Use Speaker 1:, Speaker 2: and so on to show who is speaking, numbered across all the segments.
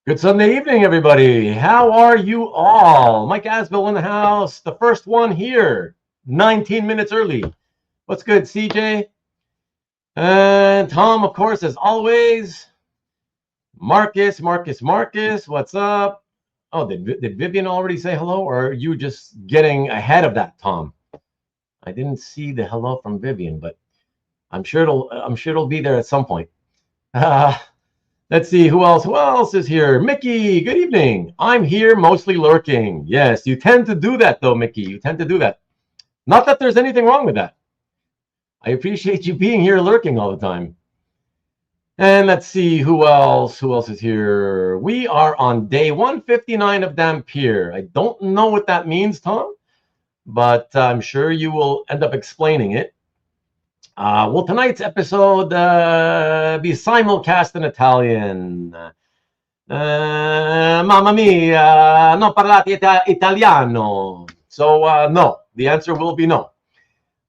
Speaker 1: Good Sunday evening, everybody. How are you all? Mike Asbill in the house. The first one here, 19 minutes early. What's good, CJ? And Tom, of course, as always. Marcus. What's up? Oh, did Vivian already say hello, or are you just getting ahead of that, Tom? I didn't see the hello from Vivian, but I'm sure it'll be there at some point. Let's see, who else is here? Mickey, good evening. I'm here mostly lurking. Yes, you tend to do that though, Mickey. You tend to do that. Not that there's anything wrong with that. I appreciate you being here lurking all the time. And let's see, who else is here? We are on day 159 of Dampyr. I don't know what that means, Tom, but I'm sure you will end up explaining it. Will tonight's episode be simulcast in Italian? Mamma mia, non parlate italiano. So no, the answer will be no.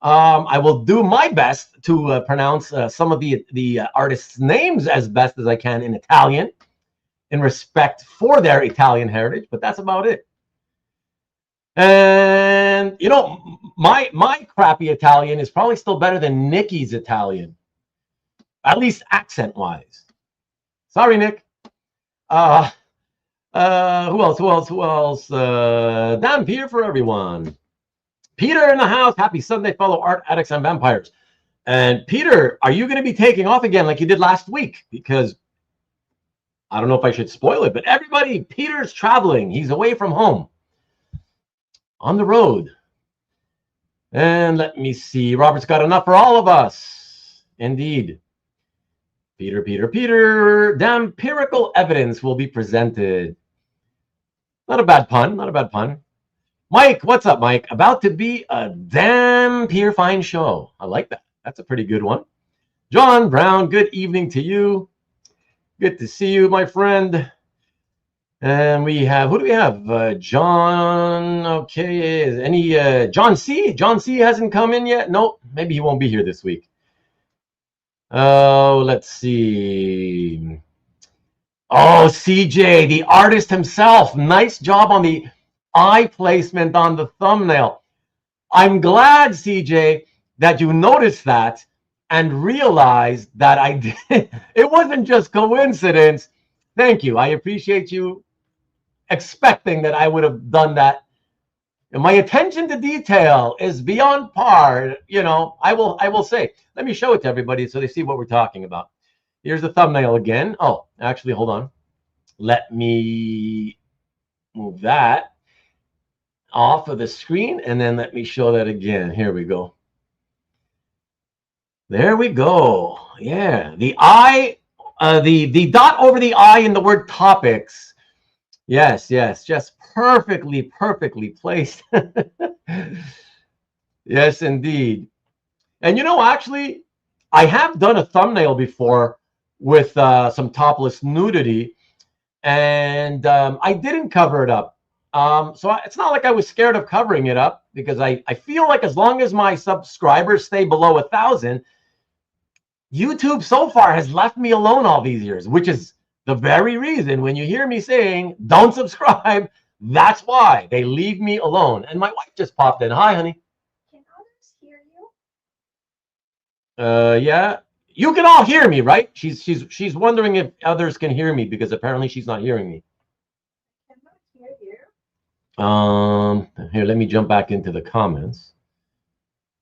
Speaker 1: I will do my best to pronounce some of the artists' names as best as I can in Italian, in respect for their Italian heritage, but that's about it. And you know, my crappy Italian is probably still better than Nikki's Italian, at least accent-wise. Sorry, Nick. Who else? Dampyr for everyone. Peter in the house. Happy Sunday, fellow art addicts and vampires. And Peter, are you going to be taking off again like you did last week? Because I don't know if I should spoil it, but everybody, Peter's traveling. He's away from home, on the road. And let me see. Robert's got enough for all of us. Indeed. Peter. Dampyrical evidence will be presented. Not a bad pun. Mike, what's up, Mike? About to be a Dampyr fine show. I like that. That's a pretty good one. John Brown, good evening to you. Good to see you, my friend. And we have, who do we have? John, okay. Any, John C? John C hasn't come in yet? Nope, maybe he won't be here this week. Oh, let's see. Oh, CJ, the artist himself. Nice job on the eye placement on the thumbnail. I'm glad, CJ, that you noticed that and realized that I did. It wasn't just coincidence. Thank you. I appreciate you expecting that I would have done that. And my attention to detail is beyond par. You know, I will say. Let me show it to everybody so they see what we're talking about. Here's the thumbnail again. Oh, actually, hold on. Let me move that off of the screen, and then let me show that again. Here we go. There we go. Yeah, the eye, the dot over the I in the word topics. Yes, just perfectly placed. Yes, indeed. And you know, actually, I have done a thumbnail before with some topless nudity, and I didn't cover it up. So it's not like I was scared of covering it up, because I feel like as long as my subscribers stay below 1,000, YouTube so far has left me alone all these years, which is the very reason when you hear me saying don't subscribe, that's why they leave me alone. And my wife just popped in. Hi, honey.
Speaker 2: Can others hear you?
Speaker 1: Yeah, you can all hear me, right? She's wondering if others can hear me, because apparently she's not hearing me.
Speaker 2: Cannot hear you.
Speaker 1: Here, let me jump back into the comments.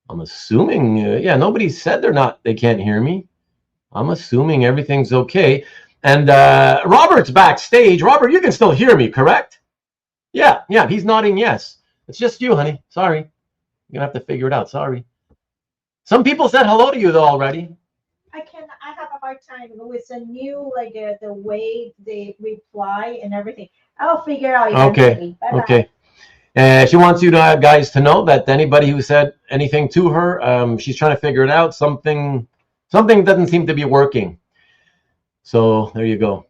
Speaker 1: I'm assuming, yeah, nobody said they can't hear me. I'm assuming everything's okay. And Robert's backstage. Robert, you can still hear me, correct? Yeah, he's nodding yes. It's just you, honey. Sorry. You're gonna have to figure it out. Sorry. Some people said hello to you though already.
Speaker 2: I have a hard time with the new, like the way they reply and everything. I'll figure out eventually.
Speaker 1: Okay. She wants you guys to know that anybody who said anything to her, she's trying to figure it out. Something doesn't seem to be working. So there you go.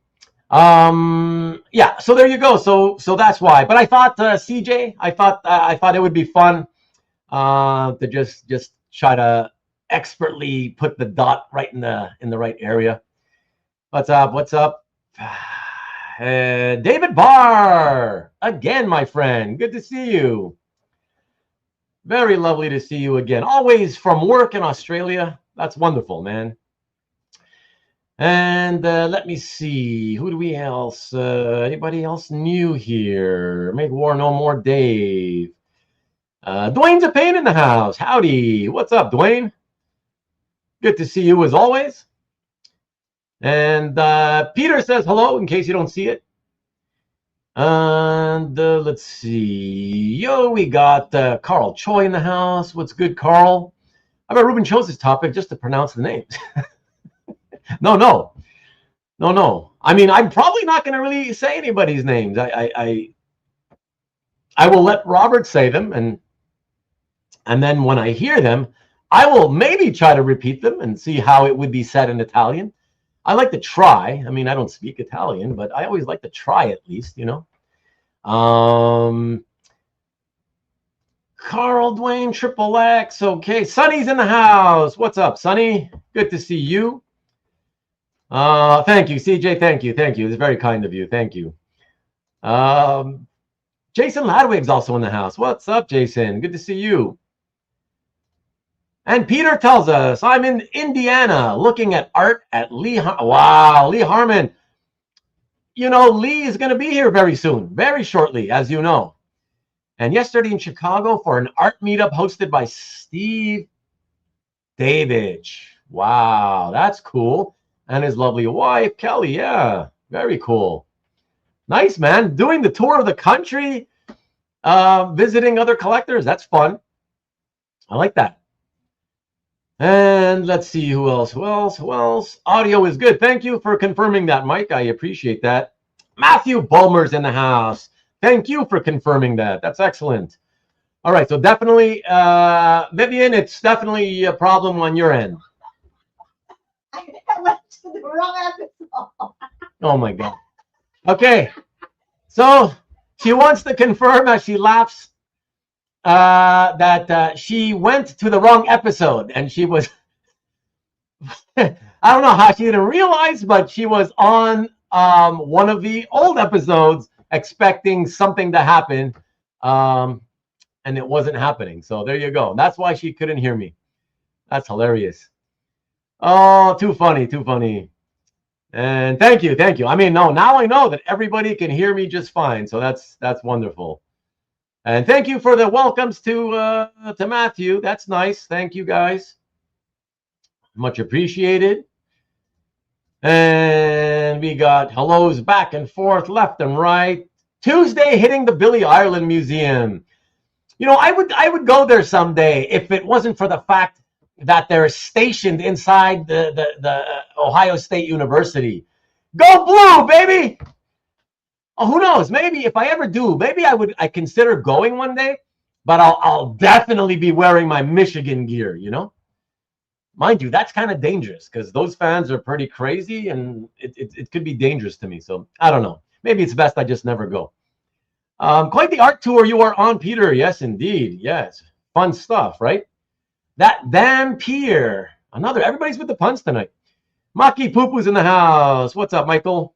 Speaker 1: Yeah. So there you go. So that's why. But I thought, CJ, I thought it would be fun to just try to expertly put the dot right in the right area. What's up? David Barr, again, my friend. Good to see you. Very lovely to see you again. Always from work in Australia. That's wonderful, man. And let me see. Who do we else? Anybody else new here? Make war no more, Dave. Dwayne's a pain in the house. Howdy. What's up, Dwayne? Good to see you as always. And Peter says hello in case you don't see it. And let's see. Yo, we got Carl Choi in the house. What's good, Carl? I bet Ruben chose this topic just to pronounce the names. No. I mean, I'm probably not going to really say anybody's names. I will let Robert say them, and then when I hear them, I will maybe try to repeat them and see how it would be said in Italian. I like to try. I mean, I don't speak Italian, but I always like to try at least, you know. Carl Dwayne, Triple X. Okay, Sonny's in the house. What's up, Sonny? Good to see you. Thank you, CJ. Thank you. It's very kind of you. Thank you. Jason Ladwig's also in the house. What's up, Jason? Good to see you. And Peter tells us, I'm in Indiana looking at art at Lee. Wow, Lee Harmon. You know, Lee is going to be here very soon, very shortly, as you know. And yesterday in Chicago for an art meetup hosted by Steve Davidge. Wow, that's cool. And his lovely wife, Kelly. Yeah, very cool. Nice, man. Doing the tour of the country, visiting other collectors. That's fun. I like that. And let's see who else. Audio is good. Thank you for confirming that, Mike. I appreciate that. Matthew Bulmer's in the house. Thank you for confirming that. That's excellent. All right, so definitely, Vivian, it's definitely a problem on your end.
Speaker 2: I think I went to the wrong episode.
Speaker 1: Oh my God. Okay, so she wants to confirm as she laughs that she went to the wrong episode, and she was, I don't know how she didn't realize, but she was on one of the old episodes expecting something to happen, and it wasn't happening. So there you go. That's why she couldn't hear me. That's hilarious. Oh, too funny. And thank you. I mean, no, now I know that everybody can hear me just fine. So that's wonderful. And thank you for the welcomes to Matthew. That's nice. Thank you, guys. Much appreciated. And we got hellos back and forth, left and right. Tuesday hitting the Billy Ireland Museum. You know, I would go there someday if it wasn't for the fact that they're stationed inside the Ohio State University. Go Blue, baby! Oh, who knows? Maybe if I ever do, maybe I consider going one day, but I'll definitely be wearing my Michigan gear, you know? Mind you, that's kind of dangerous because those fans are pretty crazy and it could be dangerous to me. So I don't know. Maybe it's best I just never go. Quite the art tour you are on, Peter. Yes, indeed. Yes. Fun stuff, right? That Dampyr. Everybody's with the puns tonight. Maki Poo-Poo's in the house. What's up, Michael?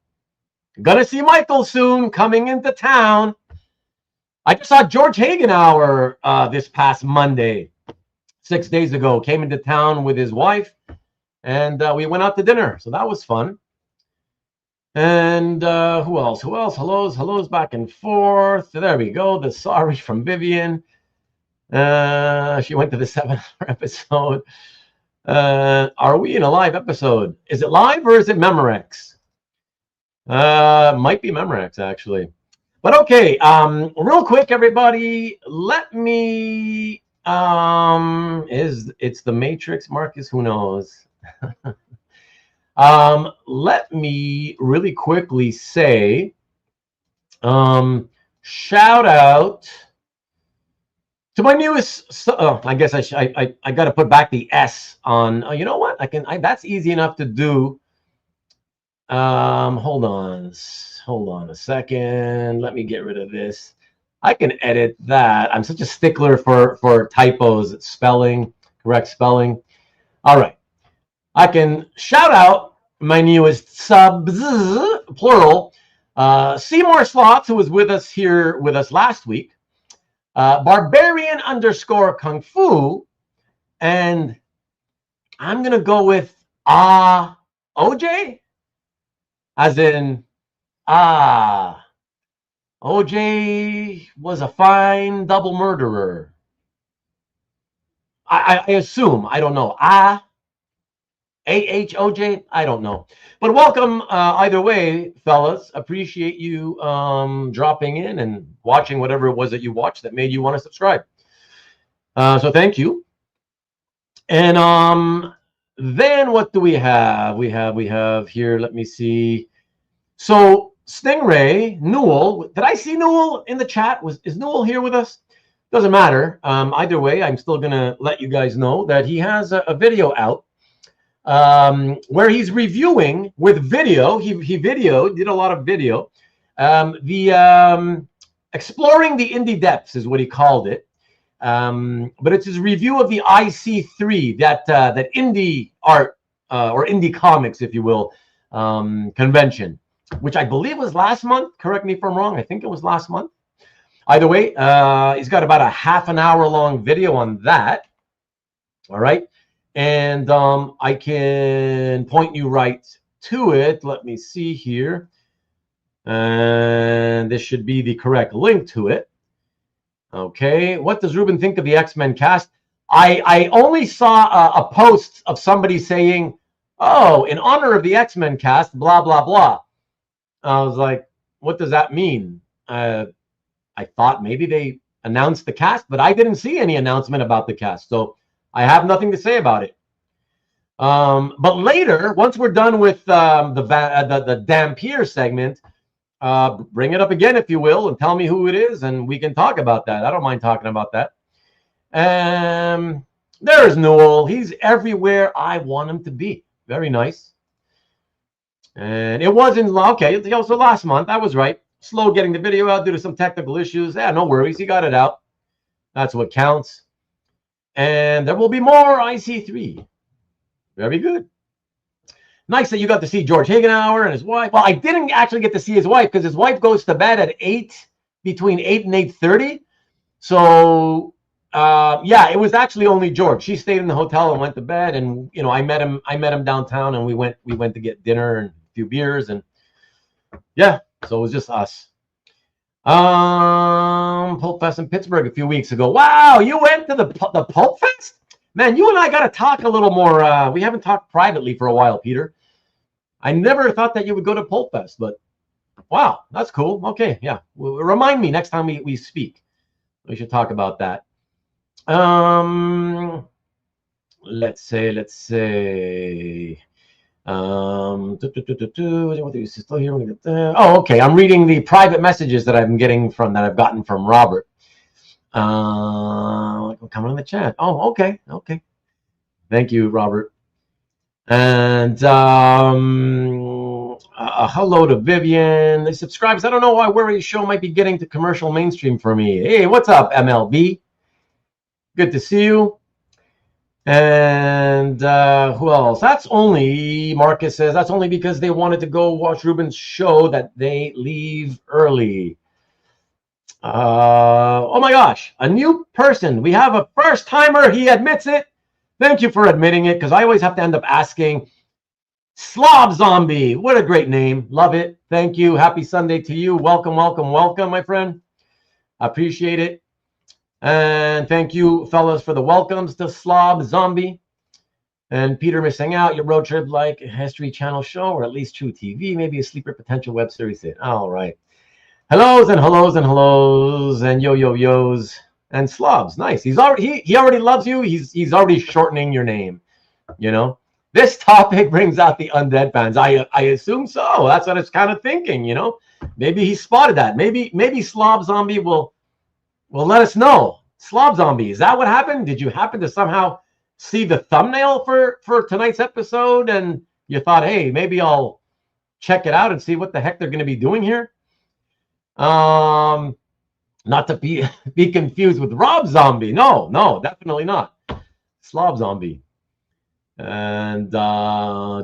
Speaker 1: Gonna see Michael soon, coming into town. I just saw George Hagenauer this past Monday, 6 days ago. Came into town with his wife, and we went out to dinner. So that was fun. And who else? Hellos back and forth. There we go. The sorry from Vivian. She went to the 7-hour episode. Are we in a live episode? Is it live or is it Memorex? Might be Memorex, actually. But okay, real quick, everybody, let me, it's the Matrix, Marcus? Who knows? Let me really quickly say, shout out to my newest, I guess I got to put back the S on, you know what? That's easy enough to do. Hold on a second. Let me get rid of this. I can edit that. I'm such a stickler for typos, spelling, correct spelling. All right. I can shout out my newest subs, plural, Seymour Slots, who was with us last week. Barbarian _ Kung Fu. And I'm going to go with OJ. As in, OJ was a fine double murderer. I assume. I don't know. AHOJ? I don't know. But welcome either way, fellas. Appreciate you dropping in and watching whatever it was that you watched that made you want to subscribe. So thank you. And then what do we have? We have here, let me see. So Stingray, Newell. Did I see Newell in the chat? Is Newell here with us? Doesn't matter. Either way, I'm still going to let you guys know that he has a video out where he's reviewing with video. He videoed, did a lot of video. Exploring the indie depths is what he called it. But it's his review of the IC3, that indie art or indie comics, if you will, convention, which I believe was last month. Correct me if I'm wrong. I think it was last month. Either way, he's got about a half an hour long video on that. All right. And I can point you right to it. Let me see here. And this should be the correct link to it. Okay. What does Ruben think of the X-Men cast? I only saw a post of somebody saying, oh, in honor of the X-Men cast, blah, blah, blah. I was like, what does that mean? I thought maybe they announced the cast, but I didn't see any announcement about the cast. So I have nothing to say about it. But later, once we're done with the Dampyr segment, bring it up again, if you will, and tell me who it is, and we can talk about that. I don't mind talking about that. There's Newell. He's everywhere I want him to be. Very nice. And it wasn't, okay, so last month, I was right. Slow getting the video out due to some technical issues. Yeah, no worries. He got it out. That's what counts. And there will be more IC3. Very good. Nice that you got to see George Hagenauer and his wife. Well, I didn't actually get to see his wife because his wife goes to bed at 8, between 8 and 8:30. So, yeah, it was actually only George. She stayed in the hotel and went to bed. And, you know, I met him downtown, and we went to get dinner and a few beers. And, yeah, so it was just us. Pulp Fest in Pittsburgh a few weeks ago. Wow, you went to the Pulp Fest? Man, you and I got to talk a little more. We haven't talked privately for a while, Peter. I never thought that you would go to Pulp Fest, but wow, that's cool. Okay, yeah. Well, remind me next time we speak. We should talk about that. Let's say. Oh, okay. I'm reading the private messages that I've gotten from Robert. Come on the chat. Oh, okay. Thank you, Robert. And hello to Vivian. They subscribes. I don't know why Worry's show might be getting to commercial mainstream for me. Hey, what's up, MLB? Good to see you. And who else? That's only, Marcus says, that's only because they wanted to go watch Ruben's show that they leave early. Oh my gosh, a new person. We have a first timer. He admits it. Thank you for admitting it, because I always have to end up asking. Slob Zombie. What a great name. Love it. Thank you. Happy Sunday to you. Welcome, my friend. I appreciate it. And thank you, fellas, for the welcomes to Slob Zombie. And Peter missing out. Your road trip like a History Channel show, or at least True TV, maybe a sleeper potential web series hit. All right. Hellos and yo-yo-yos and slobs. Nice. He already loves you. He's already shortening your name. You know, this topic brings out the undead fans. I assume so. That's what I was kind of thinking. You know, maybe he spotted that. Maybe Slob Zombie will let us know. Slob Zombie, is that what happened? Did you happen to somehow see the thumbnail for tonight's episode and you thought, hey, maybe I'll check it out and see what the heck they're going to be doing here? Not to be confused with Rob Zombie. No, definitely not. Slob Zombie. And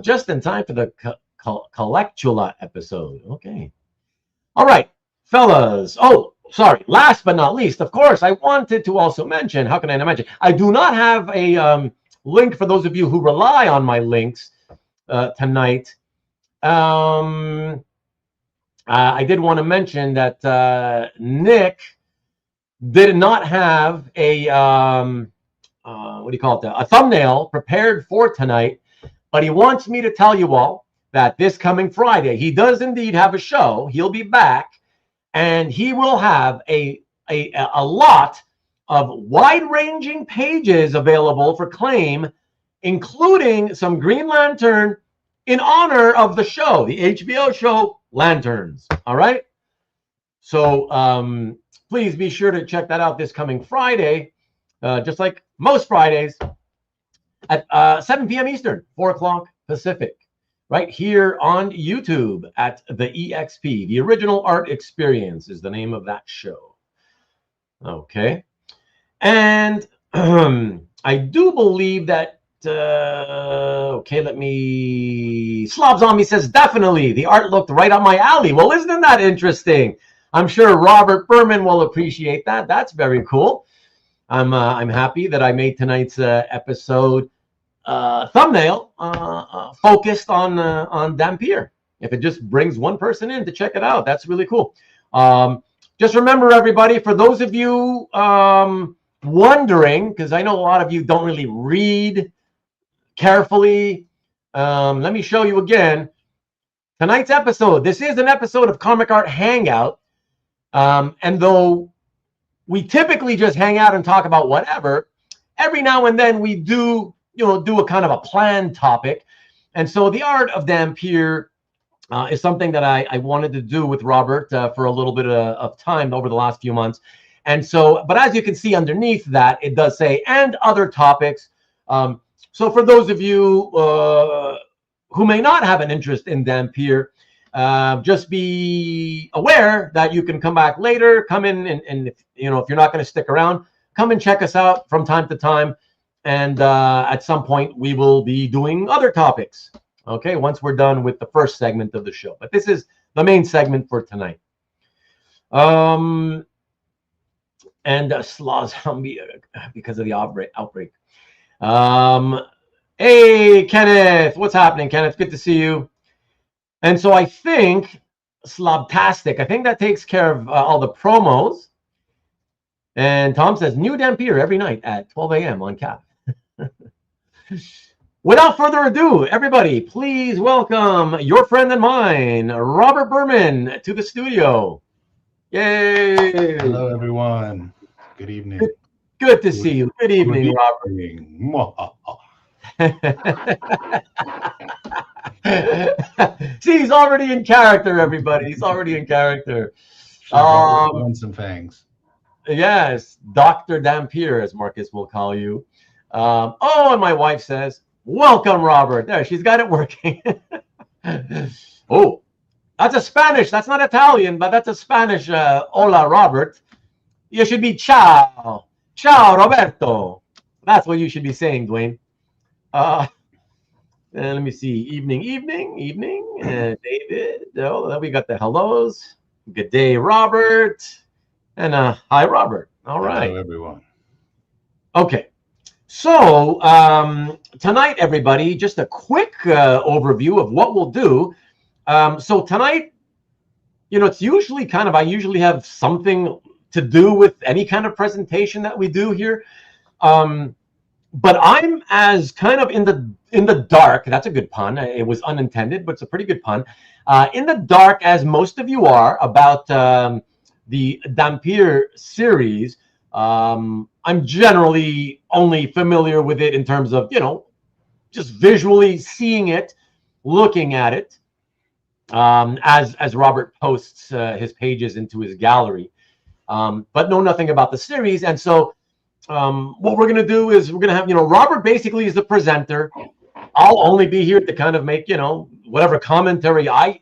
Speaker 1: just in time for the Collectula episode. Okay. All right, fellas. Oh, sorry. Last but not least, of course, I wanted to also mention, how can I not mention? I do not have a link for those of you who rely on my links tonight. I did want to mention that Nick did not have a what do you call it? A thumbnail prepared for tonight, but he wants me to tell you all that this coming Friday, he does indeed have a show. He'll be back, and he will have a lot of wide-ranging pages available for claim, including some Green Lantern in honor of the show, the HBO show Lanterns. All right? So please be sure to check that out this coming Friday, just like most Fridays, at 7 p.m. Eastern, 4 o'clock Pacific, right here on YouTube at the EXP. The Original Art Experience is the name of that show. Okay. And I do believe that, okay, let me... Slob Zombie says, definitely, the art looked right up my alley. Well, isn't that interesting? I'm sure Robert Berman will appreciate that. That's very cool. I'm happy that I made tonight's episode thumbnail focused on Dampyr. If it just brings one person in to check it out, that's really cool. Just remember, everybody, for those of you wondering, because I know a lot of you don't really read carefully, let me show you again. Tonight's episode, this is an episode of Comic Art Hangout. And though we typically just hang out and talk about whatever, every now and then we do a kind of a planned topic. And so the art of Dampyr is something that I wanted to do with Robert for a little bit of time over the last few months. And so, but as you can see underneath that, it does say, and other topics. So for those of you who may not have an interest in Dampyr, just be aware that you can come back later, come in, and if you're not going to stick around, come and check us out from time to time. And at some point, we will be doing other topics, okay, once we're done with the first segment of the show. But this is the main segment for tonight. And Slaw Zombie, because of the outbreak. Hey, Kenneth, what's happening, Kenneth? Good to see you. And so I think, Slobtastic, I think that takes care of all the promos. And Tom says, new Dampyr every night at 12 a.m. on Cap. Without further ado, everybody, please welcome your friend and mine, Robert Berman, to the studio. Yay!
Speaker 3: Hello, everyone. Good evening.
Speaker 1: Good to see you. Good evening, Robert. See, he's already in character, everybody. He's already in character.
Speaker 3: Some fangs.
Speaker 1: Yes, Dr. Dampyr, as Marcus will call you. Oh, and my wife says, welcome, Robert. There, she's got it working. Oh, that's a Spanish. That's not Italian, but that's a Spanish. Hola, Robert. You should be ciao. Ciao, Roberto. That's what you should be saying, Dwayne. Let me see. Evening. David. Oh, we got the hellos. Good day, Robert. And hi, Robert. All right.
Speaker 3: Hello, everyone.
Speaker 1: Okay. So tonight, everybody, just a quick overview of what we'll do. So tonight, it's usually I usually have something to do with any kind of presentation that we do here. But I'm as kind of in the dark. That's a good pun. It was unintended, but it's a pretty good pun. In the dark, as most of you are, about the Dampyr series. I'm generally only familiar with it in terms of, just visually seeing it, looking at it, as Robert posts his pages into his gallery, but know nothing about the series. And so what we're going to do is we're going to have, Robert basically is the presenter. I'll only be here to kind of make, whatever commentary my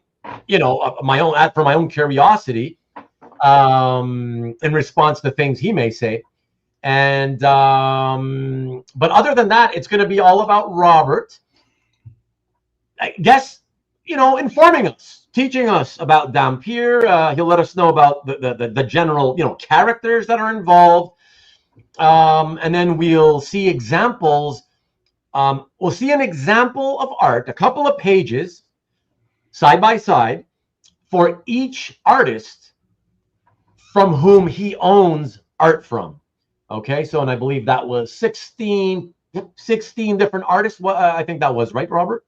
Speaker 1: own curiosity, in response to things he may say. And but other than that, it's going to be all about Robert, I guess, informing us teaching us about Dampyr. He'll let us know about the general, characters that are involved. And then we'll see examples. We'll see an example of art, a couple of pages, side by side, for each artist from whom he owns art from. Okay, so, and I believe that was 16 different artists. Well, I think that was right, Robert?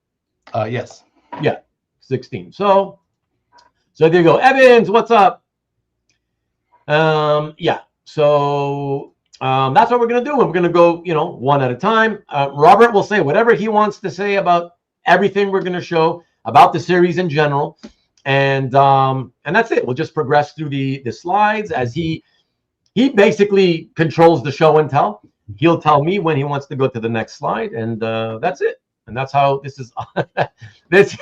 Speaker 3: Yes.
Speaker 1: Yeah, 16. So there you go. Evans, what's up? Yeah, so that's what we're going to do. We're going to go, one at a time. Robert will say whatever he wants to say about everything we're going to show, about the series in general. And that's it. We'll just progress through the slides as he basically controls the show and tell. He'll tell me when he wants to go to the next slide, and that's it. And that's how this is. this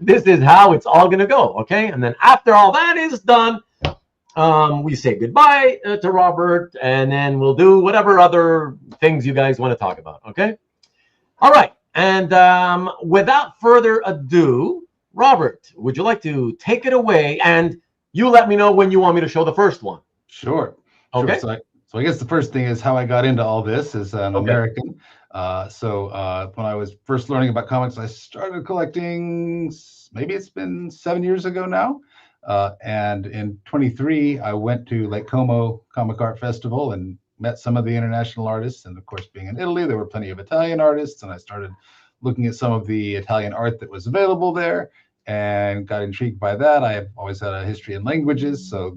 Speaker 1: is how it's all gonna go. Okay. And then after all that is done, we say goodbye to Robert, and then we'll do whatever other things you guys want to talk about. Okay. All right. And without further ado, Robert, would you like to take it away? And you let me know when you want me to show the first one.
Speaker 3: Sure.
Speaker 1: Okay.
Speaker 3: Sure. So I guess the first thing is how I got into all this as an American. So when I was first learning about comics, I started collecting, maybe it's been 7 years ago now. And in 23, I went to Lake Como Comic Art Festival and met some of the international artists. And of course, being in Italy, there were plenty of Italian artists. And I started looking at some of the Italian art that was available there and got intrigued by that. I have always had a history in languages. So,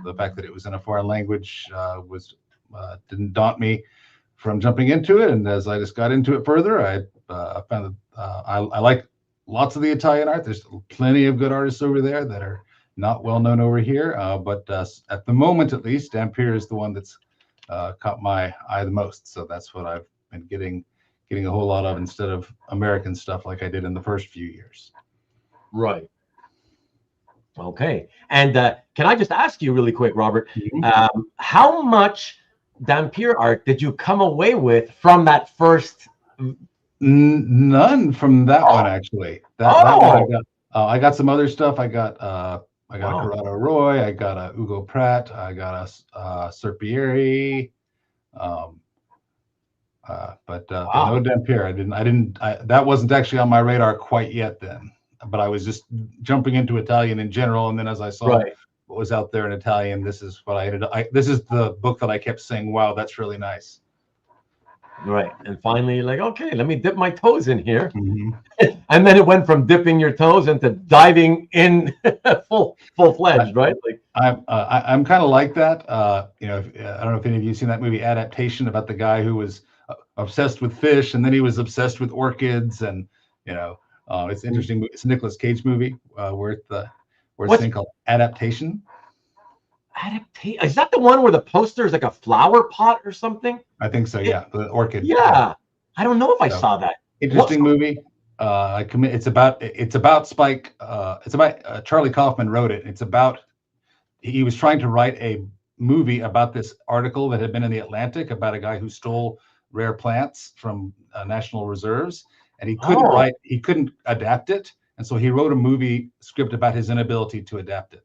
Speaker 3: the fact that it was in a foreign language didn't daunt me from jumping into it. And as I just got into it further, I found that I like lots of the Italian art. There's plenty of good artists over there that are not well known over here. But at the moment, at least, Dampyr is the one that's caught my eye the most. So that's what I've been getting a whole lot of instead of American stuff like I did in the first few years.
Speaker 1: Right. Okay. And can I just ask you really quick, Robert, how much Dampyr art did you come away with from that first?
Speaker 3: None from that one, actually. That one I got some other stuff. I got a Corrado Roy. I got a Ugo Pratt. I got a Serpieri. But no Dampyr. That wasn't actually on my radar quite yet then. But I was just jumping into Italian in general, and then as I saw what was out there in Italian, this is what this is the book that I kept saying, "Wow, that's really nice."
Speaker 1: Right, and finally, you're like, okay, let me dip my toes in here, and then it went from dipping your toes into diving in full-fledged, right? Like
Speaker 3: I'm kind of like that. I don't know if any of you seen that movie Adaptation about the guy who was obsessed with fish, and then he was obsessed with orchids, and it's interesting. It's a Nicolas Cage movie where it's a thing called Adaptation.
Speaker 1: Adaptation? Is that the one where the poster is like a flower pot or something?
Speaker 3: I think so. Yeah, the orchid.
Speaker 1: Yeah, I don't know if I saw that.
Speaker 3: Interesting movie. It's about Spike. It's about Charlie Kaufman wrote it. It's about he was trying to write a movie about this article that had been in the Atlantic about a guy who stole rare plants from national reserves. And he couldn't adapt it. And so he wrote a movie script about his inability to adapt it.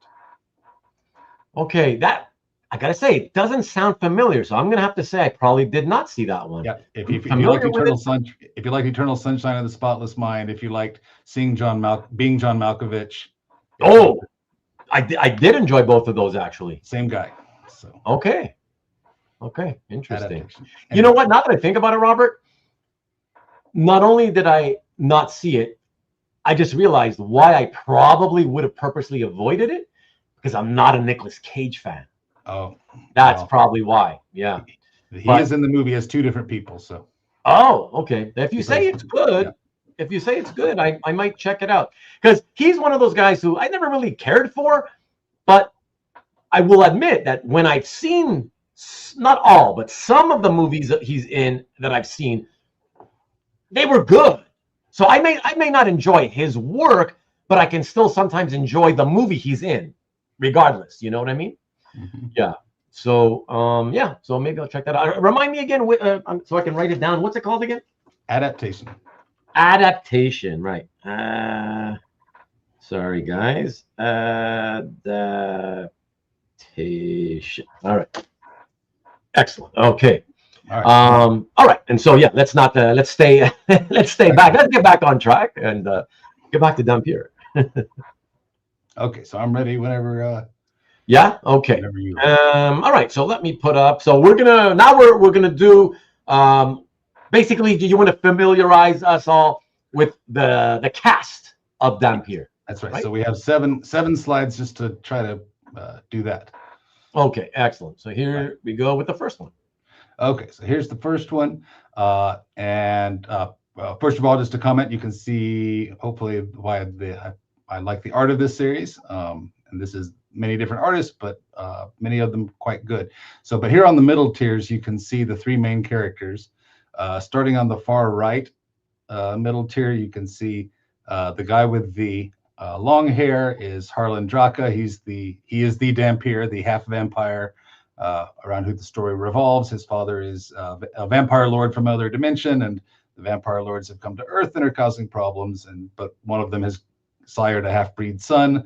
Speaker 3: Okay,
Speaker 1: that, I gotta say, it doesn't sound familiar. So I'm gonna have to say I probably did not see that one.
Speaker 3: Yeah, if you like Eternal Sunshine of the Spotless Mind, if you liked being John Malkovich.
Speaker 1: Oh, I did enjoy both of those actually.
Speaker 3: Same guy. So
Speaker 1: Okay, interesting. You know what? Now that I think about it, Robert, not only did I not see it, I just realized why I probably would have purposely avoided it, because I'm not a Nicolas Cage fan.
Speaker 3: Oh,
Speaker 1: that's probably why. Yeah,
Speaker 3: he is in the movie as two different people. So
Speaker 1: okay. If you say it's good, I might check it out, because he's one of those guys who I never really cared for, but I will admit that when I've seen, not all, but some of the movies that he's in that I've seen, they were good. So I may not enjoy his work, but I can still sometimes enjoy the movie he's in, regardless. You know what I mean? Yeah. So So maybe I'll check that out. Remind me again, so I can write it down. What's it called again?
Speaker 3: Adaptation.
Speaker 1: Adaptation, right? So Sorry, guys. Adaptation. All right. Excellent. Okay.
Speaker 3: All right.
Speaker 1: All right. And so yeah, let's not let's stay let's stay back. Let's get back on track and get back to Dampyr.
Speaker 3: Okay, so I'm ready whenever.
Speaker 1: Yeah. Okay.
Speaker 3: Whenever you.
Speaker 1: All right. So let me put up. So we're gonna do basically. Do you want to familiarize us all with the cast of Dampyr?
Speaker 3: That's right.
Speaker 1: Right?
Speaker 3: So we have seven slides just to try to do that.
Speaker 1: Okay. Excellent. So here we go with the first one.
Speaker 3: Okay, so here's the first one. First of all, just a comment, you can see hopefully why I like the art of this series. And this is many different artists, but many of them quite good. So, but here on the middle tiers, you can see the three main characters. Starting on the far right middle tier, you can see the guy with the long hair is Harlan Draka. He is the Dampyr, the half vampire around who the story revolves. His father is a vampire lord from another dimension, and the vampire lords have come to Earth and are causing problems. But one of them has sired a half-breed son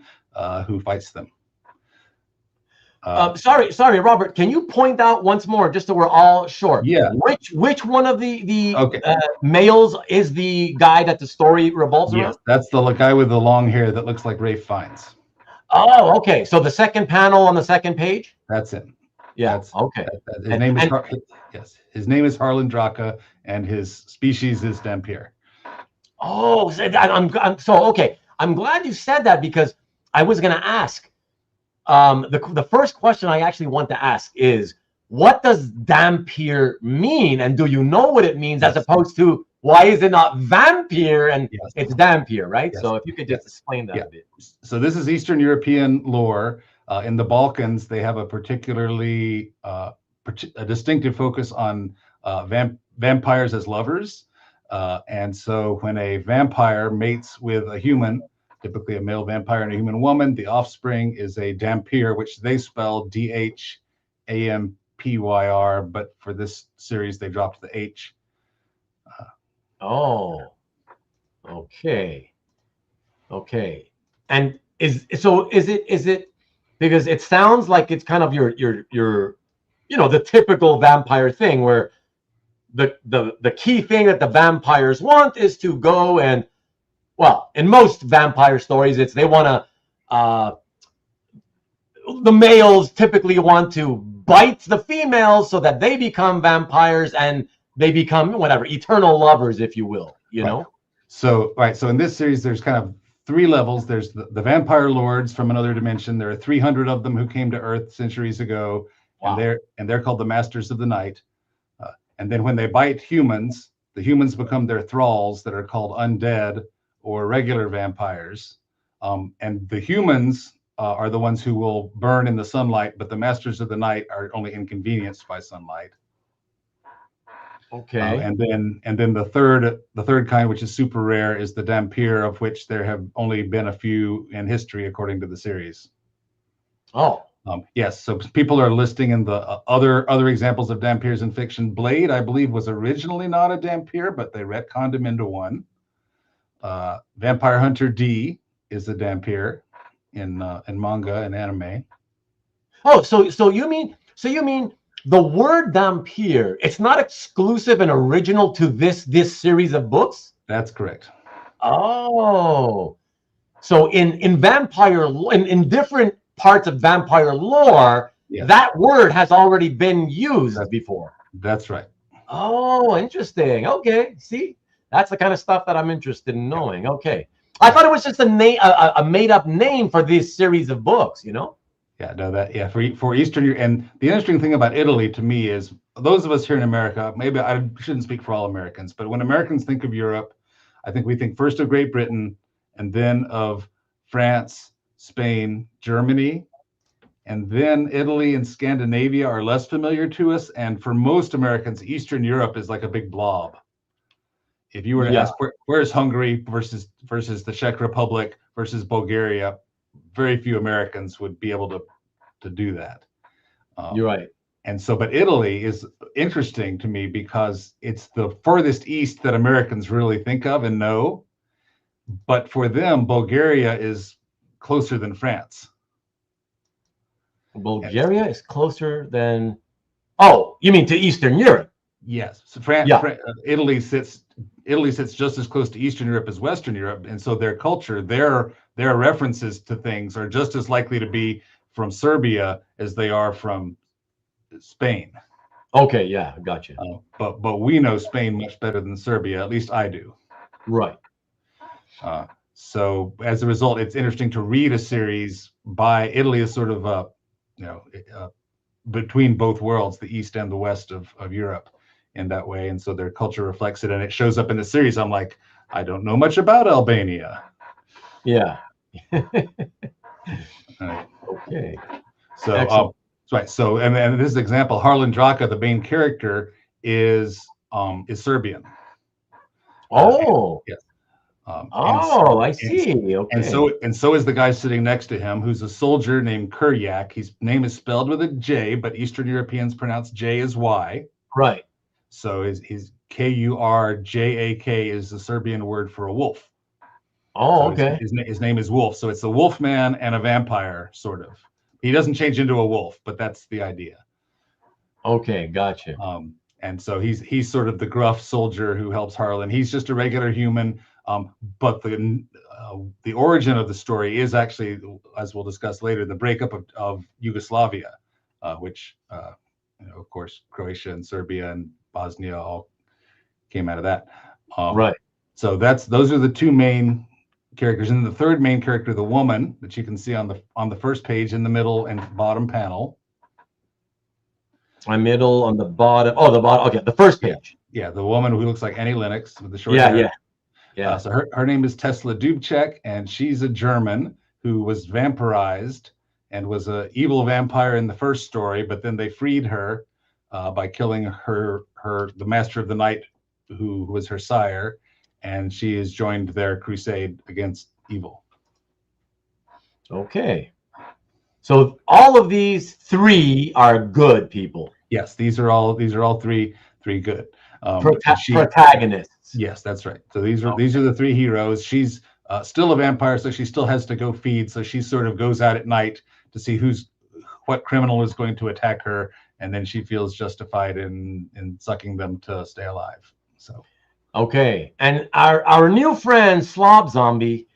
Speaker 3: who fights them.
Speaker 1: Sorry, Robert. Can you point out once more, just so we're all sure?
Speaker 3: Yeah.
Speaker 1: Which one of the
Speaker 3: Okay.
Speaker 1: males is the guy that the story revolves around?
Speaker 3: Yes, that's the guy with the long hair that looks like Rafe Fiennes.
Speaker 1: Oh, okay. So the second panel on the second page.
Speaker 3: That's it.
Speaker 1: Yeah. Okay.
Speaker 3: His name is yes. His name is Harlan Draka, and his species is Dampyr.
Speaker 1: Oh, so okay. I'm glad you said that because I was going to ask. The first question I actually want to ask is, what does Dampyr mean, and do you know what it means, as opposed to why is it not vampire and it's Dampyr, right? Yes. So if you could just explain that a bit.
Speaker 3: So this is Eastern European lore. In the Balkans, they have a particularly a distinctive focus on vampires as lovers. And so when a vampire mates with a human, typically a male vampire and a human woman, the offspring is a Dampyr, which they spell D-H-A-M-P-Y-R, but for this series, they dropped the H.
Speaker 1: Oh, okay. Okay. And is it because it sounds like it's kind of your the typical vampire thing where the key thing that the vampires want is to go and, well, in most vampire stories, it's they want to the males typically want to bite the females so that they become vampires and they become whatever eternal lovers, if you will, you know.
Speaker 3: So in this series, there's kind of three levels. There's the vampire lords from another dimension. There are 300 of them who came to Earth centuries ago. Wow. and they're called the Masters of the Night. And then when they bite humans, the humans become their thralls that are called undead or regular vampires. And the humans are the ones who will burn in the sunlight, but the Masters of the Night are only inconvenienced by sunlight.
Speaker 1: Okay.
Speaker 3: And then the third kind, which is super rare, is the Dampyr, of which there have only been a few in history, according to the series.
Speaker 1: Oh.
Speaker 3: Yes. So people are listing in the other examples of Dampyrs in fiction. Blade, I believe, was originally not a Dampyr, but they retconned him into one. Vampire Hunter D is a Dampyr in manga and anime.
Speaker 1: Oh, so you mean the word Dampyr, it's not exclusive and original to this series of books?
Speaker 3: That's correct.
Speaker 1: Oh, so in vampire in different parts of vampire lore, that word has already been used before.
Speaker 3: That's right.
Speaker 1: Oh, interesting. Okay, see, that's the kind of stuff that I'm interested in knowing. Okay, I thought it was just a made up name for this series of books, you know.
Speaker 3: Yeah, no, for Eastern Europe. And the interesting thing about Italy to me is those of us here in America, maybe I shouldn't speak for all Americans, but when Americans think of Europe, I think we think first of Great Britain and then of France, Spain, Germany, and then Italy and Scandinavia are less familiar to us. And for most Americans, Eastern Europe is like a big blob. If you were to ask where's Hungary versus the Czech Republic versus Bulgaria, very few Americans would be able to do that.
Speaker 1: You're right.
Speaker 3: And so, but Italy is interesting to me because it's the furthest east that Americans really think of and know. But for them, Bulgaria is closer than France.
Speaker 1: Bulgaria is closer than. Oh, you mean to Eastern Europe?
Speaker 3: Yes. So Italy sits just as close to Eastern Europe as Western Europe, and so their culture, their references to things are just as likely to be from Serbia as they are from Spain.
Speaker 1: Okay, yeah, gotcha.
Speaker 3: But we know Spain much better than Serbia, at least I do.
Speaker 1: Right.
Speaker 3: So as a result, it's interesting to read a series by Italy as sort of between both worlds, the East and the West of Europe, in that way, and so their culture reflects it, and it shows up in the series. I'm like, I don't know much about Albania.
Speaker 1: Yeah.
Speaker 3: Right.
Speaker 1: Okay.
Speaker 3: So right. So and this is an example. Harlan Draka, the main character, is Serbian.
Speaker 1: Oh.
Speaker 3: Yes.
Speaker 1: I see. Okay.
Speaker 3: And so is the guy sitting next to him, who's a soldier named Kuryak. His name is spelled with a J, but Eastern Europeans pronounce J as Y.
Speaker 1: Right.
Speaker 3: So his Kurjak is the Serbian word for a wolf.
Speaker 1: Oh,
Speaker 3: so
Speaker 1: okay.
Speaker 3: His name is Wolf. So it's a wolf man and a vampire, sort of. He doesn't change into a wolf, but that's the idea.
Speaker 1: Okay, gotcha.
Speaker 3: And so he's sort of the gruff soldier who helps Harlan. He's just a regular human. But the origin of the story is actually, as we'll discuss later, the breakup of Yugoslavia, which, of course, Croatia and Serbia and Bosnia all came out of that.
Speaker 1: Right.
Speaker 3: So those are the two main characters, and the third main character, the woman that you can see on the first page in the middle and bottom panel.
Speaker 1: My middle on the bottom. Oh, the bottom. Okay, the first page.
Speaker 3: Yeah, the woman who looks like Annie Lennox with the short hair. Yeah. So her name is Tesla Dubček, and she's a German who was vampirized and was an evil vampire in the first story, but then they freed her by killing the Master of the Night, who was her sire, and she has joined their crusade against evil.
Speaker 1: Okay. So all of these three are good people.
Speaker 3: Yes, these are all three good.
Speaker 1: Protagonists.
Speaker 3: Yes, that's right. So these are the three heroes. She's still a vampire, so she still has to go feed. So she sort of goes out at night to see what criminal is going to attack her, and then she feels justified in sucking them to stay alive. So
Speaker 1: okay, and our new friend Slob Zombie,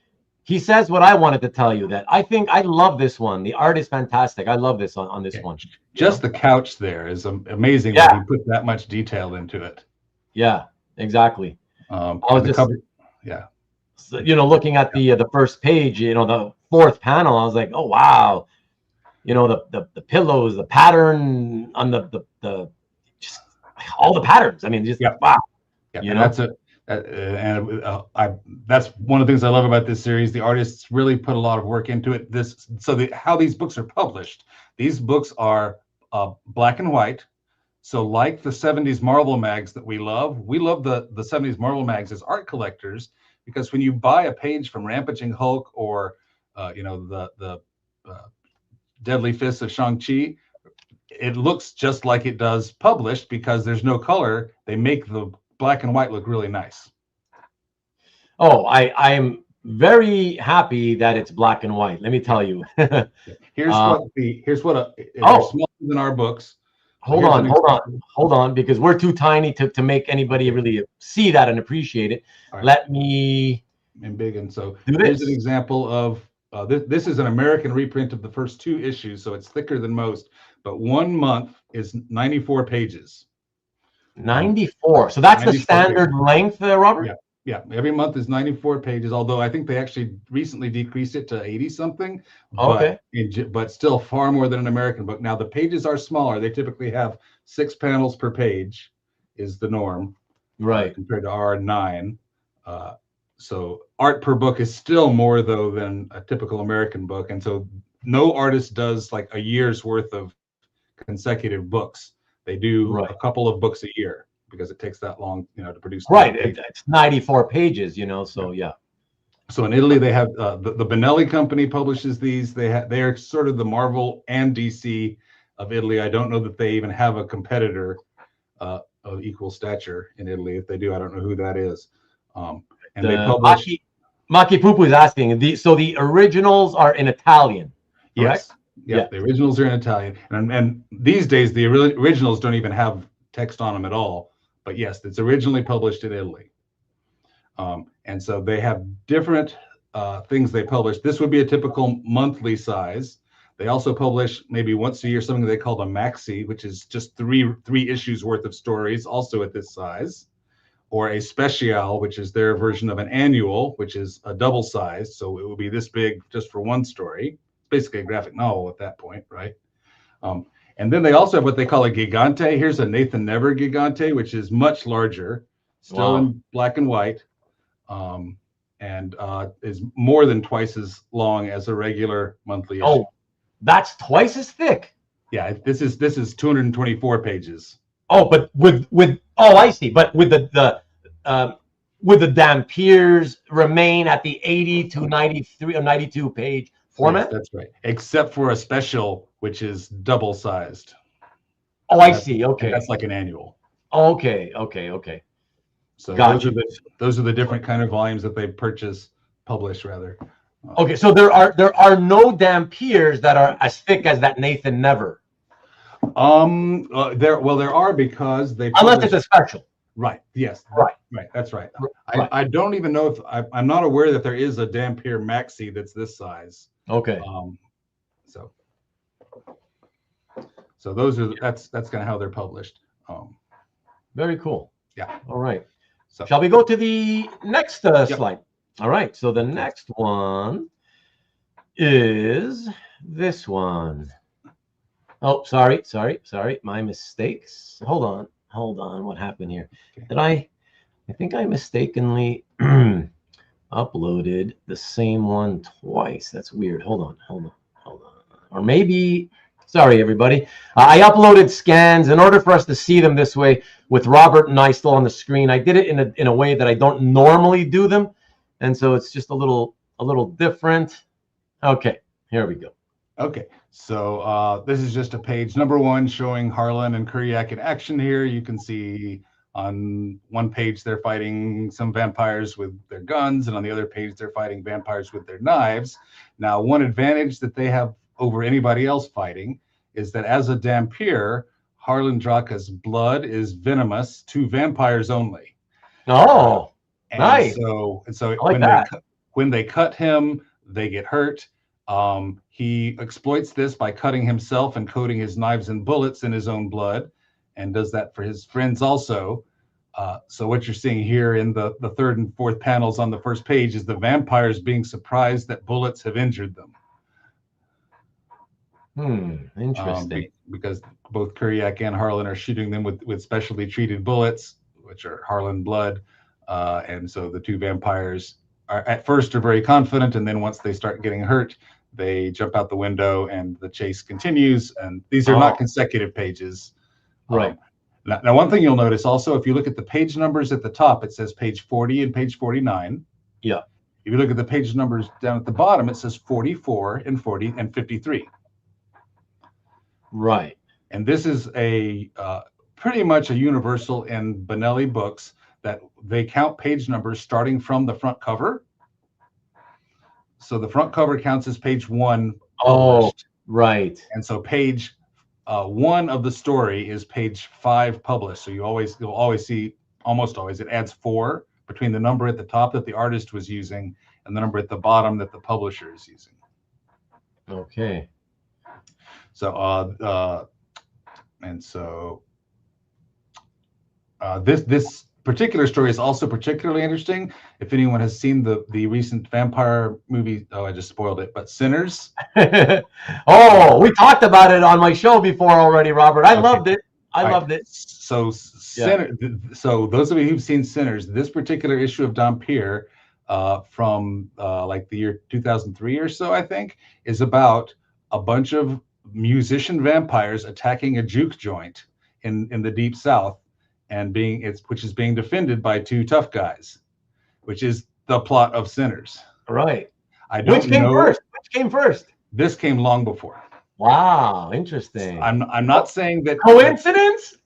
Speaker 1: he says what I wanted to tell you, that I think I love this one. The art is fantastic. I love this on this one.
Speaker 3: Just the couch there is amazing. Yeah. That he put that much detail into it.
Speaker 1: Yeah, exactly.
Speaker 3: I was just
Speaker 1: looking at the first page, the fourth panel, I was like, oh wow, the pillows, the pattern on the just all the patterns. I mean, just wow.
Speaker 3: Yeah, that's one of the things I love about this series. The artists really put a lot of work into it. How these books are published. These books are black and white. So like the 70s Marvel mags that we love the 70s Marvel mags as art collectors, because when you buy a page from Rampaging Hulk or the Deadly Fists of Shang-Chi, it looks just like it does published because there's no color. They make the black and white look really nice. Oh,
Speaker 1: I am very happy that it's black and white. Let me tell you.
Speaker 3: Here's what smaller than our books.
Speaker 1: Hold on, because we're too tiny to make anybody really see that and appreciate it. Right. Let me.
Speaker 3: And big, and so here's an example of this is an American reprint of the first two issues, so it's thicker than most. But 1 month is 94 pages.
Speaker 1: 94. So that's the standard length, Robert?
Speaker 3: Yeah. Every month is 94 pages, although I think they actually recently decreased it to 80 something.
Speaker 1: Okay.
Speaker 3: But still far more than an American book. Now, the pages are smaller. They typically have 6 panels per page is the norm.
Speaker 1: Right.
Speaker 3: Compared to our 9. So art per book is still more, though, than a typical American book. And so no artist does like a year's worth of consecutive books. They do a couple of books a year because it takes that long, to produce.
Speaker 1: Right, it's 94 pages, so yeah.
Speaker 3: So in Italy, they have the Benelli company publishes these. They are sort of the Marvel and DC of Italy. I don't know that they even have a competitor of equal stature in Italy. If they do, I don't know who that is. And they publish
Speaker 1: Maki Pupu is asking. So the originals are in Italian, correct?
Speaker 3: Yes. Yeah, the originals are in Italian, and these days the originals don't even have text on them at all. But yes, it's originally published in Italy, and so they have different things they publish. This would be a typical monthly size. They also publish maybe once a year something they call a maxi, which is just three issues worth of stories, also at this size, or a special, which is their version of an annual, which is a double size. So it will be this big just for one story. Basically a graphic novel at that point, right? And then they also have what they call a gigante. Here's a Nathan Never gigante, which is much larger, still in black and white, and is more than twice as long as a regular monthly issue.
Speaker 1: Oh, that's twice as thick.
Speaker 3: Yeah, this is 224 pages.
Speaker 1: Oh, but with I see. But with the Dampyrs remain at the 80 to 93 or 92 page format.
Speaker 3: Yes, that's right. Except for a special, which is double sized.
Speaker 1: Oh, I see. Okay,
Speaker 3: that's like an annual.
Speaker 1: Okay.
Speaker 3: So
Speaker 1: gotcha.
Speaker 3: those are the different kind of volumes that they publish rather.
Speaker 1: Okay, so there are no Dampyrs that are as thick as that Nathan Never.
Speaker 3: There are, because they
Speaker 1: unless it's a special.
Speaker 3: Right. Yes.
Speaker 1: Right.
Speaker 3: That's right.
Speaker 1: Right.
Speaker 3: I don't even know if I'm not aware that there is a Dampyr maxi that's this size.
Speaker 1: Okay.
Speaker 3: So those are that's kind of how they're published.
Speaker 1: Very cool.
Speaker 3: Yeah.
Speaker 1: All right.
Speaker 3: So
Speaker 1: shall we go to the next slide? All right. So the next one is this one. Oh, sorry. My mistakes. Hold on. What happened here? Did I think I mistakenly uploaded the same one twice. That's weird. Hold on. Or maybe, sorry, everybody. I uploaded scans in order for us to see them this way with Robert and I still on the screen. I did it in a way that I don't normally do them. And so it's just a little different. Okay, here we go.
Speaker 3: Okay, so this is just a page number 1 showing Harlan and Kuryak in action here. You can see on one page they're fighting some vampires with their guns, and on the other page they're fighting vampires with their knives. Now, one advantage that they have over anybody else fighting is that as a Dampyr, Harlan Draka's blood is venomous to vampires only.
Speaker 1: Oh,
Speaker 3: and
Speaker 1: nice.
Speaker 3: So
Speaker 1: like
Speaker 3: when they cut him, they get hurt. He exploits this by cutting himself and coating his knives and bullets in his own blood, and does that for his friends also. So what you're seeing here in the 3rd and 4th panels on the first page is the vampires being surprised that bullets have injured them.
Speaker 1: Interesting.
Speaker 3: Because both Kuryak and Harlan are shooting them with specially treated bullets, which are Harlan blood. And so the two vampires at first are very confident, and then once they start getting hurt, they jump out the window and the chase continues. And these are not consecutive pages.
Speaker 1: Right.
Speaker 3: Now, one thing you'll notice also, if you look at the page numbers at the top, it says page 40 and page 49.
Speaker 1: Yeah.
Speaker 3: If you look at the page numbers down at the bottom, it says 44 and 40 and 53.
Speaker 1: Right.
Speaker 3: And this is a pretty much a universal in Bonelli books, that they count page numbers starting from the front cover. So the front cover counts as page 1 published.
Speaker 1: Oh, right.
Speaker 3: And so page 1 of the story is page 5 published. So you'll always see, almost always, it adds 4 between the number at the top that the artist was using and the number at the bottom that the publisher is using.
Speaker 1: Okay.
Speaker 3: So this particular story is also particularly interesting. If anyone has seen the recent vampire movie, I just spoiled it, but Sinners.
Speaker 1: Oh, we talked about it on my show before already, Robert. I loved it. Loved it.
Speaker 3: So so those of you who've seen Sinners, this particular issue of Dampyr from like the year 2003 or so, I think, is about a bunch of musician vampires attacking a juke joint in the Deep South, and which is being defended by 2 tough guys, which is the plot of Sinners.
Speaker 1: Right.
Speaker 3: Which
Speaker 1: came first?
Speaker 3: This came long before.
Speaker 1: Wow, interesting.
Speaker 3: I'm not saying that
Speaker 1: coincidence.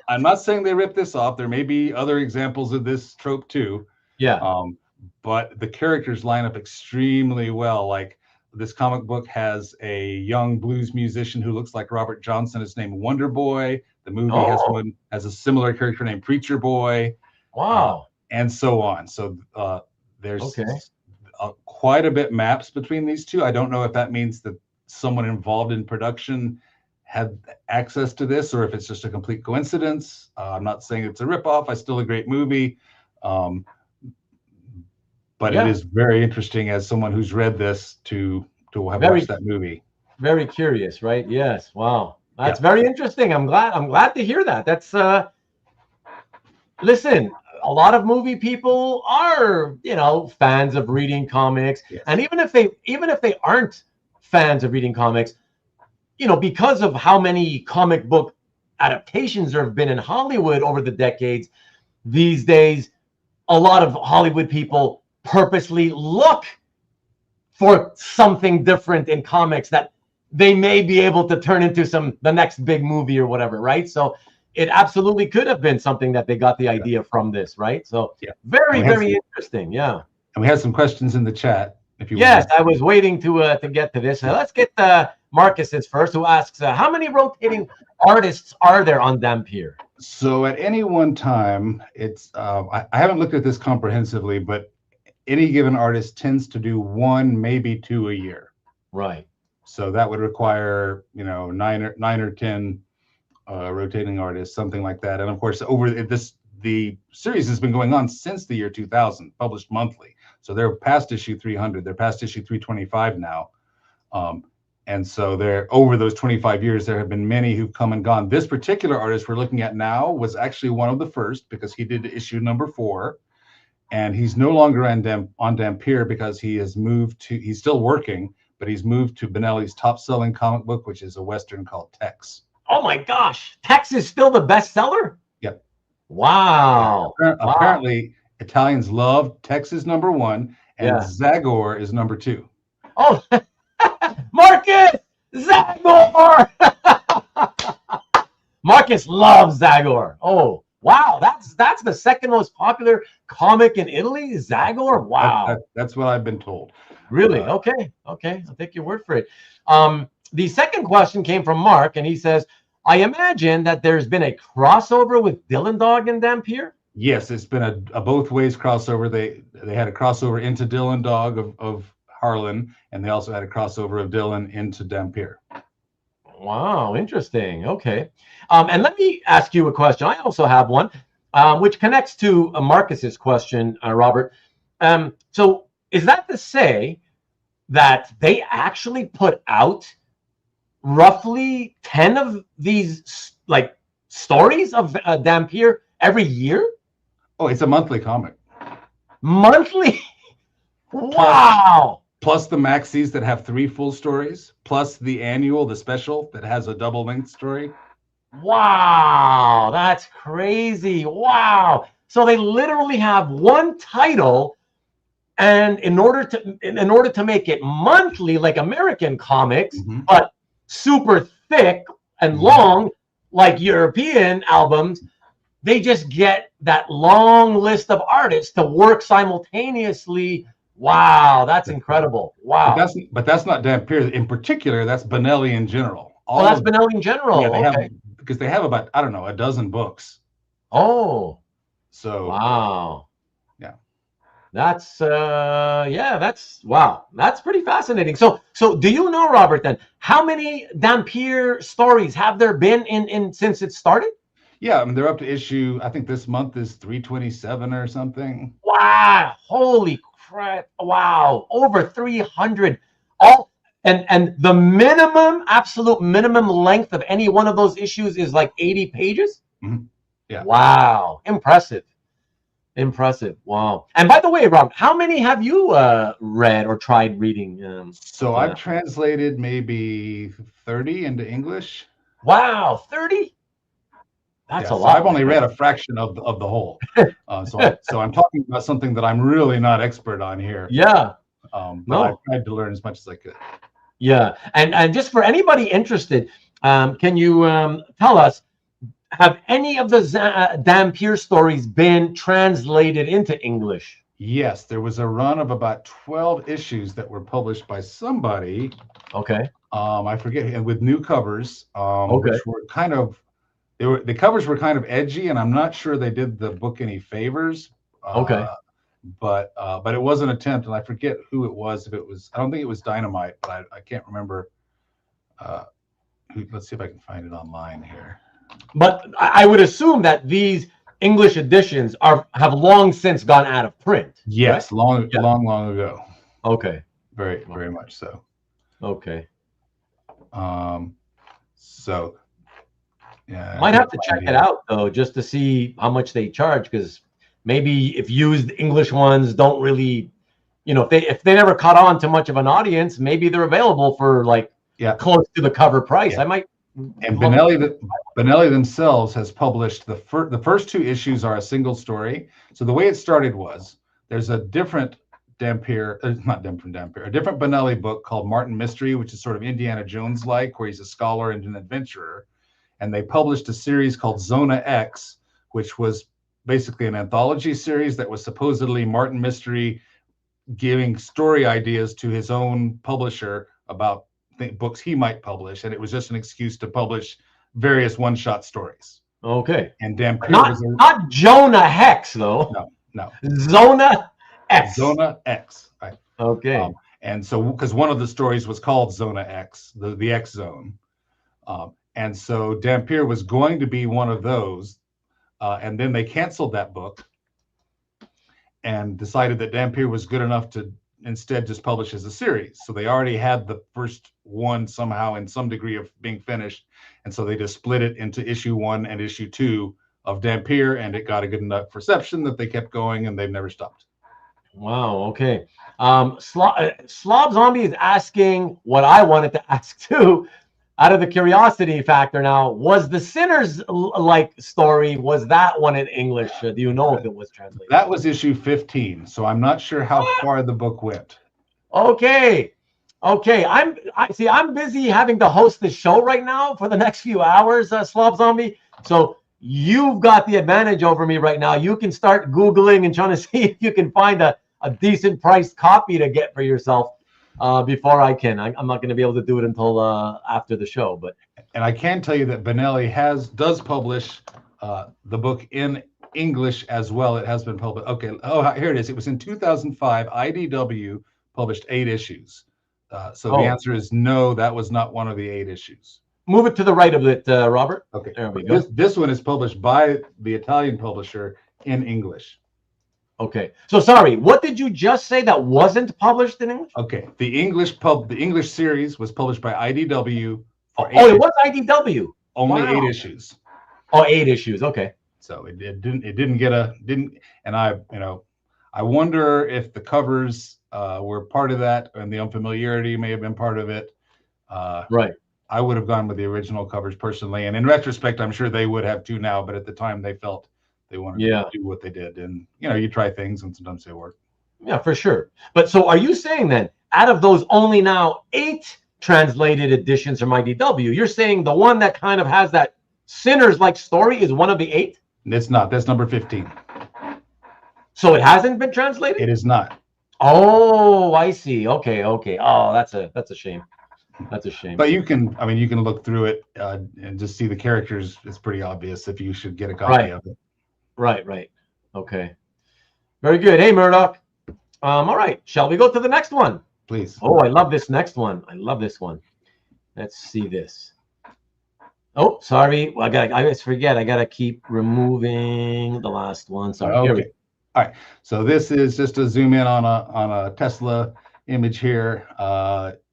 Speaker 3: I'm not saying they ripped this off. There may be other examples of this trope too.
Speaker 1: Yeah.
Speaker 3: but the characters line up extremely well. Like this comic book has a young blues musician who looks like Robert Johnson. Is named Wonder Boy. The movie has a similar character named Preacher Boy.
Speaker 1: Wow.
Speaker 3: And so on. So there's quite a bit maps between these two. I don't know if that means that someone involved in production had access to this or if it's just a complete coincidence. I'm not saying it's a ripoff. It's still a great movie. But it is very interesting as someone who's read this to have watched that movie.
Speaker 1: Very curious, right? Yes. Wow. That's very interesting. I'm glad to hear that. That's listen, a lot of movie people are, fans of reading comics. Yes. And even if they aren't fans of reading comics, because of how many comic book adaptations there have been in Hollywood over the decades, these days, a lot of Hollywood people purposely look for something different in comics that they may be able to turn into the next big movie or whatever, right? So it absolutely could have been something that they got the idea from this, right? So very interesting, yeah.
Speaker 3: And we have some questions in the chat. If you
Speaker 1: want. I was waiting to get to this. Let's get Marcus's first, who asks, how many rotating artists are there on Dampyr?
Speaker 3: So at any one time, it's I haven't looked at this comprehensively, but any given artist tends to do 1, maybe 2 a year.
Speaker 1: Right.
Speaker 3: So that would require, 9 or 10 rotating artists, something like that. And of course, the series has been going on since the year 2000, published monthly. So they're past issue 300. They're past issue 325 now. And so over those 25 years, there have been many who've come and gone. This particular artist we're looking at now was actually one of the first because he did issue number 4. And he's no longer on Dampyr because he's still working, but he's moved to Benelli's top-selling comic book, which is a Western called Tex.
Speaker 1: Oh my gosh, Tex is still the bestseller?
Speaker 3: Yep.
Speaker 1: Wow.
Speaker 3: Apparently, Italians love Tex is number 1, and Zagor is number 2.
Speaker 1: Oh, Marcus! Zagor! Marcus loves Zagor. Oh, wow, that's the second most popular comic in Italy, Zagor. Wow,
Speaker 3: that's what I've been told.
Speaker 1: Really? Okay, I'll take your word for it. The second question came from Mark, and he says, "I imagine that there's been a crossover with Dylan Dog and Dampyr."
Speaker 3: Yes, it's been a both ways crossover. They had a crossover into Dylan Dog of Harlan, and they also had a crossover of Dylan into Dampyr.
Speaker 1: Wow, interesting. Okay. And let me ask you a question. I also have one, which connects to Marcus's question, Robert. So is that to say that they actually put out roughly 10 of these stories of Dampyr every year?
Speaker 3: Oh, it's a monthly comic.
Speaker 1: Monthly? Wow.
Speaker 3: Plus the maxis that have 3 full stories, plus the annual, the special that has a double length story.
Speaker 1: Wow, that's crazy. Wow. So they literally have one title, and in order to make it monthly like American comics, but super thick and long like European albums, they just get that long list of artists to work simultaneously. Wow, that's incredible. Wow.
Speaker 3: But that's not Dampyr in particular. That's Benelli in general.
Speaker 1: That's Benelli in general.
Speaker 3: Yeah, because they have about, I don't know, a dozen books.
Speaker 1: Oh.
Speaker 3: So.
Speaker 1: Wow.
Speaker 3: Yeah.
Speaker 1: That's wow. That's pretty fascinating. So do you know, Robert, then how many Dampyr stories have there been in since it started?
Speaker 3: Yeah, I mean, they're up to issue, I think this month is 327 or something.
Speaker 1: Wow. Holy crap. Wow. Over 300. And the absolute minimum length of any one of those issues is like 80 pages?
Speaker 3: Yeah.
Speaker 1: Wow. Impressive. Wow. And by the way, Rob, how many have you read or tried reading?
Speaker 3: I've translated maybe 30 into English.
Speaker 1: Wow. 30? That's a lot.
Speaker 3: So I've only read a fraction of the whole. So I'm talking about something that I'm really not expert on here.
Speaker 1: Yeah.
Speaker 3: But I've tried to learn as much as I could.
Speaker 1: Yeah. And just for anybody interested, can you tell us, have any of the Dampyr stories been translated into English?
Speaker 3: Yes, there was a run of about 12 issues that were published by somebody.
Speaker 1: Okay.
Speaker 3: I forget, and with new covers,
Speaker 1: Okay.
Speaker 3: which were kind of, the covers were kind of edgy, and I'm not sure they did the book any favors.
Speaker 1: Okay.
Speaker 3: But it was an attempt, and I forget who it was. If it was, I don't think it was Dynamite, but I can't remember. Let's see if I can find it online here.
Speaker 1: But I would assume that these English editions have long since gone out of print.
Speaker 3: Yes,
Speaker 1: right?
Speaker 3: long ago.
Speaker 1: Okay.
Speaker 3: Very much so.
Speaker 1: Okay.
Speaker 3: So yeah,
Speaker 1: Might have to check it out though, just to see how much they charge, because maybe if used English ones don't really, if they never caught on to much of an audience, maybe they're available for like close to the cover price.
Speaker 3: Yeah.
Speaker 1: I might.
Speaker 3: And Benelli themselves has published the first two issues are a single story. So the way it started was there's a different Dampyr, not different Dampyr, a different Benelli book called Martin Mystery, which is sort of Indiana Jones like, where he's a scholar and an adventurer. And they published a series called Zona X, which was basically an anthology series that was supposedly Martin Mystery giving story ideas to his own publisher about books he might publish, and it was just an excuse to publish various one-shot stories.
Speaker 1: Okay.
Speaker 3: And Dampyr
Speaker 1: not Jonah Hex though.
Speaker 3: No.
Speaker 1: Zona X.
Speaker 3: Zona X. Right.
Speaker 1: Okay.
Speaker 3: And so, because one of the stories was called Zona X, the X Zone, and so Dampyr was going to be one of those, and then they canceled that book and decided that Dampyr was good enough to instead just publish as a series. So they already had the first one somehow in some degree of being finished. And so they just split it into issue 1 and issue 2 of Dampyr, and it got a good enough reception that they kept going and they've never stopped.
Speaker 1: Wow. Okay. Slob Zombie is asking what I wanted to ask too, out of the curiosity factor. Now, was the Sinners like story, was that one in English? Do you know if it was translated?
Speaker 3: That was issue 15. So I'm not sure how far the book went.
Speaker 1: Okay. I'm busy having to host the show right now for the next few hours, Slob Zombie. So you've got the advantage over me right now. You can start Googling and trying to see if you can find a decent priced copy to get for yourself before I can. I'm not going to be able to do it until after the show. And
Speaker 3: I can tell you that Benelli does publish the book in English as well. It has been published. Okay. Oh, here it is. It was in 2005. IDW published 8 issues. So the answer is no, that was not one of the 8 issues.
Speaker 1: Move it to the right of it, Robert.
Speaker 3: Okay.
Speaker 1: There we go.
Speaker 3: This one is published by the Italian publisher in English.
Speaker 1: Okay. So sorry, what did you just say that wasn't published in English?
Speaker 3: Okay. The English series was published by IDW.
Speaker 1: It was IDW.
Speaker 3: Only 8 issues.
Speaker 1: Oh, 8 issues. Okay.
Speaker 3: So it didn't get and I wonder if the covers were part of that, and the unfamiliarity may have been part of it.
Speaker 1: Right.
Speaker 3: I would have gone with the original covers personally, and in retrospect, I'm sure they would have too now. But at the time, they felt they wanted to do what they did, and you try things, and sometimes they work. Yeah,
Speaker 1: for sure. But so, are you saying then, out of those only now 8 translated editions from IDW, you're saying the one that kind of has that Sinners-like story is one of the 8?
Speaker 3: It's not. That's number 15.
Speaker 1: So it hasn't been translated?
Speaker 3: It is not.
Speaker 1: Oh, I see. Okay. Oh, that's a shame. That's a shame.
Speaker 3: But you can look through it and just see the characters. It's pretty obvious if you should get a copy of it.
Speaker 1: Right. Okay. Very good. Hey, Murdoch. All right. Shall we go to the next one?
Speaker 3: Please.
Speaker 1: Oh, I love this next one. I love this one. Let's see this. Oh, sorry. I always forget. I gotta keep removing the last one. Sorry.
Speaker 3: Okay. All right. So this is just to zoom in on a Tesla image here.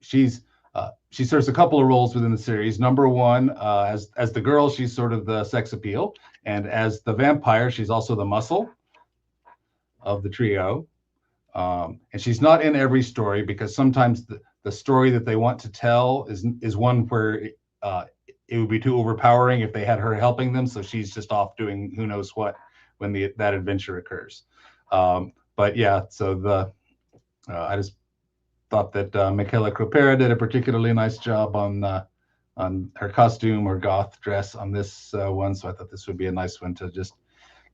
Speaker 3: She serves a couple of roles within the series. Number one, as the girl, she's sort of the sex appeal, and as the vampire, she's also the muscle of the trio. And she's not in every story, because sometimes the story that they want to tell is one where it would be too overpowering if they had her helping them. So she's just off doing who knows what when that adventure occurs. But yeah, so I just thought that Michaela Cropera did a particularly nice job on her costume or goth dress on this one. So I thought this would be a nice one to just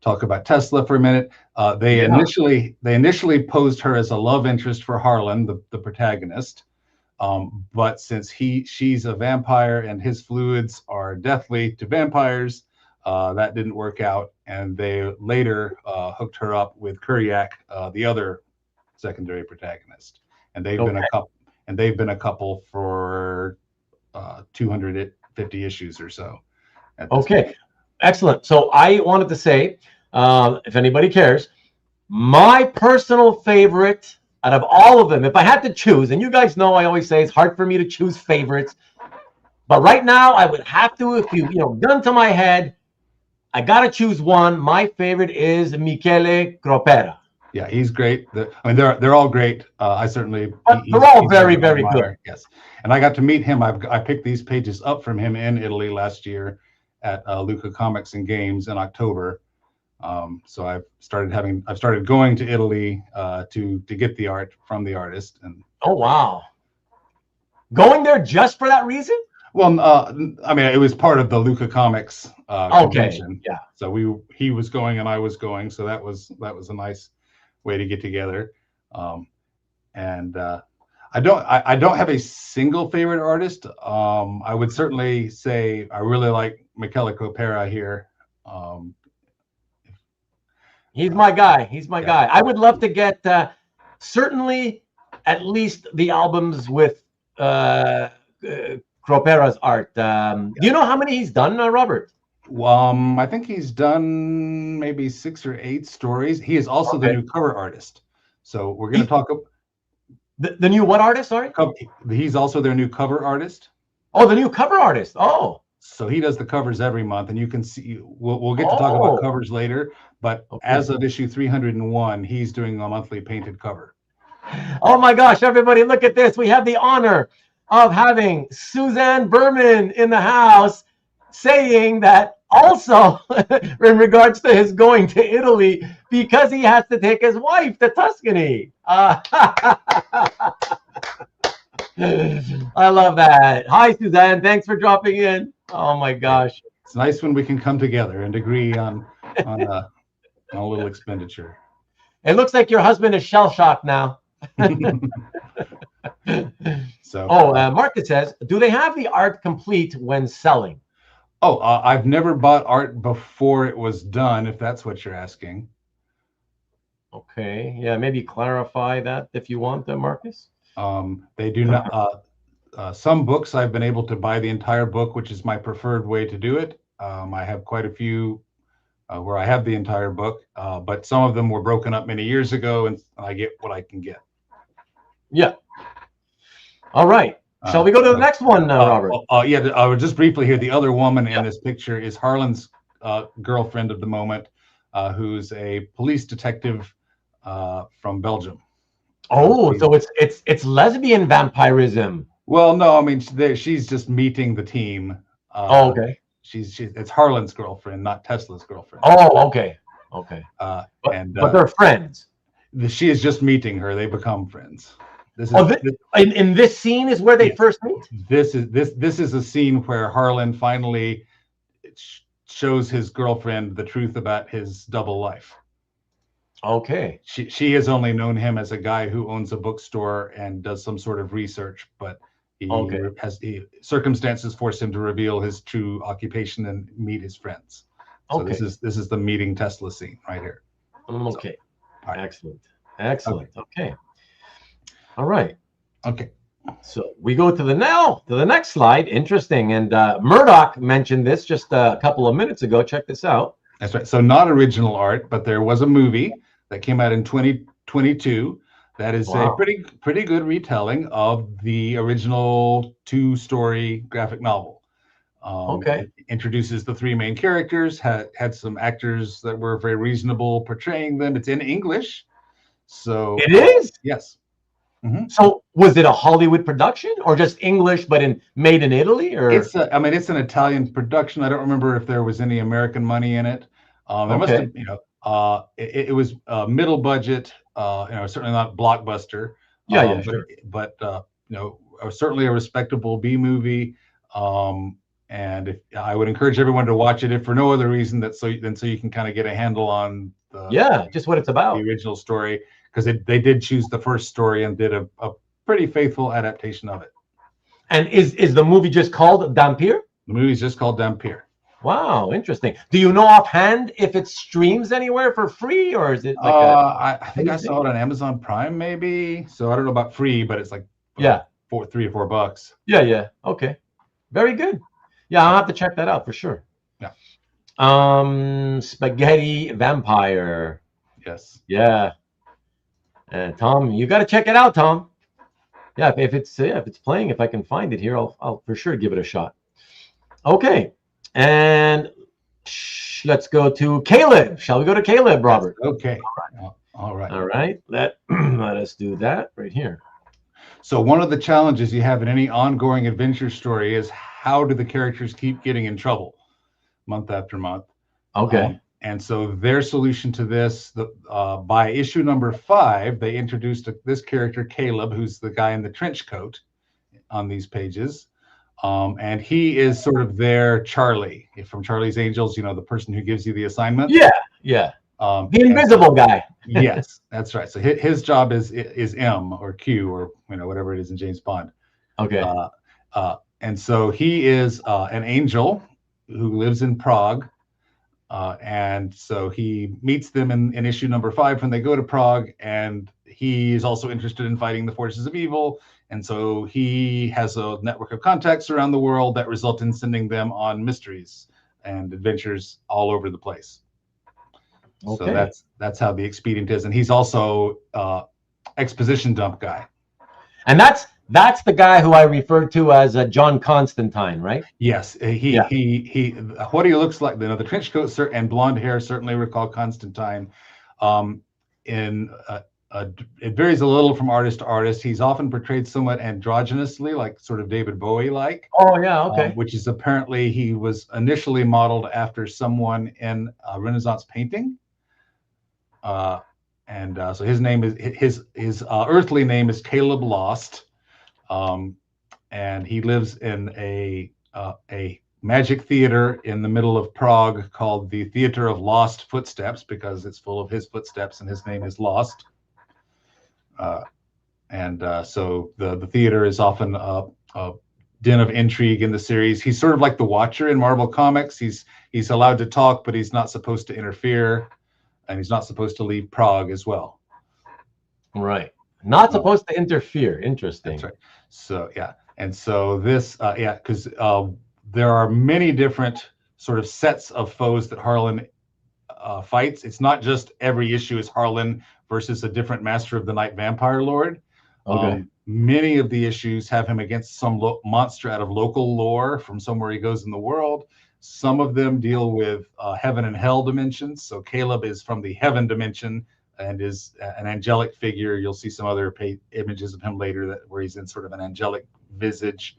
Speaker 3: talk about Tesla for a minute. They initially posed her as a love interest for Harlan, the protagonist. But since she's a vampire and his fluids are deathly to vampires, that didn't work out. And they later hooked her up with Kuryak, the other secondary protagonist. And they've been a couple. And they've been a couple for 250 issues or so.
Speaker 1: Okay, excellent. So I wanted to say, if anybody cares, my personal favorite out of all of them, if I had to choose, and you guys know I always say it's hard for me to choose favorites, but right now I would have to, if you gun to my head, I gotta choose one. My favorite is Michele Gropera.
Speaker 3: Yeah, he's great. They're all great. I certainly.
Speaker 1: They're all very, very good.
Speaker 3: Yes, and I got to meet him. I picked these pages up from him in Italy last year at Luca Comics and Games in October. So I've started going to Italy to get the art from the artist. And
Speaker 1: oh wow, going there just for that reason?
Speaker 3: Well, I mean, it was part of the Luca Comics convention.
Speaker 1: Yeah.
Speaker 3: So he was going and I was going, so that was a nice way to get together. And I don't have a single favorite artist. I would certainly say I really like Michele Gropera here.
Speaker 1: He's my guy. He's my guy. I would love to get certainly at least the albums with Gropera's art. Do you know how many he's done, Robert?
Speaker 3: I think he's done maybe 6 or 8 stories. He is also the new cover artist. So we're going to talk.
Speaker 1: The new what artist? Sorry.
Speaker 3: He's also their new cover artist.
Speaker 1: Oh, the new cover artist. Oh.
Speaker 3: So he does the covers every month, and you can see. We'll get to talk about covers later. But as of issue 301, he's doing a monthly painted cover.
Speaker 1: Oh my gosh! Everybody, look at this. We have the honor of having Suzanne Berman in the house, saying that also in regards to his going to Italy because he has to take his wife to Tuscany. I love that. Hi, Suzanne. Thanks for dropping in. Oh my gosh.
Speaker 3: It's nice when we can come together and agree on a little expenditure.
Speaker 1: It looks like your husband is shell-shocked now. Marcus says, do they have the art complete when selling?
Speaker 3: I've never bought art before it was done, if that's what you're asking.
Speaker 1: Okay. Yeah, maybe clarify that if you want, Marcus.
Speaker 3: They do not. Some books I've been able to buy the entire book, which is my preferred way to do it. I have quite a few where I have the entire book, but some of them were broken up many years ago, and I get what I can get.
Speaker 1: Yeah. All right. Shall we go to the next one, Robert?
Speaker 3: Yeah, I would just briefly here. The other woman in this picture is Harlan's girlfriend of the moment, who's a police detective from Belgium.
Speaker 1: Oh, so it's lesbian vampirism.
Speaker 3: Well, no, I mean she's just meeting the team.
Speaker 1: Okay.
Speaker 3: It's Harlan's girlfriend, not Tesla's girlfriend.
Speaker 1: Oh, okay. But they're friends.
Speaker 3: She is just meeting her. They become friends.
Speaker 1: In this scene is where they first meet.
Speaker 3: This is a scene where Harlan finally shows his girlfriend the truth about his double life.
Speaker 1: Okay.
Speaker 3: She has only known him as a guy who owns a bookstore and does some sort of research, but circumstances force him to reveal his true occupation and meet his friends. So this is the meeting Tesla scene right here.
Speaker 1: Okay. So, excellent. Okay. All right.
Speaker 3: Okay.
Speaker 1: So we go to the next slide. Interesting. And Murdoch mentioned this just a couple of minutes ago. Check this out.
Speaker 3: That's right. So not original art, but there was a movie that came out in 2022 that is a pretty good retelling of the original 2-story graphic novel. It introduces the 3 main characters, had some actors that were very reasonable portraying them. It's in English. So
Speaker 1: it is?
Speaker 3: Yes. Mm-hmm.
Speaker 1: So was it a Hollywood production or just English but made in Italy? Or
Speaker 3: it's an Italian production. I don't remember if there was any American money in it. There must have, it was middle budget, certainly not blockbuster.
Speaker 1: Sure.
Speaker 3: But certainly a respectable B movie. And I would encourage everyone to watch it, if for no other reason so you can kind of get a handle on
Speaker 1: just what it's about.
Speaker 3: The original story, because they did choose the first story and did a pretty faithful adaptation of it.
Speaker 1: And is the movie just called Dampyr?
Speaker 3: The movie's just called Dampyr.
Speaker 1: Wow, interesting. Do you know offhand if it streams anywhere for free, or is it like
Speaker 3: I think I saw it on Amazon Prime, maybe. So I don't know about free, but it's like $3 or $4.
Speaker 1: Yeah. Okay. Very good. Yeah, I'll have to check that out for sure.
Speaker 3: Yeah.
Speaker 1: Spaghetti Vampire.
Speaker 3: Yes.
Speaker 1: Yeah. Tom, you got to check it out, Tom. Yeah, if it's playing, if I can find it here, I'll for sure give it a shot. Okay. And let's go to Caleb. Shall we go to Caleb, Robert?
Speaker 3: Okay. All right.
Speaker 1: All right. Let us do that right here.
Speaker 3: So one of the challenges you have in any ongoing adventure story is, how do the characters keep getting in trouble month after month?
Speaker 1: Okay.
Speaker 3: And so their solution to this, by issue number 5, they introduced this character, Caleb, who's the guy in the trench coat on these pages. And he is sort of their Charlie from Charlie's Angels, the person who gives you the assignment.
Speaker 1: Yeah. The invisible guy.
Speaker 3: Yes, that's right. So his job is M or Q or whatever it is in James Bond.
Speaker 1: Okay.
Speaker 3: And so he is an angel who lives in Prague. And so he meets them in issue number 5 when they go to Prague, and he is also interested in fighting the forces of evil. And so he has a network of contacts around the world that result in sending them on mysteries and adventures all over the place. Okay. So that's how the expedient is. And he's also exposition dump guy. And
Speaker 1: that's the guy who I referred to as John Constantine, right?
Speaker 3: Yes, he what he looks like. The trench coat and blonde hair certainly recall Constantine. It varies a little from artist to artist. He's often portrayed somewhat androgynously, like sort of David Bowie-like.
Speaker 1: Oh yeah, okay.
Speaker 3: Which is apparently he was initially modeled after someone in Renaissance painting. So his name is his earthly name is Caleb Lost. And he lives in a magic theater in the middle of Prague called the Theater of Lost Footsteps, because it's full of his footsteps and his name is Lost. So the theater is often a den of intrigue in the series. He's sort of like the Watcher in Marvel Comics. He's allowed to talk, but he's not supposed to interfere, and he's not supposed to leave Prague as well.
Speaker 1: Right. Not supposed to interfere. Interesting.
Speaker 3: That's right. So yeah, and so this because there are many different sort of sets of foes that Harlan fights. It's not just every issue is Harlan versus a different Master of the Night Vampire Lord.
Speaker 1: Okay.
Speaker 3: Many of the issues have him against some monster out of local lore from somewhere he goes in the world. Some of them deal with heaven and hell dimensions. So Caleb is from the heaven dimension and is an angelic figure. You'll see some other images of him later where he's in sort of an angelic visage.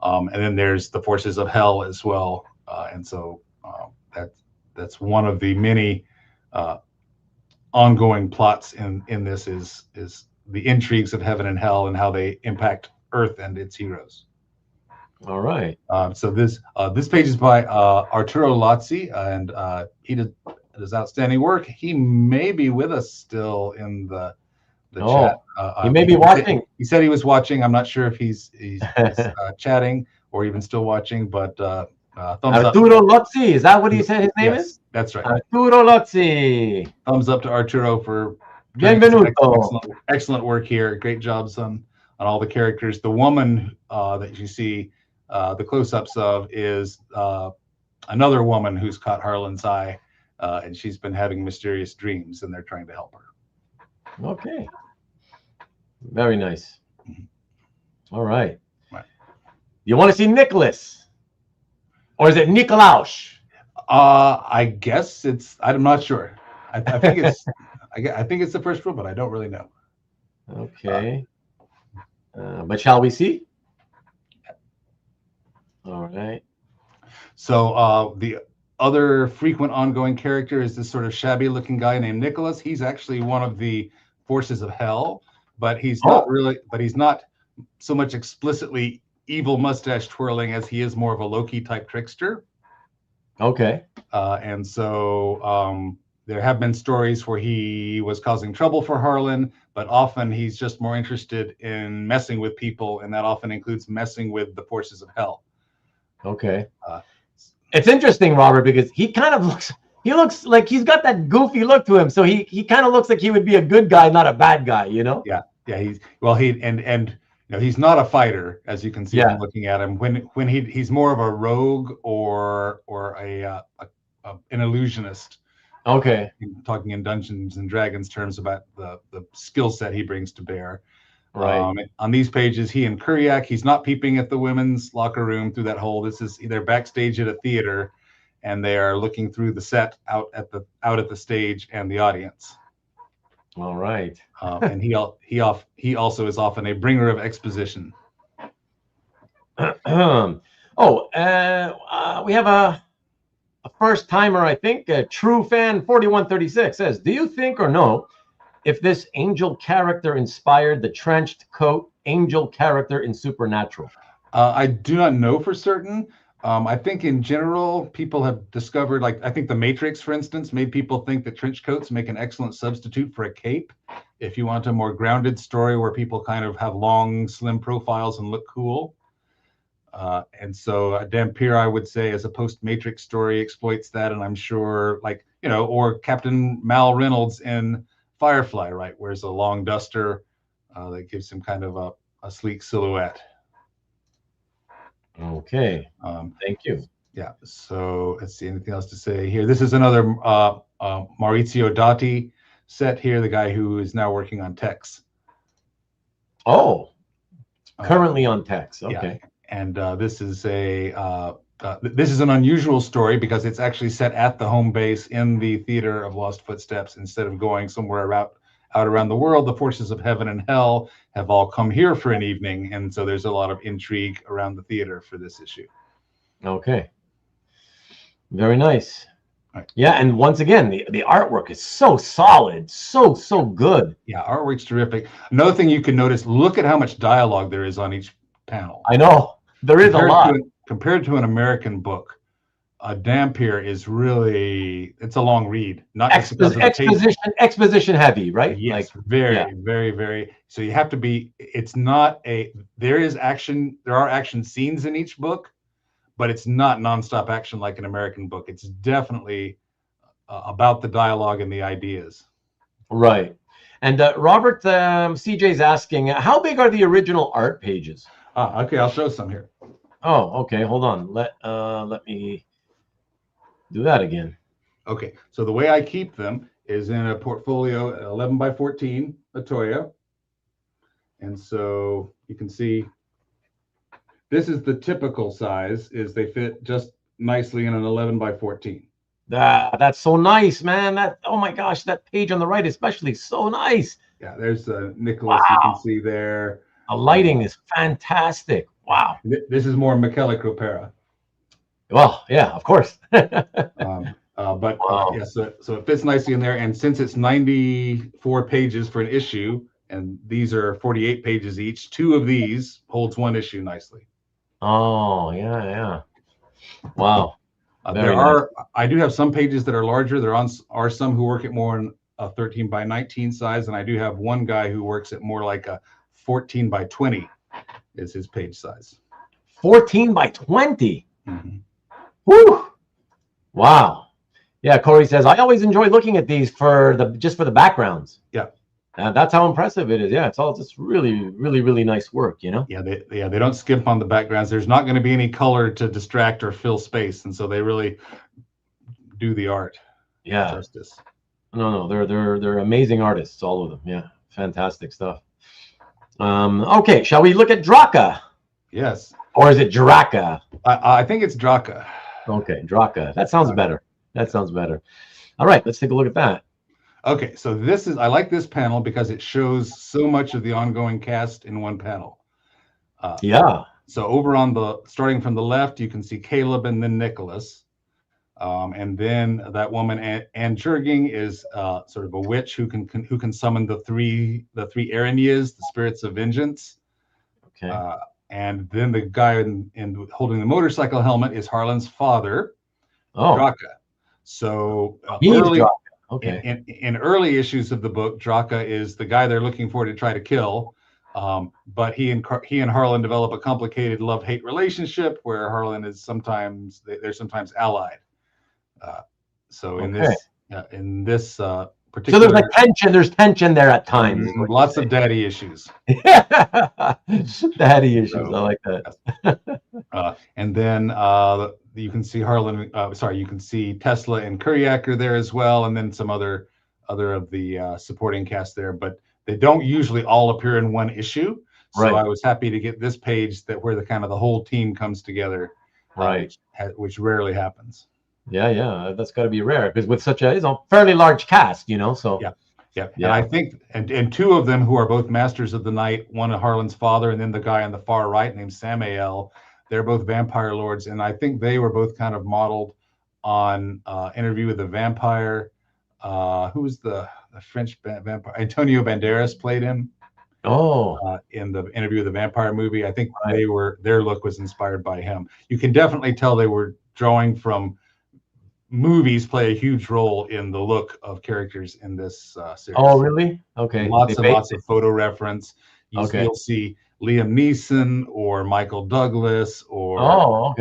Speaker 3: And then there's the forces of hell as well. And so that's one of the many ongoing plots in this is the intrigues of heaven and hell and how they impact Earth and its heroes.
Speaker 1: All right.
Speaker 3: So this page is by Arturo Lozzi, and he does outstanding work. He may be with us still in the chat.
Speaker 1: He may be watching.
Speaker 3: He said he was watching. I'm not sure if he's chatting or even still watching, but thumbs up.
Speaker 1: Arturo Lozzi, is that what he said his name is?
Speaker 3: That's right.
Speaker 1: Arturo Lozzi.
Speaker 3: Thumbs up to Arturo for
Speaker 1: Benvenuto.
Speaker 3: Excellent work here. Great jobs on all the characters. The woman that you see the close-ups of is another woman who's caught Harlan's eye, and she's been having mysterious dreams, and they're trying to help her.
Speaker 1: Okay. Very nice. All right. You want to see Nicholas? Or is it Nikolaus?
Speaker 3: I guess I'm not sure. I think it's I think it's the first one, but I don't really know.
Speaker 1: Okay. But shall we see? All right.
Speaker 3: So the other frequent ongoing character is this sort of shabby looking guy named Nicholas. He's actually one of the forces of hell, but he's not so much explicitly evil mustache twirling, as he is more of a Loki type trickster.
Speaker 1: Okay.
Speaker 3: And so there have been stories where he was causing trouble for Harlan, but often he's just more interested in messing with people, and that often includes messing with the forces of hell.
Speaker 1: Okay. It's interesting, Robert, because he kind of looks like he's got that goofy look to him. So he kind of looks like he would be a good guy, not a bad guy, you know?
Speaker 3: Yeah. He's he's not a fighter, as you can see from looking at him. When he's more of a rogue or an illusionist.
Speaker 1: Okay.
Speaker 3: Talking in Dungeons and Dragons terms about the skill set he brings to bear.
Speaker 1: Right.
Speaker 3: On these pages, he and Kuriak, he's not peeping at the women's locker room through that hole. They're backstage at a theater, and they are looking through the set out at the stage and the audience.
Speaker 1: All right.
Speaker 3: And he also is often a bringer of exposition.
Speaker 1: We have a first timer, I think. A true fan 4136 says, "Do you think or know if this angel character inspired the trenched coat angel character in Supernatural?"
Speaker 3: I do not know for certain. I think in general, people have discovered, like, I think The Matrix, for instance, made people think that trench coats make an excellent substitute for a cape. If you want a more grounded story where people kind of have long, slim profiles and look cool. And so Dampyr, I would say, as a post-Matrix story, exploits that. And I'm sure, or Captain Mal Reynolds in Firefly, right, wears a long duster that gives him kind of a sleek silhouette.
Speaker 1: Okay. Thank you.
Speaker 3: Yeah. So let's see. Anything else to say here? This is another Maurizio Dotti set here, the guy who is now working on Tex.
Speaker 1: Oh, currently on Tex. Okay.
Speaker 3: Yeah. And this is an unusual story because it's actually set at the home base in the Theater of Lost Footsteps instead of going somewhere out around the world. The forces of heaven and hell have all come here for an evening, and so there's a lot of intrigue around the theater for this issue.
Speaker 1: Okay. Very nice.
Speaker 3: Right.
Speaker 1: Yeah, and once again, the artwork is so solid, so good.
Speaker 3: Yeah, artwork's terrific. Another thing you can notice, look at how much dialogue there is on each panel.
Speaker 1: I know. There is a lot.
Speaker 3: Compared to an American book, Dampyr is really, it's a long read. Not
Speaker 1: exposition heavy, right?
Speaker 3: Yes, very. So you have to be, there are action scenes in each book, but it's not nonstop action like an American book. It's definitely about the dialogue and the ideas.
Speaker 1: Right. And Robert, CJ's asking, how big are the original art pages?
Speaker 3: Okay, I'll show some here.
Speaker 1: Oh, okay. Hold on. Let me do that again.
Speaker 3: Okay, so the way I keep them is in a portfolio 11 by 14 Atoya. And so you can see this is the typical size, is they fit just nicely in an 11 by 14.
Speaker 1: That's so nice, man. Oh my gosh, that page on the right especially, so nice.
Speaker 3: Yeah, there's Nicholas. Wow. You can see there.
Speaker 1: The lighting is fantastic. Wow.
Speaker 3: This is more Michele Cropera.
Speaker 1: Well, yeah, of course.
Speaker 3: So it fits nicely in there. And since it's 94 pages for an issue, and these are 48 pages each, 2 of these holds 1 issue nicely.
Speaker 1: Oh, yeah. Wow.
Speaker 3: I do have some pages that are larger. There are some who work at more in a 13 by 19 size, and I do have one guy who works at more like a 14 by 20 is his page size.
Speaker 1: 14 by 20.
Speaker 3: Mm-hmm.
Speaker 1: Woo! Wow. Yeah, Corey says, I always enjoy looking at these for the backgrounds.
Speaker 3: Yeah.
Speaker 1: That's how impressive it is. Yeah, it's all just really, really, really nice work, you know?
Speaker 3: Yeah, they don't skimp on the backgrounds. There's not going to be any color to distract or fill space, and so they really do the art.
Speaker 1: Yeah.
Speaker 3: Justice.
Speaker 1: No, they're amazing artists, all of them. Yeah, fantastic stuff. Okay, shall we look at Draka?
Speaker 3: Yes.
Speaker 1: Or is it Draka?
Speaker 3: I think it's Draka.
Speaker 1: Okay, Draka. That sounds better. All right, let's take a look at that.
Speaker 3: Okay, so I like this panel because it shows so much of the ongoing cast in one panel.
Speaker 1: Yeah.
Speaker 3: So over starting from the left, you can see Caleb and then Nicholas. And then that woman, Anne Jurging, is sort of a witch who can summon the three Aranyas, the spirits of vengeance.
Speaker 1: Okay.
Speaker 3: and then the guy in holding the motorcycle helmet is Harlan's father,
Speaker 1: Oh,
Speaker 3: Draka. So
Speaker 1: he's
Speaker 3: early
Speaker 1: Draka. Okay.
Speaker 3: in early issues of the book, Draka is the guy they're looking for to try to kill. But he and Harlan develop a complicated love-hate relationship where Harlan is sometimes they're sometimes allied. So in this particular,
Speaker 1: so there's like tension. There's tension there at times.
Speaker 3: Lots of daddy issues.
Speaker 1: Daddy issues. I like that.
Speaker 3: And then you can see Harlan. You can see Tesla and Kuriak are there as well, and then some other of the supporting cast there. But they don't usually all appear in one issue. So
Speaker 1: Right.
Speaker 3: I was happy to get this page where the whole team comes together,
Speaker 1: Right.
Speaker 3: which rarely happens.
Speaker 1: Yeah, that's got to be rare because with such a fairly large cast, so
Speaker 3: yeah. And I think and two of them who are both Masters of the Night, one of Harlan's father, and then the guy on the far right named Samael, they're both vampire lords, and I think they were both kind of modeled on Interview with the Vampire. Who was the French vampire? Antonio Banderas played him. In the Interview with the Vampire movie. I think their look was inspired by him. You can definitely tell they were drawing from movies. Play a huge role in the look of characters in this series.
Speaker 1: Oh, really? Okay.
Speaker 3: Lots of photo reference. You'll see Liam Neeson or Michael Douglas or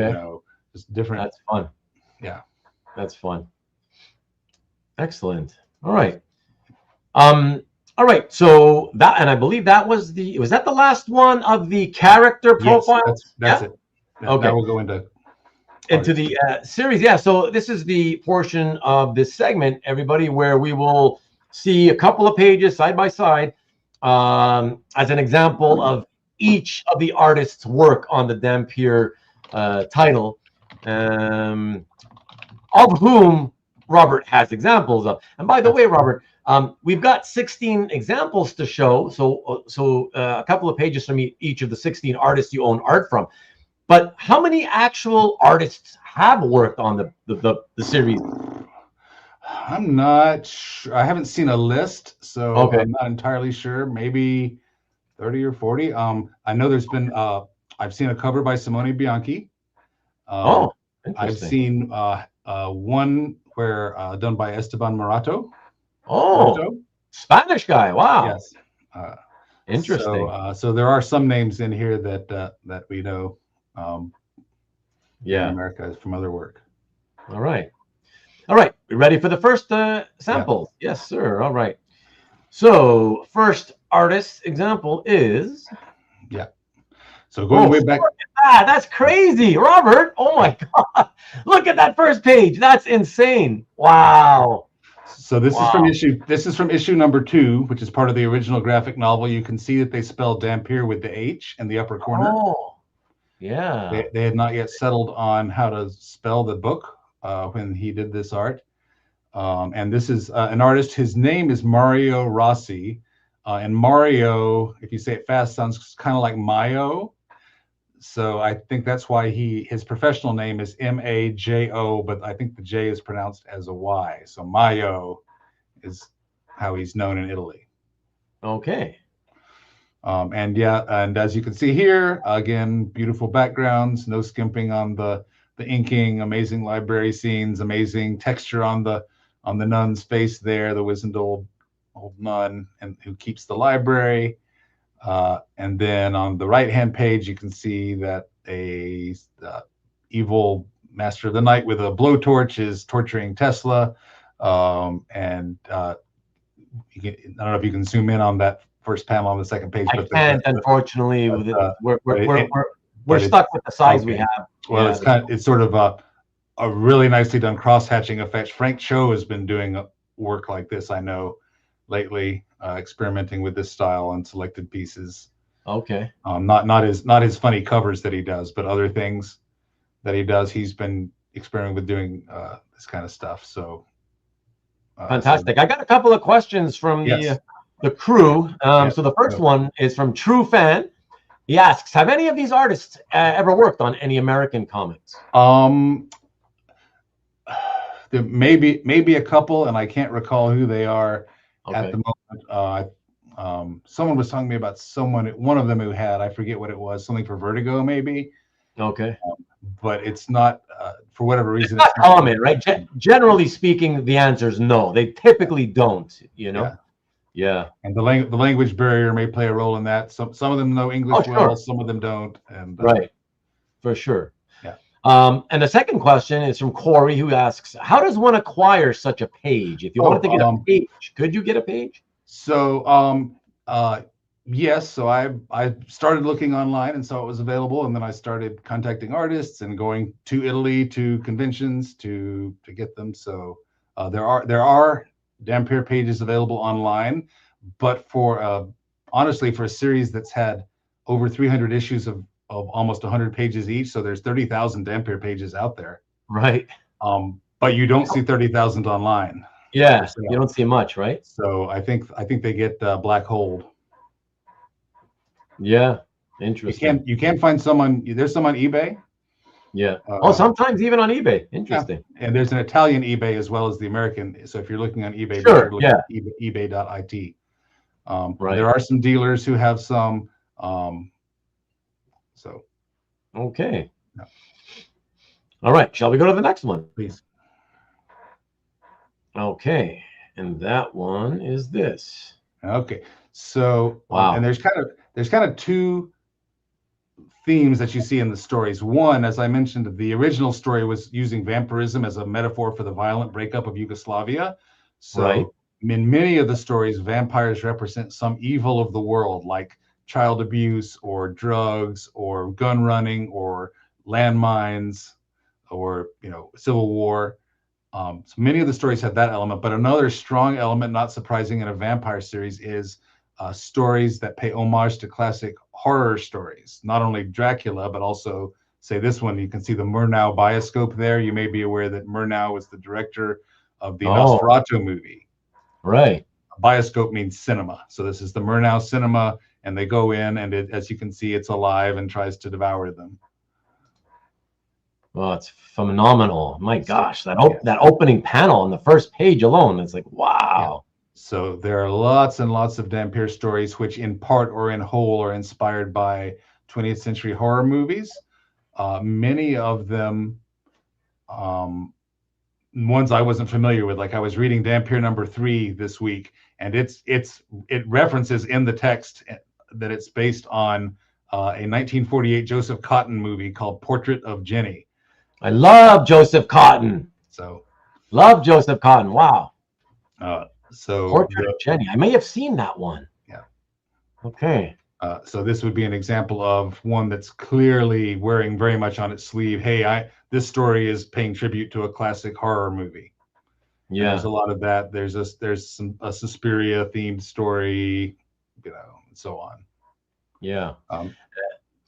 Speaker 3: just different.
Speaker 1: That's fun.
Speaker 3: Yeah,
Speaker 1: that's fun. Excellent. All right. All right. So that, and I believe was that the last one of the character profile?
Speaker 3: Yes, that's it.
Speaker 1: Okay.
Speaker 3: Now we'll go into
Speaker 1: the series. Yeah. So this is the portion of this segment, everybody, where we will see a couple of pages side by side as an example of each of the artists' work on the Dampyr title, of whom Robert has examples of. And by the way, Robert, we've got 16 examples to show. So a couple of pages from each of the 16 artists you own art from. But how many actual artists have worked on the series?
Speaker 3: I'm not sure. I haven't seen a list, so I'm not entirely sure. Maybe 30 or 40. I know there's been. I've seen a cover by Simone Bianchi. I've seen one where done by Esteban Morato.
Speaker 1: Spanish guy. Wow.
Speaker 3: Yes.
Speaker 1: Interesting.
Speaker 3: So there are some names in here that we know. In America from other work.
Speaker 1: All right. We ready for the first sample? Yeah. Yes, sir. All right. So first artist example is.
Speaker 3: Yeah. So going way back.
Speaker 1: That's crazy, Robert. Oh my God! Look at that first page. That's insane. Wow.
Speaker 3: So this is from issue. This is from issue number 2, which is part of the original graphic novel. You can see that they spell Dampyr with the H in the upper corner.
Speaker 1: Yeah.
Speaker 3: They had not yet settled on how to spell the book when he did this art. And this is an artist. His name is Mario Rossi. And Mario, if you say it fast, sounds kind of like Mayo. So I think that's why his professional name is Majo, but I think the J is pronounced as a Y. So Mayo is how he's known in Italy.
Speaker 1: Okay.
Speaker 3: And as you can see here, again, beautiful backgrounds, no skimping on the inking, amazing library scenes, amazing texture on the nun's face there, the wizened old nun and who keeps the library. And then on the right-hand page, you can see that a evil master of the night with a blowtorch is torturing Tesla. I don't know if you can zoom in on that first panel on the second page.
Speaker 1: I can't, unfortunately. We're stuck with the size we have.
Speaker 3: Well, it's sort of a really nicely done cross-hatching effect. Frank Cho has been doing work like this, I know, lately, experimenting with this style on selected pieces.
Speaker 1: Okay.
Speaker 3: Not his funny covers that he does, but other things that he does. He's been experimenting with doing this kind of stuff. So
Speaker 1: fantastic. I got a couple of questions from the crew. So the first one is from True Fan. He asks, have any of these artists ever worked on any American comics?
Speaker 3: There maybe a couple, and I can't recall who they are at the moment. Someone was telling me about one of them who had, I forget what it was, something for Vertigo maybe,
Speaker 1: Okay.
Speaker 3: but it's not, for whatever reason,
Speaker 1: It's not common, right? Generally speaking, the answer is no. They typically don't, you know? Yeah.
Speaker 3: And the language barrier may play a role in that. Some of them know English well, some of them don't. And
Speaker 1: right, for sure.
Speaker 3: Yeah.
Speaker 1: And the second question is from Corey, who asks, "How does one acquire such a page? If you wanted to get a page, could you get a page?"
Speaker 3: So, yes. So I started looking online and saw it was available, and then I started contacting artists and going to Italy to conventions to get them. So there are Dampyr pages available online, but for honestly, for a series that's had over 300 issues of almost 100 pages each, so there's 30,000 Dampyr pages out there.
Speaker 1: Right.
Speaker 3: But you don't see 30,000 online.
Speaker 1: Yeah, you don't see much, right?
Speaker 3: So I think they get black holed.
Speaker 1: Yeah, interesting.
Speaker 3: You can find someone. There's some on eBay.
Speaker 1: Yeah. Sometimes even on eBay. Interesting.
Speaker 3: Yeah. And there's an Italian eBay as well as the American. So if you're looking on eBay,
Speaker 1: sure.
Speaker 3: At eBay.it.
Speaker 1: Right.
Speaker 3: There are some dealers who have some. So.
Speaker 1: Okay. Yeah. All right. Shall we go to the next one,
Speaker 3: please?
Speaker 1: Okay. And that one is this.
Speaker 3: Okay. So
Speaker 1: wow.
Speaker 3: And there's kind of two themes that you see in the stories. One, as I mentioned, the original story was using vampirism as a metaphor for the violent breakup of Yugoslavia. So in many of the stories, vampires represent some evil of the world, like child abuse or drugs or gun running or landmines or civil war. So many of the stories have that element, but another strong element, not surprising in a vampire series, is stories that pay homage to classic horror stories. Not only Dracula, but also, say, this one. You can see the Murnau bioscope there. You may be aware that Murnau was the director of the Nosferatu movie.
Speaker 1: Right.
Speaker 3: Bioscope means cinema. So this is the Murnau cinema, and they go in, and as you can see, it's alive and tries to devour them.
Speaker 1: Well, it's phenomenal. My gosh, that opening panel on the first page alone, it's like, wow.
Speaker 3: Yeah. So there are lots and lots of Dampyr stories, which in part or in whole are inspired by 20th century horror movies. Many of them, ones I wasn't familiar with, like I was reading Dampyr number 3 this week, and it references in the text that it's based on a 1948 Joseph Cotten movie called Portrait of Jenny.
Speaker 1: I love Joseph Cotten.
Speaker 3: So,
Speaker 1: love Joseph Cotten. Wow.
Speaker 3: So
Speaker 1: Portrait of Jenny. I may have seen that one.
Speaker 3: Yeah.
Speaker 1: Okay.
Speaker 3: So this would be an example of one that's clearly wearing very much on its sleeve, hey, this story is paying tribute to a classic horror movie. Yeah. And there's a lot of that. There's a Suspiria themed story, and so on.
Speaker 1: Yeah.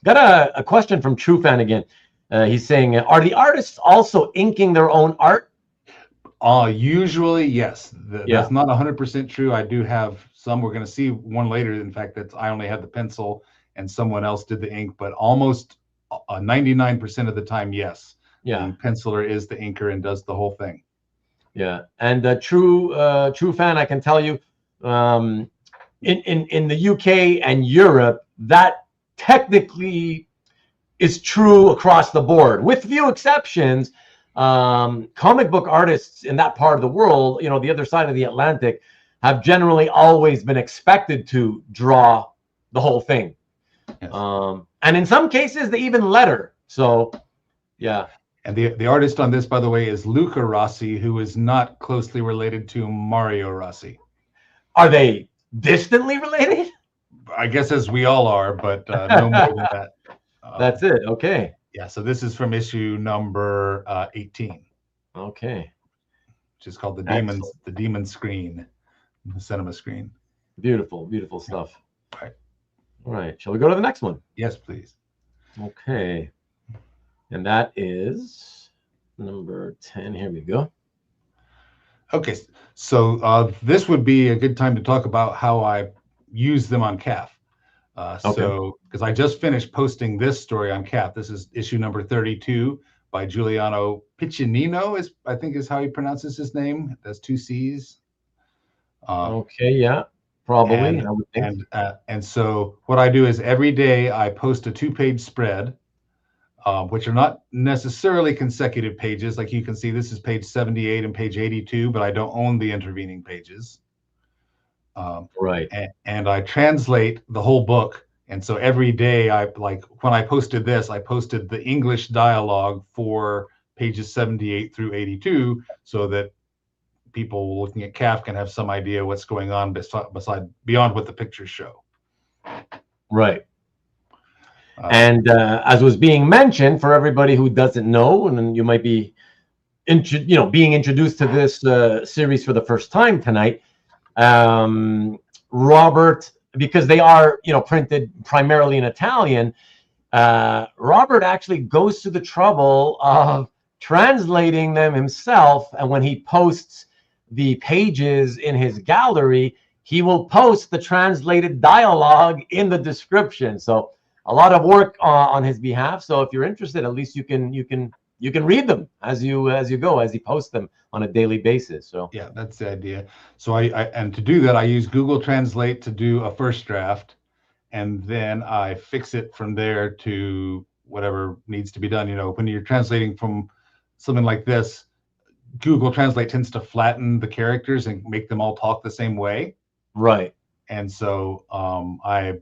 Speaker 1: Got a question from True Fan again. He's saying, are the artists also inking their own art?
Speaker 3: Usually, yes. That's not 100% true. I do have some. We're going to see one later. In fact, I only had the pencil and someone else did the ink, but almost 99% of the time, yes.
Speaker 1: Yeah.
Speaker 3: The penciler is the inker and does the whole thing.
Speaker 1: Yeah. And True Fan, I can tell you, in the UK and Europe, that technically is true across the board, with few exceptions. Comic book artists in that part of the world, the other side of the Atlantic, have generally always been expected to draw the whole thing. Yes. And in some cases, they even letter. So, yeah.
Speaker 3: And the artist on this, by the way, is Luca Rossi, who is not closely related to Mario Rossi.
Speaker 1: Are they distantly related?
Speaker 3: I guess as we all are, but no more than that.
Speaker 1: That's it. Okay.
Speaker 3: Yeah. So this is from issue number 18.
Speaker 1: Okay.
Speaker 3: Which is called the Demon Screen, the cinema screen.
Speaker 1: Beautiful, beautiful stuff.
Speaker 3: Yeah. Right.
Speaker 1: All right. Shall we go to the next one?
Speaker 3: Yes, please.
Speaker 1: Okay. And that is number 10. Here we go.
Speaker 3: Okay. So this would be a good time to talk about how I use them on CAF. So, because I just finished posting this story on CAF. This is issue number 32 by Giuliano Piccinino, I think is how he pronounces his name. That's 2 C's.
Speaker 1: Okay, yeah. probably. I would think.
Speaker 3: And so what I do is every day I post a 2-page spread, which are not necessarily consecutive pages. Like you can see, this is page 78 and page 82, but I don't own the intervening pages.
Speaker 1: Right.
Speaker 3: And I translate the whole book. And so every day, when I posted this, I posted the English dialogue for pages 78 through 82, so that people looking at CAF can have some idea what's going on beyond what the pictures show.
Speaker 1: Right. And as was being mentioned, for everybody who doesn't know, and you might be, being introduced to this series for the first time tonight, Robert, because they are, printed primarily in Italian, Robert actually goes to the trouble of translating them himself. And when he posts the pages in his gallery, he will post the translated dialogue in the description. So a lot of work on his behalf. So if you're interested, at least you can read them as you go, as he posts them on a daily basis. So
Speaker 3: yeah, that's the idea. So and to do that, I use Google Translate to do a first draft, and then I fix it from there to whatever needs to be done. When you're translating from something like this, Google Translate tends to flatten the characters and make them all talk the same way.
Speaker 1: Right.
Speaker 3: And so I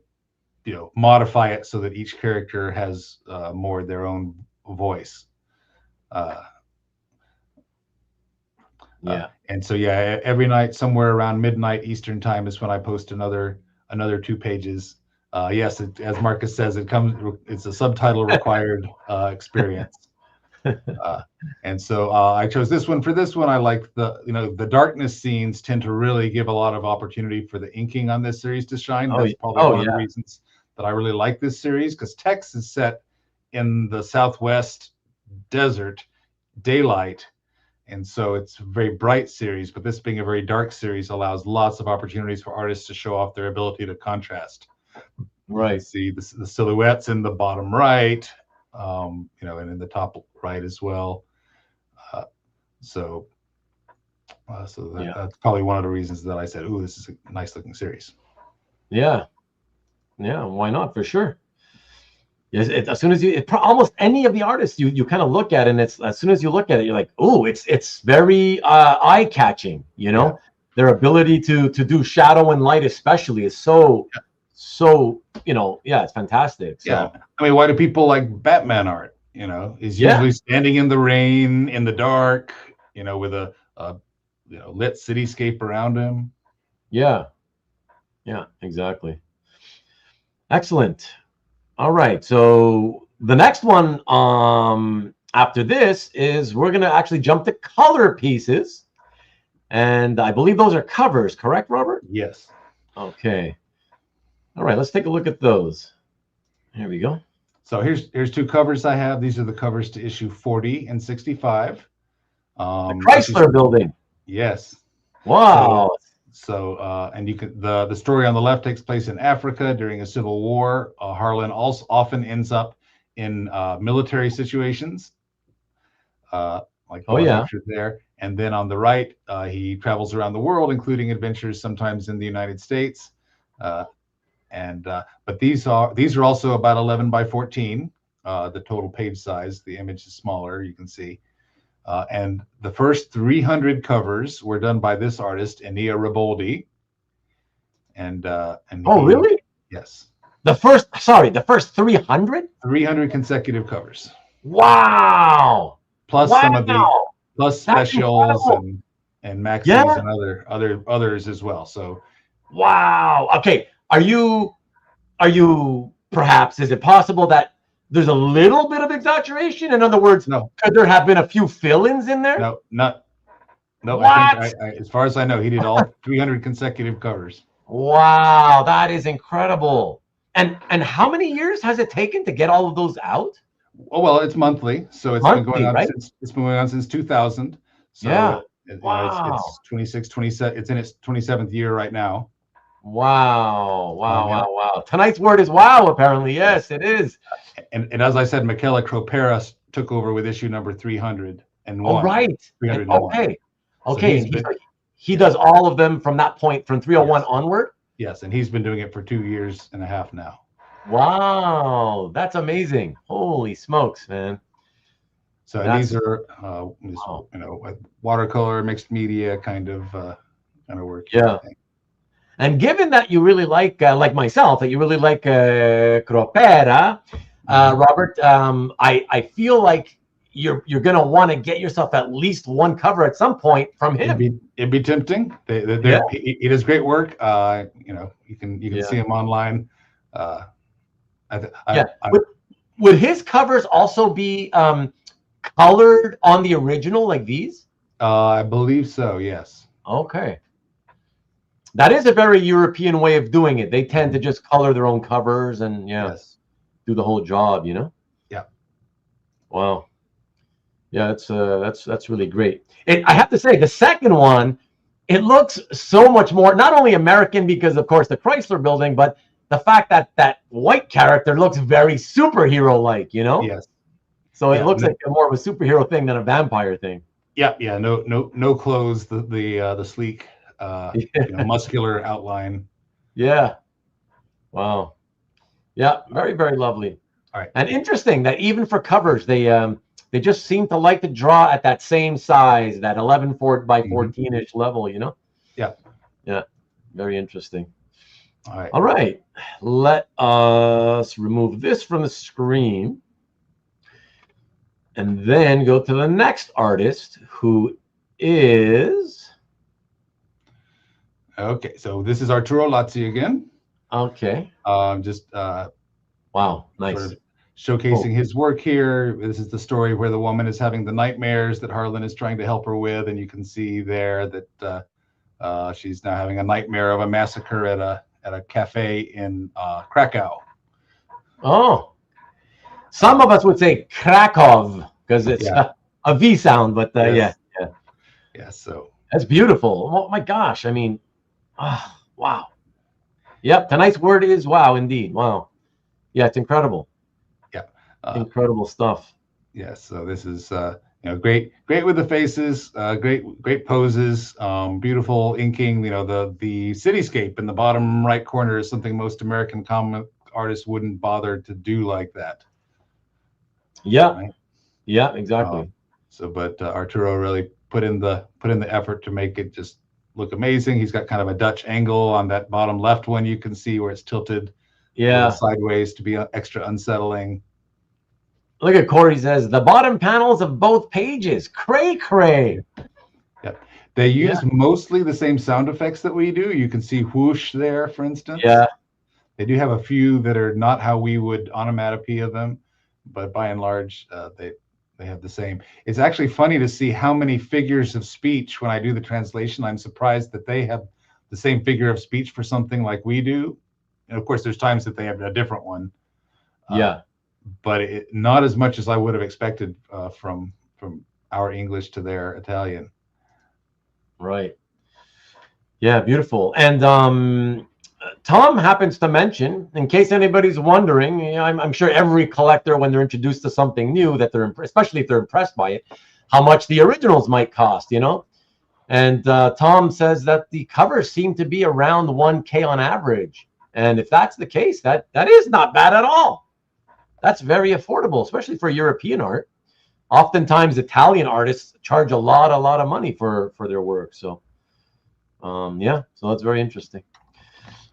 Speaker 3: modify it so that each character has more their own voice. And so every night somewhere around midnight Eastern time is when I post another 2 pages. Yes, as Marcus says, it's a subtitle required experience. And so I chose this one. For this one, I like the darkness scenes tend to really give a lot of opportunity for the inking on this series to shine. That's probably one of the reasons that I really like this series, because Tex is set in the Southwest desert, daylight, and so it's a very bright series. But this being a very dark series allows lots of opportunities for artists to show off their ability to contrast.
Speaker 1: Right.
Speaker 3: See the silhouettes in the bottom right, and in the top right as well. So that's probably one of the reasons that I said, "Ooh, this is a nice looking series." Yeah,
Speaker 1: why not? For sure. Yes, as soon as almost any of the artists you kind of look at, and it's as soon as you look at it, you're like, "Oh, it's very eye catching." Their ability to do shadow and light, especially, is so it's fantastic. So.
Speaker 3: Yeah, I mean, why do people like Batman art? Is usually standing in the rain, in the dark, with a lit cityscape around him. Yeah,
Speaker 1: exactly. Excellent. All right, so the next one after this is we're going to actually jump to color pieces, and I believe those are covers, correct, Robert?
Speaker 3: Yes.
Speaker 1: Okay. All right, let's take a look at those. Here we go.
Speaker 3: So here's 2 covers I have. These are the covers to issue 40 and 65.
Speaker 1: The Chrysler Building.
Speaker 3: Yes.
Speaker 1: Wow.
Speaker 3: So and you can the story on the left takes place in Africa during a civil war. Harlan also often ends up in military situations, like pictured there. And then on the right, he travels around the world, including adventures sometimes in the United States. But these are also about 11 by 14, the total page size. The image is smaller, you can see. And the first 300 covers were done by this artist, Enia Riboldi.
Speaker 1: Really?
Speaker 3: Yes.
Speaker 1: The first 300?
Speaker 3: 300 consecutive covers.
Speaker 1: Wow.
Speaker 3: Plus some of plus specials and maxis and others as well. So.
Speaker 1: Wow. Okay. Are you perhaps, is it possible that there's a little bit of exaggeration? In other words,
Speaker 3: no.
Speaker 1: Could there have been a few fill-ins in there?
Speaker 3: No.
Speaker 1: What?
Speaker 3: I think, as far as I know, he did all 300 consecutive covers.
Speaker 1: Wow, that is incredible. And how many years has it taken to get all of those out?
Speaker 3: Oh, well, it's monthly, so it's been going on since 2000. So it's 26, 27. It's in its 27th year right now.
Speaker 1: Wow. Tonight's word is wow, apparently. Yes, it is.
Speaker 3: And as I said, Michela Cropera took over with issue number 301.
Speaker 1: Oh, right.
Speaker 3: 301.
Speaker 1: Okay. So he does all of them from that point, from 301 onward?
Speaker 3: Yes, and he's been doing it for 2.5 years now.
Speaker 1: Wow, that's amazing. Holy smokes, man.
Speaker 3: So and these are watercolor, mixed media kind of work.
Speaker 1: Yeah. And given that you really like myself, that you really like Cropera, Robert, I feel like you're gonna want to get yourself at least one cover at some point from him.
Speaker 3: It'd be tempting. He does great work. You can see him online.
Speaker 1: Would his covers also be colored on the original like these?
Speaker 3: I believe so. Yes.
Speaker 1: Okay. That is a very European way of doing it. They tend to just color their own covers and do the whole job, you know?
Speaker 3: Yeah.
Speaker 1: Wow. Yeah, that's really great. I have to say, the second one, it looks so much more, not only American because, of course, the Chrysler Building, but the fact that that white character looks very superhero-like, you know?
Speaker 3: Yes.
Speaker 1: So it looks like more of a superhero thing than a vampire thing.
Speaker 3: Yeah. No clothes. The sleek, muscular outline.
Speaker 1: Yeah. Wow. Yeah. Very, very lovely.
Speaker 3: All right.
Speaker 1: And interesting that even for covers, they just seem to like to draw at that same size, that 11 by 14-ish level, you know?
Speaker 3: Yeah.
Speaker 1: Yeah. Very interesting.
Speaker 3: All right.
Speaker 1: All right. Let us remove this from the screen and then go to the next artist, who is...
Speaker 3: Okay. So this is Arturo Lazzi again.
Speaker 1: Okay.
Speaker 3: Wow.
Speaker 1: Nice.
Speaker 3: Sort of showcasing his work here. This is the story where the woman is having the nightmares that Harlan is trying to help her with, and you can see there that she's now having a nightmare of a massacre at a cafe in Krakow.
Speaker 1: Oh, some of us would say Krakow because it's a V sound, but
Speaker 3: yes.
Speaker 1: Yeah.
Speaker 3: So
Speaker 1: that's beautiful. Oh my gosh! I mean, wow. Yep, tonight's word is wow, indeed. Wow. Yeah, it's incredible. Incredible stuff.
Speaker 3: Yes. So this is great with the faces, great poses, beautiful inking. The cityscape in the bottom right corner is something most American comic artists wouldn't bother to do like that.
Speaker 1: Yeah.
Speaker 3: Right?
Speaker 1: Yeah, exactly.
Speaker 3: But Arturo really put in the effort to make it just look amazing. He's got kind of a Dutch angle on that bottom left one. You can see where it's tilted sideways to be extra unsettling.
Speaker 1: Look at Corey says the bottom panels of both pages. Cray.
Speaker 3: Yeah. They use mostly the same sound effects that we do. You can see whoosh there, for instance.
Speaker 1: Yeah.
Speaker 3: They do have a few that are not how we would onomatopoeia them, but by and large, they have the same. It's actually funny to see how many figures of speech when I do the translation. I'm surprised that they have the same figure of speech for something like we do. And of course, there's times that they have a different one. But not as much as I would have expected from our English to their Italian.
Speaker 1: Right. Yeah, beautiful. And Tom happens to mention, in case anybody's wondering, I'm sure every collector, when they're introduced to something new, that especially if they're impressed by it, how much the originals might cost, And Tom says that the covers seem to be around $1K on average. And if that's the case, that is not bad at all. That's very affordable, especially for European art. Oftentimes, Italian artists charge a lot of money for their work. So, so that's very interesting.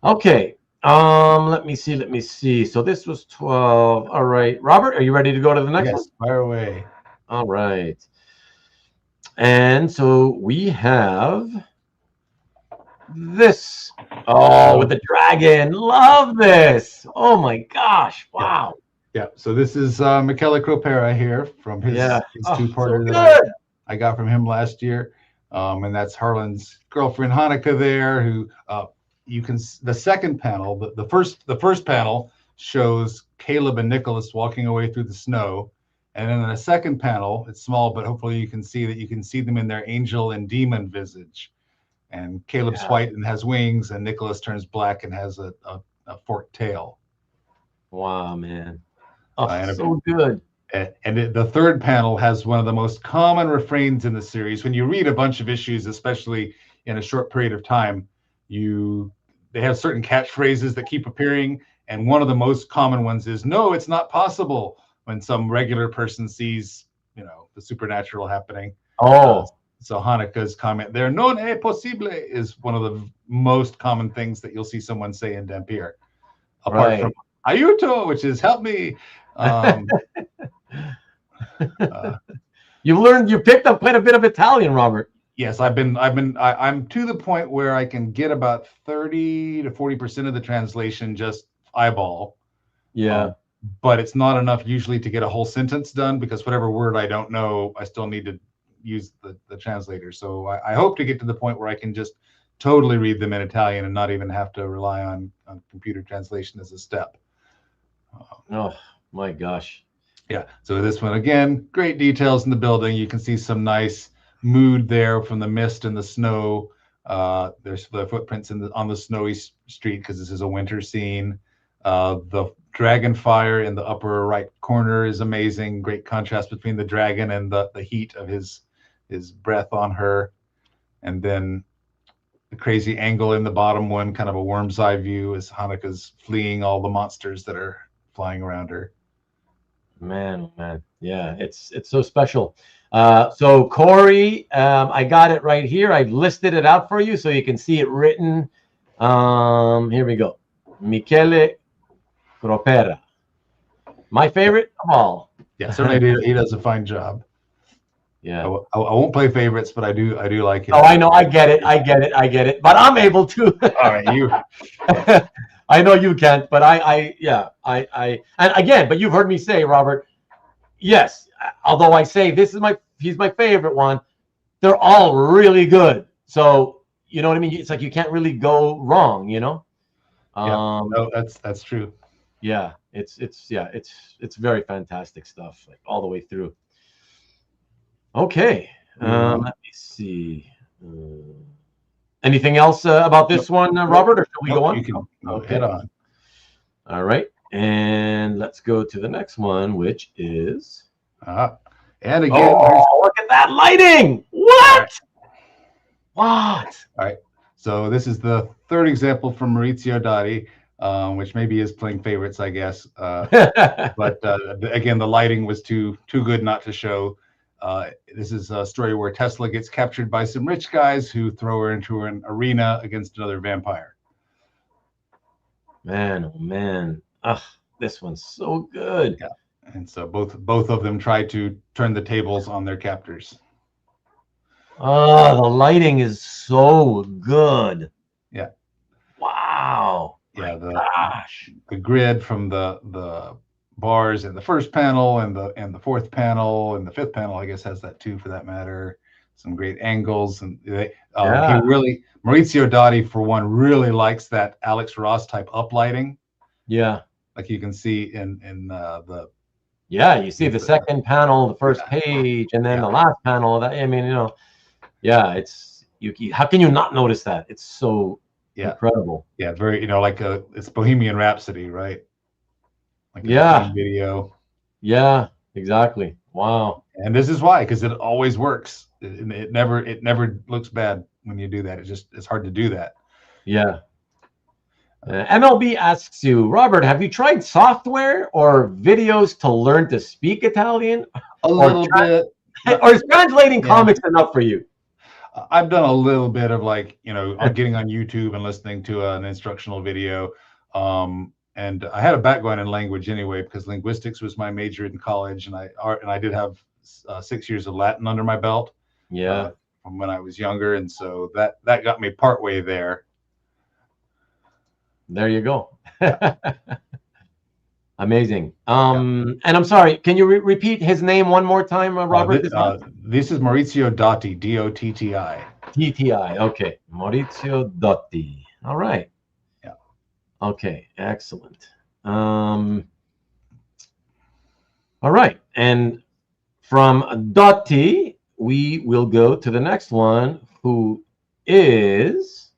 Speaker 1: Okay, let me see. So this was 12. All right, Robert, are you ready to go to the next one?
Speaker 3: Yes, fire away.
Speaker 1: All right. And so we have this. Oh, with the dragon. Love this. Oh my gosh. Wow.
Speaker 3: Yeah, so this is Michele Cropera here from his two-parter that I got from him last year, and that's Harlan's girlfriend Hanukkah there. Who you can the second panel, the first panel shows Caleb and Nicholas walking away through the snow, and then in the second panel, it's small, but hopefully you can see them in their angel and demon visage, and Caleb's white and has wings, and Nicholas turns black and has a forked tail.
Speaker 1: Wow, man. So good.
Speaker 3: And the third panel has one of the most common refrains in the series. When you read a bunch of issues, especially in a short period of time, they have certain catchphrases that keep appearing, and one of the most common ones is "No, it's not possible." When some regular person sees, the supernatural happening.
Speaker 1: Oh,
Speaker 3: So Hanukkah's comment there, "Non è possible," is one of the most common things that you'll see someone say in Dampyr, apart from "Aiuto," which is "help me."
Speaker 1: You picked up quite a bit of Italian, Robert.
Speaker 3: Yes, I'm to the point where I can get about 30 to 40% of the translation just eyeball.
Speaker 1: Yeah.
Speaker 3: But it's not enough usually to get a whole sentence done, because whatever word I don't know, I still need to use the translator. So I hope to get to the point where I can just totally read them in Italian and not even have to rely on computer translation as a step.
Speaker 1: Oh my gosh.
Speaker 3: Yeah. So this one, again, great details in the building. You can see some nice mood there from the mist and the snow. There's the footprints on the snowy street because this is a winter scene. The dragon fire in the upper right corner is amazing. Great contrast between the dragon and the heat of his breath on her. And then the crazy angle in the bottom one, kind of a worm's eye view, as Hanukkah's fleeing all the monsters that are flying around her.
Speaker 1: Man, yeah, it's so special. So Corey, I got it right here. I listed it out for you so you can see it written. Here we go. Michele Gropera, my favorite of all.
Speaker 3: Yeah, certainly he does a fine job.
Speaker 1: Yeah,
Speaker 3: I won't play favorites, but I do like it.
Speaker 1: Oh, I know, I get it. But I'm able to.
Speaker 3: All right, you.
Speaker 1: I know you can't, but I and again, but you've heard me say, Robert, yes, although I say he's my favorite one, they're all really good. So, you know what I mean? It's like you can't really go wrong,
Speaker 3: Yeah, no, that's true.
Speaker 1: Yeah, it's very fantastic stuff, like all the way through. Okay, let me see. Anything else about this one, Robert, or should we go on?
Speaker 3: You can head on.
Speaker 1: All right, and let's go to the next one, which is.
Speaker 3: And again,
Speaker 1: look at that lighting! What?
Speaker 3: All right. So this is the third example from Maurizio Dotti, which maybe is playing favorites, I guess. But again, the lighting was too good not to show. This is a story where Tesla gets captured by some rich guys who throw her into an arena against another vampire.
Speaker 1: Man, oh man. This one's so good.
Speaker 3: Yeah. And so both of them try to turn the tables on their captors.
Speaker 1: Oh, the lighting is so good.
Speaker 3: Yeah.
Speaker 1: Wow.
Speaker 3: Yeah, the grid from the bars in the first panel and the fourth panel and the fifth panel, I guess, has that too, for that matter. Some great angles, and he really, Maurizio Dotti, for one, really likes that Alex Ross type uplighting.
Speaker 1: Yeah,
Speaker 3: like you can see in the.
Speaker 1: Yeah, you see the second panel, the first page, and then the last panel. That, I mean, yeah, it's how can you not notice that? It's so incredible.
Speaker 3: Yeah, very, like it's Bohemian Rhapsody, right? Like
Speaker 1: a
Speaker 3: video.
Speaker 1: Yeah, exactly. Wow.
Speaker 3: And this is why, because it always works. It never looks bad when you do that. It's hard to do that.
Speaker 1: Yeah. MLB asks you, Robert, have you tried software or videos to learn to speak Italian?
Speaker 3: A little bit.
Speaker 1: Or is translating comics enough for you?
Speaker 3: I've done a little bit of getting on YouTube and listening to an instructional video. And I had a background in language anyway, because linguistics was my major in college, and I did have 6 years of Latin under my belt.
Speaker 1: Yeah.
Speaker 3: From when I was younger, and so that got me partway there.
Speaker 1: There you go. Amazing. And I'm sorry, can you repeat his name one more time, Robert?
Speaker 3: This is Maurizio Dotti, Dotti.
Speaker 1: TTI. Okay, Maurizio Dotti. All right.
Speaker 3: Yeah.
Speaker 1: Okay, excellent. All right, and from Dotti, we will go to the next one, who is.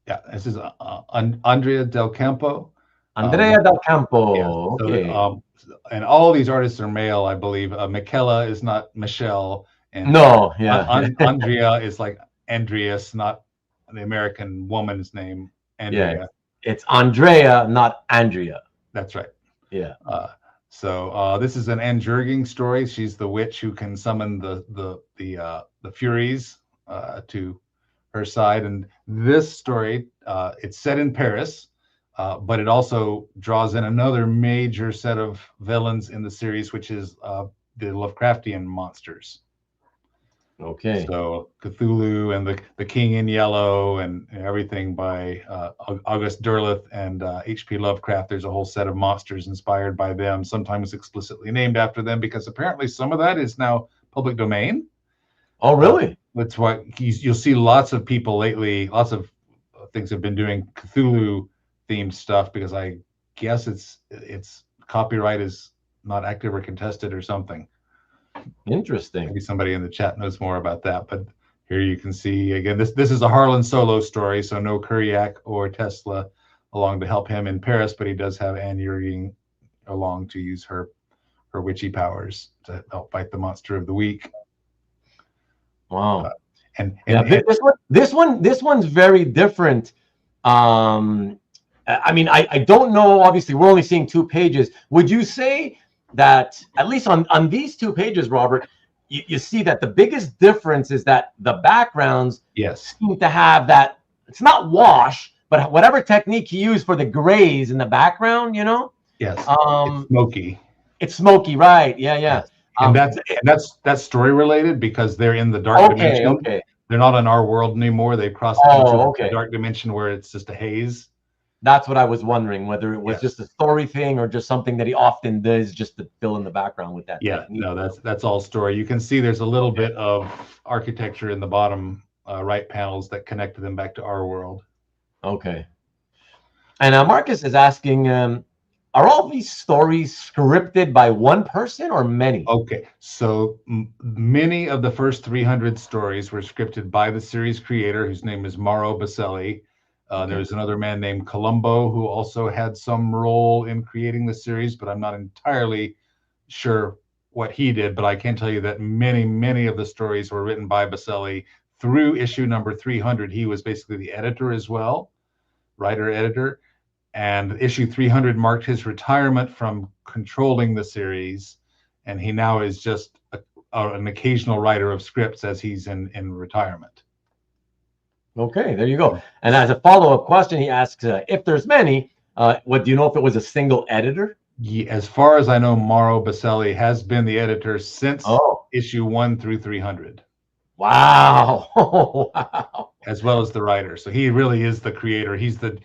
Speaker 3: Yeah, this is Andrea Del Campo.
Speaker 1: Andrea Del Campo.
Speaker 3: Yeah,
Speaker 1: okay.
Speaker 3: And all these artists are male, I believe. Michela is not Michelle. And
Speaker 1: no, yeah.
Speaker 3: Andrea is like Andreas, not the American woman's name. Andrea.
Speaker 1: It's Andrea, not Andrea.
Speaker 3: That's right.
Speaker 1: Yeah.
Speaker 3: So this is an Anjurging story. She's the witch who can summon the Furies to her side. And this story, it's set in Paris, but it also draws in another major set of villains in the series, which is the Lovecraftian monsters.
Speaker 1: Okay.
Speaker 3: So Cthulhu and the King in Yellow and everything by August Derleth and H.P. Lovecraft. There's a whole set of monsters inspired by them, sometimes explicitly named after them, because apparently some of that is now public domain.
Speaker 1: Oh, really?
Speaker 3: That's why you'll see lots of people lately, lots of things have been doing Cthulhu themed stuff, because I guess it's copyright is not active or contested or something.
Speaker 1: Interesting.
Speaker 3: Maybe somebody in the chat knows more about that, but here you can see again, this is a Harlan solo story, so no Kuriak or Tesla along to help him in Paris, but he does have Anne Jurgen along to use her witchy powers to help fight the monster of the week.
Speaker 1: Wow.
Speaker 3: And
Speaker 1: this one's very different. I mean, I don't know. Obviously, we're only seeing 2 pages. Would you say that at least on these 2 pages, Robert, you see that the biggest difference is that the backgrounds seem to have that, it's not wash, but whatever technique he used for the grays in the background, you know?
Speaker 3: Yes. It's smoky.
Speaker 1: It's smoky, right? Yeah.
Speaker 3: Yes. And that's story related, because they're in the dark dimension.
Speaker 1: Okay.
Speaker 3: They're not in our world anymore. They crossed into the dark dimension where it's just a haze.
Speaker 1: That's what I was wondering, whether it was just a story thing or just something that he often does just to fill in the background with that.
Speaker 3: Yeah, no, that's all story. You can see there's a little bit of architecture in the bottom right panels that connect them back to our world.
Speaker 1: Okay. And Marcus is asking, are all these stories scripted by one person or many?
Speaker 3: Okay, so many of the first 300 stories were scripted by the series creator, whose name is Mauro Baselli. There's another man named Colombo who also had some role in creating the series, but I'm not entirely sure what he did. But I can tell you that many of the stories were written by Baselli through issue number 300. He was basically the editor as well, writer-editor. And issue 300 marked his retirement from controlling the series. And he now is just an occasional writer of scripts as he's in retirement.
Speaker 1: Okay, there you go. And as a follow-up question, he asks, if there's many, what do you know if it was a single editor?
Speaker 3: Yeah, as far as I know, Mauro Baselli has been the editor since issue 1 through 300.
Speaker 1: Wow. Wow.
Speaker 3: As well as the writer. So he really is the creator. He's the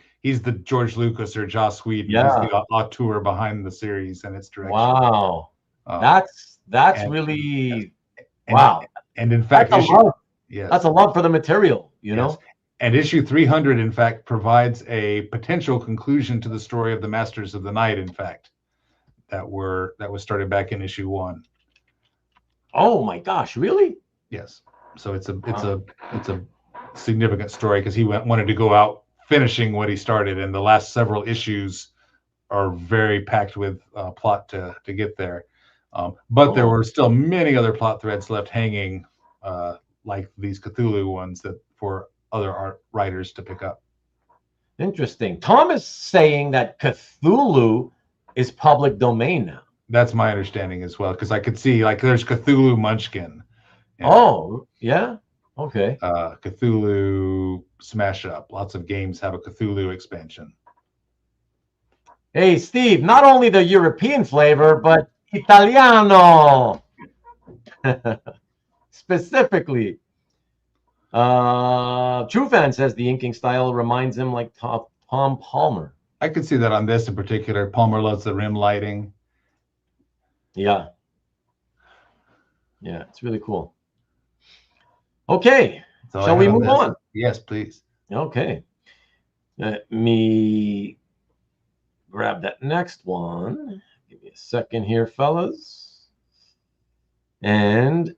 Speaker 3: George Lucas or Joss Whedon.
Speaker 1: Yeah.
Speaker 3: He's the auteur behind the series and its direction.
Speaker 1: Wow. That's really wow.
Speaker 3: And in fact,
Speaker 1: that's a love for the material, you know?
Speaker 3: And issue 300, in fact, provides a potential conclusion to the story of the Masters of the Night, in fact, that was started back in issue 1.
Speaker 1: Oh my gosh, really?
Speaker 3: Yes. So it's a significant story, because he wanted to go out finishing what he started, and the last several issues are very packed with plot to get there. But there were still many other plot threads left hanging, like these Cthulhu ones, that for other art writers to pick up.
Speaker 1: Interesting. Tom is saying that Cthulhu is public domain now.
Speaker 3: That's my understanding as well, because I could see, like, there's Cthulhu Munchkin.
Speaker 1: Oh, yeah. Okay.
Speaker 3: Cthulhu Smash Up. Lots of games have a Cthulhu expansion.
Speaker 1: Hey, Steve, not only the European flavor, but Italiano. Specifically. True Fan says the inking style reminds him like Tom Palmer.
Speaker 3: I could see that on this in particular. Palmer loves the rim lighting.
Speaker 1: Yeah. Yeah, it's really cool. Okay. Shall we move on?
Speaker 3: Yes, please.
Speaker 1: Okay. Let me grab that next one. Give me a second here, fellas. And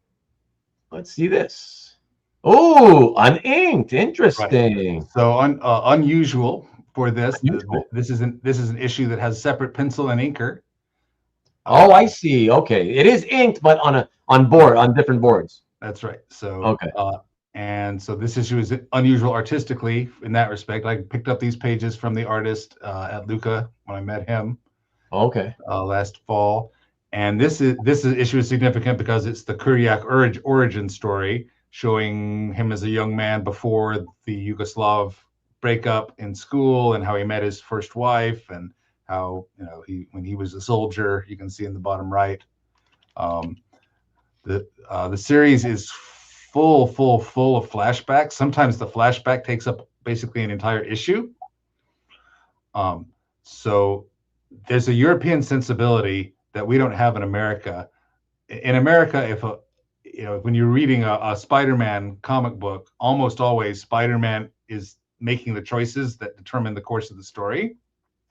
Speaker 1: let's see this. Oh, uninked. Interesting.
Speaker 3: Right. So unusual for this. Unusual. This is an issue that has separate pencil and inker.
Speaker 1: Oh, I see. Okay, it is inked, but on different boards.
Speaker 3: That's right. So
Speaker 1: okay.
Speaker 3: And so this issue is unusual artistically in that respect. I picked up these pages from the artist at Luca when I met him
Speaker 1: Okay.
Speaker 3: last fall. And this issue is significant because it's the Kuryak origin story, showing him as a young man before the Yugoslav breakup in school, and how he met his first wife, and how, you know, when he was a soldier. You can see in the bottom right. The series is full of flashbacks. Sometimes the flashback takes up basically an entire issue. So there's a European sensibility that we don't have in America. In America, when you're reading a Spider-Man comic book, almost always Spider-Man is making the choices that determine the course of the story.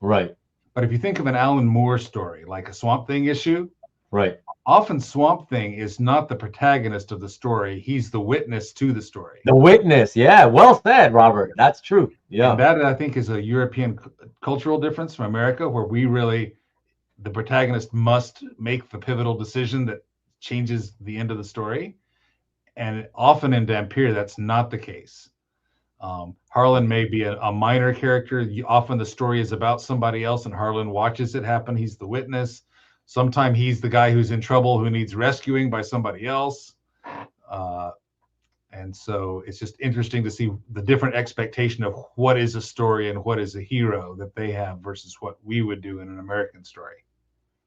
Speaker 1: Right.
Speaker 3: But if you think of an Alan Moore story, like a Swamp Thing issue,
Speaker 1: right,
Speaker 3: often Swamp Thing is not the protagonist of the story. He's the witness to the story.
Speaker 1: The witness. Yeah. Well said, Robert. That's true. Yeah.
Speaker 3: And that, I think, is a European cultural difference from America, where the protagonist must make the pivotal decision that changes the end of the story. And often in Dampyr, that's not the case. Harlan may be a minor character. Often the story is about somebody else, and Harlan watches it happen. He's the witness. Sometimes he's the guy who's in trouble, who needs rescuing by somebody else. And so it's just interesting to see the different expectation of what is a story and what is a hero that they have versus what we would do in an American story.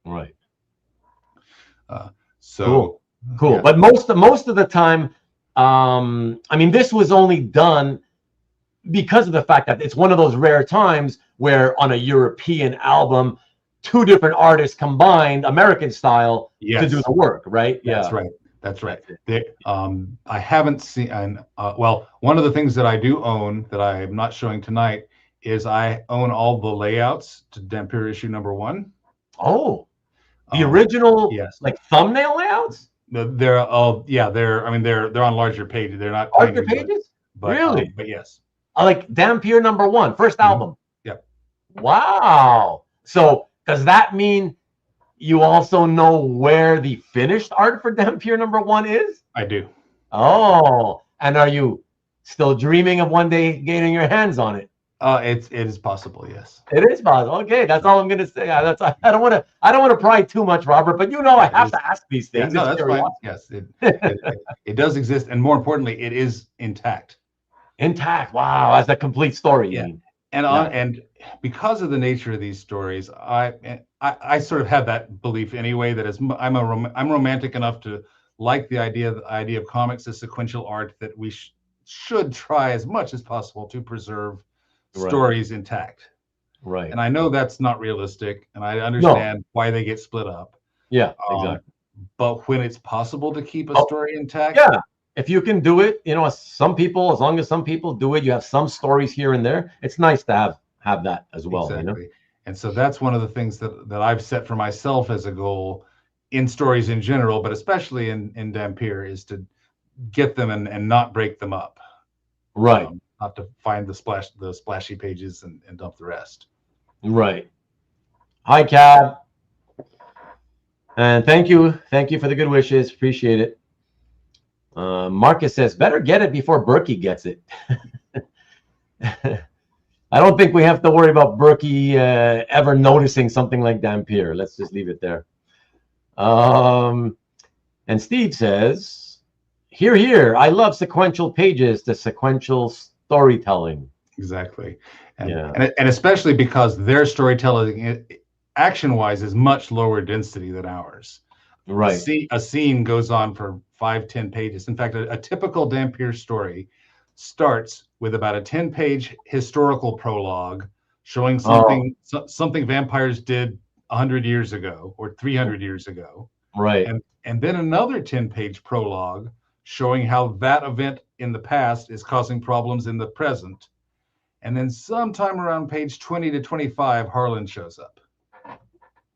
Speaker 1: Right.
Speaker 3: So
Speaker 1: cool.
Speaker 3: Yeah.
Speaker 1: But most of the time, I mean, this was only done because of the fact that it's one of those rare times where on a European album, two different artists combined American style to do the work, right?
Speaker 3: That's right. That's right. I haven't seen, well, one of the things that I do own that I'm not showing tonight is I own all the layouts to Dampyr issue #1.
Speaker 1: Oh, the original,
Speaker 3: yes,
Speaker 1: like thumbnail layouts?
Speaker 3: They're on larger pages. They're not
Speaker 1: larger pages,
Speaker 3: but,
Speaker 1: really?
Speaker 3: But yes,
Speaker 1: like Dampyr #1, first album.
Speaker 3: Yep.
Speaker 1: Wow. So does that mean you also know where the finished art for Dampyr #1 is?
Speaker 3: I do.
Speaker 1: Oh, and are you still dreaming of one day getting your hands on it?
Speaker 3: It is possible, yes.
Speaker 1: It is possible. Okay, that's all I'm gonna say. I don't want to pry too much, Robert, but you know I have to ask these things.
Speaker 3: Yeah, no, that's fine. Yes, it does exist, and more importantly, it is intact.
Speaker 1: Intact. Wow, that's a complete story.
Speaker 3: Yeah. And because of the nature of these stories, I sort of have that belief anyway, that I'm romantic enough to like the idea of comics as sequential art, that we should try as much as possible to preserve stories intact.
Speaker 1: Right.
Speaker 3: And I know that's not realistic, and I understand why they get split up.
Speaker 1: Yeah, exactly.
Speaker 3: But when it's possible to keep a story intact,
Speaker 1: if you can do it, you know, as long as some people do it, you have some stories here and there. It's nice to have that as well.
Speaker 3: Exactly.
Speaker 1: You know?
Speaker 3: And so that's one of the things that I've set for myself as a goal in stories in general, but especially in Dampyr, is to get them and not break them up.
Speaker 1: Right.
Speaker 3: Not to find the splashy pages and dump the rest.
Speaker 1: Right. Hi, Cab. And thank you for the good wishes. Appreciate it. Marcus says, better get it before Berkey gets it. I don't think we have to worry about Berkey ever noticing something like Dampyr. Let's just leave it there. And Steve says, here, I love sequential pages to sequential storytelling.
Speaker 3: Exactly. And especially because their storytelling, action-wise, is much lower density than ours.
Speaker 1: Right.
Speaker 3: A scene goes on for 5-10 pages. In fact, a typical Dampyr story starts with about a 10-page historical prologue showing something vampires did 100 years ago or 300 years ago.
Speaker 1: Right.
Speaker 3: And then another 10-page prologue showing how that event in the past is causing problems in the present. And then sometime around page 20 to 25, Harlan shows up.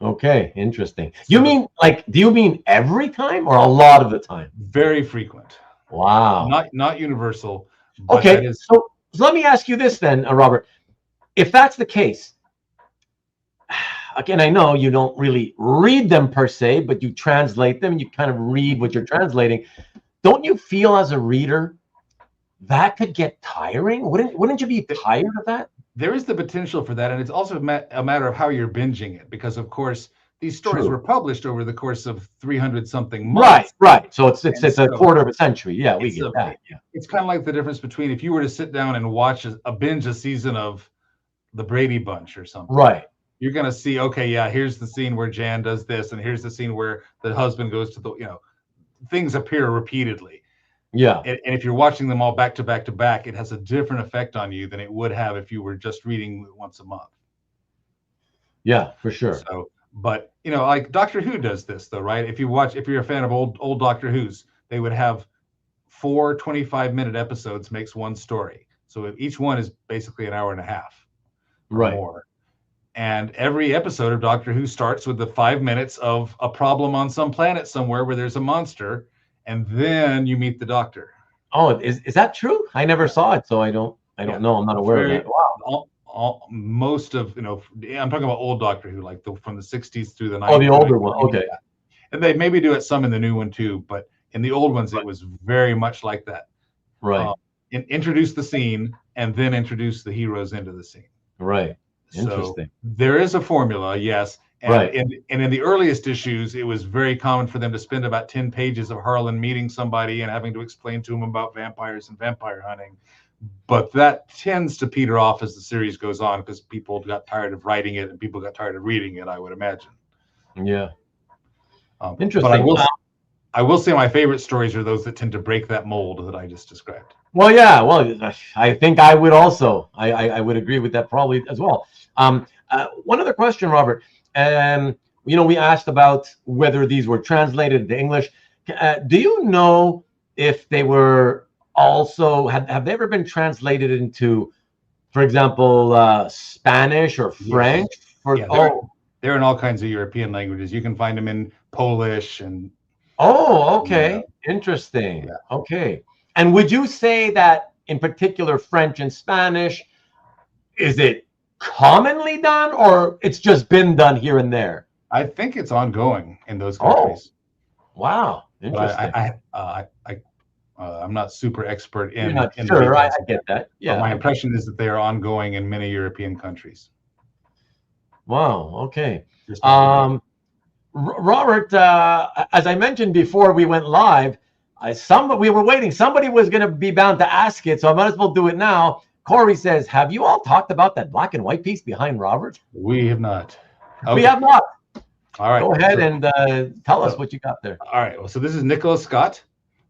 Speaker 1: Okay, interesting. Do you mean every time or a lot of the time?
Speaker 3: Very frequent.
Speaker 1: Wow.
Speaker 3: Not universal.
Speaker 1: Okay, so let me ask you this then, Robert. If that's the case, again, I know you don't really read them per se, but you translate them. You kind of read what you're translating. Don't you feel as a reader that could get tiring. Wouldn't you be tired of that?
Speaker 3: There is the potential for that, and it's also a matter of how you're binging it, because of course these stories
Speaker 1: True.
Speaker 3: were published over the course of 300 something months.
Speaker 1: Right. So it's a quarter of a century. Yeah, we get that. Yeah.
Speaker 3: It's kind of like the difference between if you were to sit down and watch a season of the Brady Bunch or something.
Speaker 1: Right.
Speaker 3: You're gonna see, okay, yeah, here's the scene where Jan does this, and here's the scene where the husband goes to the, things appear repeatedly.
Speaker 1: Yeah.
Speaker 3: And if you're watching them all back to back to back, it has a different effect on you than it would have if you were just reading once a month.
Speaker 1: Yeah, for sure.
Speaker 3: So, but like Doctor Who does this though, right? If you're a fan of old Doctor Who's, they would have 4 25-minute episodes makes one story. So each one is basically an hour and a half or more. And every episode of Doctor Who starts with the 5 minutes of a problem on some planet somewhere where there's a monster, and then you meet the Doctor.
Speaker 1: Oh, is that true? I never saw it, so I don't know. I'm not aware of that. Wow.
Speaker 3: Most of I'm talking about old Doctor Who, like from the 60s through the 90s.
Speaker 1: Oh, the older one. Okay.
Speaker 3: And they maybe do it some in the new one too, but in the old ones, it was very much like that.
Speaker 1: Right.
Speaker 3: Introduce the scene and then introduce the heroes into the scene.
Speaker 1: Right. Interesting.
Speaker 3: So there is a formula, yes. And in the earliest issues, it was very common for them to spend about 10 pages of Harlan meeting somebody and having to explain to him about vampires and vampire hunting. But that tends to peter off as the series goes on because people got tired of writing it and people got tired of reading it, I would imagine.
Speaker 1: Yeah. Interesting.
Speaker 3: But I will say my favorite stories are those that tend to break that mold that I just described.
Speaker 1: Well, yeah. Well, I think I would also. I would agree with that probably as well. One other question, Robert. We asked about whether these were translated into English. Do you know if they were also have they ever been translated into, for example, Spanish or French?
Speaker 3: They're in all kinds of European languages. You can find them in Polish and.
Speaker 1: Oh, okay. Interesting. Yeah. Okay. And would you say that in particular French and Spanish, is it commonly done or it's just been done here and there?
Speaker 3: I think it's ongoing in those countries.
Speaker 1: Oh, wow. Interesting.
Speaker 3: I'm not super expert in.
Speaker 1: You're not sure. I get that. Yeah.
Speaker 3: But my impression is that they are ongoing in many European countries.
Speaker 1: Wow. Okay. Robert, as I mentioned before we went live, we were waiting. Somebody was going to be bound to ask it, so I might as well do it now. Corey says, have you all talked about that black and white piece behind Robert?
Speaker 3: We have not.
Speaker 1: Okay. We have not.
Speaker 3: All right.
Speaker 1: Go ahead and tell us what you got there.
Speaker 3: All right. Well, so this is Nicola Scott,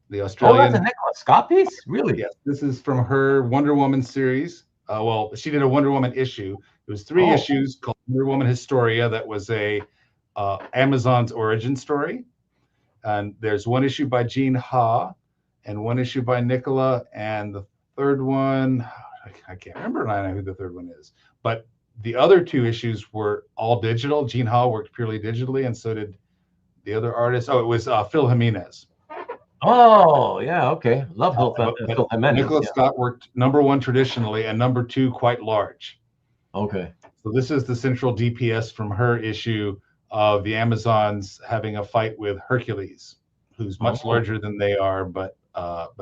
Speaker 3: the Australian.
Speaker 1: Oh, that's a Nicola Scott piece? Really?
Speaker 3: Yes. This is from her Wonder Woman series. She did a Wonder Woman issue. It was 3 issues called Wonder Woman Historia. That was a Amazon's origin story. And there's 1 issue by Jean Ha and 1 issue by Nicola. And the third one, I can't remember who the third one is. But the other 2 issues were all digital. Jean Ha worked purely digitally, and so did the other artist. Oh, it was Phil Jimenez.
Speaker 1: Oh, yeah, okay. Love Phil Jimenez.
Speaker 3: Nicola Scott worked #1 traditionally and #2 quite large.
Speaker 1: Okay.
Speaker 3: So this is the central DPS from her issue of the Amazons having a fight with Hercules, who's much larger than they are, but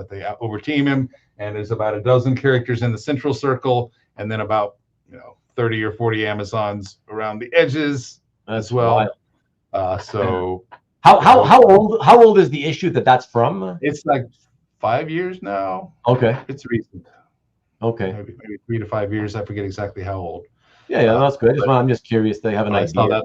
Speaker 3: they over-team him. And there's about a dozen characters in the central circle, and then about 30 or 40 Amazons around the edges as well. So
Speaker 1: how old is the issue that's from?
Speaker 3: It's like 5 years now.
Speaker 1: Okay.
Speaker 3: It's recent.
Speaker 1: Okay.
Speaker 3: Maybe 3 to 5 years. I forget exactly how old.
Speaker 1: Yeah, that's good. I'm just curious. They have an idea.
Speaker 3: That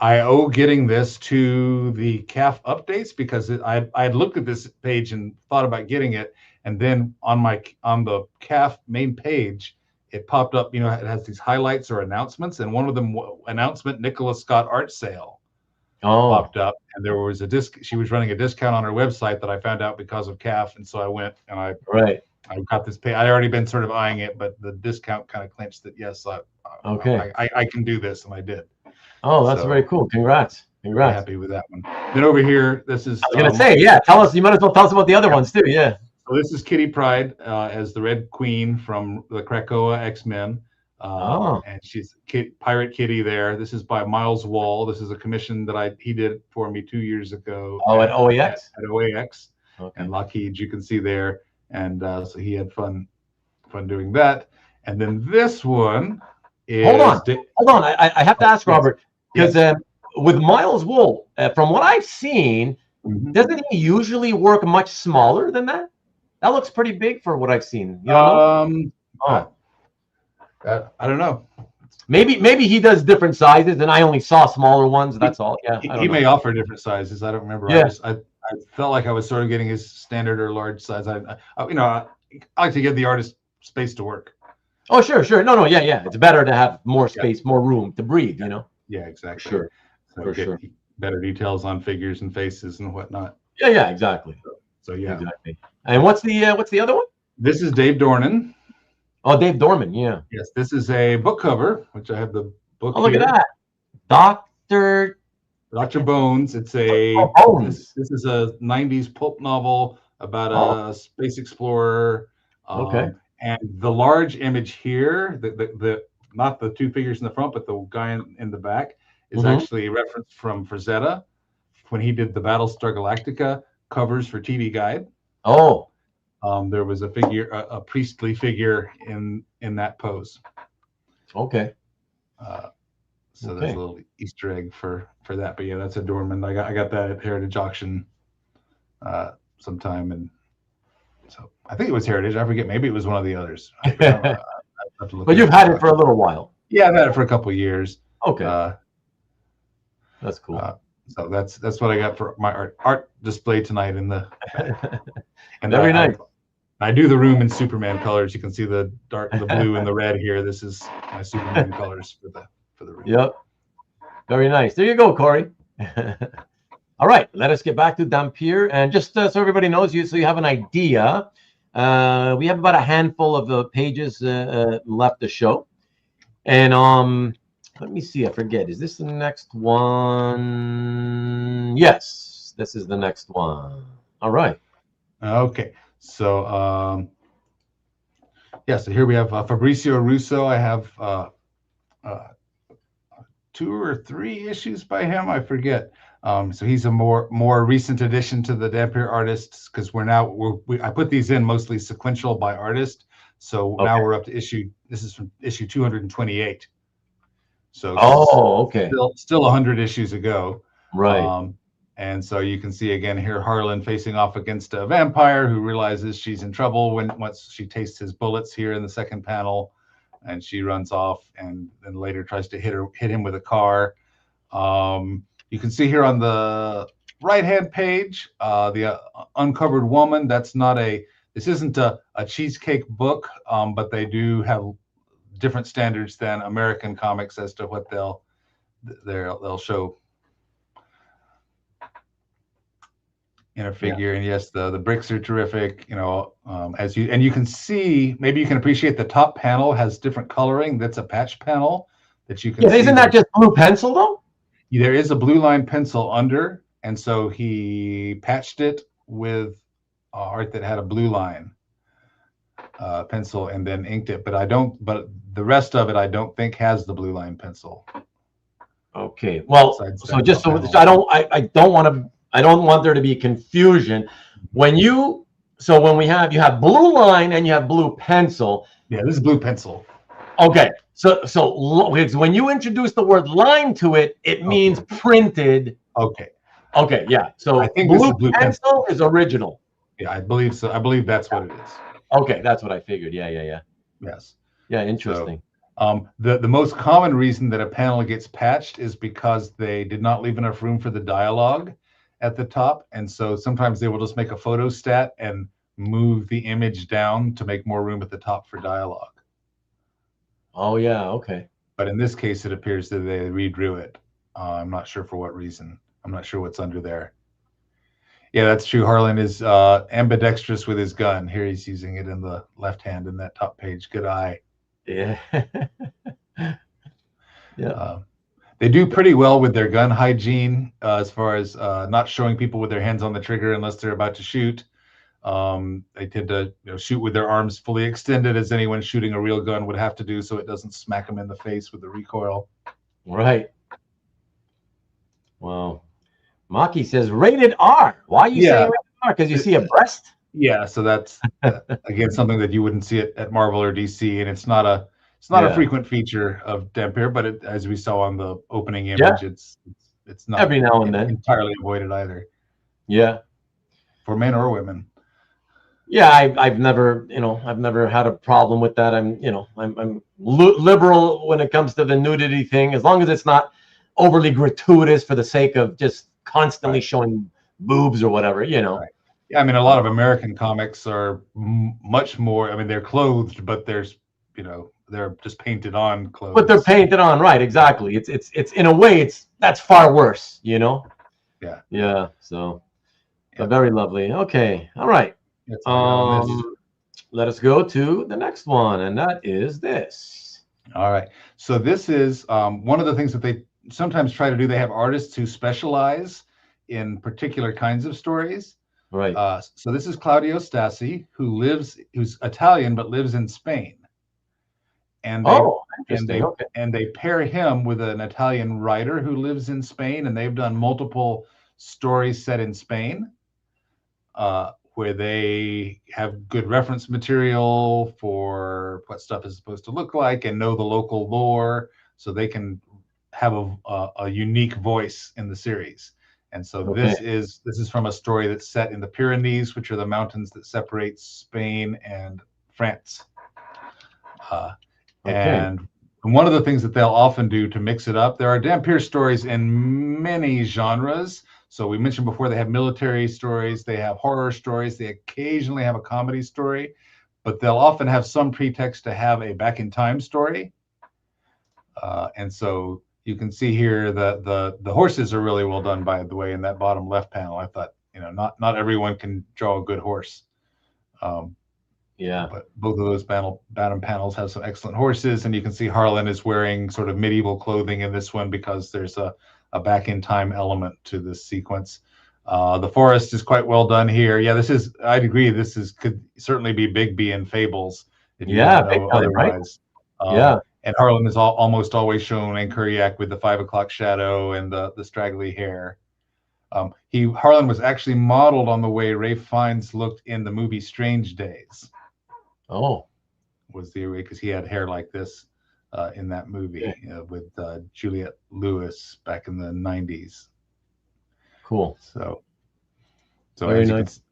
Speaker 3: I owe getting this to the CAF updates because I had looked at this page and thought about getting it, and then on the CAF main page, it popped up. It has these highlights or announcements, and one of them announcement Nicola Scott art sale popped up, and there was she was running a discount on her website that I found out because of CAF, and so I went and I got this pay. I already been sort of eyeing it, but the discount kind of clinched that yes, I can do this, and I did.
Speaker 1: Oh, that's very cool. Congrats.
Speaker 3: I'm happy with that one. Then over here, this is.
Speaker 1: I was gonna say, tell us. You might as well tell us about the other ones too. Yeah.
Speaker 3: So this is Kitty Pryde as the Red Queen from the Krakoa X-Men. And she's Pirate Kitty there. This is by Miles Wall. This is a commission that he did for me 2 years ago.
Speaker 1: Oh, at OAX?
Speaker 3: At OAX.
Speaker 1: Okay.
Speaker 3: And Lockheed, you can see there. and so he had fun doing that. And then this one is
Speaker 1: hold on. I have to ask Robert, because
Speaker 3: Yes.
Speaker 1: With Milo's wool, from what I've seen, doesn't he usually work much smaller than that? That looks pretty big for what I've seen. You don't know?
Speaker 3: I don't know.
Speaker 1: Maybe he does different sizes, and I only saw smaller ones. That's all. Yeah,
Speaker 3: He may offer different sizes. I don't remember.
Speaker 1: Yeah.
Speaker 3: I felt like I was sort of getting his standard or large size. I like to give the artist space to work.
Speaker 1: Oh, sure. No, yeah. It's better to have more space, more room to breathe.
Speaker 3: Yeah, exactly.
Speaker 1: Sure.
Speaker 3: So
Speaker 1: For
Speaker 3: get
Speaker 1: sure.
Speaker 3: better details on figures and faces and whatnot.
Speaker 1: Yeah, exactly.
Speaker 3: So yeah.
Speaker 1: Exactly. And what's the other one?
Speaker 3: This is Dave Dornan.
Speaker 1: Oh, Dave Dorman. Yeah.
Speaker 3: Yes, this is a book cover, which I have the book.
Speaker 1: Oh, look
Speaker 3: here.
Speaker 1: at that,
Speaker 3: Dr. Bones. It's a
Speaker 1: Bones.
Speaker 3: This is a 90s pulp novel about a space explorer.
Speaker 1: Okay.
Speaker 3: And the large image here, the not the two figures in the front, but the guy in the back, is actually a reference from Frazetta when he did the Battlestar Galactica covers for TV Guide.
Speaker 1: Oh.
Speaker 3: There was a figure, a priestly figure in that pose.
Speaker 1: Okay.
Speaker 3: So there's a little Easter egg for that. But yeah, that's a Dorman. I got that at Heritage Auction sometime, and so I think it was Heritage. I forget. Maybe it was one of the others.
Speaker 1: But you've had it for a little while.
Speaker 3: Yeah, I've had it for a couple of years.
Speaker 1: Okay. That's cool.
Speaker 3: So that's what I got for my art display tonight in the. And
Speaker 1: very nice.
Speaker 3: I do the room in Superman colors. You can see the blue and the red here. This is my Superman colors for the room. Yep.
Speaker 1: Very nice. There you go, Corey. All right, let us get back to Dampyr, and just so everybody knows so you have an idea. We have about a handful of pages left to show, and let me see. I forget. Is this the next one? Yes, this is the next one. All right.
Speaker 3: Okay. So so here we have Fabrizio Russo. I have 2 or 3 issues by him. I forget. So he's a more recent addition to the Dampyr artists, because I put these in mostly sequential by artist. So now we're up to this is from issue 228. So
Speaker 1: okay.
Speaker 3: Still 100 issues ago.
Speaker 1: Right.
Speaker 3: And so you can see again here Harlan facing off against a vampire who realizes she's in trouble once she tastes his bullets here in the second panel, and she runs off and then later tries to hit him with a car. You can see here on the right-hand page the uncovered woman. This isn't a cheesecake book, but they do have different standards than American comics as to what they'll show in a figure. And yes, the bricks are terrific. You can see, maybe you can appreciate the top panel has different coloring. That's a patch panel that you can see.
Speaker 1: Isn't that just blue pencil though?
Speaker 3: There is a blue line pencil under, and so he patched it with art that had a blue line pencil and then inked it. But the rest of it I don't think has the blue line pencil.
Speaker 1: Okay. Well, so just so I don't want there to be confusion. When you have blue line and you have blue pencil.
Speaker 3: Yeah, this is blue pencil.
Speaker 1: Okay. So when you introduce the word line to it, it means printed.
Speaker 3: Okay.
Speaker 1: Okay. Yeah. So
Speaker 3: I think
Speaker 1: blue pencil is original.
Speaker 3: Yeah, I believe so. I believe that's what it is.
Speaker 1: Okay, that's what I figured. Yeah.
Speaker 3: Yes.
Speaker 1: Yeah, interesting.
Speaker 3: So, the most common reason that a panel gets patched is because they did not leave enough room for the dialogue at the top, and so sometimes they will just make a photostat and move the image down to make more room at the top for dialogue.
Speaker 1: Oh yeah, okay.
Speaker 3: But in this case, it appears that they redrew it. I'm not sure for what reason. I'm not sure what's under there. Yeah, that's true. Harlan is ambidextrous with his gun. Here he's using it in the left hand in that top page. Good eye.
Speaker 1: Yeah. Yeah.
Speaker 3: They do pretty well with their gun hygiene as far as not showing people with their hands on the trigger unless they're about to shoot. They tend to shoot with their arms fully extended, as anyone shooting a real gun would have to do, so it doesn't smack them in the face with the recoil.
Speaker 1: Right. Wow. Maki says rated R. Why are you saying rated R? Because you see a breast?
Speaker 3: Yeah, so that's again something that you wouldn't see at Marvel or DC, and it's not a
Speaker 1: Yeah.
Speaker 3: frequent feature of Dampyr, but as we saw on the opening
Speaker 1: Yeah.
Speaker 3: image, it's not
Speaker 1: Every now and then.
Speaker 3: entirely avoided either
Speaker 1: Yeah.
Speaker 3: for men or women.
Speaker 1: Yeah, I've never, I've never had a problem with that. I'm liberal when it comes to the nudity thing, as long as it's not overly gratuitous for the sake of just constantly showing boobs or whatever,
Speaker 3: Right. Yeah, I mean, a lot of American comics are much more. I mean, they're clothed, but they're just painted on clothes.
Speaker 1: But they're painted on, right? Exactly. It's in a way, that's far worse,
Speaker 3: Yeah.
Speaker 1: Yeah. So, but very lovely. Okay. All right.
Speaker 3: That's all I got on this.
Speaker 1: Let us go to the next one, and that is this.
Speaker 3: All right. So this is one of the things that they sometimes try to do. They have artists who specialize in particular kinds of stories.
Speaker 1: Right.
Speaker 3: So this is Claudio Stassi, who's Italian but lives in Spain. And
Speaker 1: interesting. Okay.
Speaker 3: And they pair him with an Italian writer who lives in Spain, and they've done multiple stories set in Spain, where they have good reference material for what stuff is supposed to look like and know the local lore, so they can have a unique voice in the series. And so this is from a story that's set in the Pyrenees, which are the mountains that separate Spain and France. And one of the things that they'll often do to mix it up, there are Dampyr stories in many genres. So we mentioned before, they have military stories, they have horror stories, they occasionally have a comedy story, but they'll often have some pretext to have a back in time story. And so you can see here that the horses are really well done, by the way, in that bottom left panel. I thought, not everyone can draw a good horse. But both of those bottom panels have some excellent horses, and you can see Harlan is wearing sort of medieval clothing in this one because there's a back in time element to this sequence. The forest is quite well done here. Yeah, I'd agree. Could certainly be Bigby and Fables. If you don't know otherwise.
Speaker 1: Right?
Speaker 3: And Harlan is almost always shown in Kuryak with the 5 o'clock shadow and the straggly hair. Harlan was actually modeled on the way Ralph Fiennes looked in the movie Strange Days. Was the way, because he had hair like this in that movie with Juliette Lewis back in the 90s.
Speaker 1: Cool.
Speaker 3: So
Speaker 1: very nice.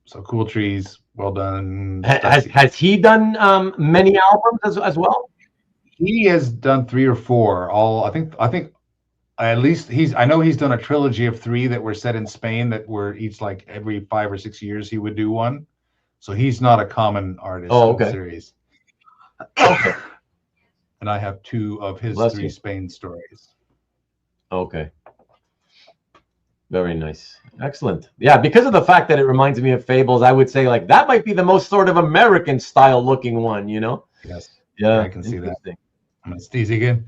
Speaker 3: So Cool Trees, well done.
Speaker 1: Has he done many albums as well?
Speaker 3: He has done 3 or 4. I think at least I know he's done a trilogy of 3 that were set in Spain that were each like every 5 or 6 years he would do one. So he's not a common artist in the series. And I have 2 of his 3 Spain stories.
Speaker 1: Okay. Very nice. Excellent. Yeah, because of the fact that it reminds me of Fables, I would say like that might be the most sort of American style looking one,
Speaker 3: Yes.
Speaker 1: Yeah,
Speaker 3: I can see that. I'm going to sneeze again.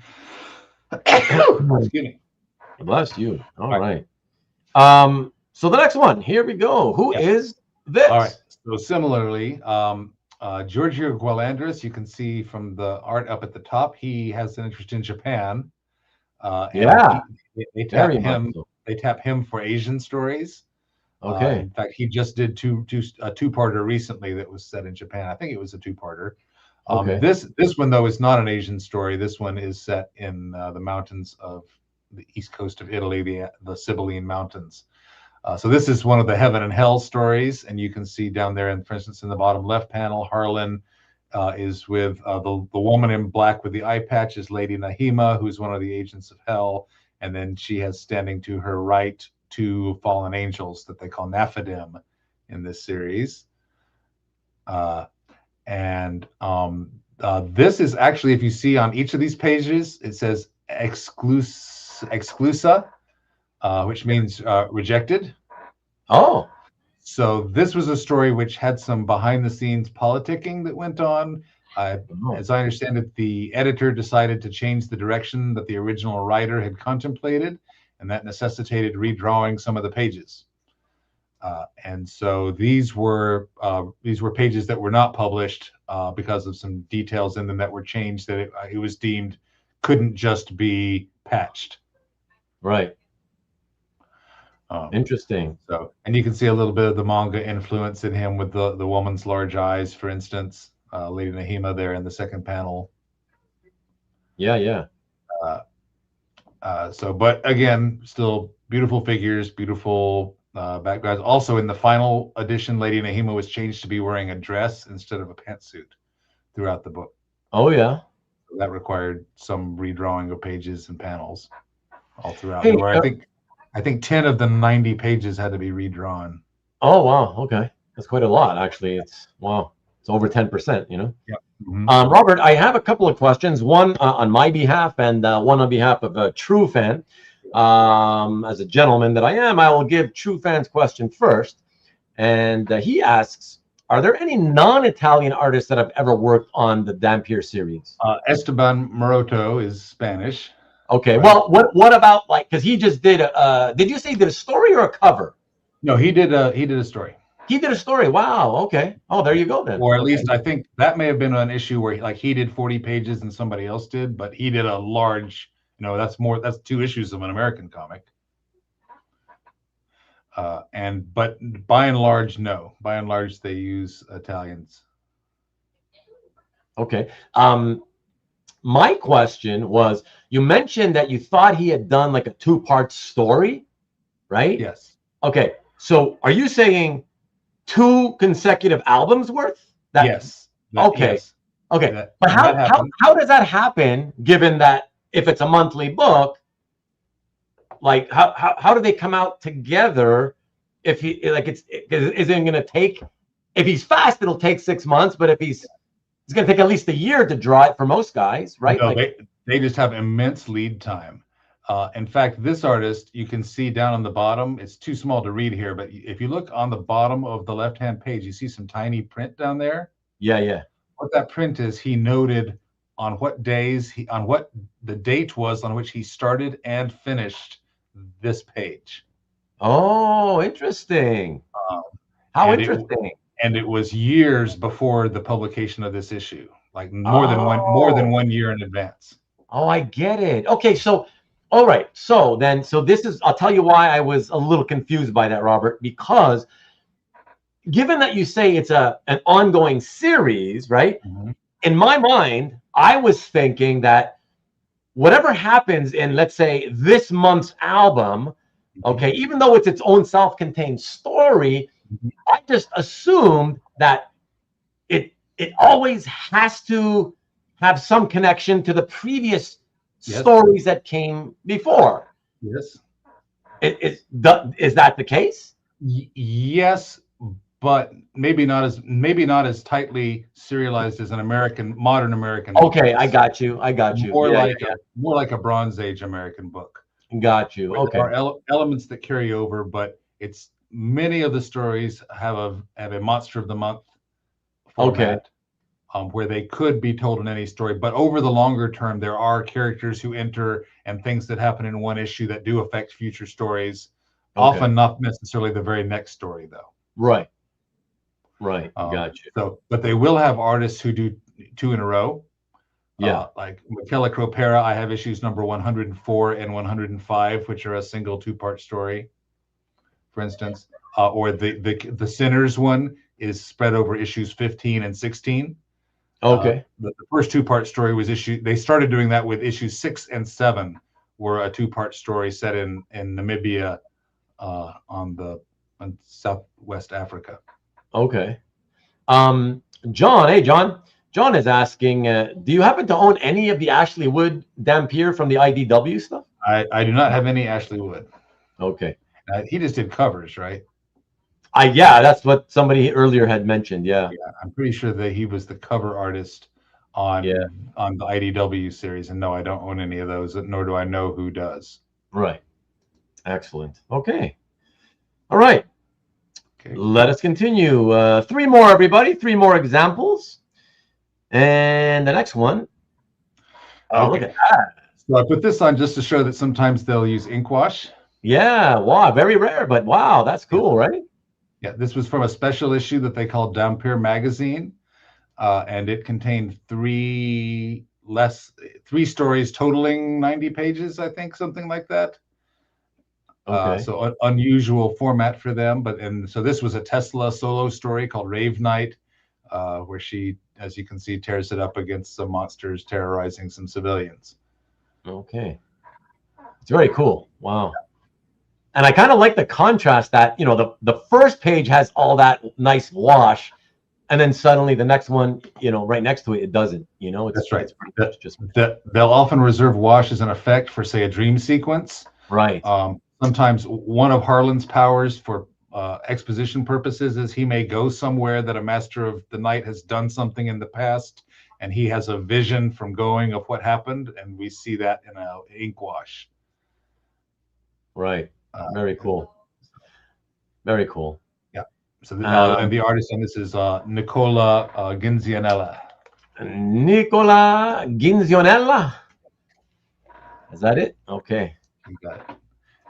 Speaker 1: Excuse me. Bless you. All right. So the next one, here we go. Who is this?
Speaker 3: All right. So similarly, Giorgio Gualandris, you can see from the art up at the top, he has an interest in Japan. They tap him for Asian stories. In fact, he just did a two-parter recently that was set in Japan. I think it was a two-parter. This one, though, is not an Asian story. This one is set in the mountains of the east coast of Italy, the Sibylline Mountains. So this is one of the heaven and hell stories, and you can see down there, and for instance, in the bottom left panel, Harlan is with the woman in black with the eye patch is Lady Nahima, who's one of the agents of hell, and then she has standing to her right 2 fallen angels that they call Naphidim in this series. This is actually, if you see on each of these pages, it says exclusa, which means rejected. So this was a story which had some behind-the-scenes politicking that went on. As I understand it, the editor decided to change the direction that the original writer had contemplated, and that necessitated redrawing some of the pages. And so these were pages that were not published because of some details in them that were changed, that it was deemed couldn't just be patched.
Speaker 1: Right. Interesting.
Speaker 3: So, and you can see a little bit of the manga influence in him with the woman's large eyes, for instance, Lady Nahima there in the second panel.
Speaker 1: Yeah, yeah.
Speaker 3: So, but again, still beautiful figures, beautiful backgrounds. Also, in the final edition, Lady Nahima was changed to be wearing a dress instead of a pantsuit throughout the book.
Speaker 1: Oh, yeah.
Speaker 3: So that required some redrawing of pages and panels all throughout.
Speaker 1: Hey,
Speaker 3: Where I think 10 of the 90 pages had to be redrawn.
Speaker 1: oh, wow. Okay. That's quite a lot, actually. It's wow. It's over 10%, you know?
Speaker 3: Yeah. Mm-hmm.
Speaker 1: Robert, I have a couple of questions, one on my behalf and one on behalf of a true fan. As a gentleman that I am, I will give true fans question first. And he asks, are there any non-Italian artists that have ever worked on the Dampyr series?
Speaker 3: Esteban Maroto is Spanish.
Speaker 1: Okay,
Speaker 3: right.
Speaker 1: Well, what about, like, because he just did did you say he did a story or a cover?
Speaker 3: No, he did a story.
Speaker 1: He did a story. Wow. Okay. Oh, there you go then.
Speaker 3: Or at least I think that may have been an issue where he did 40 pages and somebody else did, but he did a large, that's 2 issues of an American comic. But by and large, no. By and large, they use Italians.
Speaker 1: Okay. My question was, you mentioned that you thought he had done like a 2-part story, right?
Speaker 3: Yes.
Speaker 1: Okay. So are you saying 2 consecutive albums worth?
Speaker 3: Yes.
Speaker 1: Okay.
Speaker 3: Yes.
Speaker 1: Okay. But how does that happen, given that if it's a monthly book, like how do they come out together if he is it going to take, if he's fast, it'll take 6 months, but if it's going to take at least a year to draw it for most guys, right?
Speaker 3: No, they just have immense lead time. In fact, this artist, you can see down on the bottom, it's too small to read here, but if you look on the bottom of the left-hand page, you see some tiny print down there.
Speaker 1: Yeah, yeah.
Speaker 3: What that print is, he noted on what days, on what the date was on which he started and finished this page.
Speaker 1: Oh, interesting. How interesting.
Speaker 3: And it was years before the publication of this issue, like more than 1 year in advance.
Speaker 1: Oh, I get it. Okay, so all right. So this is, I'll tell you why I was a little confused by that, Robert, because given that you say it's an ongoing series, right?
Speaker 3: Mm-hmm.
Speaker 1: In my mind, I was thinking that whatever happens in, let's say, this month's album, okay, even though it's its own self-contained story, I just assumed that it always has to have some connection to the previous stories that came before.
Speaker 3: Yes.
Speaker 1: Is that the case?
Speaker 3: Yes, but maybe not as tightly serialized as an modern American book.
Speaker 1: Okay, I got you.
Speaker 3: More like a Bronze Age American book.
Speaker 1: Got you. Okay.
Speaker 3: There are elements that carry over, but it's many of the stories have a monster of the month format, where they could be told in any story. But over the longer term, there are characters who enter and things that happen in one issue that do affect future stories. Often not necessarily the very next story, though.
Speaker 1: Right. Got you.
Speaker 3: So, but they will have artists who do 2 in a row.
Speaker 1: Yeah.
Speaker 3: Like Michela Cropera, I have issues number 104 and 105, which are a single 2-part story, for instance. Or the Sinners one is spread over issues 15 and 16.
Speaker 1: Okay.
Speaker 3: The first 2-part story was they started doing that with issues 6 and 7 were a 2-part story set in Namibia, on Southwest Africa.
Speaker 1: Okay. John, hey John. John is asking, do you happen to own any of the Ashley Wood Dampyr from the IDW stuff?
Speaker 3: I do not have any Ashley Wood.
Speaker 1: Okay.
Speaker 3: He just did covers, right?
Speaker 1: Yeah, that's what somebody earlier had mentioned. Yeah.
Speaker 3: I'm pretty sure that he was the cover artist on the IDW series. And no, I don't own any of those, nor do I know who does.
Speaker 1: Right. Excellent. Okay. All right. Okay. Let us continue. 3 more, everybody. 3 more examples. And the next one. Oh, look at that.
Speaker 3: So I put this on just to show that sometimes they'll use ink wash.
Speaker 1: Yeah. Wow. Very rare, but wow, that's cool, right?
Speaker 3: Yeah. This was from a special issue that they called Dampyr Magazine. And it contained 3 stories totaling 90 pages, I think, something like that.
Speaker 1: Okay.
Speaker 3: So unusual format for them, so this was a Tesla solo story called Rave Night, where she, as you can see, tears it up against some monsters terrorizing some civilians.
Speaker 1: Okay. It's very cool. Wow. And I kind of like the contrast that, you know, the first page has all that nice wash, and then suddenly the next one, you know, right next to it, it doesn't, you know.
Speaker 3: That's right.
Speaker 1: It's pretty much just
Speaker 3: They'll often reserve wash as an effect for, say, a dream sequence.
Speaker 1: right.
Speaker 3: Sometimes one of Harlan's powers for exposition purposes is he may go somewhere that a master of the night has done something in the past, and he has a vision from going of what happened, and we see that in an ink wash.
Speaker 1: Right. Very cool. Very cool.
Speaker 3: Yeah. So and the artist on this is Nicola Ginzianella.
Speaker 1: Nicola Ginzionella. Is that it? Okay.
Speaker 3: You got it.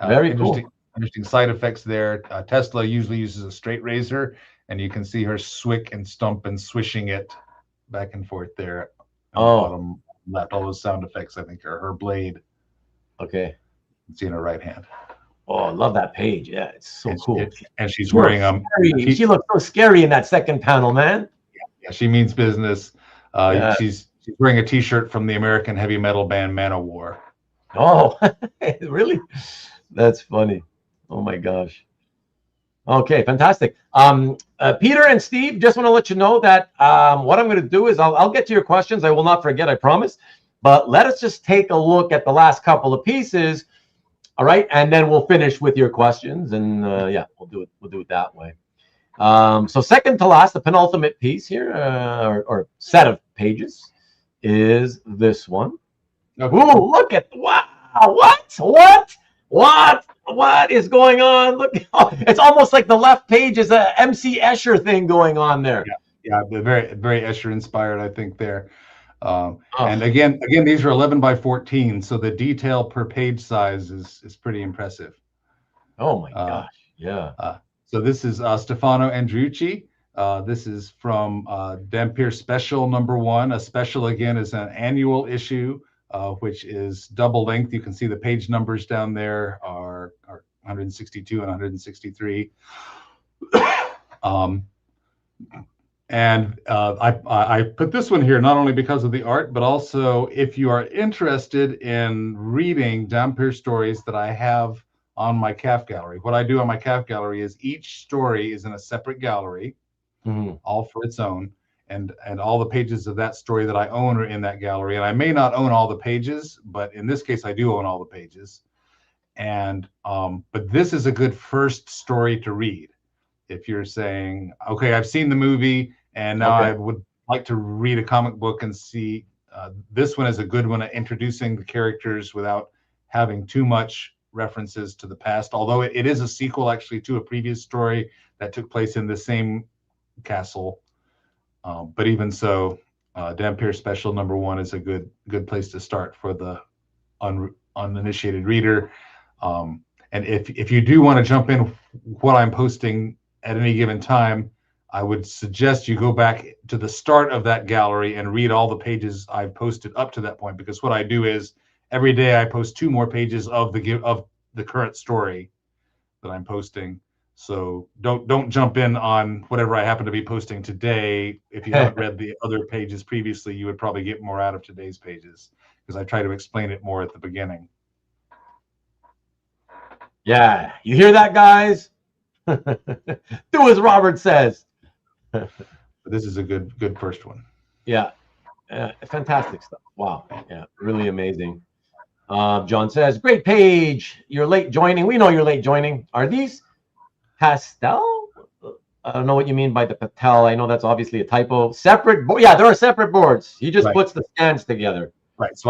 Speaker 1: Very cool.
Speaker 3: Interesting side effects there. Tesla usually uses a straight razor, and you can see her swick and stump and swishing it back and forth there. On the bottom left, all those sound effects, I think, are her blade.
Speaker 1: Okay.
Speaker 3: You can see in her right hand.
Speaker 1: Oh, I love that page. Yeah, it's so cool.
Speaker 3: And she's wearing
Speaker 1: she looks so scary in that second panel, man.
Speaker 3: Yeah, she means business. She's wearing a T-shirt from the American heavy metal band Manowar.
Speaker 1: Oh, really? That's funny. Oh my gosh. Okay, fantastic. Peter and Steve, just want to let you know that what I'm going to do is I'll get to your questions. I will not forget, I promise. But let us just take a look at the last couple of pieces. All right, and then we'll finish with your questions, and yeah, we'll do it that way. So second to last, the penultimate piece here, or set of pages, is this one. Okay. Ooh, look at what is going on? Look, it's almost like the left page is a MC Escher thing going on there.
Speaker 3: Yeah, very very Escher inspired, I think there. And again, these are 11 by 14, so the detail per page size is pretty impressive.
Speaker 1: Oh my gosh, yeah.
Speaker 3: So this is Stefano Andriucci. This is from Dampyr Special #1. A special, again, is an annual issue, which is double length. You can see the page numbers down there are 162 and 163. And I put this one here not only because of the art, but also if you are interested in reading Dampyr stories that I have on my CAF gallery. What I do on my CAF gallery is each story is in a separate gallery, all for its own, and all the pages of that story that I own are in that gallery. And I may not own all the pages, but in this case, I do own all the pages. And but this is a good first story to read. If you're saying, okay, I've seen the movie, and now I would like to read a comic book and see, this one is a good one at introducing the characters without having too much references to the past, although it is a sequel actually to a previous story that took place in the same castle. But even so, Dampyr Special #1 is a good place to start for the uninitiated reader. And if you do want to jump in what I'm posting at any given time, I would suggest you go back to the start of that gallery and read all the pages I've posted up to that point, because what I do is every day I post 2 more pages of the current story that I'm posting. So don't jump in on whatever I happen to be posting today. If you haven't read the other pages previously, you would probably get more out of today's pages, because I try to explain it more at the beginning.
Speaker 1: Yeah, you hear that, guys? Do as Robert says.
Speaker 3: This is a good first one.
Speaker 1: Yeah, fantastic stuff. Wow, yeah, really amazing. John says, great page. You're late joining. We know you're late joining. Are these pastel? I don't know what you mean by the patel. I know that's obviously a typo. Separate board. Yeah, there are separate boards. He just puts the stands together.
Speaker 3: Right. So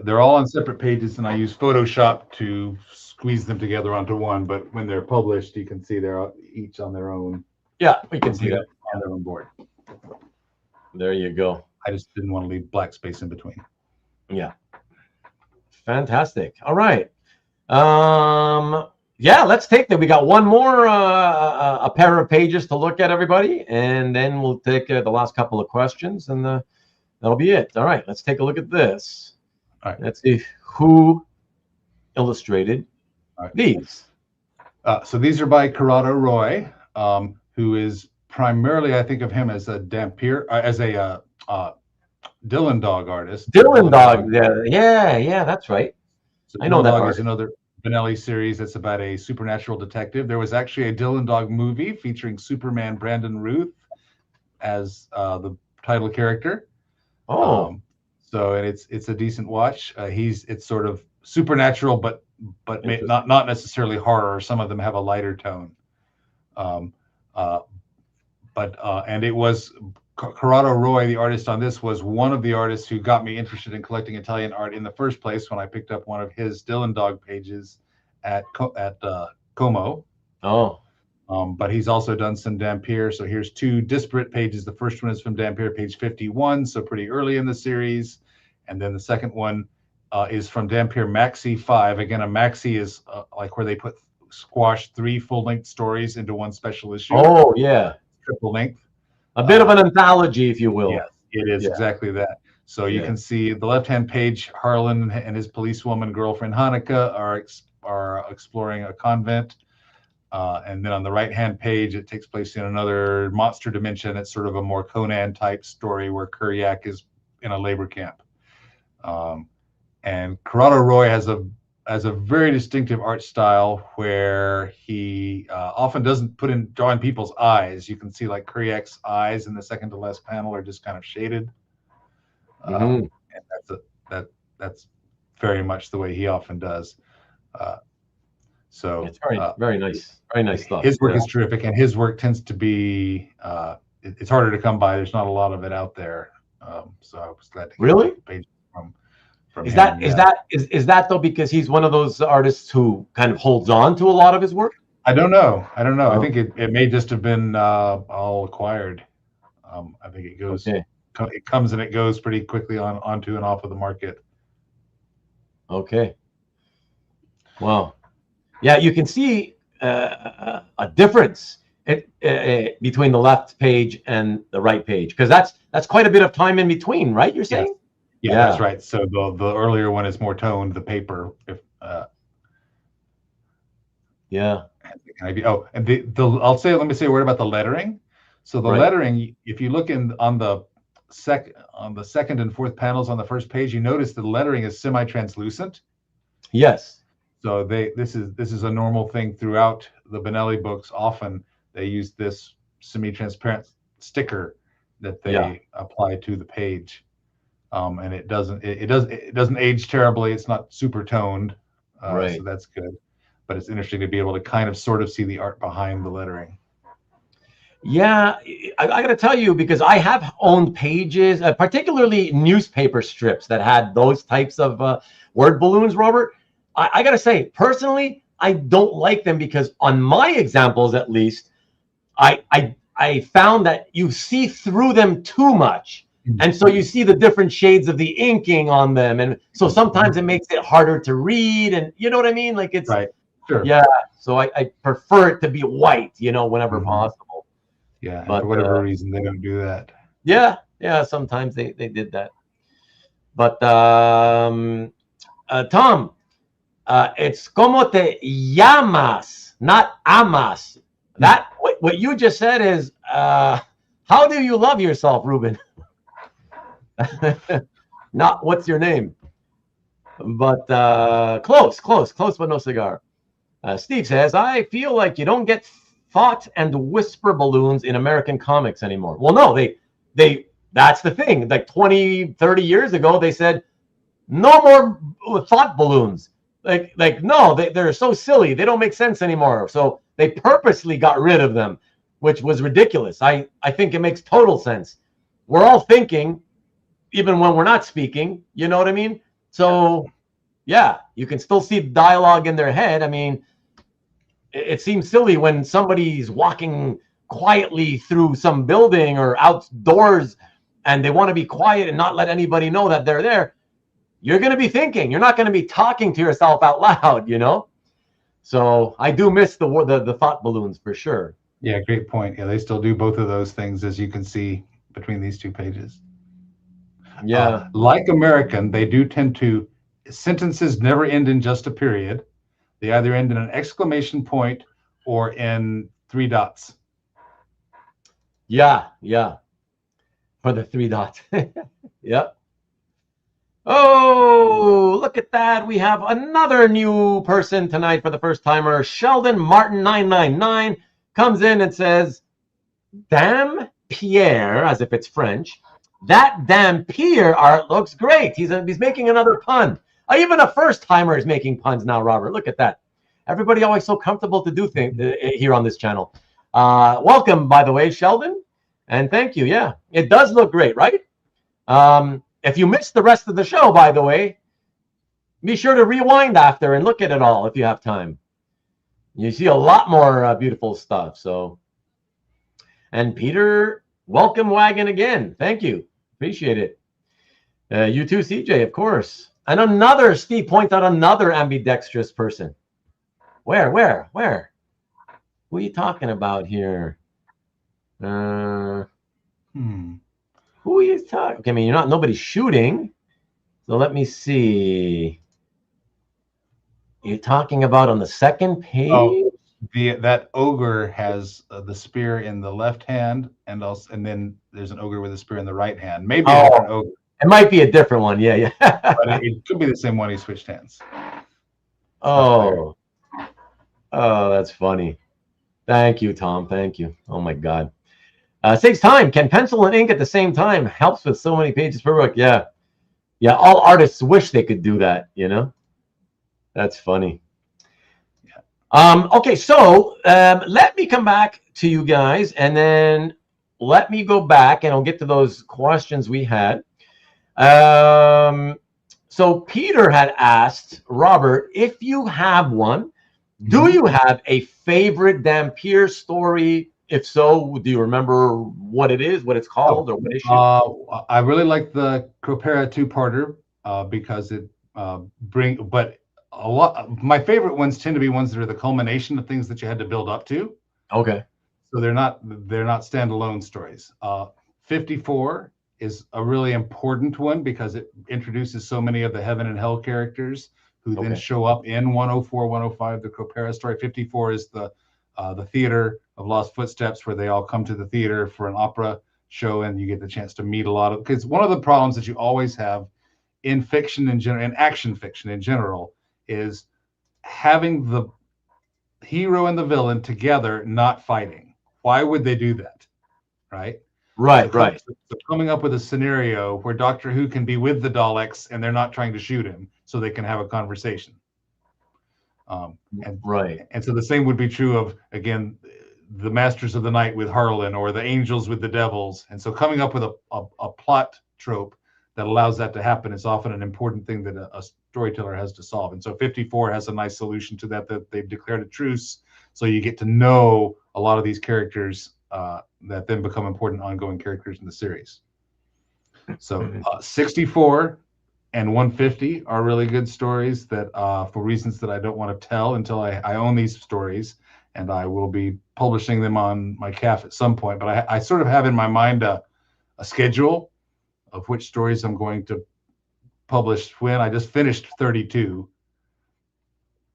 Speaker 3: they're all on separate pages, and I use Photoshop to squeeze them together onto one. But when they're published, you can see they're each on their own.
Speaker 1: Yeah, we can see that
Speaker 3: on their own board.
Speaker 1: There you go.
Speaker 3: I just didn't want to leave black space in between.
Speaker 1: Yeah. Fantastic. All right. Yeah, let's take that. We got one more a pair of pages to look at, everybody, and then we'll take the last couple of questions, and that'll be it. All right, let's take a look at this.
Speaker 3: All right.
Speaker 1: Let's see who illustrated
Speaker 3: right.
Speaker 1: These.
Speaker 3: So these are by Corrado Roy, who is primarily, I think of him as a Dampyr, as a Dylan Dog artist.
Speaker 1: Dylan Dog. Yeah, that's right.
Speaker 3: So
Speaker 1: I know
Speaker 3: Dylan
Speaker 1: that
Speaker 3: Dog
Speaker 1: artist.
Speaker 3: is another Benelli series that's about a supernatural detective. There was actually a Dylan Dog movie featuring Superman Brandon Routh as the title character.
Speaker 1: Oh,
Speaker 3: So and it's a decent watch. It's sort of supernatural, but
Speaker 1: Interesting.
Speaker 3: not necessarily horror. Some of them have a lighter tone. Um, and it was Corrado Roy, the artist on this, was one of the artists who got me interested in collecting Italian art in the first place when I picked up one of his Dylan Dog pages at Como.
Speaker 1: oh,
Speaker 3: But he's also done some Dampyr. So here's two disparate pages. The first one is from Dampyr, page 51, so pretty early in the series. And then the second one is from Dampyr Maxi 5. Again, a Maxi is like where they squash 3 full-length stories into one special issue.
Speaker 1: Oh, yeah.
Speaker 3: Triple length.
Speaker 1: A bit of an anthology, if you will.
Speaker 3: Yes, it is exactly that. So you
Speaker 1: Yeah.
Speaker 3: can see the left-hand page, Harlan and his policewoman girlfriend Hanukkah are exploring a convent. And then on the right-hand page, it takes place in another monster dimension. It's sort of a more Conan-type story where Kuryak is in a labor camp. And Corrado Roy has a very distinctive art style where he often doesn't put in drawing people's eyes. You can see like Kuryak's eyes in the second to last panel are just kind of shaded. And that's very much the way he often does. So
Speaker 1: It's very nice. Very nice stuff.
Speaker 3: His work is terrific, and his work tends to be it's harder to come by. There's not a lot of it out there. So I was glad to get a page from
Speaker 1: Is
Speaker 3: him.
Speaker 1: Is that though because he's one of those artists who kind of holds on to a lot of his work?
Speaker 3: I don't know.
Speaker 1: Oh.
Speaker 3: I think it may just have been all acquired. I think it goes.
Speaker 1: Okay.
Speaker 3: It comes and it goes pretty quickly onto and off of the market.
Speaker 1: Okay. Wow. Yeah, you can see a difference between the left page and the right page, because that's quite a bit of time in between, right? You're saying?
Speaker 3: Yes. Yeah, that's right. So the earlier one is more toned. The paper,
Speaker 1: yeah.
Speaker 3: And I'll say. Let me say a word about the lettering. So the lettering, if you look on the second and fourth panels on the first page, you notice the lettering is semi-translucent.
Speaker 1: Yes.
Speaker 3: So this is a normal thing throughout the Benelli books. Often they use this semi-transparent sticker that they apply to the page, and it doesn't age terribly. It's not super toned, so that's good. But it's interesting to be able to kind of sort of see the art behind the lettering.
Speaker 1: Yeah, I got to tell you, because I have owned pages, particularly newspaper strips that had those types of word balloons, Robert. I got to say, personally, I don't like them because on my examples, at least, I found that you see through them too much. And so you see the different shades of the inking on them. And so sometimes it makes it harder to read. And you know what I mean? Like it's,
Speaker 3: right. Sure.
Speaker 1: Yeah. So I prefer it to be white, whenever possible.
Speaker 3: Yeah.
Speaker 1: But
Speaker 3: for whatever reason, they don't do that.
Speaker 1: Yeah. Yeah. Sometimes they did that. But Tom, it's como te llamas, not amas. That what you just said is how do you love yourself, Ruben? Not what's your name. But close, but no cigar. Steve says, I feel like you don't get thought and whisper balloons in American comics anymore. Well, no, they that's the thing. Like 20, 30 years ago, they said no more thought balloons. Like no, they're so silly. They don't make sense anymore. So they purposely got rid of them, which was ridiculous. I think it makes total sense. We're all thinking, even when we're not speaking, you know what I mean? So yeah, you can still see dialogue in their head. I mean, it seems silly when somebody's walking quietly through some building or outdoors and they want to be quiet and not let anybody know that they're there. You're going to be thinking. You're not going to be talking to yourself out loud, So I do miss the thought balloons for sure.
Speaker 3: Yeah, great point. Yeah, they still do both of those things, as you can see between these two pages.
Speaker 1: Yeah.
Speaker 3: Like American, they do tend to, sentences never end in just a period. They either end in an exclamation point or in 3 dots.
Speaker 1: Yeah, yeah. For the 3 dots. Yep. Oh, look at that. We have another new person tonight for the first timer. Sheldon Martin 999 comes in and says, Dampyr, as if it's French. That Dampyr art looks great. He's making another pun. Even a first timer is making puns now, Robert. Look at that. Everybody always so comfortable to do things here on this channel. Welcome, by the way, Sheldon. And thank you. Yeah, it does look great, right? If you missed the rest of the show, by the way, be sure to rewind after and look at it all if you have time. You see a lot more beautiful stuff. So, and Peter, welcome wagon again. Thank you. Appreciate it. You too, CJ, of course. And another, Steve points out another ambidextrous person. Where? Who are you talking about here? Who are you talking? Okay, I mean, nobody's shooting. So let me see. You're talking about on the second page?
Speaker 3: Oh, that ogre has the spear in the left hand, and then there's an ogre with a spear in the right hand. Maybe a different ogre.
Speaker 1: It might be a different one. Yeah.
Speaker 3: But it could be the same one. He switched hands.
Speaker 1: Oh, that's funny. Thank you, Tom. Thank you. Oh my God. Saves time. Can pencil and ink at the same time? Helps with so many pages per book. Yeah. All artists wish they could do that. That's funny. Yeah. Okay, so let me come back to you guys, and then let me go back, and I'll get to those questions we had. So Peter had asked Robert, if you have one, do you have a favorite Dampyr story? If so, do you remember what it is, what it's called, or what issue?
Speaker 3: I really like the Cropera 2-parter because it but a lot. My favorite ones tend to be ones that are the culmination of things that you had to build up to.
Speaker 1: Okay.
Speaker 3: So they're not standalone stories. 54 is a really important one because it introduces so many of the heaven and hell characters who then show up in 104, 105, the Cropera story. 54 is the theater of Lost Footsteps, where they all come to the theater for an opera show, and you get the chance to meet a lot of, because one of the problems that you always have in fiction in general, in action fiction in general, is having the hero and the villain together not fighting. Why would they do that? Right. So coming up with a scenario where Doctor Who can be with the Daleks and they're not trying to shoot him, so they can have a conversation. And so the same would be true of, again, the Masters of the Night with Harlan, or the Angels with the Devils. And so coming up with a plot trope that allows that to happen is often an important thing that a storyteller has to solve. And so 54 has a nice solution to that they've declared a truce, so you get to know a lot of these characters that then become important ongoing characters in the series. So 64 and 150 are really good stories that, for reasons that I don't want to tell until I own these stories, and I will be publishing them on my CAF at some point. But I sort of have in my mind a schedule of which stories I'm going to publish when. I just finished 32.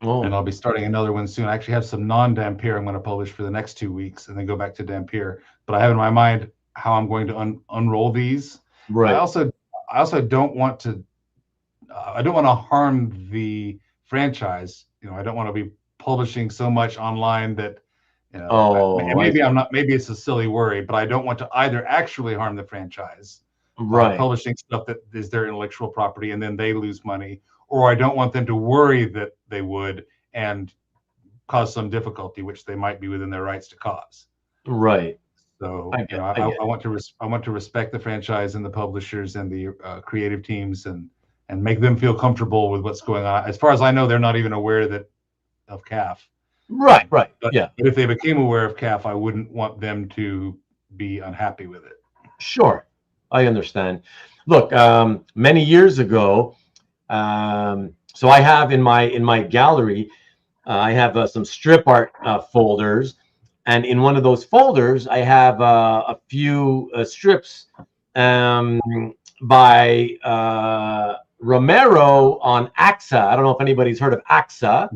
Speaker 3: And I'll be starting another one soon. I actually have some non-Dampyr I'm going to publish for the next 2 weeks, and then go back to Dampyr. But I have in my mind how I'm going to unroll these. Right. I also don't want to. I don't want to harm the franchise. I don't want to be publishing so much online that. Maybe it's a silly worry, but I don't want to either actually harm the franchise by publishing stuff that is their intellectual property, and then they lose money. Or I don't want them to worry that they would and cause some difficulty, which they might be within their rights to cause. Right. So I want to respect the franchise and the publishers and the creative teams and make them feel comfortable with what's going on. As far as I know, they're not even aware of CAF. Right. But if they became aware of CAF, I wouldn't want them to be unhappy with it.
Speaker 1: Sure, I understand. Look, many years ago. So I have in my gallery, I have some strip art folders, and in one of those folders, I have a few strips by Romero on AXA. I don't know if anybody's heard of AXA.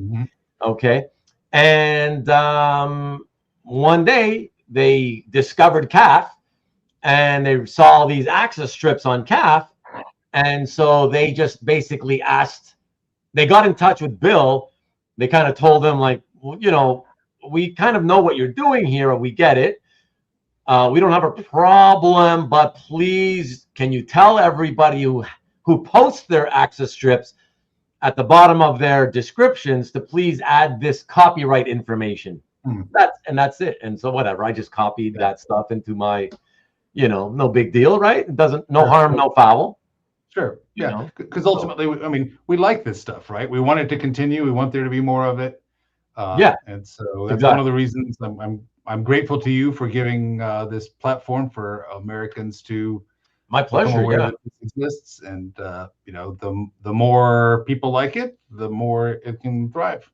Speaker 1: Okay. And one day they discovered calf, and they saw these access strips on calf. And so they just basically asked, they got in touch with Bill. They kind of told him, like, well, you know, we kind of know what you're doing here. We get it. We don't have a problem, but please, can you tell everybody who posts their access strips at the bottom of their descriptions to please add this copyright information? That's it. And so whatever, I just copied that stuff into my, you know, no big deal, right? It doesn't, no harm, no foul.
Speaker 3: Sure.
Speaker 1: You
Speaker 3: Yeah.
Speaker 1: know?
Speaker 3: Because ultimately, I mean, we like this stuff, right? We want it to continue. We want there to be more of it.
Speaker 1: Yeah.
Speaker 3: And so that's one of the reasons I'm grateful to you for giving this platform for Americans to.
Speaker 1: My pleasure. Yeah.
Speaker 3: That this exists, and you know, the more people like it, the more it can thrive.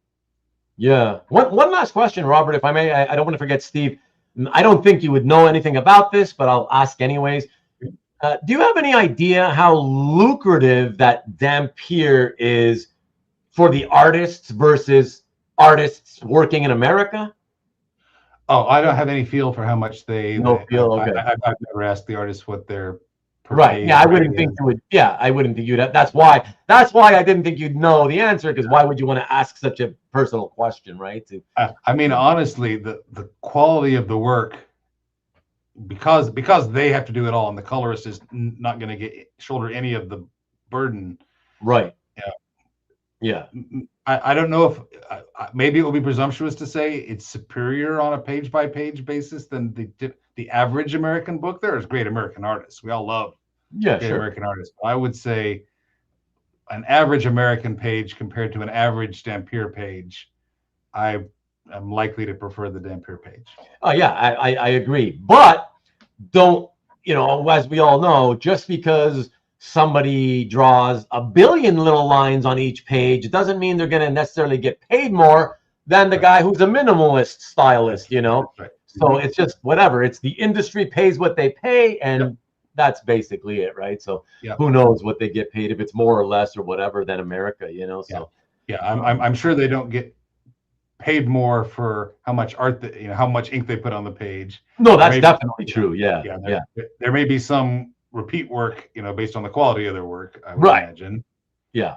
Speaker 1: Yeah. One last question, Robert, if I may. I don't want to forget Steve. I don't think you would know anything about this, but I'll ask anyways. Do you have any idea how lucrative that Dampyr is for the artists versus artists working in America?
Speaker 3: Oh, I don't have any feel for how much they.
Speaker 1: Feel. Okay.
Speaker 3: I've never asked the artists what their.
Speaker 1: Right. Yeah, I wouldn't think you would. Yeah, I wouldn't think you'd. That's why I didn't think you'd know the answer, because why would you want to ask such a personal question, right?
Speaker 3: I mean, honestly, the quality of the work, because they have to do it all, and the colorist is not going to shoulder any of the burden.
Speaker 1: Right.
Speaker 3: Yeah. I don't know if maybe it will be presumptuous to say it's superior on a page by page basis than the average American book. There's great American artists. We all love great American artists. I would say an average American page compared to an average Dampyr page, I am likely to prefer the Dampyr page.
Speaker 1: Oh yeah, I agree. But don't, you know, as we all know, just because somebody draws a billion little lines on each page, it doesn't mean they're going to necessarily get paid more than the guy who's a minimalist stylist, you know? Right. So it's just whatever. It's the industry pays what they pay, and that's basically it, right? So who knows what they get paid, if it's more or less or whatever than America, you know? So
Speaker 3: I'm sure they don't get paid more for how much art that, you know, how much ink they put on the page.
Speaker 1: No, that's definitely true. Yeah.
Speaker 3: There may be some repeat work, you know, based on the quality of their work, I would imagine.
Speaker 1: Yeah.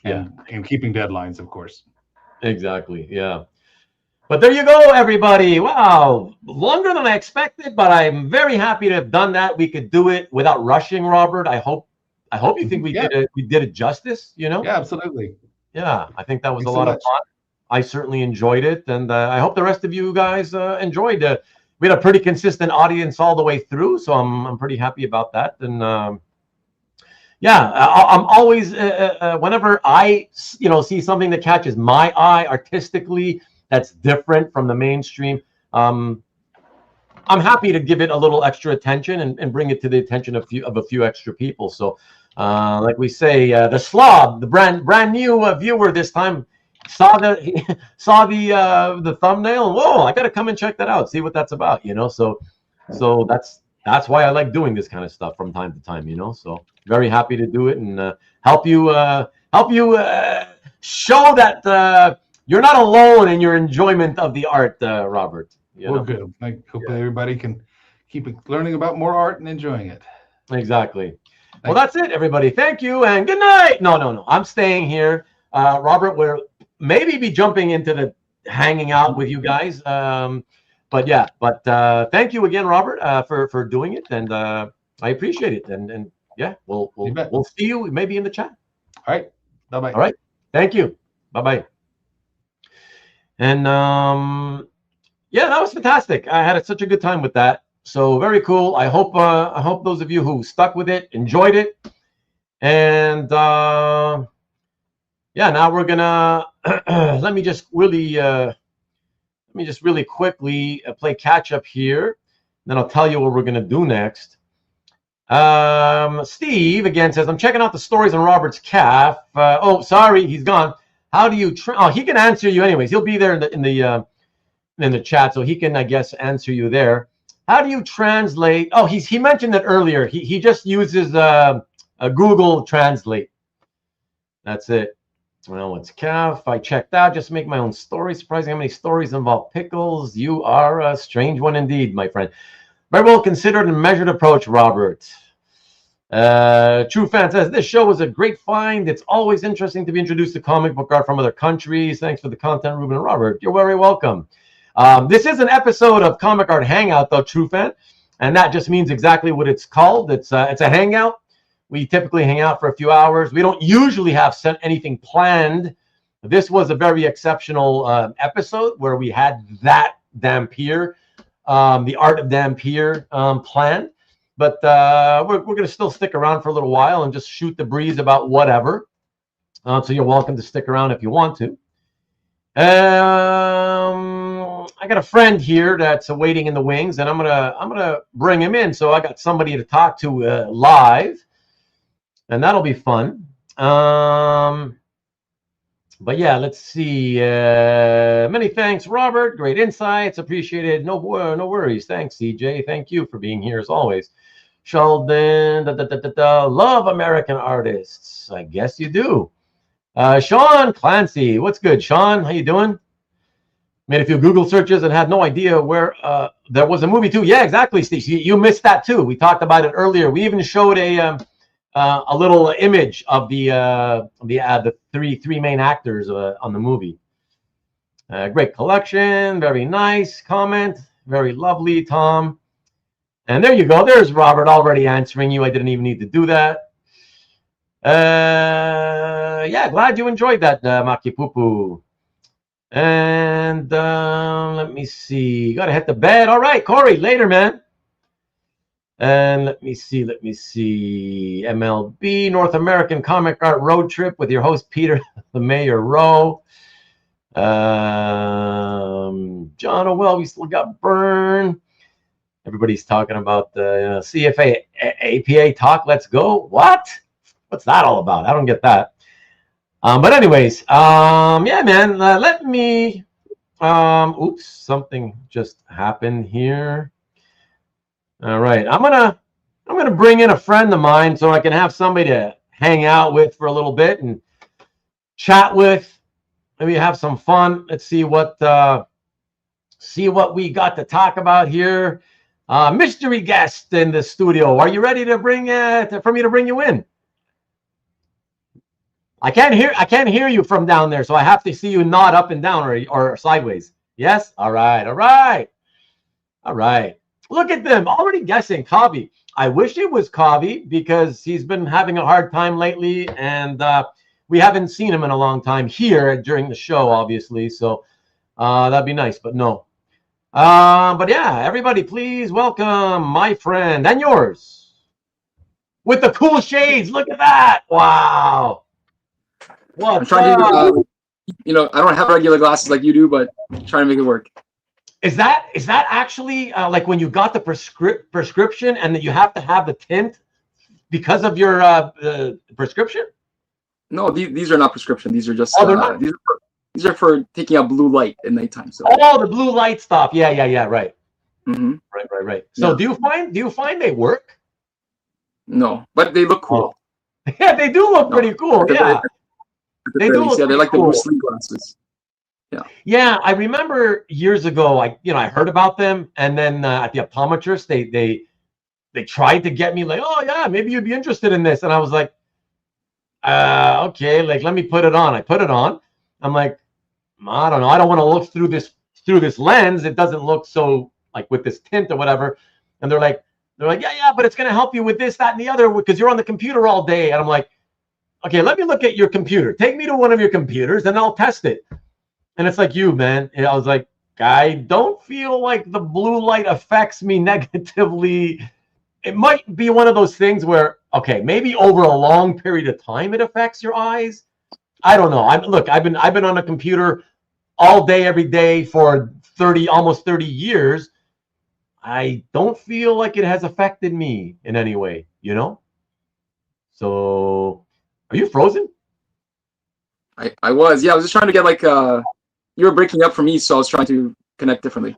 Speaker 3: And keeping deadlines, of course.
Speaker 1: Exactly. Yeah. But there you go, everybody. Wow. Longer than I expected, but I'm very happy to have done that. We could do it without rushing, Robert. I hope you think we did it justice, you know?
Speaker 3: Yeah, absolutely.
Speaker 1: Yeah. I think that was a lot of fun. I certainly enjoyed it, and I hope the rest of you guys enjoyed it. We had a pretty consistent audience all the way through, so I'm pretty happy about that. And I'm always whenever I see something that catches my eye artistically that's different from the mainstream, I'm happy to give it a little extra attention and bring it to the attention of a few extra people. So like we say, the slob, the brand new viewer this time, saw the thumbnail. Whoa, I gotta come and check that out, see what that's about, you know. So that's why I like doing this kind of stuff from time to time, you know. So very happy to do it and help you show that you're not alone in your enjoyment of the art, Robert.
Speaker 3: Well, good. I hope everybody can keep learning about more art and enjoying it.
Speaker 1: Exactly. Well, that's it, everybody. Thank you and good night. No, I'm staying here. Robert, we're maybe be jumping into the hanging out with you guys. But thank you again, Robert, for doing it, and I appreciate it. And we'll see you maybe in the chat.
Speaker 3: All right. Bye-bye.
Speaker 1: All right. Thank you. Bye-bye. And that was fantastic. I had such a good time with that. So very cool. I hope those of you who stuck with it enjoyed it. And now we're gonna let me just really quickly play catch up here. Then I'll tell you what we're gonna do next. Steve again says, I'm checking out the stories on Robert's calf. Oh, sorry, he's gone. How do you? He can answer you anyways. He'll be there in the chat, so he can, I guess, answer you there. How do you translate? Oh, he mentioned it earlier. He just uses Google Translate. That's it. Well, what's calf? I checked out. Just make my own story. Surprising how many stories involve pickles. You are a strange one indeed, my friend. Very well considered and measured approach, Robert. True Fan says, this show was a great find. It's always interesting to be introduced to comic book art from other countries. Thanks for the content, Ruben and Robert. You're very welcome. This is an episode of Comic Art Hangout, though, True Fan, and that just means exactly what it's called. It's a hangout. We typically hang out for a few hours. We don't usually have anything planned. This was a very exceptional episode where we had that Dampyr, the art of Dampyr planned. But we're going to still stick around for a little while and just shoot the breeze about whatever. So you're welcome to stick around if you want to. I got a friend here that's waiting in the wings, and I'm gonna bring him in. So I got somebody to talk to live, and that'll be fun. But yeah, let's see. Many thanks, Robert. Great insights. Appreciated. No worries. Thanks, CJ. Thank you for being here as always. Sheldon, love American artists. I guess you do. Sean Clancy, what's good, Sean? How you doing? Made a few Google searches and had no idea where there was a movie too. Yeah, exactly, Steve. You missed that too. We talked about it earlier. We even showed a little image of the three main actors on the movie. Great collection. Very nice comment. Very lovely, Tom. And there you go. There's Robert already answering you. I didn't even need to do that. Yeah, glad you enjoyed that, Maki Pupu. And let me see. Gotta hit the bed. All right, Corey, later, man. And let me see. MLB, North American Comic Art Road Trip with your host, Peter the Mayor Rowe. John O'Well, we still got Burn. Everybody's talking about the CFA APA talk. Let's go. What? What's that all about? I don't get that. But anyways, yeah, man. Let me. Oops, something just happened here. All right, I'm gonna bring in a friend of mine so I can have somebody to hang out with for a little bit and chat with. Maybe have some fun. Let's see what we got to talk about here. Mystery guest in the studio. Are you ready to for me to bring you in? I can't hear you from down there, so I have to see you nod up and down or sideways. Yes? All right. Look at them, already guessing Kavi. I wish it was Kavi because he's been having a hard time lately, and we haven't seen him in a long time here during the show, obviously. So that'd be nice, but no. But yeah, everybody, please welcome my friend and yours with the cool shades. Look at that! Wow.
Speaker 4: I'm trying to, I don't have regular glasses like you do, but I'm trying to make it work.
Speaker 1: Is that actually like when you got the prescription and that you have to have the tint because of your prescription?
Speaker 4: No, these are not prescription. These are just these are for taking out blue light at nighttime. So
Speaker 1: the blue light stuff. Yeah, right.
Speaker 4: Mm-hmm.
Speaker 1: Right. So do you find they work?
Speaker 4: No, but they look cool.
Speaker 1: Oh. Yeah, they do look pretty cool. Yeah. They do look
Speaker 4: they're like
Speaker 1: cool.
Speaker 4: The blue sleep glasses.
Speaker 1: Yeah, I remember years ago. I heard about them, and then at the optometrist, they tried to get me like, oh yeah, maybe you'd be interested in this, and I was like, okay, like let me put it on. I put it on. I'm like, I don't know. I don't want to look through this lens. It doesn't look so like with this tint or whatever. And they're like, yeah, but it's gonna help you with this, that, and the other because you're on the computer all day. And I'm like, okay, let me look at your computer. Take me to one of your computers and I'll test it. And it's like you, man. And I was like, I don't feel like the blue light affects me negatively. It might be one of those things where, okay, maybe over a long period of time it affects your eyes. I don't know. I've been on a computer all day, every day for almost 30 years. I don't feel like it has affected me in any way, So, are you frozen?
Speaker 4: I was. Yeah, I was just trying to get you were breaking up for me, so I was trying to connect differently.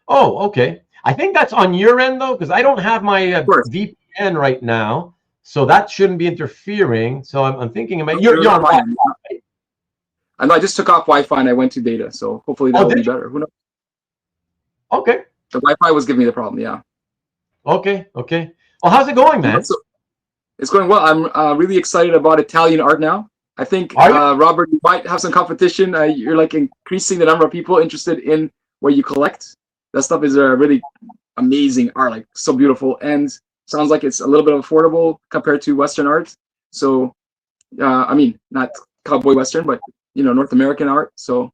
Speaker 1: Oh, okay. I think that's on your end though, because I don't have my VPN right now, so that shouldn't be interfering. So I'm thinking about you're on mine.
Speaker 4: I know I just took off Wi-Fi and I went to data, so hopefully that will be better. Who knows?
Speaker 1: Okay.
Speaker 4: The Wi-Fi was giving me the problem. Yeah.
Speaker 1: Okay. Okay. Well, how's it going, man?
Speaker 4: So, it's going well. I'm really excited about Italian art now. I think Robert, you might have some competition. You're like increasing the number of people interested in what you collect. That stuff is really amazing art, like so beautiful, and sounds like it's a little bit affordable compared to Western art. So, I mean, not cowboy Western, but North American art. So,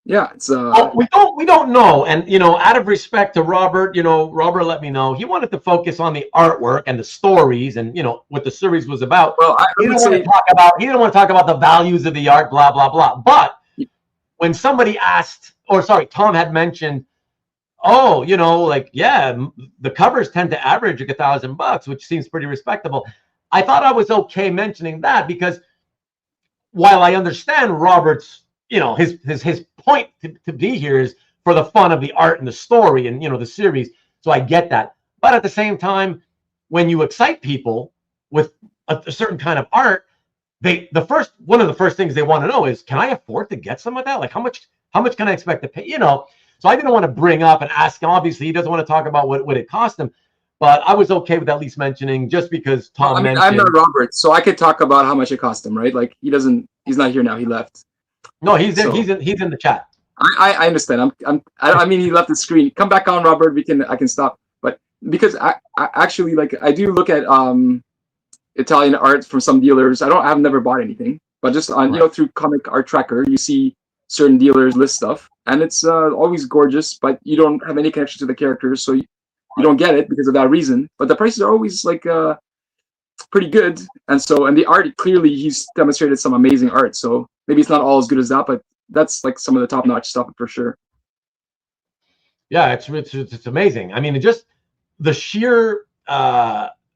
Speaker 4: yeah, it's.
Speaker 1: We don't know, and out of respect to Robert, Robert let me know he wanted to focus on the artwork and the stories, and what the series was about.
Speaker 4: Well,
Speaker 1: he didn't want to talk about the values of the art, blah blah blah. But when somebody asked, or sorry, Tom had mentioned, oh, the covers tend to average like $1,000, which seems pretty respectable. I thought I was okay mentioning that because while I understand Robert's, his point to be here is for the fun of the art and the story and the series. So I get that. But at the same time, when you excite people with a certain kind of art, one of the first things they want to know is, can I afford to get some of that? Like how much can I expect to pay? So I didn't want to bring up and ask him. Obviously, he doesn't want to talk about what it cost him. But I was okay with at least mentioning, just because Tom mentioned.
Speaker 4: I'm not Robert, so I could talk about how much it cost him, right? Like he's not here now. He left.
Speaker 1: No, he's in the chat.
Speaker 4: I understand. I mean, he left the screen. Come back on, Robert. I can stop. But because I actually I do look at Italian art from some dealers. I've never bought anything, but just on through Comic Art Tracker, you see certain dealers list stuff, and it's always gorgeous, but you don't have any connection to the characters, so you don't get it because of that reason. But the prices are always pretty good, and the art, clearly he's demonstrated some amazing art. So maybe it's not all as good as that, but that's like some of the top-notch stuff for sure.
Speaker 1: Yeah, it's amazing. I mean, just the sheer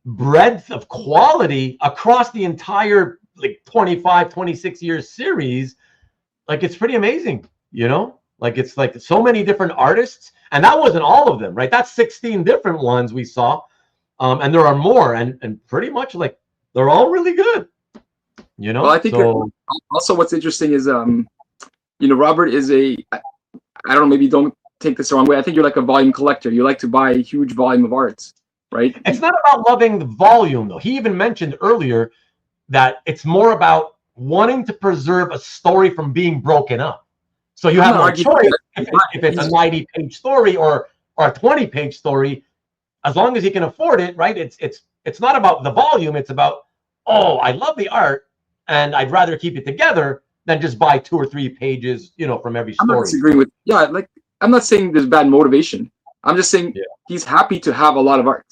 Speaker 1: breadth of quality across the entire 25, 26 year series, it's pretty amazing. It's like so many different artists, and that wasn't all of them, right? That's 16 different ones we saw. And there are more, and pretty much they're all really good.
Speaker 4: Well, I think also what's interesting is Robert is I don't know, maybe don't take this the wrong way. I think you're like a volume collector. You like to buy a huge volume of art, right?
Speaker 1: It's not about loving the volume, though. He even mentioned earlier that it's more about wanting to preserve a story from being broken up. So you have no choice if it's a 90-page story or a 20-page story. As long as you can afford it, right? It's not about the volume. It's about, oh, I love the art, and I'd rather keep it together than just buy 2 or 3 pages, from every story.
Speaker 4: I'm not disagreeing with. Yeah, I'm not saying there's bad motivation. I'm just saying he's happy to have a lot of art.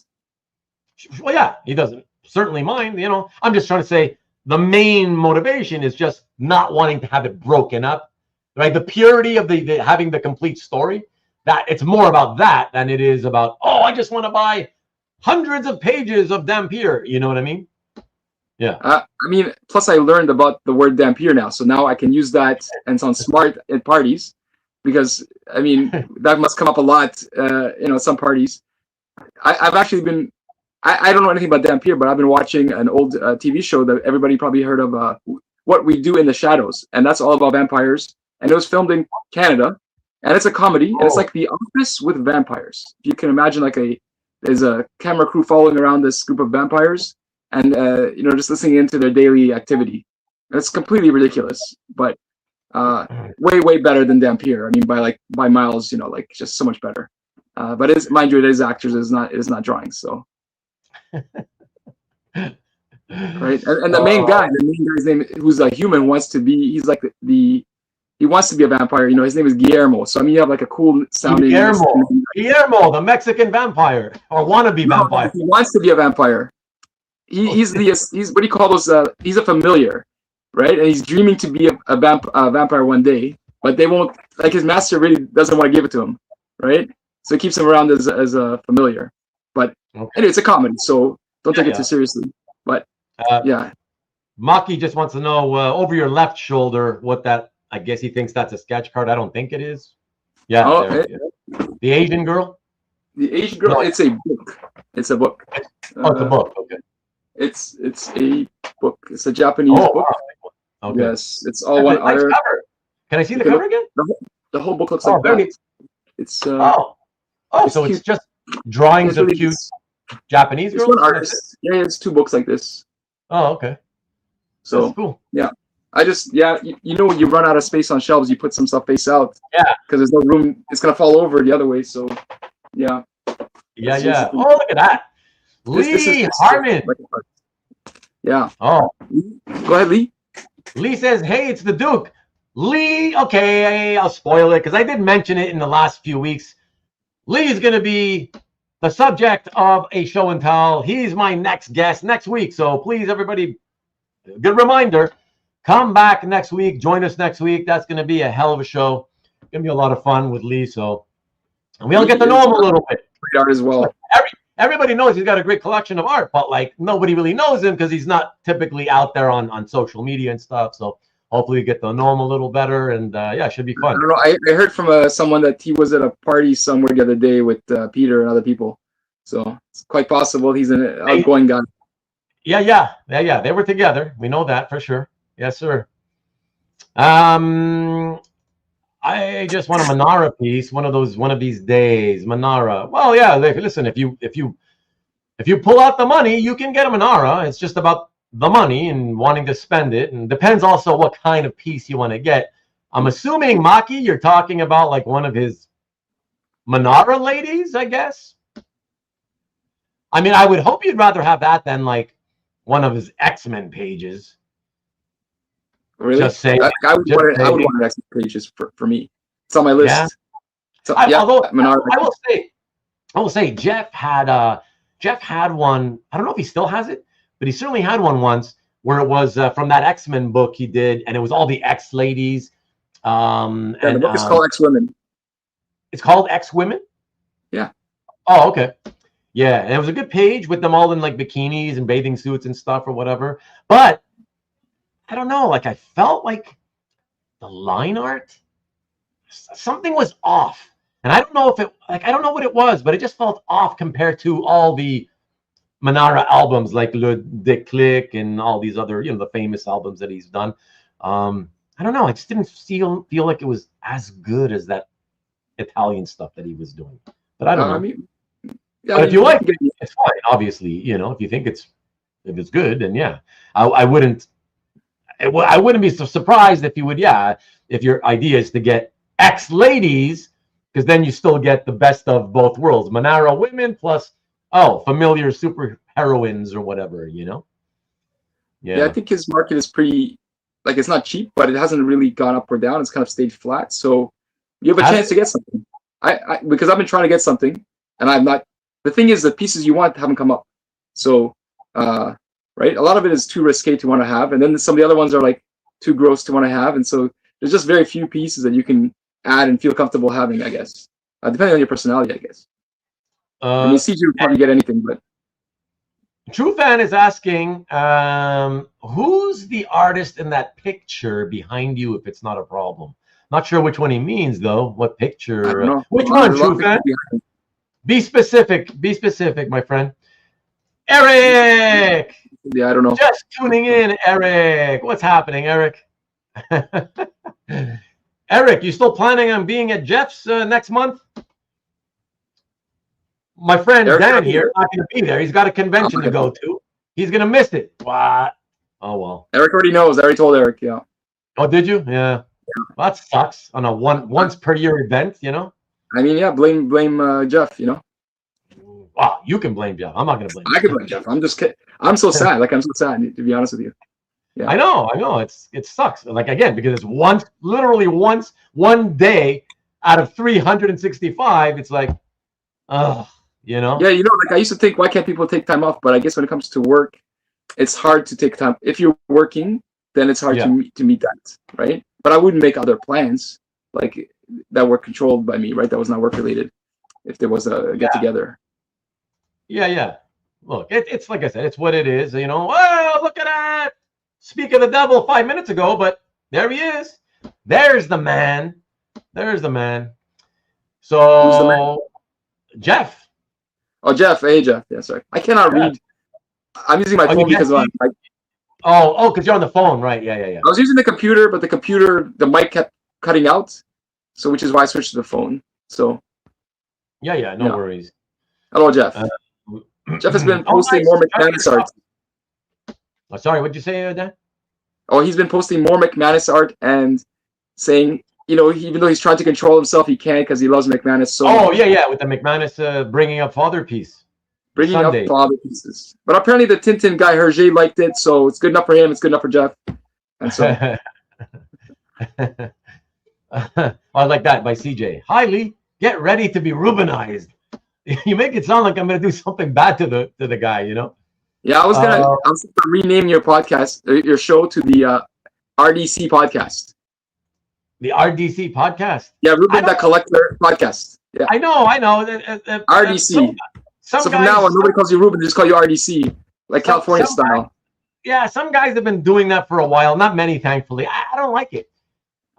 Speaker 1: Well, yeah, he doesn't certainly mind. I'm just trying to say the main motivation is just not wanting to have it broken up, right? The purity of the having the complete story. That it's more about that than it is about, oh, I just want to buy hundreds of pages of Dampyr. You know what I mean? Yeah.
Speaker 4: I mean, plus I learned about the word Dampyr now, so now I can use that and sound smart at parties, because I mean that must come up a lot, some parties. I've actually been, I don't know anything about Dampyr, but I've been watching an old TV show that everybody probably heard of, What We Do in the Shadows, and that's all about vampires, and it was filmed in Canada. And it's a comedy, and it's like The Office with vampires. You can imagine there's a camera crew following around this group of vampires, and just listening into their daily activity. And it's completely ridiculous, but way better than Dampyr. I mean, by miles, just so much better. But mind you, it is actors, it is not drawings. So, right? And the main guy's name, who's a human, wants to be. He's like he wants to be a vampire. His name is Guillermo. So you have a cool sounding
Speaker 1: Guillermo, the Mexican vampire or wannabe vampire.
Speaker 4: He wants to be a vampire. He's what do you call those? He's a familiar, right? And he's dreaming to be a vampire one day, but they won't. His master really doesn't want to give it to him, right? So he keeps him around as a familiar. But anyway, it's a comedy, so don't take it too seriously. But yeah,
Speaker 1: Maki just wants to know over your left shoulder what that. I guess he thinks that's a sketch card. I don't think it is. Yeah. The Asian girl?
Speaker 4: The Asian girl, no, it's a book. It's a book.
Speaker 1: It's a book. Okay.
Speaker 4: It's a book. It's a Japanese book.
Speaker 1: Wow. Okay.
Speaker 4: Yes, it's all one art.
Speaker 1: Can I see the
Speaker 4: Okay,
Speaker 1: cover again?
Speaker 4: The whole book looks
Speaker 1: Oh,
Speaker 4: like
Speaker 1: very-
Speaker 4: that. It's
Speaker 1: Oh,
Speaker 4: it's
Speaker 1: so
Speaker 4: cute.
Speaker 1: it's just drawings
Speaker 4: It's
Speaker 1: of
Speaker 4: really
Speaker 1: cute
Speaker 4: nice.
Speaker 1: Japanese
Speaker 4: It's
Speaker 1: girls?
Speaker 4: one artist. Yeah, it's 2 books like this.
Speaker 1: Oh, okay.
Speaker 4: So
Speaker 1: That's cool.
Speaker 4: I just you know when you run out of space on shelves, you put some stuff face out.
Speaker 1: Yeah.
Speaker 4: Because there's no room. It's gonna fall over the other way. So yeah.
Speaker 1: Yeah,
Speaker 4: It's
Speaker 1: yeah.
Speaker 4: basically-
Speaker 1: Oh, look at that.
Speaker 4: This
Speaker 1: Lee
Speaker 4: is
Speaker 1: Harmon.
Speaker 4: Yeah.
Speaker 1: Oh,
Speaker 4: Go ahead, Lee.
Speaker 1: Lee says, hey, it's the Duke. Lee, okay, I'll spoil it because I did mention it in the last few weeks. Lee is going to be the subject of a show and tell. He's my next guest next week. So please, everybody, good reminder, come back next week. Join us next week. That's going to be a hell of a show. Going to be a lot of fun with Lee. So and we'll get to know him a little bit.
Speaker 4: Great art as well.
Speaker 1: Everybody knows he's got a great collection of art, but like nobody really knows him because he's not typically out there on social media and stuff. So hopefully we get to know him a little better, and yeah, it should be
Speaker 4: I
Speaker 1: fun.
Speaker 4: don't know. I heard from someone that he was at a party somewhere the other day with Peter and other people. So it's quite possible he's an outgoing guy.
Speaker 1: Yeah. They were together. We know that for sure. Yes, sir. I just want a Manara piece. One of these days. Manara. Well, yeah. Listen, if you pull out the money, you can get a Manara. It's just about the money and wanting to spend it, and depends also what kind of piece you want to get. I'm assuming, Maki, you're talking about like one of his Manara ladies, I guess. I mean, I would hope you'd rather have that than like one of his X-Men pages.
Speaker 4: Really?
Speaker 1: Just saying.
Speaker 4: I would want an X pages for me. It's on my list.
Speaker 1: Yeah.
Speaker 4: So,
Speaker 1: Although
Speaker 4: Manara.
Speaker 1: I will say, Jeff had one. I don't know if he still has it, but he certainly had one once where it was from that X-Men book he did, and it was all the X ladies.
Speaker 4: And the book is called X Women.
Speaker 1: It's called X Women.
Speaker 4: Yeah.
Speaker 1: Oh, okay. Yeah, and it was a good page with them all in like bikinis and bathing suits and stuff or whatever. But I don't know. Like I felt like the line art, something was off, and I don't know if I don't know what it was, but it just felt off compared to all the Manara albums like Le Déclic and all these other, the famous albums that he's done. I don't know. I just didn't feel like it was as good as that Italian stuff that he was doing. But I don't know.
Speaker 4: I mean, yeah,
Speaker 1: but if you like it, it's fine. Obviously, if you think if it's good, then yeah, I wouldn't be so surprised if you would. Yeah, if your idea is to get X ladies, because then you still get the best of both worlds: Manara women plus familiar super heroines or whatever. Yeah.
Speaker 4: I think his market is pretty, like, it's not cheap, but it hasn't really gone up or down. It's kind of stayed flat. So you have a chance to get something. Because I've been trying to get something, and I'm not. The thing is, the pieces you want haven't come up. So, right, a lot of it is too risque to want to have, and then some of the other ones are like too gross to want to have, and so there's just very few pieces that you can add and feel comfortable having, I guess, depending on your personality, I guess. I mean, CG would probably get anything, but.
Speaker 1: True Fan is asking, who's the artist in that picture behind you if it's not a problem? Not sure which one he means, though. What picture?
Speaker 4: I don't know.
Speaker 1: Which one, True Fan? Be specific, my friend. Eric!
Speaker 4: Yeah, I don't know.
Speaker 1: Just tuning in, Eric. What's happening, Eric? Eric, you still planning on being at Jeff's next month? My friend
Speaker 4: Eric
Speaker 1: Dan here is not going to be there. He's got a convention to go to. He's going to miss it. What? Oh, well.
Speaker 4: Eric already knows. I already told Eric, yeah.
Speaker 1: Oh, did you? Yeah. Well, that sucks on a once per year event,
Speaker 4: I mean, yeah, blame Jeff,
Speaker 1: Wow, you can blame Jeff. I'm not going to blame
Speaker 4: I can blame Jeff. I'm just kidding. I'm so sad. Like, I'm so sad, to be honest with you. Yeah.
Speaker 1: I know. It sucks. Like, again, because it's literally one day out of 365. It's like, ugh.
Speaker 4: Yeah, like I used to think, why can't people take time off? But I guess when it comes to work, it's hard to take time. If you're working, then it's hard to meet that, right? But I wouldn't make other plans like that were controlled by me, right? That was not work related. If there was a get together. Yeah.
Speaker 1: Look, it's like I said, it's what it is. Oh, look at that. Speak of the devil 5 minutes ago, but there he is. There's the man. So,
Speaker 4: who's the man?
Speaker 1: Jeff.
Speaker 4: Oh, Jeff. Hey, Jeff. Yeah, sorry. I cannot read. I'm using my phone because I'm
Speaker 1: because you're on the phone, right? Yeah.
Speaker 4: I was using the computer, but the mic kept cutting out, so which is why I switched to the phone. So
Speaker 1: Yeah, no worries.
Speaker 4: Hello, Jeff. Jeff has been posting more McManus art.
Speaker 1: Oh, sorry, what'd you say, Dan?
Speaker 4: Oh, he's been posting more McManus art and saying, even though he's trying to control himself, he can't because he loves McManus so much.
Speaker 1: Oh, yeah, with the McManus bringing up father piece.
Speaker 4: Bringing up father pieces. But apparently the Tintin guy, Hergé, liked it, so it's good enough for him, it's good enough for Jeff. And so...
Speaker 1: I like that by CJ. Hi, Lee. Get ready to be Rubenized. You make it sound like I'm going to do something bad to the guy,
Speaker 4: Yeah, I was gonna rename your podcast, your show, to the RDC podcast.
Speaker 1: The RDC podcast.
Speaker 4: Yeah, Ruben the Collector podcast. Yeah,
Speaker 1: I know.
Speaker 4: RDC. So from now on, nobody calls you Ruben; they just call you RDC, like California style.
Speaker 1: Yeah, some guys have been doing that for a while. Not many, thankfully. I don't like it.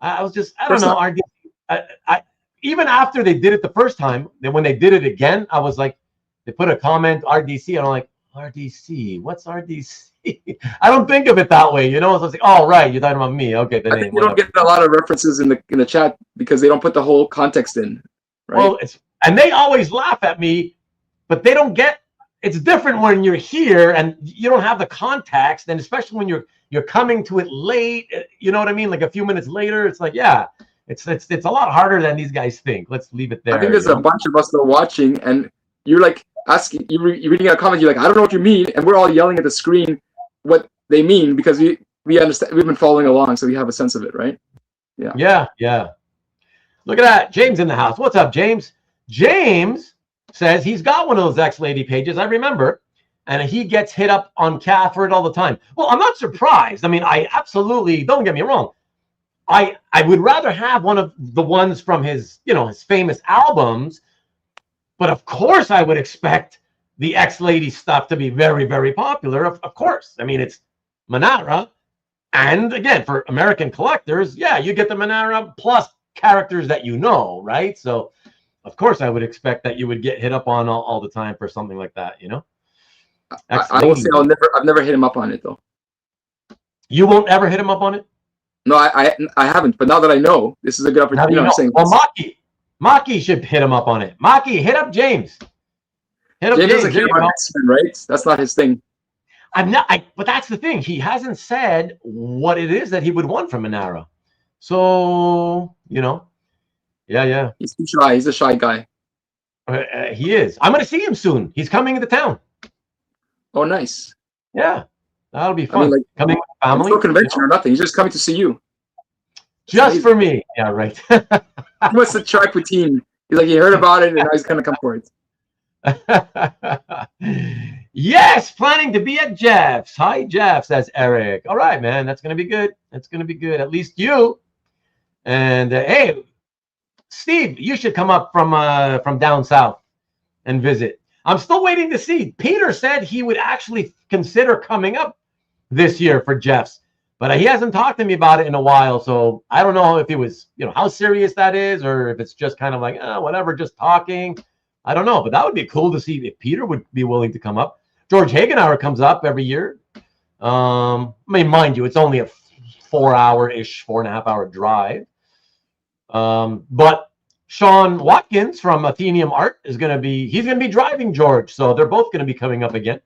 Speaker 1: I don't know. RDC. Even after they did it the first time, then when they did it again, I was like, they put a comment RDC, and I'm like, RDC, what's RDC? I don't think of it that way, So I was like, oh, right, you're talking about me. Okay, the
Speaker 4: I
Speaker 1: name.
Speaker 4: think you don't get a lot of references in the chat because they don't put the whole context in. Right?
Speaker 1: Well, and they always laugh at me, but they don't get. It's different when you're here and you don't have the context, and especially when you're coming to it late. You know what I mean? Like a few minutes later, it's like, yeah, it's a lot harder than these guys think. Let's leave it there.
Speaker 4: I think there's a bunch of us that are watching, and you're like asking, you're reading a comment, you're like, I don't know what you mean, and we're all yelling at the screen what they mean because we understand, we've been following along, so we have a sense of it, right? Yeah.
Speaker 1: Look at that, James in the house. What's up, James? James says he's got one of those ex-lady pages, I remember, and he gets hit up on CAF for it all the time. Well, I'm not surprised. I mean, I absolutely, don't get me wrong, I would rather have one of the ones from his, his famous albums, but of course I would expect the ex-lady stuff to be very, very popular. Of course. I mean, it's Manara. And again, for American collectors, yeah, you get the Manara plus characters that right? So, of course, I would expect that you would get hit up on all the time for something like that,
Speaker 4: I will say I've never hit him up on it, though.
Speaker 1: You won't ever hit him up on it?
Speaker 4: No, I haven't. But now that I know, this is a good opportunity. I'm saying,
Speaker 1: well, Maki should hit him up on it. Maki, hit up James.
Speaker 4: James doesn't care about X-Men, right? That's not his thing.
Speaker 1: But that's the thing. He hasn't said what it is that he would want from Manara. So, yeah.
Speaker 4: He's too shy. He's a shy guy.
Speaker 1: He is. I'm going to see him soon. He's coming into town.
Speaker 4: Oh, nice.
Speaker 1: Yeah, that'll be fun.
Speaker 4: I mean, like,
Speaker 1: coming with family.
Speaker 4: No convention or nothing. He's just coming to see you.
Speaker 1: Just for me. Yeah, right.
Speaker 4: He wants to try poutine. He's like, he heard about it, and now he's going to come for it.
Speaker 1: Yes, planning to be at Jeff's. Hi, Jeff, says Eric. All right, man, that's gonna be good. That's gonna be good. At least you. And hey, Steve, you should come up from down south and visit. I'm still waiting to see. Peter said he would actually consider coming up this year for Jeff's, but he hasn't talked to me about it in a while. So I don't know if it was, how serious that is, or if it's just kind of like, whatever, just talking. I don't know, but that would be cool to see if Peter would be willing to come up. George Hagenauer comes up every year. I mean, mind you, it's only a 4.5-hour drive. But Sean Watkins from Athenium Art he's going to be driving George. So they're both going to be coming up again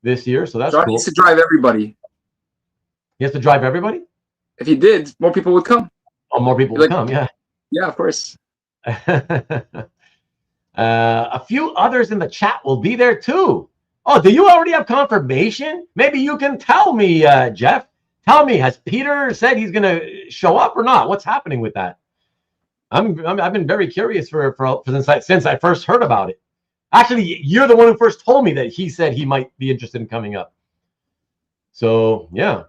Speaker 1: this year. So that's
Speaker 4: John
Speaker 1: cool.
Speaker 4: Needs to drive everybody.
Speaker 1: He has to drive everybody?
Speaker 4: If he did, more people would come.
Speaker 1: Oh, more people would come, yeah.
Speaker 4: Yeah, of course.
Speaker 1: A few others in the chat will be there too. Oh, do you already have confirmation? Maybe you can tell me, Jeff. Tell me, has Peter said he's going to show up or not? What's happening with that? I've been very curious since I first heard about it. Actually, you're the one who first told me that he said he might be interested in coming up. So yeah,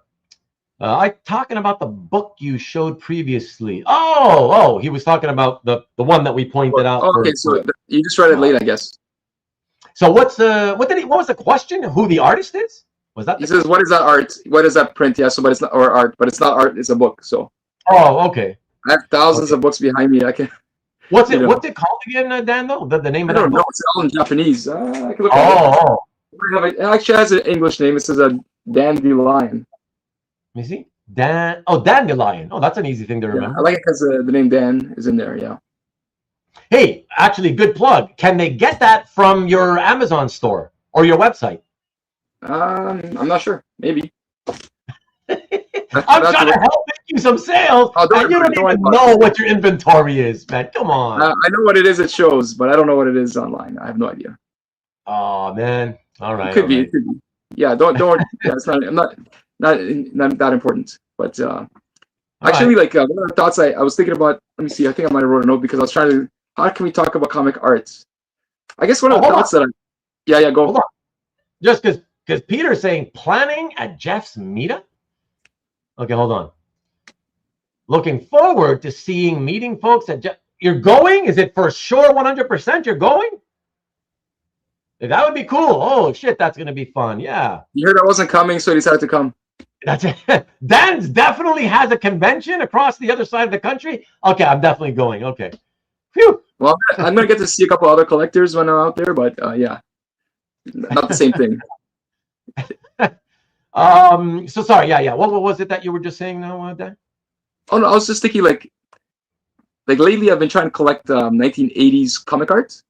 Speaker 1: talking about the book you showed previously. Oh, he was talking about the one that we pointed out.
Speaker 4: Okay, so you just read it late, I guess.
Speaker 1: So what was the question? Who the artist is? Was that?
Speaker 4: He says, "What is that art? What is that print?" Yeah, so but it's not art, but it's not art. It's a book. So.
Speaker 1: Oh, okay.
Speaker 4: I have thousands of books behind me. I can.
Speaker 1: What's it? What's it called again, Dan? Though the name of that book? I don't know.
Speaker 4: It's all in Japanese. I can look
Speaker 1: at
Speaker 4: it. It actually has an English name. It says a dandelion.
Speaker 1: Let me see. Dandelion. Oh, that's an easy thing to
Speaker 4: Yeah,
Speaker 1: remember.
Speaker 4: I like it because the name Dan is in there. Yeah.
Speaker 1: Hey, actually, good plug. Can they get that from your Amazon store or your website?
Speaker 4: I'm not sure. Maybe.
Speaker 1: I'm trying to help make you some sales,
Speaker 4: Oh,
Speaker 1: and you don't even know what your inventory is, man. Come on.
Speaker 4: I know what it is it shows, but I don't know what it is online. I have no idea.
Speaker 1: Oh man. All right.
Speaker 4: It could be. It could be. Yeah. Don't. Yeah. It's not. I'm not that important. But actually, like one of the thoughts I was thinking about. Let me see. I think I might have wrote a note because I was trying to. How can we talk about comic art? I guess one of the thoughts that yeah, go.
Speaker 1: Hold on. Just because Peter's saying planning at Jeff's meetup. Okay, hold on. Looking forward to meeting folks at Jeff. You're going? Is it for sure 100% you're going? That would be cool. Oh shit, that's gonna be fun. Yeah.
Speaker 4: You heard I wasn't coming, so he decided to come.
Speaker 1: That's it. Dan's definitely has a convention across the other side of the country. Okay, I'm definitely going. Okay. Phew.
Speaker 4: Well, I'm gonna get to see a couple other collectors when I'm out there, but yeah, not the same thing.
Speaker 1: So sorry. Yeah. What was it that you were just saying now, Dan?
Speaker 4: Oh no, I was just thinking like lately I've been trying to collect 1980s comic art,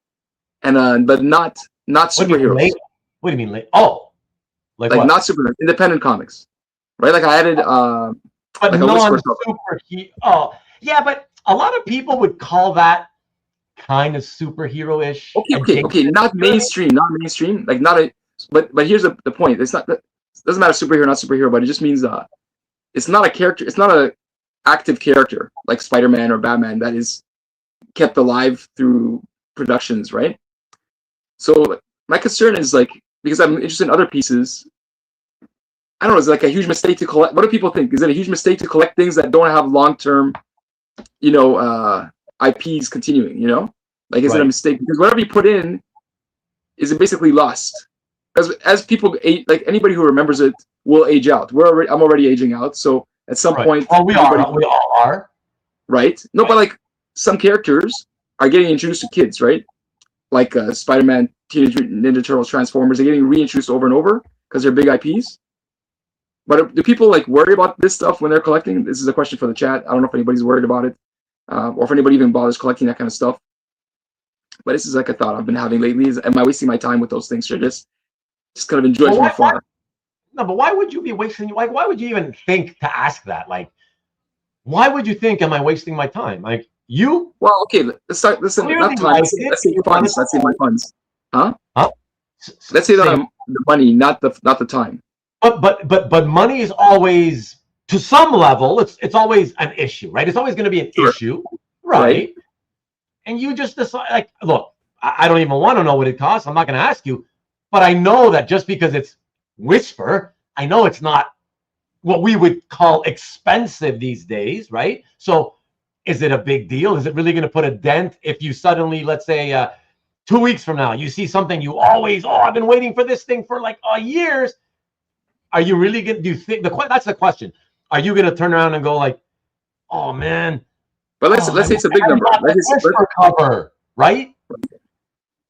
Speaker 4: and but not superheroes.
Speaker 1: What do you mean late? Oh, like what?
Speaker 4: Not superheroes, independent comics, right? Like I added
Speaker 1: but
Speaker 4: like
Speaker 1: non-superhero. Oh, yeah, but a lot of people would call that kind of superhero-ish.
Speaker 4: Okay. Not mainstream. Like not a. But here's the point. It's not. It doesn't matter superhero, not superhero, but it just means it's not a character. It's not a active character like Spider-Man or Batman that is kept alive through productions, right? So my concern is like because I'm interested in other pieces. I don't know. Is it like a huge mistake to collect? What do people think? Is it a huge mistake to collect things that don't have long-term, IPs continuing? Like is it a mistake because whatever you put in is it basically lost? As people age, like anybody who remembers it will age out. I'm already aging out, so at some point,
Speaker 1: we all are,
Speaker 4: right? No, but like some characters are getting introduced to kids, right? Like Spider-Man, Teenage Mutant Ninja Turtles, Transformers, they're getting reintroduced over and over because they're big IPs. But do people like worry about this stuff when they're collecting? This is a question for the chat. I don't know if anybody's worried about it, or if anybody even bothers collecting that kind of stuff. But this is like a thought I've been having lately: am I wasting my time with those things? Should I just kind of enjoy it from afar?
Speaker 1: No, but why would you be wasting? Like, why would you even think to ask that? Like, why would you think, am I wasting my time? Like, you?
Speaker 4: Well, okay, let's start. Listen, not time. Let's say funds. Let's say my funds. Huh? Let's say the money, not the time.
Speaker 1: But money is always, to some level, it's always an issue, right? It's always going to be an issue, right? And you just decide, like, look, I don't even want to know what it costs. I'm not going to ask you, but I know that just because it's Whisper, I know it's not what we would call expensive these days, right? So is it a big deal? Is it really going to put a dent if you suddenly, let's say 2 weeks from now, you see something you always, I've been waiting for this thing for like years. Are you really going to, do you think, that's the question. Are you going to turn around and go like, oh man.
Speaker 4: But let's say it's a big number.
Speaker 1: Cover, right?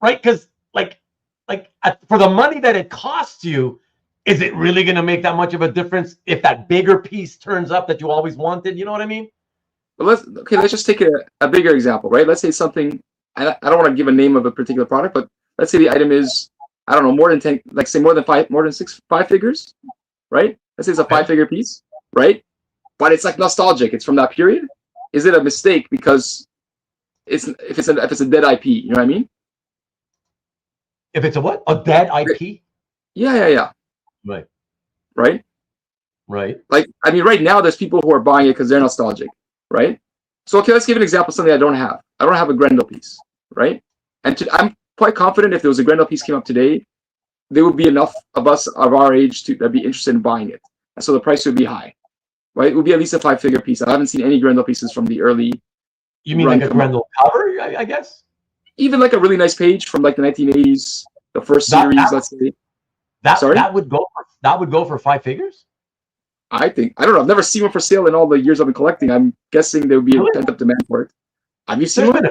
Speaker 1: Right? Because like for the money that it costs you, is it really going to make that much of a difference if that bigger piece turns up that you always wanted? You know what I mean?
Speaker 4: But let's just take a bigger example, right? Let's say something, I don't want to give a name of a particular product, but let's say the item is, I don't know, more than 10, like say more than 5 figures, right? Let's say it's a 5-figure piece, right? But it's like nostalgic. It's from that period. Is it a mistake because if it's a dead IP, you know what I mean?
Speaker 1: If it's a what? A dead IP?
Speaker 4: Yeah. Right. Like, I mean, right now there's people who are buying it because they're nostalgic, right? So, okay, let's give an example of something I don't have. I don't have a Grendel piece, right? And I'm quite confident if there was a Grendel piece came up today, there would be enough of us of our age that'd be interested in buying it. And so the price would be high, right? It would be at least a 5-figure piece. I haven't seen any Grendel pieces from the early.
Speaker 1: You mean like a Grendel cover, I guess?
Speaker 4: Even like a really nice page from like the 1980s, the first series, let's say.
Speaker 1: That would go for 5 figures?
Speaker 4: I don't know. I've never seen one for sale in all the years I've been collecting. I'm guessing there would be a pent-up demand for it. Have you seen one?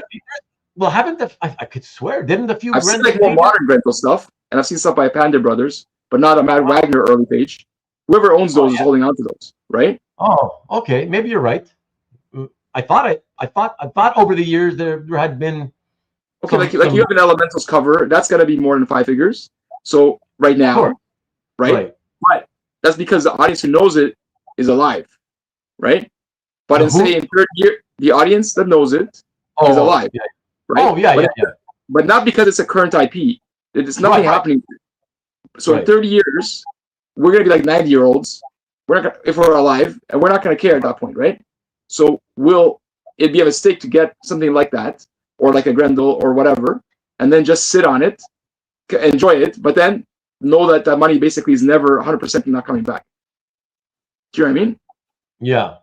Speaker 1: Well, I could swear, didn't the few
Speaker 4: I've seen like more modern Grendel stuff, and I've seen stuff by Panda Brothers, but not a Matt Wagner early page. whoever owns those is holding on to those, right?
Speaker 1: Oh, okay. Maybe you're right. I thought over the years there had been.
Speaker 4: Okay, like you have an Elementals cover, that's got to be more than 5 figures. So right now,
Speaker 1: Sure.
Speaker 4: right? But that's because the audience who knows it is alive, right? But in say in third year, the audience that knows it is alive, right?
Speaker 1: Oh yeah,
Speaker 4: but not because it's a current IP. There's nothing happening. So in 30 years, we're gonna be like 90-year-olds. We're not gonna, if we're alive, and we're not gonna care at that point, right? So it'd be a mistake to get something like that, or like a Grendel or whatever, and then just sit on it, enjoy it, but then know that that money basically is never 100% not coming back. Do you know what I mean?
Speaker 1: Yeah.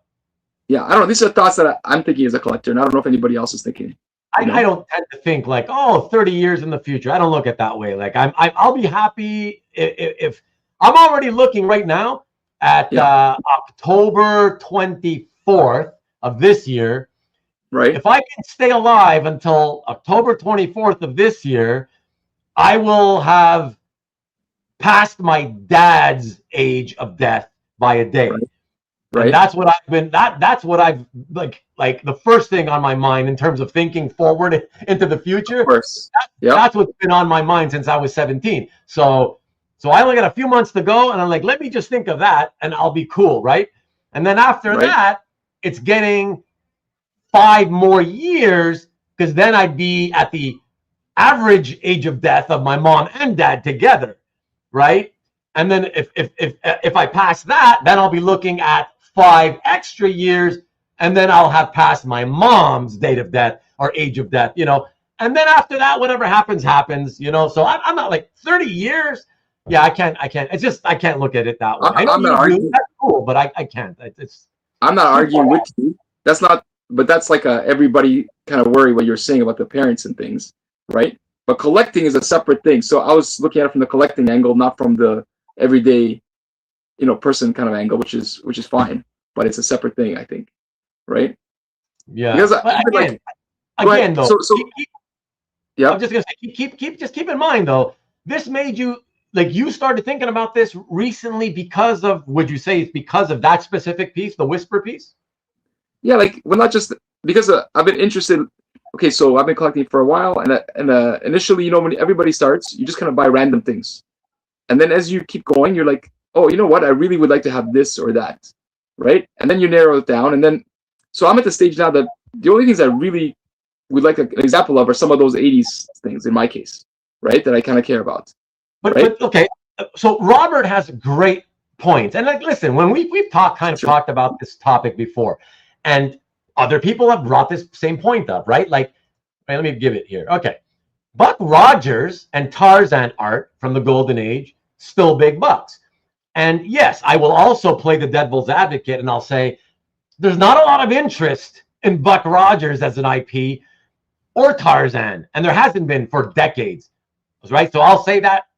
Speaker 4: Yeah, I don't know. These are thoughts that I'm thinking as a collector, and I don't know if anybody else is thinking.
Speaker 1: I don't tend to think like, 30 years in the future. I don't look at that way. Like I'll be happy if I'm already looking right now at October 24th of this year.
Speaker 4: Right.
Speaker 1: If I can stay alive until October 24th of this year, I will have passed my dad's age of death by a day.
Speaker 4: Right.
Speaker 1: And that's what I've been. That's what I've like the first thing on my mind in terms of thinking forward into the future.
Speaker 4: Of course.
Speaker 1: That's what's been on my mind since I was 17. So I only got a few months to go, and I'm like, let me just think of that, and I'll be cool, right? And then after that, it's getting 5 more years, because then I'd be at the average age of death of my mom and dad together, right? And then if I pass that, then I'll be looking at 5 extra years, and then I'll have passed my mom's date of death or age of death, And then after that, whatever happens, So I'm not like 30 years. Yeah, I can't. It's just I can't look at it that way.
Speaker 4: I'm not arguing.
Speaker 1: That's cool, but I can't.
Speaker 4: I'm not arguing with you. That's not. But that's like everybody kind of worry what you're saying about the parents and things, right? But collecting is a separate thing. So I was looking at it from the collecting angle, not from the everyday, person kind of angle, which is fine. But it's a separate thing, I think, right?
Speaker 1: Yeah.
Speaker 4: Because
Speaker 1: again, though.
Speaker 4: Yeah.
Speaker 1: I'm just gonna say, keep in mind though. This made you you started thinking about this recently because of, would you say it's because of that specific piece, the Whisper piece?
Speaker 4: Yeah, not just because I've been interested. Okay, so I've been collecting for a while, and initially, when everybody starts, you just kind of buy random things, and then as you keep going, you're like, oh, you know what? I really would like to have this or that, right? And then you narrow it down, and then, so I'm at the stage now that the only things I really would like an example of are some of those 80s things in my case, right? That I kind of care about.
Speaker 1: But okay, so Robert has great points, and listen, when we've talked about this topic before, and other people have brought this same point up, right? Let me give it here. Okay, Buck Rogers and Tarzan art from the Golden Age, still big bucks. And yes, I will also play the devil's advocate, and I'll say there's not a lot of interest in Buck Rogers as an IP or Tarzan, and there hasn't been for decades, right? So I'll say that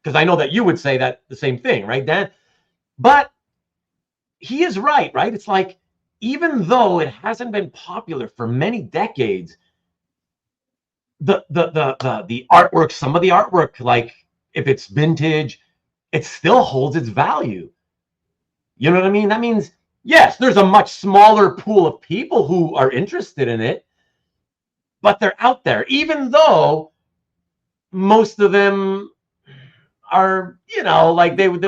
Speaker 1: because I know that you would say that the same thing, right, Dan? But he is right? It's like, even though it hasn't been popular for many decades, the artwork, some of the artwork, like if it's vintage, it still holds its value. You know what I mean? That means, yes, there's a much smaller pool of people who are interested in it, but they're out there, even though most of them are, they would.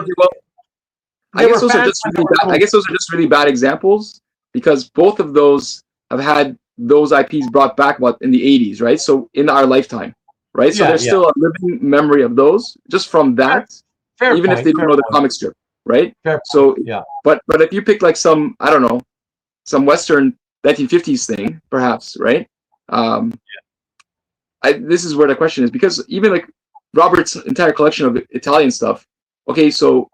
Speaker 4: I guess those are just really bad examples, because both of those have had those IPs brought back in the 80s, right? So in our lifetime, right? So there's still a living memory of those just from that, even if they don't know the comic strip, right? So but if you pick some, I don't know, some Western 1950s thing, perhaps, right? This is where the question is, because even Robert's entire collection of Italian stuff, okay, so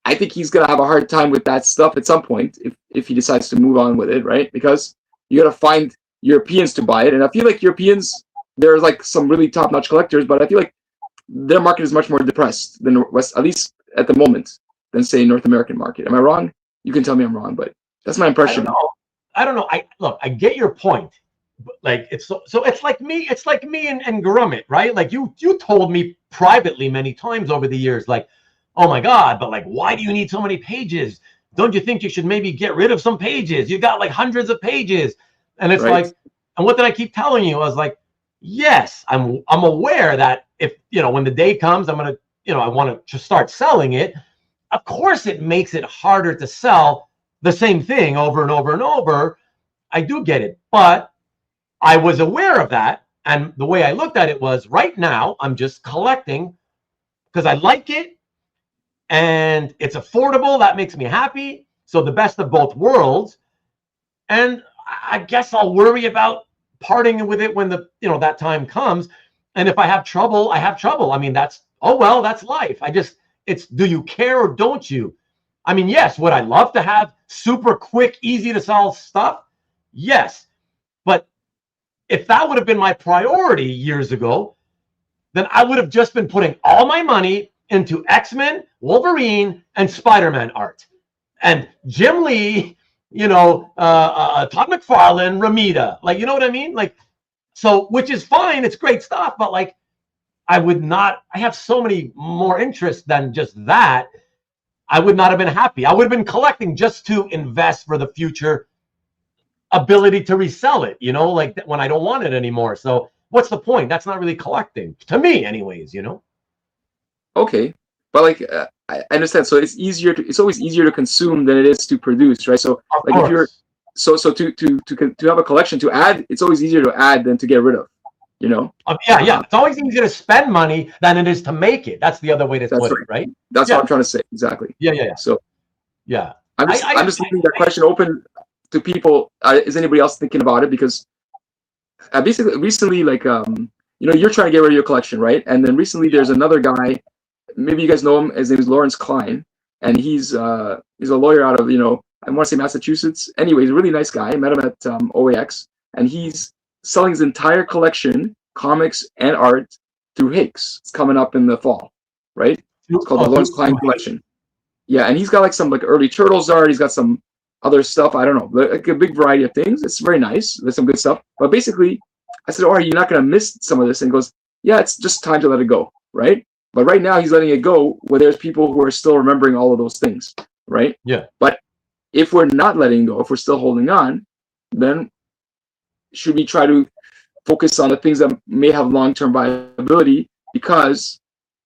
Speaker 4: I think he's gonna have a hard time with that stuff at some point if he decides to move on with it, right? Because you gotta find Europeans to buy it, and I feel like Europeans, there's some really top-notch collectors, but I feel like their market is much more depressed than West, at least at the moment, than say North American market. Am I wrong? You can tell me I'm wrong, but that's my impression.
Speaker 1: I don't know. I get your point. It's like me and Grummet, right? You told me privately many times over the years, oh my God, but like, why do you need so many pages? Don't you think you should maybe get rid of some pages? You got like hundreds of pages. And it's
Speaker 4: Right.
Speaker 1: like, and what did I keep telling you? I was like, yes, I'm aware that if, when the day comes, I'm going to, I want to start selling it. Of course, it makes it harder to sell the same thing over and over and over. I do get it, but I was aware of that. And the way I looked at it was, right now, I'm just collecting because I like it and it's affordable. That makes me happy. So the best of both worlds. And I guess I'll worry about parting with it when that time comes. And if I have trouble, I have trouble. I mean, that's life. It's, do you care or don't you? I mean, yes, would I love to have super quick, easy to sell stuff? Yes. But if that would have been my priority years ago, then I would have just been putting all my money into X-Men, Wolverine, and Spider-Man art. And Jim Lee, Todd McFarlane, Ramita, like, you know what I mean? Like, so, which is fine. It's great stuff. But like, I have so many more interests than just that. I would not have been happy. I would have been collecting just to invest for the future ability to resell it, like when I don't want it anymore. So what's the point? That's not really collecting to me anyways,
Speaker 4: Okay. But like, I understand. So it's always easier to consume than it is to produce, right? So
Speaker 1: Of
Speaker 4: like
Speaker 1: course.
Speaker 4: if you're, so to have a collection to add, it's always easier to add than to get rid of,
Speaker 1: Yeah. It's always easier to spend money than it is to make it. That's the other way to put it, right?
Speaker 4: That's what I'm trying to say. Exactly.
Speaker 1: Yeah.
Speaker 4: So
Speaker 1: yeah.
Speaker 4: I'm just leaving that question open to people. Is anybody else thinking about it? Because basically recently, like, you're trying to get rid of your collection, right? And then recently there's another guy, maybe you guys know him. His name is Lawrence Klein, and he's a lawyer out of, I want to say Massachusetts. Anyway, he's a really nice guy. I met him at OAX, and he's selling his entire collection, comics and art, through Hake's. It's coming up in the fall, right? It's called the Lawrence Klein Collection. Yeah, and he's got like some like early Turtles art. He's got some other stuff. I don't know, like a big variety of things. It's very nice. There's some good stuff. But basically, I said, "Oh, are you not going to miss some of this?" And he goes, "Yeah, it's just time to let it go, right?" But right now, he's letting it go where there's people who are still remembering all of those things, right?
Speaker 1: Yeah.
Speaker 4: But if we're not letting go, if we're still holding on, then should we try to focus on the things that may have long-term viability, because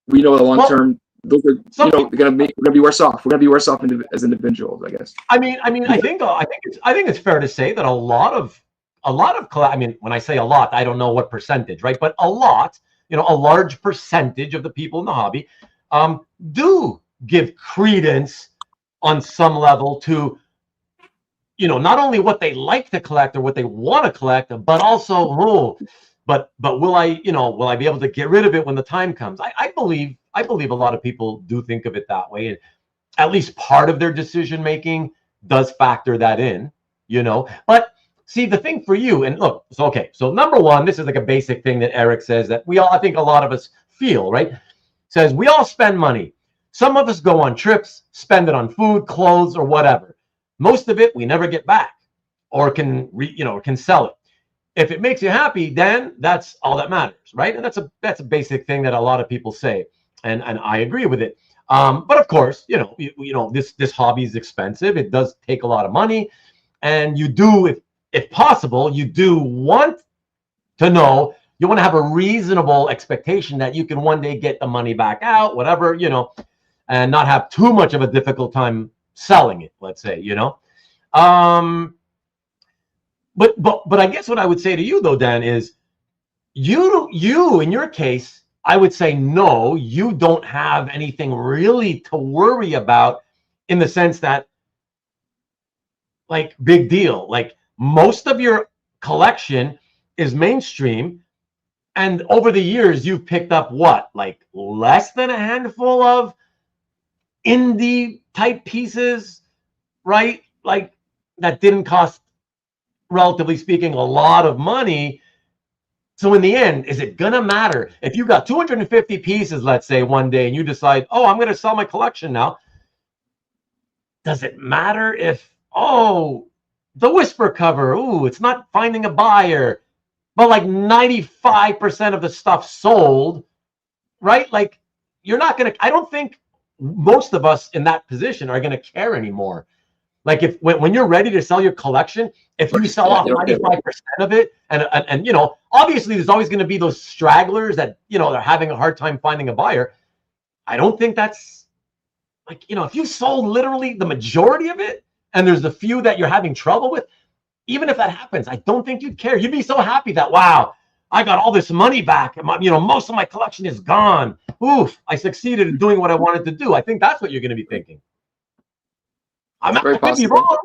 Speaker 4: we know the long-term, those are, they're going to be worse off. We're going to be worse off as individuals, I guess.
Speaker 1: I mean, I think it's fair to say that a lot of I mean, when I say a lot, I don't know what percentage, right? But a lot, a large percentage of the people in the hobby do give credence on some level to, not only what they like to collect or what they want to collect, but also, but will I be able to get rid of it when the time comes? I believe a lot of people do think of it that way, and at least part of their decision making does factor that in, But see, the thing for you, and look, so number one, this is like a basic thing that Eric says that I think a lot of us feel, right? Says we all spend money. Some of us go on trips, spend it on food, clothes, or whatever. Most of it we never get back, or can sell it. If it makes you happy, then that's all that matters, right? And that's a basic thing that a lot of people say, and I agree with it. But of course, this hobby is expensive. It does take a lot of money, and you do, if possible, you do want to know. You want to have a reasonable expectation that you can one day get the money back out, whatever, and not have too much of a difficult time selling it, let's say, But I guess what I would say to you though, Dan, is you in your case, I would say no, you don't have anything really to worry about, in the sense that, like, big deal. Like, most of your collection is mainstream, and over the years you've picked up what, like less than a handful of indie type pieces, right? Like, that didn't cost, relatively speaking, a lot of money. So in the end, is it gonna matter if you got 250 pieces, let's say, one day, and you decide, oh, I'm gonna sell my collection now? Does it matter if, the Whisper cover, it's not finding a buyer, but like 95% of the stuff sold, right? Like, you're not gonna, I don't think most of us in that position are going to care anymore. Like if when you're ready to sell your collection, if you sell off 95% of it, and you know, obviously there's always going to be those stragglers that, you know, they're having a hard time finding a buyer. I don't think that's like, you know, if you sold literally the majority of it and there's a few that you're having trouble with, even if that happens, I don't think you'd care. You'd be so happy that, wow, I got all this money back. And you know, most of my collection is gone. Oof, I succeeded in doing what I wanted to do. I think that's what you're going to be thinking. I could be wrong.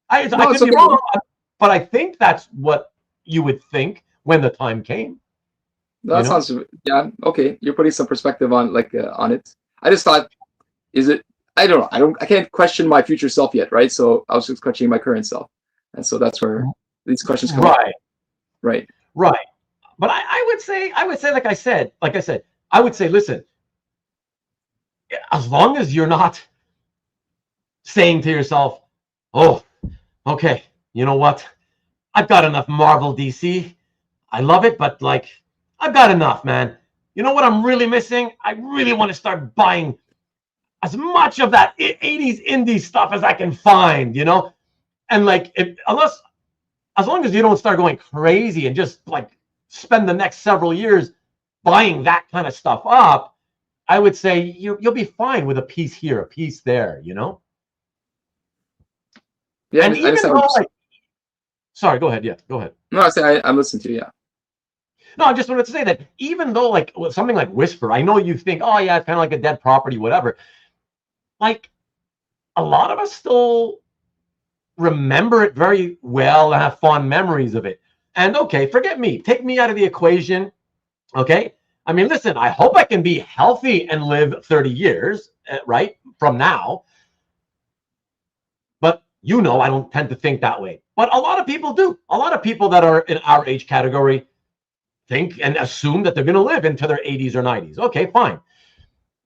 Speaker 1: I could be wrong, but I think that's what you would think when the time came.
Speaker 4: That sounds, yeah, okay. You're putting some perspective on on it. I just thought, is it? I don't know. I can't question my future self yet, right? So I was just questioning my current self, and so that's where these questions come up. Right.
Speaker 1: But I would say, like I said, I would say, listen, as long as you're not saying to yourself, oh, okay, you know what? I've got enough Marvel DC. I love it, but like, I've got enough, man. You know what I'm really missing? I really want to start buying as much of that 80s indie stuff as I can find, you know? And like, as long as you don't start going crazy and just like spend the next several years buying that kind of stuff up, I would say you'll be fine with a piece here, a piece there, you know?
Speaker 4: Yeah,
Speaker 1: and even though, like, sorry, go ahead. Yeah, go ahead.
Speaker 4: No, I'm listening to you. Yeah.
Speaker 1: No, I just wanted to say that even though, like, something like Whisper, I know you think, oh yeah, it's kind of like a dead property, whatever. Like, a lot of us still remember it very well and have fond memories of it. And okay, forget me, take me out of the equation. Okay, I mean, listen, I hope I can be healthy and live 30 years, right, from now. But you know, I don't tend to think that way. But a lot of people do. A lot of people that are in our age category think and assume that they're going to live into their 80s or 90s. Okay, fine.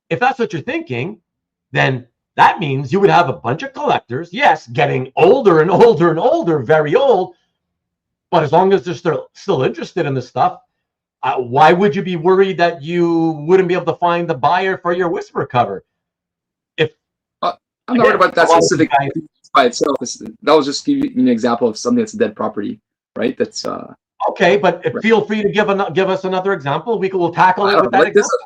Speaker 1: If that's what you're thinking, then that means you would have a bunch of collectors, yes, getting older and older and older, very old. But as long as they're still interested in the stuff, why would you be worried that you wouldn't be able to find the buyer for your Whisper cover?
Speaker 4: I'm not worried about that specific by itself. That was just giving you an example of something that's a dead property, right? That's
Speaker 1: okay, but feel free to give us another example. We'll tackle it with that example.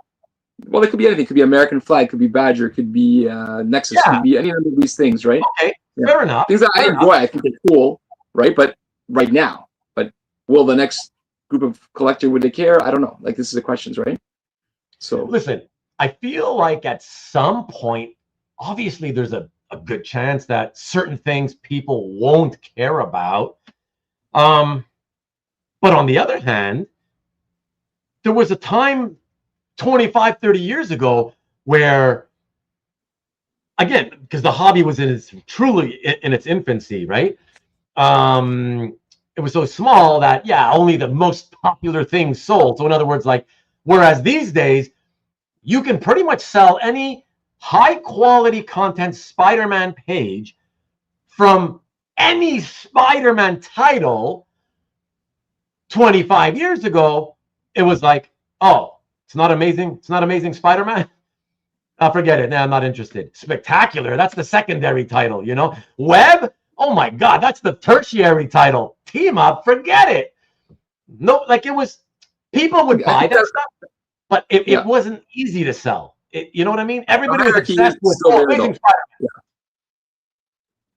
Speaker 4: Well, it could be anything. It could be American Flag, it could be Badger, it could be Nexus, it could be any of these things, right?
Speaker 1: Okay, fair enough.
Speaker 4: Things that I enjoy, I think they're cool, right? But right now, will the next group of collector, would they care? I don't know. Like, this is the questions, right? So
Speaker 1: listen, I feel like at some point, obviously there's a good chance that certain things people won't care about. But on the other hand, there was a time 25, 30 years ago where, again, because the hobby was truly in its infancy, right? It was so small that, yeah, only the most popular things sold. So in other words, like, whereas these days, you can pretty much sell any high quality content Spider-Man page from any Spider-Man title. 25 years ago, it was like, oh, it's not amazing. It's not Amazing Spider-Man. Forget it. Nah, I'm not interested. Spectacular. That's the secondary title, you know. Web. Oh my God, that's the tertiary title. Team Up. Forget it. No, like, it was. People would buy that stuff, but it wasn't easy to sell. You know what I mean? Everybody was obsessed with Amazing Spider-Man. Yeah.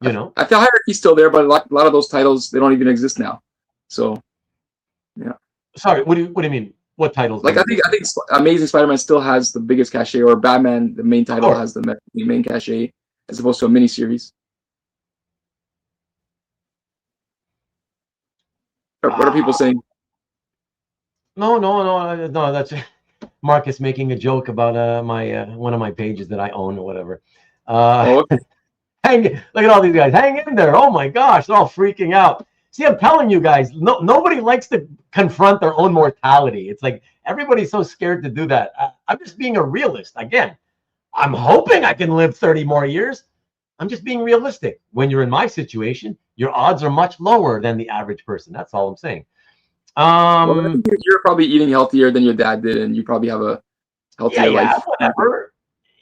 Speaker 1: You know,
Speaker 4: I feel hierarchy's still there, but a lot of those titles, they don't even exist now. So, yeah.
Speaker 1: Sorry, what do you mean? What titles?
Speaker 4: Like, I think Amazing Spider-Man still has the biggest cachet, or Batman, the main title, has the main cachet, as opposed to a miniseries. What are people saying?
Speaker 1: No. That's Marcus making a joke about my one of my pages that I own or whatever.
Speaker 4: Okay.
Speaker 1: Look at all these guys. Hang in there. Oh my gosh, they're all freaking out. See, I'm telling you guys, nobody likes to confront their own mortality. It's like everybody's so scared to do that. I'm just being a realist. Again, I'm hoping I can live 30 more years. I'm just being realistic. When you're in my situation, your odds are much lower than the average person. That's all I'm saying.
Speaker 4: Well, I think you're probably eating healthier than your dad did, and you probably have a healthier life.
Speaker 1: Whatever.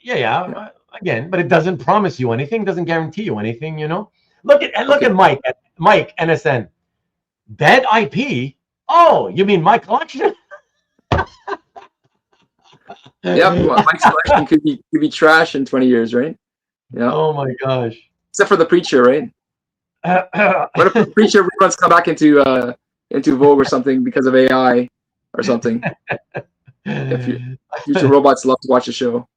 Speaker 1: Yeah. again, but it doesn't promise you anything, doesn't guarantee you anything, you know. Look at Mike NSN. Dead IP? Oh, you mean my collection?
Speaker 4: Yeah, Mike's collection could be trash in 20 years, right? Yeah.
Speaker 1: Oh my gosh.
Speaker 4: Except for the preacher, right? What if the preacher reruns come back into vogue or something because of AI or something? Future robots love to watch the show.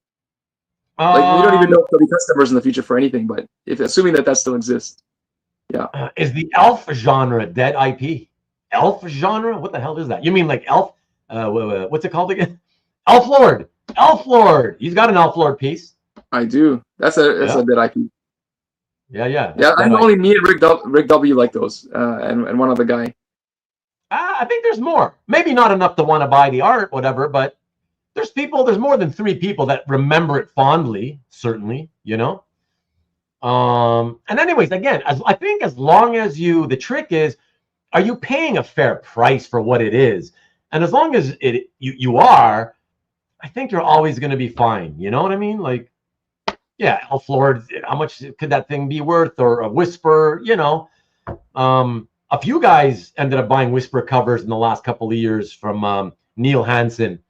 Speaker 4: Like we don't even know if there'll be customers in the future for anything, but assuming that still exists. Yeah.
Speaker 1: Is the elf genre dead IP? Elf genre? What the hell is that? You mean like elf? What's it called again? Elf Lord. Elf Lord. He's got an Elf Lord piece.
Speaker 4: I do. That's a dead IP.
Speaker 1: Yeah.
Speaker 4: I know only me and Rick W like those, and one other guy.
Speaker 1: I think there's more. Maybe not enough to want to buy the art, whatever, but there's more than 3 people that remember it fondly, certainly, you know. And anyways, again, I think as long as the trick is, are you paying a fair price for what it is? And as long as you are, I think you're always going to be fine. You know what I mean? Like, yeah, Elf Lord, how much could that thing be worth? Or a Whisper, you know. A few guys ended up buying Whisper covers in the last couple of years from Neil Hansen,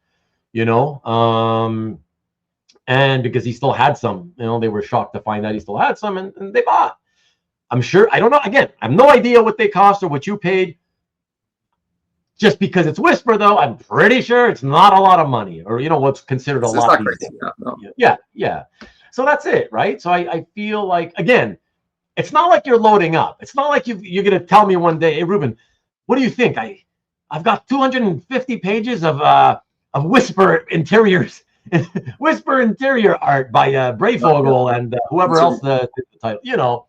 Speaker 1: you know. And because he still had some, you know, they were shocked to find that he still had some, and they bought. I'm sure, I don't know, again, I have no idea what they cost or what you paid. Just because it's Whisper, though, I'm pretty sure it's not a lot of money, or, you know, what's considered a lot. Yeah. So that's it, right? So I feel like, again, it's not like you're loading up. It's not like you're going to tell me one day, hey, Ruben, what do you think? I've got 250 pages of Whisper interiors. Whisper interior art by Brayfogle and whoever else did the title. You know,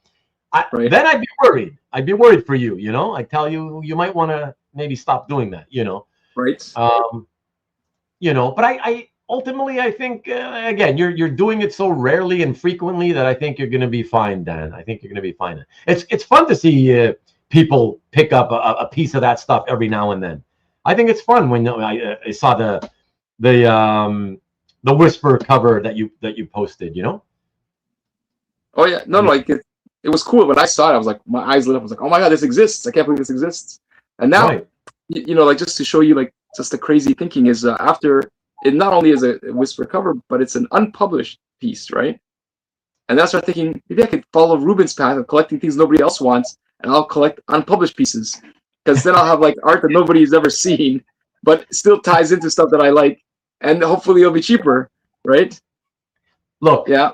Speaker 1: then I'd be worried. I'd be worried for you. You know, I tell you, you might want to maybe stop doing that. You know,
Speaker 4: right?
Speaker 1: You know, but I ultimately I think again you're doing it so rarely and frequently that I think you're going to be fine, Dan. I think you're going to be fine. It's fun to see people pick up a piece of that stuff every now and then. I think it's fun when I saw the Whisper cover that you posted, you know?
Speaker 4: Oh yeah, no, like it was cool when I saw it. I was like, my eyes lit up. I was like, oh my god, this exists! I can't believe this exists. And now, you know, like just to show you, like just the crazy thinking is after it not only is a Whisper cover, but it's an unpublished piece, right? And that's why I'm thinking maybe I could follow Ruben's path of collecting things nobody else wants, and I'll collect unpublished pieces because then I'll have like art that nobody's ever seen, but still ties into stuff that I like. And hopefully it'll be cheaper, right?
Speaker 1: Look,
Speaker 4: yeah.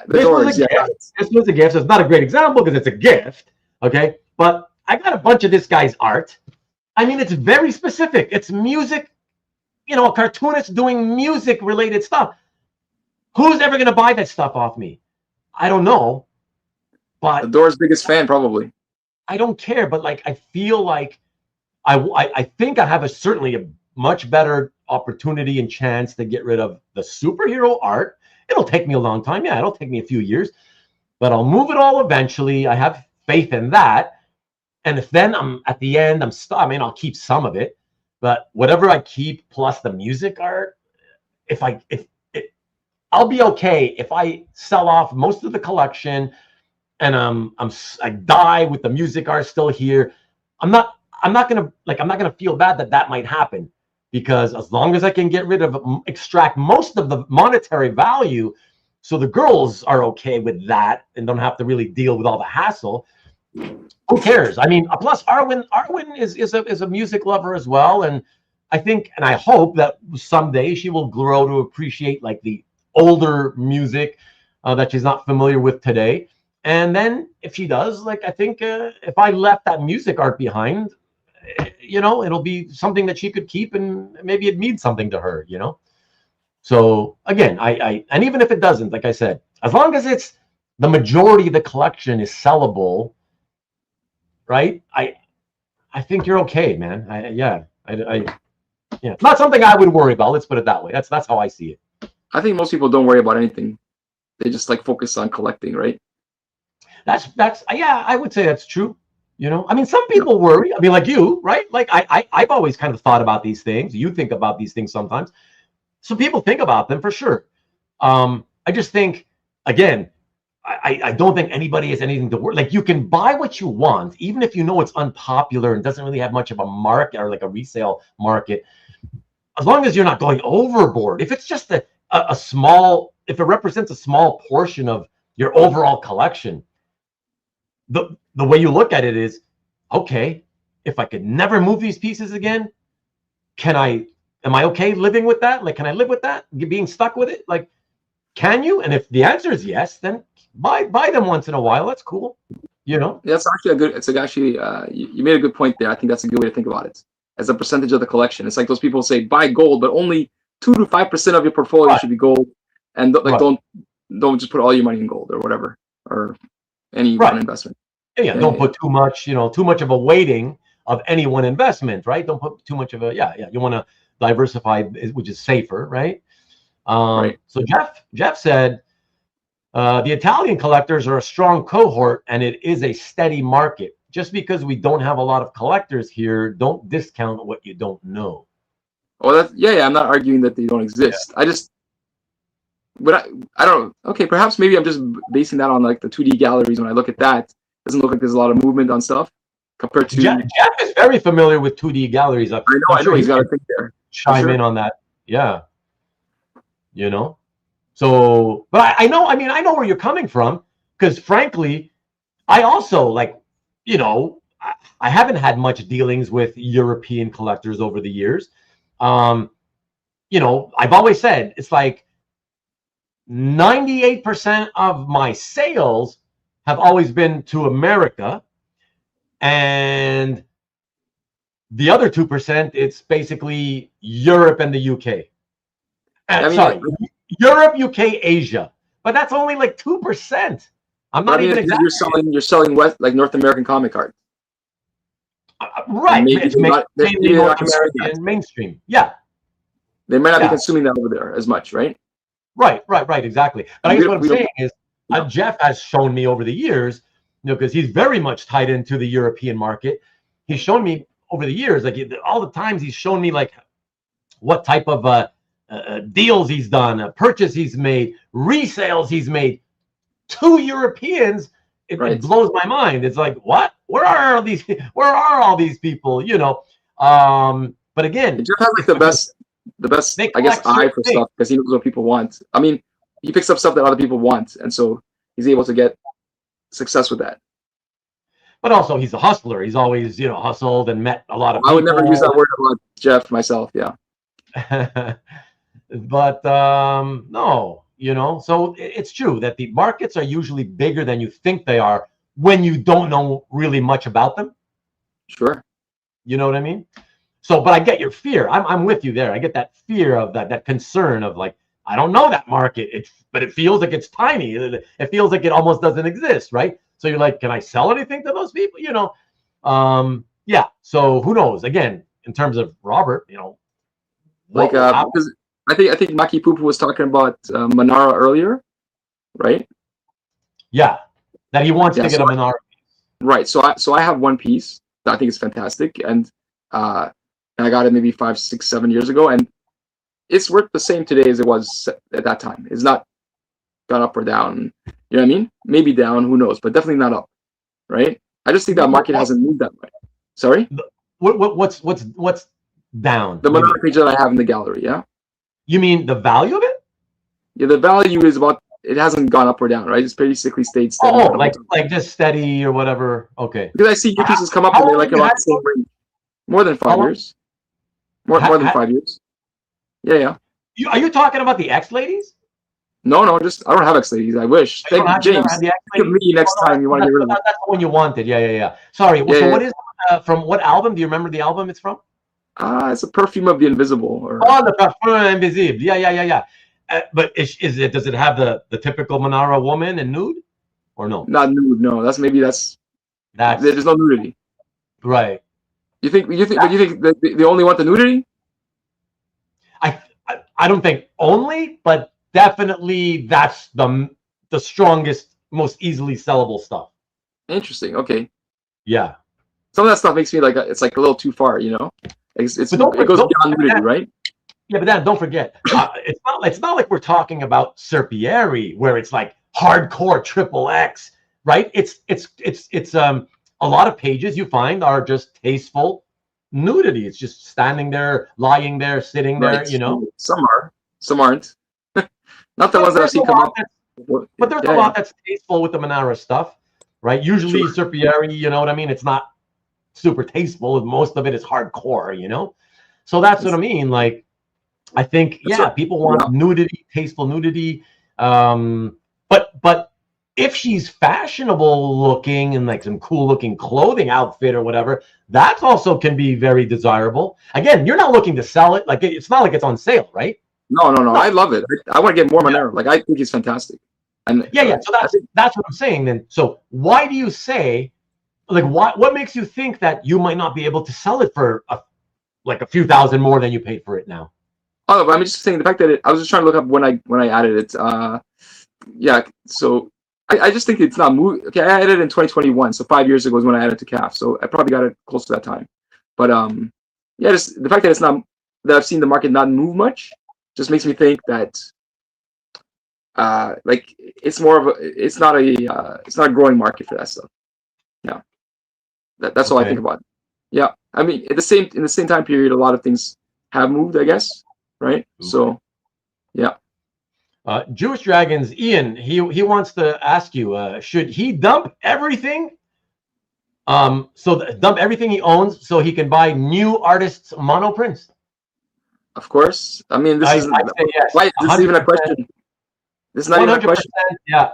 Speaker 1: This was a gift. So it's not a great example because it's a gift, okay? But I got a bunch of this guy's art. I mean, it's very specific. It's music, you know, a cartoonist doing music-related stuff. Who's ever going to buy that stuff off me? I don't know. But
Speaker 4: the Doors' biggest fan, probably.
Speaker 1: I don't care, but like I feel like I think I have certainly a much better opportunity and chance to get rid of the superhero art. It'll take me a long time. Yeah, it'll take me a few years, but I'll move it all eventually. I have faith in that. And if then I'm at the end, I mean, I'll keep some of it, but whatever I keep plus the music art, I'll be okay if I sell off most of the collection and I die with the music art still here. I'm not gonna feel bad that might happen. Because as long as I can extract most of the monetary value, so the girls are okay with that and don't have to really deal with all the hassle, who cares? I mean, plus Arwen is a music lover as well, and I think and I hope that someday she will grow to appreciate like the older music that she's not familiar with today. And then if she does, like I think if I left that music art behind, you know, it'll be something that she could keep and maybe it means something to her, you know? So again, and even if it doesn't, like I said, as long as it's the majority of the collection is sellable, right? I think you're okay, man. Yeah. Not something I would worry about. Let's put it that way. That's how I see it.
Speaker 4: I think most people don't worry about anything. They just like focus on collecting, right?
Speaker 1: That's yeah, I would say that's true. You know, I mean, some people worry. I mean, like you, right? Like I've always kind of thought about these things. You think about these things sometimes. So people think about them for sure. I just think again, I don't think anybody has anything to worry. Like, you can buy what you want, even if you know it's unpopular and doesn't really have much of a market or like a resale market, as long as you're not going overboard. If it's just a small, if it represents a small portion of your overall collection, the way you look at it is, okay, if I could never move these pieces again, am I okay living with that? Like, can I live with that? Being stuck with it? Like, can you? And if the answer is yes, then buy them once in a while. That's cool. You know?
Speaker 4: That's actually a good, you made a good point there. I think that's a good way to think about it. As a percentage of the collection. It's like those people say buy gold, but only 2 to 5% of your portfolio should be gold. And don't just put all your money in gold or whatever, or any one investment.
Speaker 1: Yeah, don't put too much, too much of a weighting of any one investment, right? Don't put too much of a, you want to diversify, which is safer, right? So Jeff said, the Italian collectors are a strong cohort and it is a steady market. Just because we don't have a lot of collectors here, don't discount what you don't know.
Speaker 4: Well, that's, I'm not arguing that they don't exist. I don't know. Okay, perhaps maybe I'm just basing that on like the 2D galleries. When I look at that, it doesn't look like there's a lot of movement on stuff compared to.
Speaker 1: Jeff is very familiar with 2D galleries.
Speaker 4: I know. He's got a thing there.
Speaker 1: Chime in on that. Yeah. So, but I know where you're coming from, because frankly, I also I haven't had much dealings with European collectors over the years. I've always said it's like 98% of my sales have always been to America, and the other 2%, it's basically Europe and the UK. Europe, UK, Asia, but that's only like 2%. I'm not even exactly.
Speaker 4: You're selling North American comic art.
Speaker 1: Right. It's mainly North American mainstream. Yeah.
Speaker 4: They might not be consuming that over there as much, right?
Speaker 1: Right, exactly. But I guess what I'm saying is, Jeff has shown me over the years, because he's very much tied into the European market. He's shown me over the years, like all the times he's shown me like what type of deals he's done, purchase he's made, resales he's made to Europeans. It blows my mind. It's like, what? Where are all these people? But again,
Speaker 4: Jeff has like the best, I guess, eye for stuff, because he knows what people want. I mean, he picks up stuff that other people want, and so he's able to get success with that.
Speaker 1: But also, he's a hustler. He's always, hustled and met a lot of people.
Speaker 4: I would never use that word about Jeff myself. Yeah.
Speaker 1: But no, so it's true that the markets are usually bigger than you think they are when you don't know really much about them.
Speaker 4: Sure.
Speaker 1: You know what I mean? So, but I get your fear. I'm with you there. I get that fear of that concern of like, I don't know that market, but it feels like it's tiny. It feels like it almost doesn't exist, right? So you're like, can I sell anything to those people? Yeah. So who knows? Again, in terms of Robert,
Speaker 4: because I think Maki Pupu was talking about Manara earlier, right? Yeah,
Speaker 1: that he wants to get a Manara piece.
Speaker 4: Right. So I have one piece that I think is fantastic, and I got it maybe 5, 6, 7 years ago, and it's worth the same today as it was at that time. It's not gone up or down. You know what I mean? Maybe down, who knows, but definitely not up. Right? I just think that market hasn't moved that way. Sorry?
Speaker 1: What's down?
Speaker 4: The Manara page that I have in the gallery, yeah?
Speaker 1: You mean the value of it?
Speaker 4: Yeah, the value is about, it hasn't gone up or down, right? It's basically stayed steady.
Speaker 1: Oh, like just steady or whatever. Okay.
Speaker 4: Because I see your pieces come up and they're like about the same range. More than 5 years. More than 5 years. Yeah.
Speaker 1: Are you talking about the X ladies?
Speaker 4: No, just I don't have X ladies. I wish. Thank you, James. Give me next time you want to get rid of it.
Speaker 1: That's the one you wanted. Yeah. Sorry. So what is from what album? Do you remember the album it's from?
Speaker 4: It's a Perfume of the Invisible.
Speaker 1: The Parfum Invisible. Yeah. But does it have the typical Manara woman and nude, or no?
Speaker 4: Not nude. No, that's there's no nudity.
Speaker 1: Right.
Speaker 4: You think that they only want the nudity?
Speaker 1: I don't think only, but definitely that's the strongest, most easily sellable stuff.
Speaker 4: Interesting. Okay.
Speaker 1: Yeah.
Speaker 4: Some of that stuff makes me like it's like a little too far, It goes beyond nudity, right?
Speaker 1: Yeah, but then don't forget, it's not like we're talking about Serpieri, where it's like hardcore triple X, right? It's a lot of pages you find are just tasteful nudity. It's just standing there, lying there, sitting there,
Speaker 4: Right.
Speaker 1: you know.
Speaker 4: Some are, some aren't. Not the ones that I've seen come up.
Speaker 1: But there's a lot that's tasteful with the Manara stuff, right? Usually Serpieri, you know what I mean? It's not super tasteful. Most of it is hardcore, you know? So that's what I mean. Like, I think, people want nudity, tasteful nudity. But if she's fashionable looking and like some cool looking clothing outfit or whatever, that also can be very desirable. Again, you're not looking to sell it. Like, it's not like it's on sale, right?
Speaker 4: No. I love it. I want to get more Manara. Like, I think he's fantastic. And
Speaker 1: So that's what I'm saying then. So why do you say, like, what makes you think that you might not be able to sell it for a few thousand more than you paid for it now?
Speaker 4: Oh, but I'm just saying the fact that I was just trying to look up when I added it. So I just think it's not moved. Okay, I added it in 2021, so 5 years ago is when I added to CAF. So I probably got it close to that time. But just the fact that it's not, that I've seen the market not move much, just makes me think that like it's more of a, it's not a growing market for that stuff. Yeah, that's all I think about it. Yeah, I mean, in the same time period, a lot of things have moved, I guess, right? So, yeah.
Speaker 1: Jewish Dragons, Ian, he wants to ask you, should he dump everything? Dump everything he owns so he can buy new artists' monoprints?
Speaker 4: Of course. I mean, this is
Speaker 1: yes.
Speaker 4: Why this is even a question. This is not even a question.
Speaker 1: Yeah.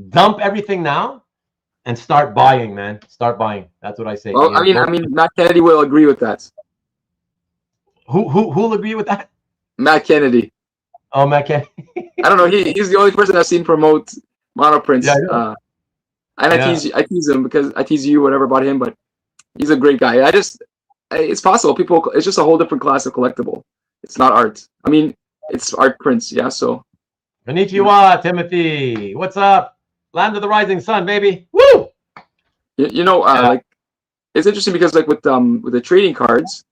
Speaker 1: Dump everything now and start buying, man. Start buying. That's what I say.
Speaker 4: Well, I mean, Matt Kennedy will agree with that.
Speaker 1: Who'll agree with that?
Speaker 4: Matt Kennedy.
Speaker 1: Oh, Matt Kennedy.
Speaker 4: I don't know. He's the only person I've seen promote monoprints.
Speaker 1: Yeah,
Speaker 4: and I tease him because I tease you whatever about him, but he's a great guy. It's possible it's just a whole different class of collectible. It's not art. I mean, it's art prints. Yeah. So.
Speaker 1: Konnichiwa, Timothy. What's up? Land of the Rising Sun, baby. Woo!
Speaker 4: Like, it's interesting because like with the trading cards,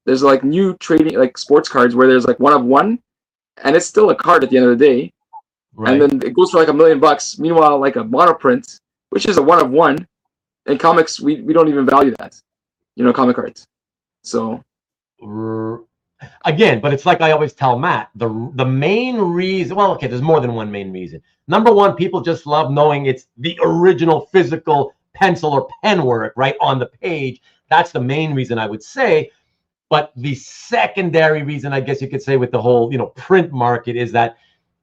Speaker 4: there's like new trading like sports cards where there's like one of one, and it's still a card at the end of the day, and then it goes for like $1 million. Meanwhile, like a monoprint, which is a one of one, in comics we don't even value that, comic cards. So.
Speaker 1: Again, but it's like I always tell Matt, the main reason, well, okay, there's more than one main reason. Number one, people just love knowing it's the original physical pencil or pen work right on the page. That's the main reason I would say. But the secondary reason, I guess you could say, with the whole, print market is that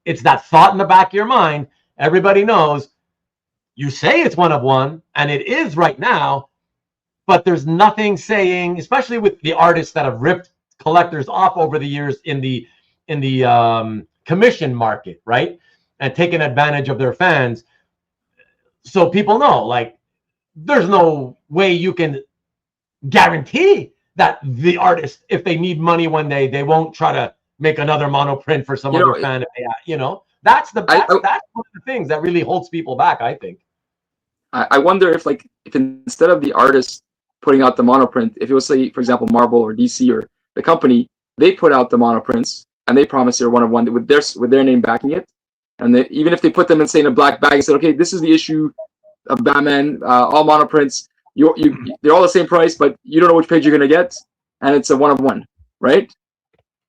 Speaker 1: it's that thought in the back of your mind. Everybody knows you say it's one of one, and it is right now, but there's nothing saying, especially with the artists that have ripped collectors off over the years in the commission market, right, and taken advantage of their fans. So people know, like, there's no way you can guarantee that the artist, if they need money one day, they won't try to make anher monoprint for some other fan. If they, that's one of the things that really holds people back, I think.
Speaker 4: I wonder if instead of the artist putting out the monoprint, if it was, say, for example, Marvel or DC or the company, they put out the monoprints and they promise they're one of one with their name backing it, and even if they put them in a black bag and said, okay, this is the issue of Batman, all monoprints, they're all the same price, but you don't know which page you're gonna get, and it's a one of one, right?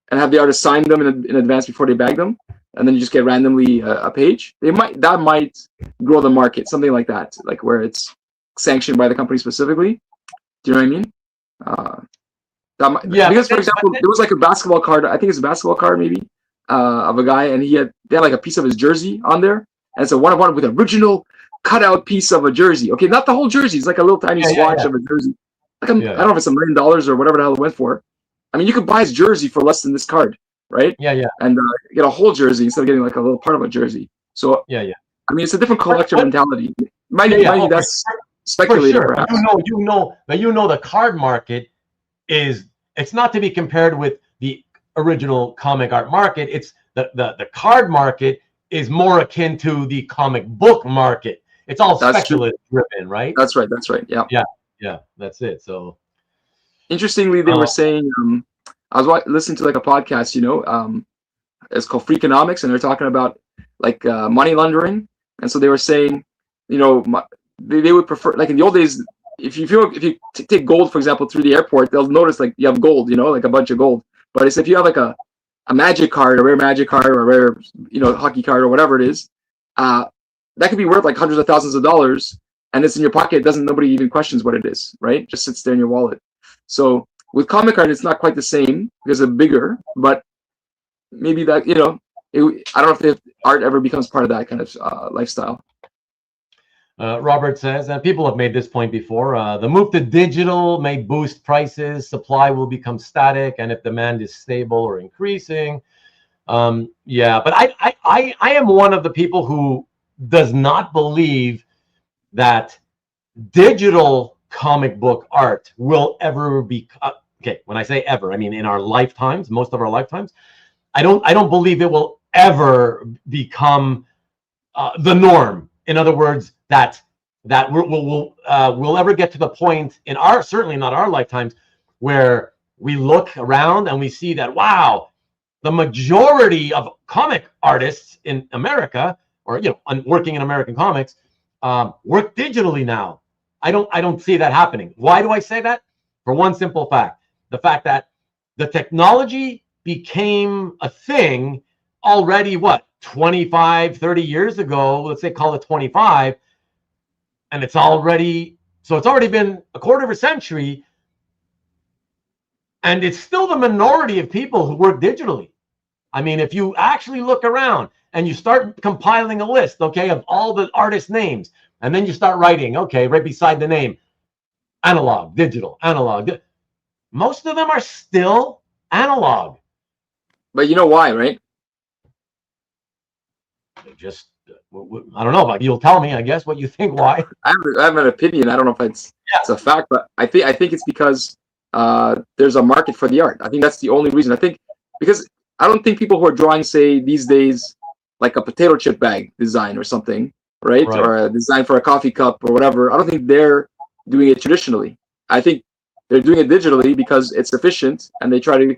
Speaker 4: And have the artist sign them in advance before they bag them, and then you just get randomly a page. That might grow the market, something like that, like where it's sanctioned by the company specifically. Do you know what I mean? Because, for example, there was like a basketball card. I think it's a basketball card, maybe, of a guy, and they had like a piece of his jersey on there, and it's a one of one with an original cutout piece of a jersey. Okay, not the whole jersey. It's like a little tiny swatch of a jersey. Like I don't know if it's $1 million or whatever the hell it went for. I mean, you could buy his jersey for less than this card, right? And get a whole jersey instead of getting like a little part of a jersey. So I mean, it's a different collector mentality. That's speculative.
Speaker 1: For sure. You know the card market it's not to be compared with the original comic art market. It's the card market is more akin to the comic book market. It's all speculative driven, right?
Speaker 4: That's right. Yeah.
Speaker 1: That's it. So
Speaker 4: interestingly, they were saying, I was listening to like a podcast, it's called Freakonomics, and they're talking about like money laundering. And so they were saying, you know, they would prefer, like in the old days, if you take gold, for example, through the airport, they'll notice like you have gold, you know, like a bunch of gold. But it's if you have like a magic card, a rare magic card, or a rare, you know, hockey card or whatever it is, that could be worth like hundreds of thousands of dollars, and it's in your pocket. Nobody even questions what it is, right? Just sits there in your wallet. So with comic art, it's not quite the same because it's bigger, but maybe that, you know, I don't know if art ever becomes part of that kind of lifestyle.
Speaker 1: Robert says, and people have made this point before, the move to digital may boost prices, supply will become static, and if demand is stable or increasing. Yeah, but I am one of the people who does not believe that digital comic book art will ever be, okay, when I say ever, I mean in our lifetimes, most of our lifetimes. I don't believe it will ever become the norm. In other words, that we'll ever get to the point in our, certainly not our lifetimes, where we look around and we see that, wow, the majority of comic artists in America, or, you know, working in American comics, work digitally now. I don't see that happening. Why do I say that? For one simple fact, the fact that the technology became a thing already, what, 25, 30 years ago, let's say, call it 25, and it's already been a quarter of a century, and it's still the minority of people who work digitally. I mean, if you actually look around and you start compiling a list, okay, of all the artist names, and then you start writing, okay, right beside the name, analog, digital, analog, most of them are still analog.
Speaker 4: But you know why, right?
Speaker 1: Just, I don't know, but you'll tell me, I guess, what you think. Why?
Speaker 4: I have an opinion. I don't know if it's a fact, but I think it's because there's a market for the art. I think that's the only reason. I think because I don't think people who are drawing, say, these days, like a potato chip bag design or something, right? Or a design for a coffee cup or whatever, I don't think they're doing it traditionally. I think they're doing it digitally because it's efficient, and they try to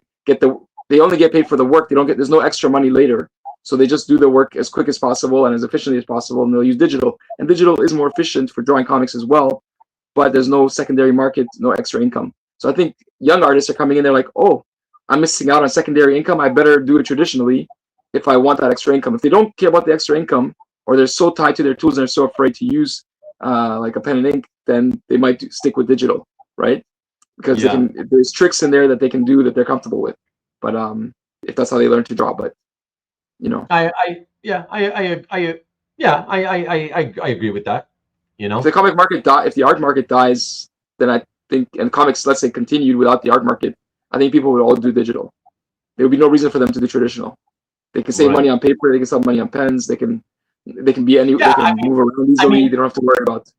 Speaker 4: they only get paid for the work. There's no extra money later. So they just do the work as quick as possible and as efficiently as possible, and they'll use digital. And digital is more efficient for drawing comics as well, but there's no secondary market, no extra income. So I think young artists are coming in, they're like, oh, I'm missing out on secondary income. I better do it traditionally if I want that extra income. If they don't care about the extra income, or they're so tied to their tools and they're so afraid to use like a pen and ink, then they might stick with digital, right? Because there's tricks in there that they can do that they're comfortable with. But if that's how they learn to draw, but you know,
Speaker 1: I agree with that. You know,
Speaker 4: if the comic market if the art market dies, then I think, and comics, let's say, continued without the art market, I think people would all do digital. There would be no reason for them to do traditional. They can save money on paper. They can save money on pens. They can be any. They can move around easily. They don't have to worry about.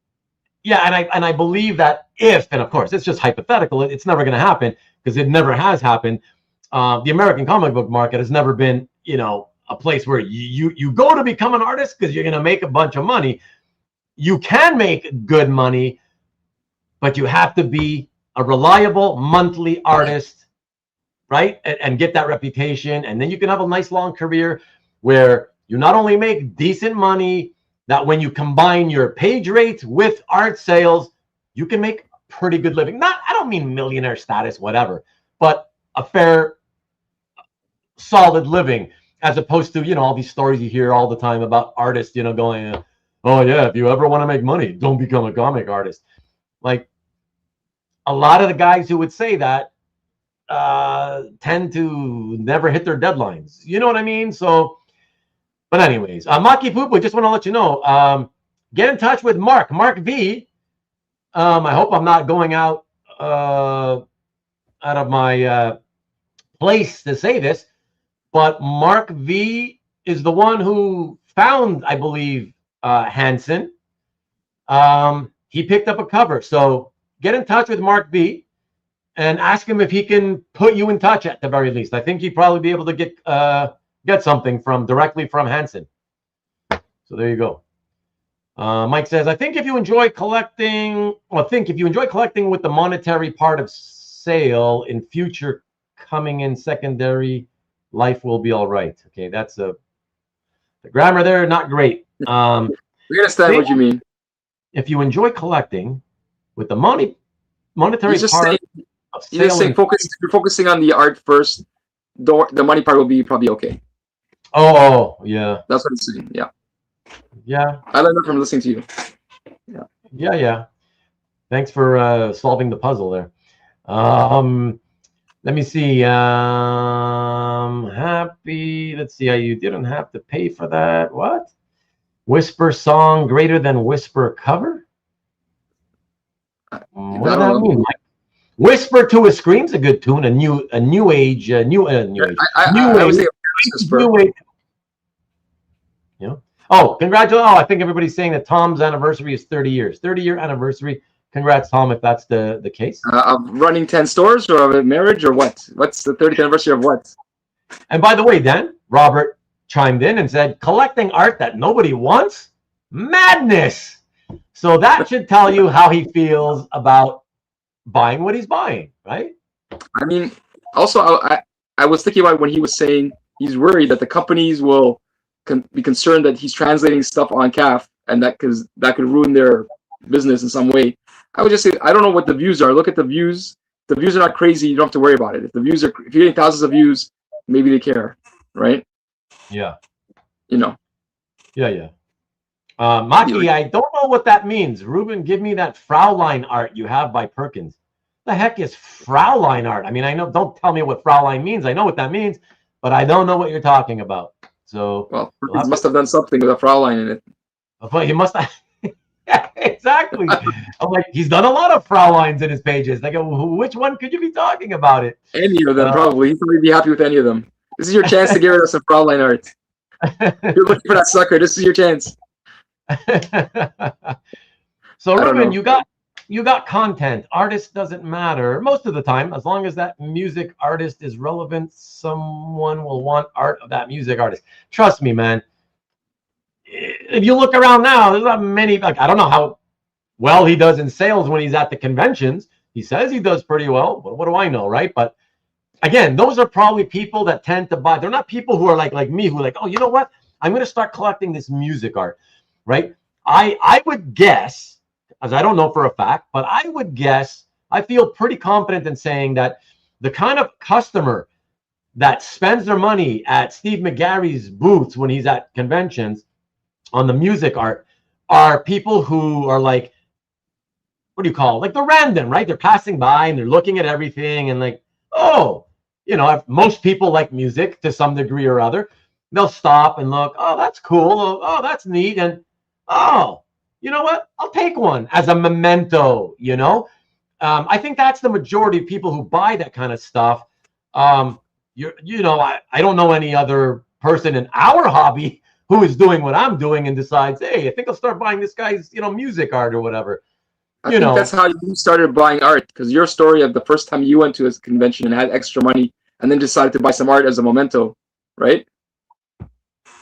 Speaker 1: Yeah, and I believe that if, and of course it's just hypothetical, it's never going to happen because it never has happened. The American comic book market has never been, you know, a place where you go to become an artist because you're going to make a bunch of money. You can make good money, but you have to be a reliable monthly artist, right? And get that reputation. And then you can have a nice long career where you not only make decent money, that when you combine your page rate with art sales, you can make pretty good living. I don't mean millionaire status, whatever, but a fair, solid living. As opposed to, you know, all these stories you hear all the time about artists, you know, going, oh yeah, if you ever want to make money, don't become a comic artist. Like, a lot of the guys who would say that tend to never hit their deadlines. You know what I mean? So, but anyways, Maki Poop, we just want to let you know, get in touch with Mark V. I hope I'm not going out of my place to say this, but Mark V is the one who found, I believe, Hansen. He picked up a cover. So get in touch with Mark V and ask him if he can put you in touch at the very least. I think he'd probably be able to get something directly from Hansen. So there you go. Mike says, I think if you enjoy collecting with the monetary part of sale in future coming in secondary, life will be all right. Okay, that's the grammar there, not great.
Speaker 4: We understand what you mean.
Speaker 1: If you enjoy collecting, with the monetary
Speaker 4: He's just
Speaker 1: part
Speaker 4: saying,
Speaker 1: of
Speaker 4: he's just
Speaker 1: sale
Speaker 4: saying
Speaker 1: and
Speaker 4: if you're focusing on the art first, the money part will be probably okay.
Speaker 1: oh yeah,
Speaker 4: That's what I'm saying. Yeah.
Speaker 1: yeah,
Speaker 4: I learned that from listening to you.
Speaker 1: yeah. Thanks for solving the puzzle there. Let me see. Happy. Let's see how you didn't have to pay for that. What? Whisper song greater than whisper cover? What does that mean, Mike? Whisper to a Scream's a good tune. A new age, new age.
Speaker 4: I would say Whisper.
Speaker 1: New age. You know? Oh, congratulations. Oh, I think everybody's saying that Tom's anniversary is 30 years. 30-year anniversary. Congrats, Tom, if that's the case.
Speaker 4: Of running 10 stores or of a marriage or what? What's the 30th anniversary of what?
Speaker 1: And by the way, then, Robert chimed in and said, collecting art that nobody wants? Madness! So that should tell you how he feels about buying what he's buying, right?
Speaker 4: I mean, also, I was thinking about when he was saying he's worried that the companies will be concerned that he's translating stuff on CAF and that could ruin their business in some way. I would just say, I don't know what the views are. Look at the views. If the views are not crazy, you don't have to worry about it. If you're getting thousands of views, maybe they care, right?
Speaker 1: Yeah.
Speaker 4: You know.
Speaker 1: Yeah. Maki, I don't know what that means. Ruben, give me that Fraulein art you have by Perkins. The heck is Fraulein art? I mean, I know. Don't tell me what Fraulein means. I know what that means, but I don't know what you're talking about. So,
Speaker 4: well, Perkins must have done something with a Fraulein in it.
Speaker 1: But you must have. Yeah, exactly. I'm like, he's done a lot of Frauleins in his pages. Like, which one could you be talking about it?
Speaker 4: Any of them, probably. He'd probably be happy with any of them. This is your chance to get rid of some Fraulein art. You're looking for that sucker. This is your chance.
Speaker 1: So, Ruben, you got content. Artist doesn't matter most of the time, as long as that music artist is relevant. Someone will want art of that music artist. Trust me, man. If you look around now, there's not many. Like, I don't know how well he does in sales when he's at the conventions. He says he does pretty well. But what do I know, right? But again, those are probably people that tend to buy. They're not people who are like me, who are like, oh, you know what? I'm going to start collecting this music art, right? I would guess, as I don't know for a fact, but I would guess, I feel pretty confident in saying that the kind of customer that spends their money at Steve McGarry's booths when he's at conventions on the music art are people who are like, what do you call it? Like, they're random, right? They're passing by and they're looking at everything and like, oh, you know, if most people like music to some degree or other, they'll stop and look, oh, that's cool. Oh, that's neat. And, oh, you know what? I'll take one as a memento, you know? I think that's the majority of people who buy that kind of stuff. I don't know any other person in our hobby who is doing what I'm doing and decides, hey, I think I'll start buying this guy's, music art or whatever.
Speaker 4: I think that's how you started buying art, because your story of the first time you went to a convention and had extra money and then decided to buy some art as a memento, right?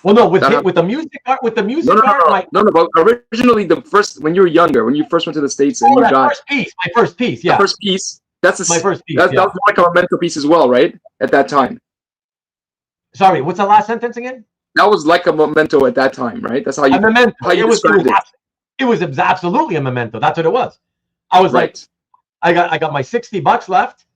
Speaker 1: Well, no, with the music art,
Speaker 4: No, but originally when you were younger, when you first went to the States and you got
Speaker 1: my first piece, yeah.
Speaker 4: The first piece,
Speaker 1: my first piece.
Speaker 4: That was like a memento piece as well, right? At that time.
Speaker 1: Sorry, what's the last sentence again?
Speaker 4: That was like a memento at that time, right? That's how you described it.
Speaker 1: It was absolutely a memento. That's what it was. I was like, I got my $60 left.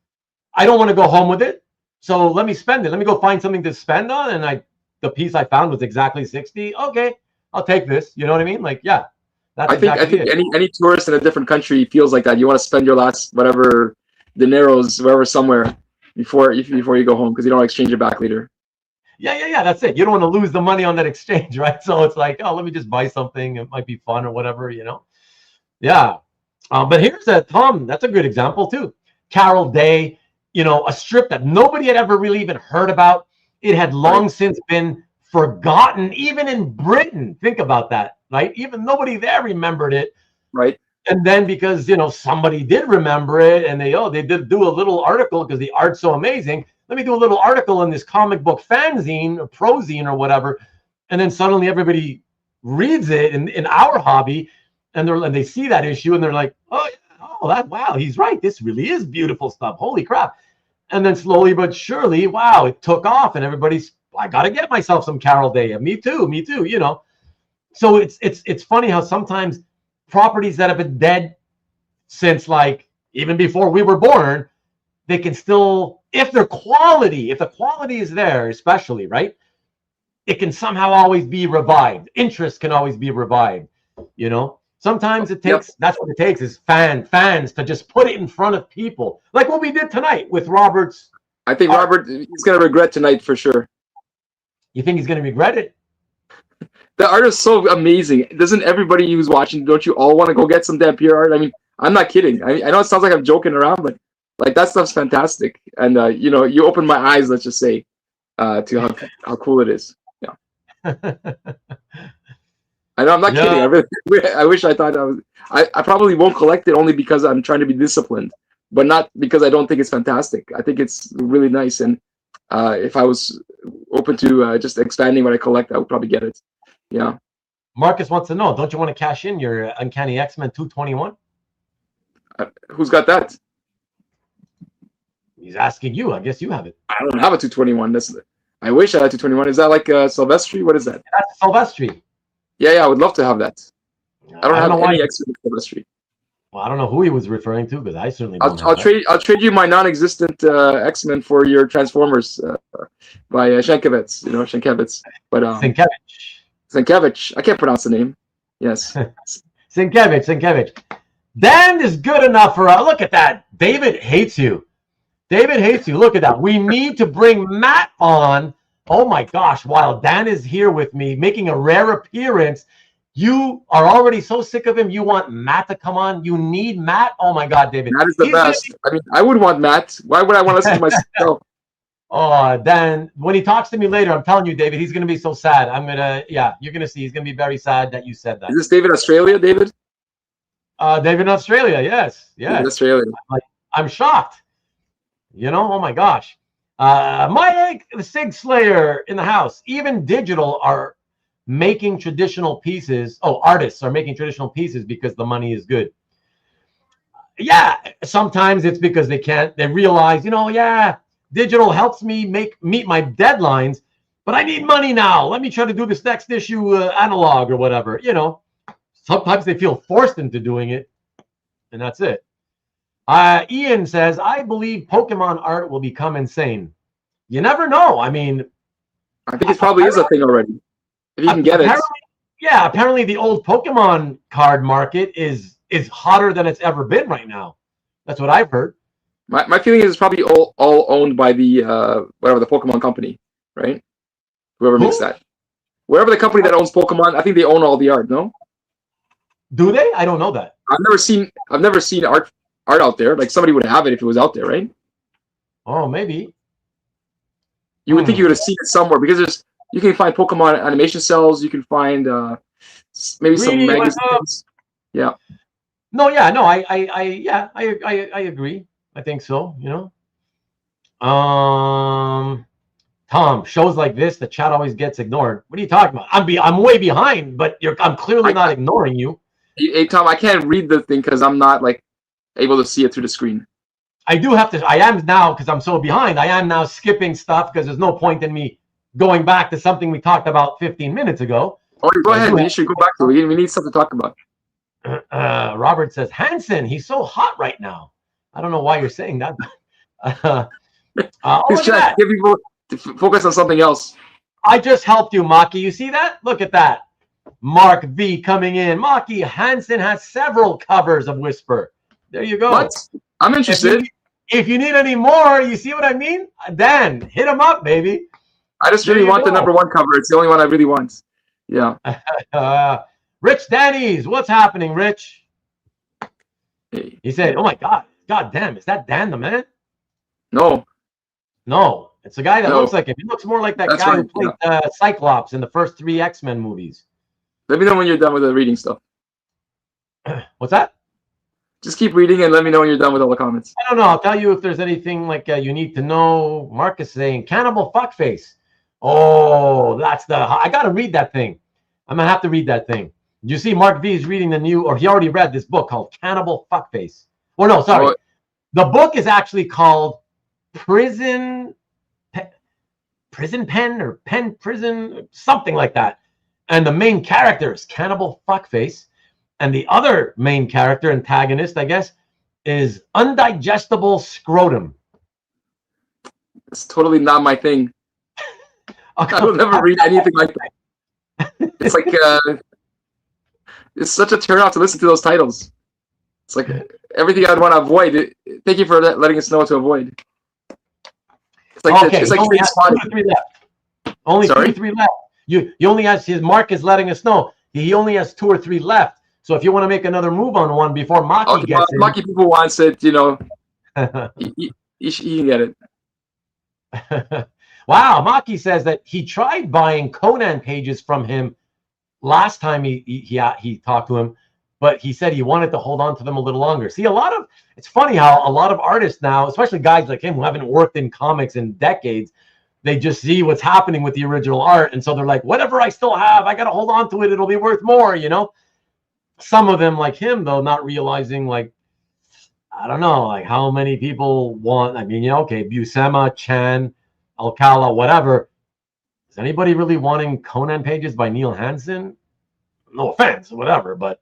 Speaker 1: I don't want to go home with it, so let me spend it. Let me go find something to spend on. And the piece I found was exactly 60. Okay, I'll take this. You know what I mean? Like, yeah.
Speaker 4: I think any tourist in a different country feels like that. You want to spend your last whatever dineros, wherever, somewhere before you go home, because you don't exchange it back later.
Speaker 1: Yeah. That's it. You don't want to lose the money on that exchange, right? So it's like, oh, let me just buy something. It might be fun or whatever, Yeah. But here's Tom. That's a good example too. Carol Day, a strip that nobody had ever really even heard about. It had long since been forgotten, even in Britain. Think about that, right? Even nobody there remembered it.
Speaker 4: Right.
Speaker 1: And then because, somebody did remember it and they did do a little article because the art's so amazing. Let me do a little article in this comic book fanzine or prozine or whatever. And then suddenly everybody reads it in our hobby and they see that issue and they're like, wow, he's right. This really is beautiful stuff. Holy crap. And then slowly but surely, wow, it took off and I got to get myself some Carol Day. Me too. So it's funny how sometimes properties that have been dead since like even before we were born, they can still, if the quality is there, especially, right, it can somehow always be revived. Interest can always be revived. You know, sometimes it takes, that's what it takes, is fans to just put it in front of people, like what we did tonight with Robert's.
Speaker 4: I think Robert, he's gonna regret tonight for sure.
Speaker 1: You think he's gonna regret it?
Speaker 4: The art is so amazing. Doesn't everybody who's watching, don't you all want to go get some Dampyr art? I mean, I'm not kidding. I know it sounds like I'm joking around, but like that stuff's fantastic. And you know, you open my eyes, let's just say, to how cool it is. Yeah. I know, I'm not kidding. I wish I thought I was. I probably won't collect it only because I'm trying to be disciplined, but not because I don't think it's fantastic. I think it's really nice, and if I was open to just expanding what I collect, I would probably get it. Yeah.
Speaker 1: Marcus wants to know, don't you want to cash in your Uncanny X-Men 221?
Speaker 4: Who's got that?
Speaker 1: He's asking you. I guess you have it.
Speaker 4: I don't have a 221. I wish I had 221. Is that like Silvestri? What is that?
Speaker 1: That's Silvestri.
Speaker 4: Yeah, I would love to have that. I don't have any X-Men Silvestri.
Speaker 1: Well, I don't know who he was referring to, because I certainly don't.
Speaker 4: I'll trade you my non-existent X-Men for your Transformers by Sienkiewicz. You know, Sienkiewicz. But Sienkiewicz. I can't pronounce the name. Yes.
Speaker 1: Sienkiewicz. Dan is good enough for look at that. David hates you. Look at that. We need to bring Matt on. Oh my gosh, while Dan is here with me, making a rare appearance. You are already so sick of him. You want Matt to come on. You need Matt. Oh my God, David.
Speaker 4: Matt is the best. I mean, I would want Matt. Why would I want to listen to myself?
Speaker 1: Oh, Dan, when he talks to me later, I'm telling you, David, he's going to be so sad. You're going to see. He's going to be very sad that you said that.
Speaker 4: Is this David Australia, David?
Speaker 1: David in Australia, yes.
Speaker 4: David Australia.
Speaker 1: I'm shocked. You know, oh my gosh. The Sig Slayer in the house. Even digital are making traditional pieces. Oh, artists are making traditional pieces because the money is good. Yeah, sometimes it's because they realize, digital helps me meet my deadlines, but I need money now. Let me try to do this next issue analog or whatever. Sometimes they feel forced into doing it, and that's it. Ian says, I believe Pokemon art will become insane. You never know. I mean,
Speaker 4: I think it probably is a thing already. If you can get it.
Speaker 1: Yeah, apparently the old Pokemon card market is hotter than it's ever been right now. That's what I've heard.
Speaker 4: My feeling is it's probably all owned by the whatever the Pokemon company, right? Whoever makes that. Wherever the company that owns Pokemon, I think they own all the art, no?
Speaker 1: Do they? I don't know that.
Speaker 4: I've never seen art out there. Like somebody would have it if it was out there, right?
Speaker 1: Oh, maybe.
Speaker 4: You would think you would have seen it somewhere because you can find Pokemon animation cells. You can find maybe some magazines. Yeah.
Speaker 1: No, yeah, no, I agree. I think so. Tom, shows like this, the chat always gets ignored. What are you talking about? I'm way behind, but I'm clearly not ignoring you.
Speaker 4: Hey, Tom, I can't read the thing because I'm not like able to see it through the screen.
Speaker 1: I am now, because I'm so behind. I am now skipping stuff because there's no point in me going back to something we talked about 15 minutes ago.
Speaker 4: Oh, go ahead. We should go back to it. We need something to talk about.
Speaker 1: Robert says, Hansen, he's so hot right now. I don't know why you're saying that.
Speaker 4: He's trying to get people to focus on something else.
Speaker 1: I just helped you, Maki. You see that? Look at that. Mark V coming in. Maki, Hansen has several covers of Whisper. There you go.
Speaker 4: What? I'm interested.
Speaker 1: If you need any more, you see what I mean? Dan, hit him up, baby.
Speaker 4: I just really want the #1 cover. It's the only one I really want. Yeah.
Speaker 1: Rich Danny's. What's happening, Rich?
Speaker 4: Hey.
Speaker 1: He said, oh my God. God damn. Is that Dan the man?
Speaker 4: No.
Speaker 1: It's a guy that looks like him. He looks more like that guy who played Cyclops in the first 3 X-Men movies.
Speaker 4: Let me know when you're done with the reading stuff.
Speaker 1: What's that?
Speaker 4: Just keep reading and let me know when you're done with all the comments.
Speaker 1: I don't know. I'll tell you if there's anything like you need to know. Marcus saying, Cannibal Fuckface. Oh, I got to read that thing. I'm going to have to read that thing. You see, Mark V is reading he already read this book called Cannibal Fuckface. Oh, no, sorry. The book is actually called Prison Pen or Pen Prison, something like that. And the main character is Cannibal Fuckface. And the other main character, antagonist, I guess, is Undigestible Scrotum.
Speaker 4: It's totally not my thing. I will never read anything like that. It's like it's such a turn off to listen to those titles. It's like everything I'd want to avoid. Thank you for letting us know what to avoid. It's like
Speaker 1: Okay,
Speaker 4: it's like
Speaker 1: only has 2 or 3 left. Only 2 or 3 left. You only has his Mark is letting us know he only has 2 or 3 left. So if you want to make another move on one before Maki gets in,
Speaker 4: Maki people wants it, you know, he can get it.
Speaker 1: Wow, Maki says that he tried buying Conan pages from him last time he talked to him, but he said he wanted to hold on to them a little longer. See, it's funny how a lot of artists now, especially guys like him who haven't worked in comics in decades, they just see what's happening with the original art, and so they're like, whatever I still have, I got to hold on to it. It'll be worth more, you know. Some of them, like him, though, not realizing, like, I don't know, like how many people want. I mean, you know, okay, Buscema, Chan, Alcala, whatever. Is anybody really wanting Conan pages by Neil Hansen? No offense, whatever, but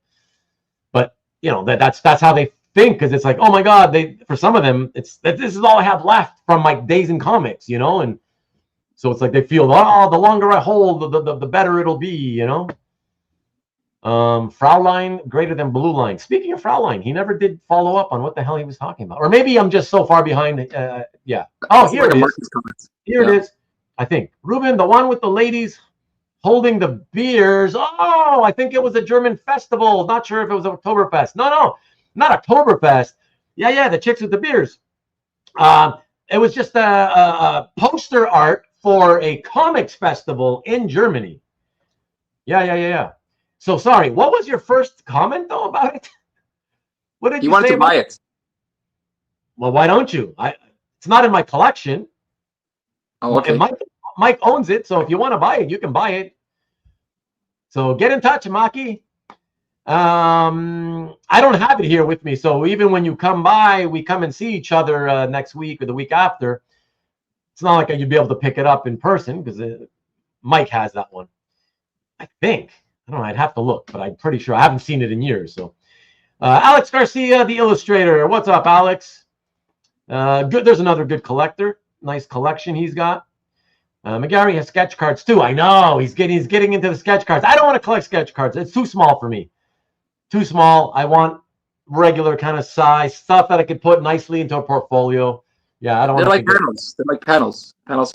Speaker 1: you know that's how they think, because it's like, oh my God, for some of them, this is all I have left from my days in comics, you know, and so it's like they feel, oh, the longer I hold, the better it'll be, you know. Fraulein greater than Blue Line. Speaking of Fraulein, he never did follow up on what the hell he was talking about, or maybe I'm just so far behind. Yeah. Oh, here it is. Here it is. I think Ruben, the one with the ladies holding the beers. Oh, I think it was a German festival. Not sure if it was Oktoberfest. No, not Oktoberfest. Yeah, the chicks with the beers. It was just a poster art for a comics festival in Germany. Yeah. So sorry, what was your first comment though about it? What did you say?
Speaker 4: He wanted to buy it.
Speaker 1: Well, why don't you? It's not in my collection.
Speaker 4: Oh, okay.
Speaker 1: Mike owns it, so if you want to buy it, you can buy it. So get in touch, Maki. I don't have it here with me, so even when you come by, we come and see each other next week or the week after. It's not like you'd be able to pick it up in person because Mike has that one. I think. I don't know. I'd have to look, but I'm pretty sure I haven't seen it in years. So, Alex Garcia, the illustrator. What's up, Alex? Good. There's another good collector. Nice collection he's got. McGarry has sketch cards too. I know he's getting into the sketch cards. I don't want to collect sketch cards. It's too small for me. Too small. I want regular kind of size stuff that I could put nicely into a portfolio. Yeah, I don't.
Speaker 4: They're like panels. They're like panels.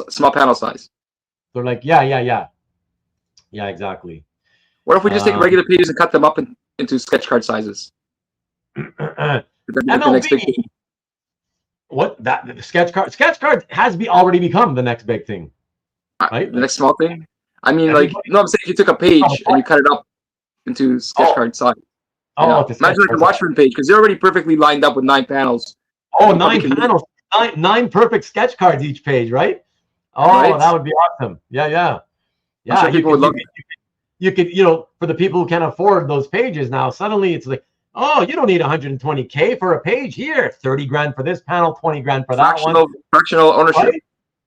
Speaker 4: Small panel size.
Speaker 1: They're like yeah, exactly.
Speaker 4: What if we just take regular pages and cut them up into sketch card sizes?
Speaker 1: MLB. What the sketch card? Sketch card has already become the next big thing, right?
Speaker 4: The next small thing. I mean, like, no, I'm saying if you took a page and you cut it up into sketch card size. Imagine like a Watchmen page, because they're already perfectly lined up with 9 panels.
Speaker 1: Oh, 9 panels, 9 perfect sketch cards each page, right? Oh, right. That would be awesome. Yeah.
Speaker 4: I'm sure people would love it.
Speaker 1: You could, you know, for the people who can afford those pages now, suddenly it's like, oh, you don't need 120K for a page here. 30 grand for this panel, 20 grand for that one.
Speaker 4: Fractional ownership.
Speaker 1: Right?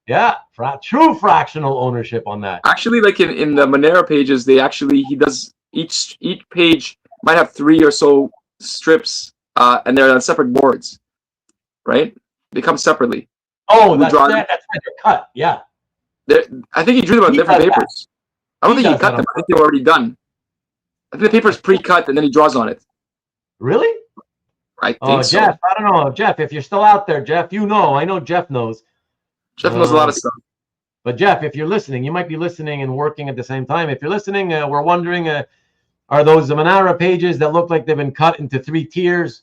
Speaker 1: Yeah, true fractional ownership on that.
Speaker 4: Actually, like in the Manara pages, he does each page might have 3 or so strips, and they're on separate boards, right? They come separately.
Speaker 1: Oh, that's they're cut. Yeah.
Speaker 4: I think he drew them on different papers. I don't think he cut them. I think they were already done. I think the paper's pre-cut and then he draws on it.
Speaker 1: Really?
Speaker 4: I think so.
Speaker 1: Jeff, I don't know. Jeff, if you're still out there, Jeff, you know. I know Jeff knows.
Speaker 4: Jeff knows a lot of stuff.
Speaker 1: But Jeff, if you're listening, you might be listening and working at the same time. If you're listening, we're wondering, are those Manara pages that look like they've been cut into 3 tiers,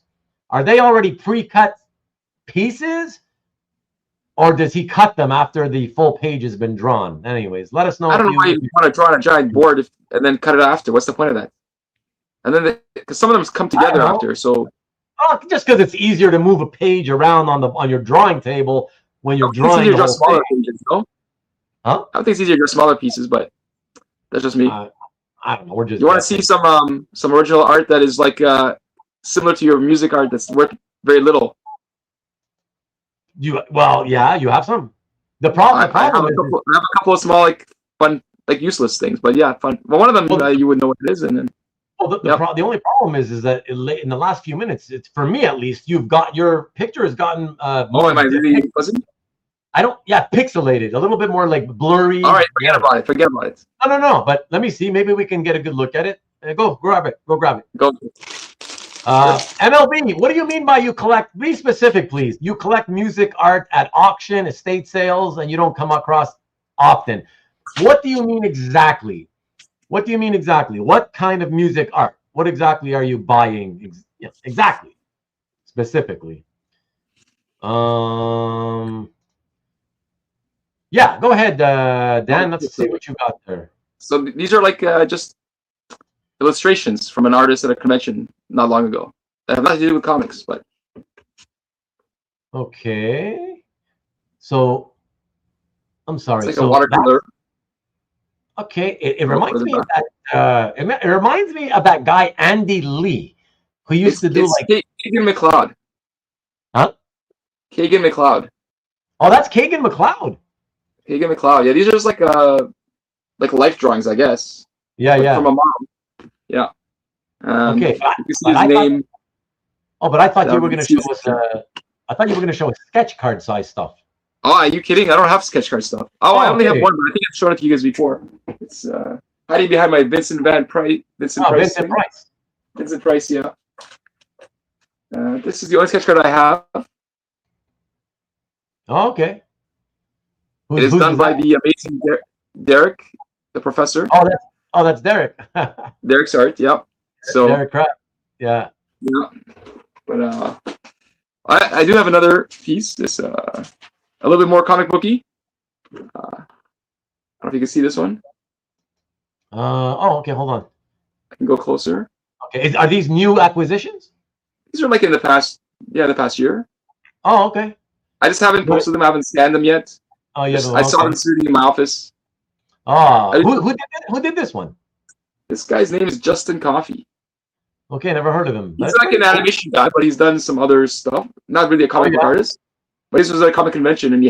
Speaker 1: are they already pre-cut pieces? Or does he cut them after the full page has been drawn? Anyways, let us know.
Speaker 4: I don't know why you want to draw on a giant board and then cut it after. What's the point of that? And then, because some of them come together after, so.
Speaker 1: Oh, just because it's easier to move a page around on your drawing table when you're drawing. It's easier to draw smaller pages, no? Huh?
Speaker 4: I don't think it's easier to draw smaller pieces, but that's just me.
Speaker 1: I don't know. We're just.
Speaker 4: You want to see some original art that is like similar to your music art that's worth very little.
Speaker 1: Yeah, you have some. The problem.
Speaker 4: I have a couple of small like fun like useless things. But yeah, fun. Well, one of them you would know what it is, and then.
Speaker 1: Well, the only problem is that in the last few minutes, it's for me at least, your picture has gotten more.
Speaker 4: Am I really fuzzy?
Speaker 1: I don't. Yeah, pixelated, a little bit more like blurry.
Speaker 4: All right, forget about it. Forget about it.
Speaker 1: No. But let me see. Maybe we can get a good look at it. Go grab it. Go grab it.
Speaker 4: Go.
Speaker 1: MLB, what do you mean by you collect? Be specific, please. You collect music art at auction, estate sales, and you don't come across often. What do you mean exactly? What do you mean exactly? What kind of music art? What exactly are you buying? Exactly. Specifically. Yeah, go ahead, Dan. Let's see what you got there.
Speaker 4: So these are like just illustrations from an artist at a convention not long ago. That have nothing to do with comics, but.
Speaker 1: Okay. So, I'm sorry.
Speaker 4: It's like a watercolor.
Speaker 1: Okay, it reminds me of that. It reminds me of that guy Andy Lee, who used to do like
Speaker 4: Kagan McLeod.
Speaker 1: Huh?
Speaker 4: Kagan McLeod.
Speaker 1: Oh, that's Kagan McLeod.
Speaker 4: Kagan McLeod. Yeah, these are just like life drawings, I guess.
Speaker 1: Yeah,
Speaker 4: like
Speaker 1: yeah.
Speaker 4: From a mom. Yeah.
Speaker 1: Okay.
Speaker 4: You can see his name.
Speaker 1: But I thought you were going to show us. I thought you were going to show us sketch card size stuff.
Speaker 4: Oh, are you kidding? I don't have sketch card stuff. I only have one, but I think I've shown it to you guys before. It's hiding behind my Vincent Price. Vincent Price. Vincent Price, yeah. This is the only sketch card I have.
Speaker 1: Oh, okay.
Speaker 4: It is done by the amazing Derek, the professor.
Speaker 1: Oh, that's Derek.
Speaker 4: Derek's art, yeah. So
Speaker 1: Derek Kraft. Yeah.
Speaker 4: Yeah. But I do have another piece. This a little bit more comic booky. I don't know if you can see this one.
Speaker 1: Okay, hold on.
Speaker 4: I can go closer.
Speaker 1: Okay, are these new acquisitions?
Speaker 4: These are like in the past year.
Speaker 1: Oh, okay.
Speaker 4: I just haven't posted them. I haven't scanned them yet.
Speaker 1: Oh, yeah.
Speaker 4: I saw them sitting in my office.
Speaker 1: Who did this one?
Speaker 4: This guy's name is Justin Coffey.
Speaker 1: Okay, never heard of him.
Speaker 4: He's like an animation guy, but he's done some other stuff. Not really a comic book artist. But this was at a comic convention, and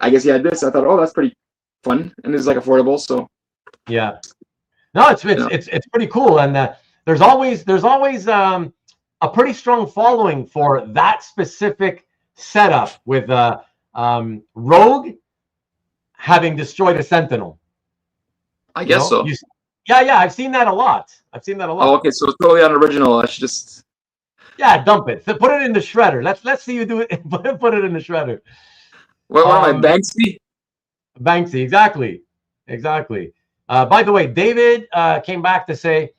Speaker 4: I guess he had this. I thought, oh, that's pretty fun, and it's like affordable. So
Speaker 1: yeah, no, it's pretty cool, and there's always a pretty strong following for that specific setup with Rogue having destroyed a Sentinel.
Speaker 4: I guess so.
Speaker 1: Yeah, I've seen that a lot.
Speaker 4: Oh, okay, so it's totally unoriginal. I should just.
Speaker 1: Yeah, dump it. Put it in the shredder. Let's see you do it. Put it in the shredder.
Speaker 4: What am I, Banksy?
Speaker 1: Banksy, exactly. By the way, David came back to say,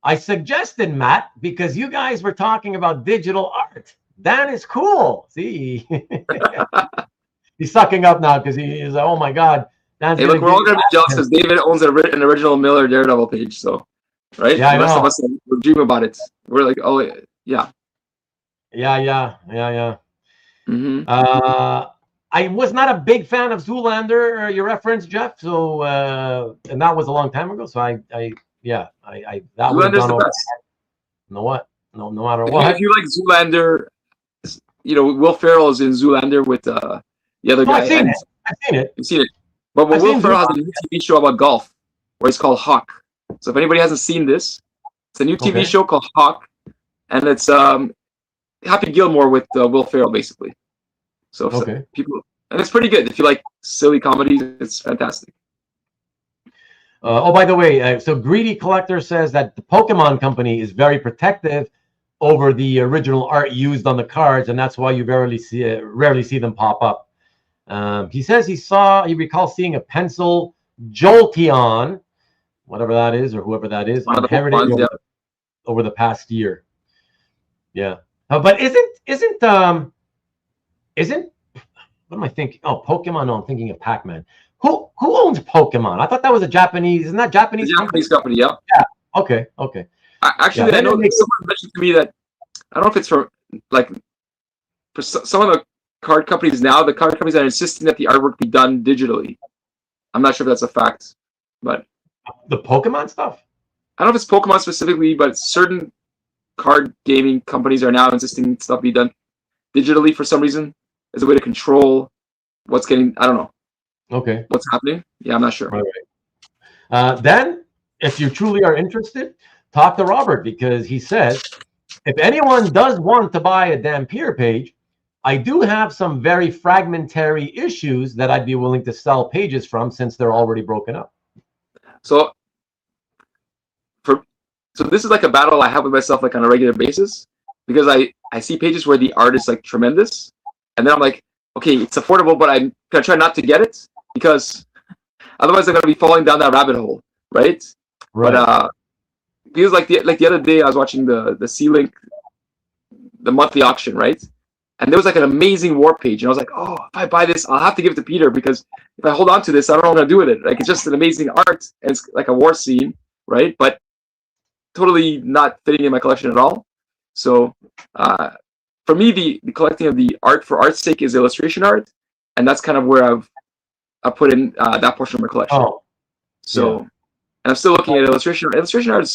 Speaker 1: I suggested Matt because you guys were talking about digital art. Dan is cool. See, he's sucking up now because he's like, oh my God. Dan's
Speaker 4: hey, look, we're all gonna be jealous because David owns an original Miller Daredevil page. So. Right?
Speaker 1: Yeah,
Speaker 4: the rest of us will dream about it. We're like, oh yeah.
Speaker 1: Yeah.
Speaker 4: Mm-hmm.
Speaker 1: I was not a big fan of Zoolander, your reference, Jeff. So and that was a long time ago. So I that
Speaker 4: Zoolander's the best.
Speaker 1: No matter what.
Speaker 4: If you like Zoolander, Will Ferrell is in Zoolander with the other guy.
Speaker 1: I've seen it.
Speaker 4: You've seen it. But Will Ferrell has a new TV show about golf where it's called Hawk. So if anybody hasn't seen this, it's a new TV show called Hawk, and it's Happy Gilmore with Will Ferrell, basically. So people, and it's pretty good if you like silly comedies. It's fantastic.
Speaker 1: By the way, so Greedy Collector says that the Pokemon Company is very protective over the original art used on the cards, and that's why you rarely see them pop up. He says he recalls seeing a pencil Jolteon, whatever that is, or whoever that is, on Heritage over the past year. Yeah, but isn't what am I thinking? Oh, Pokemon. No, I'm thinking of Pac-Man. Who owns Pokemon? I thought that was a Japanese. Isn't that Japanese?
Speaker 4: Japanese company. Yeah.
Speaker 1: Yeah. Okay.
Speaker 4: Actually, I know someone mentioned to me that I don't know if it's for some of the card companies now. The card companies are insisting that the artwork be done digitally. I'm not sure if that's a fact, but.
Speaker 1: The Pokemon stuff?
Speaker 4: I don't know if it's Pokemon specifically, but certain card gaming companies are now insisting stuff be done digitally for some reason as a way to control what's getting. I don't know.
Speaker 1: Okay.
Speaker 4: what's happening. Yeah, I'm not sure.
Speaker 1: Right. Then, if you truly are interested, talk to Robert, because he says, if anyone does want to buy a Dampyr page, I do have some very fragmentary issues that I'd be willing to sell pages from, since they're already broken up.
Speaker 4: So so this is like a battle I have with myself like on a regular basis, because I see pages where the art is like tremendous, and then I'm like, okay, it's affordable, but I'm gonna try not to get it, because otherwise I'm gonna be falling down that rabbit hole, right?
Speaker 1: Right.
Speaker 4: But because like the other day I was watching the C-Link, the monthly auction, right? And there was like an amazing war page, and I was like, oh, if I buy this, I'll have to give it to Peter, because if I hold on to this, I don't know what I'm gonna do with it. Like, it's just an amazing art, and it's like a war scene, right? But totally not fitting in my collection at all. So for me, the collecting of the art for art's sake is illustration art, and that's kind of where I put in that portion of my collection.
Speaker 1: Oh,
Speaker 4: so,
Speaker 1: yeah.
Speaker 4: And I'm still looking at illustration. Illustration art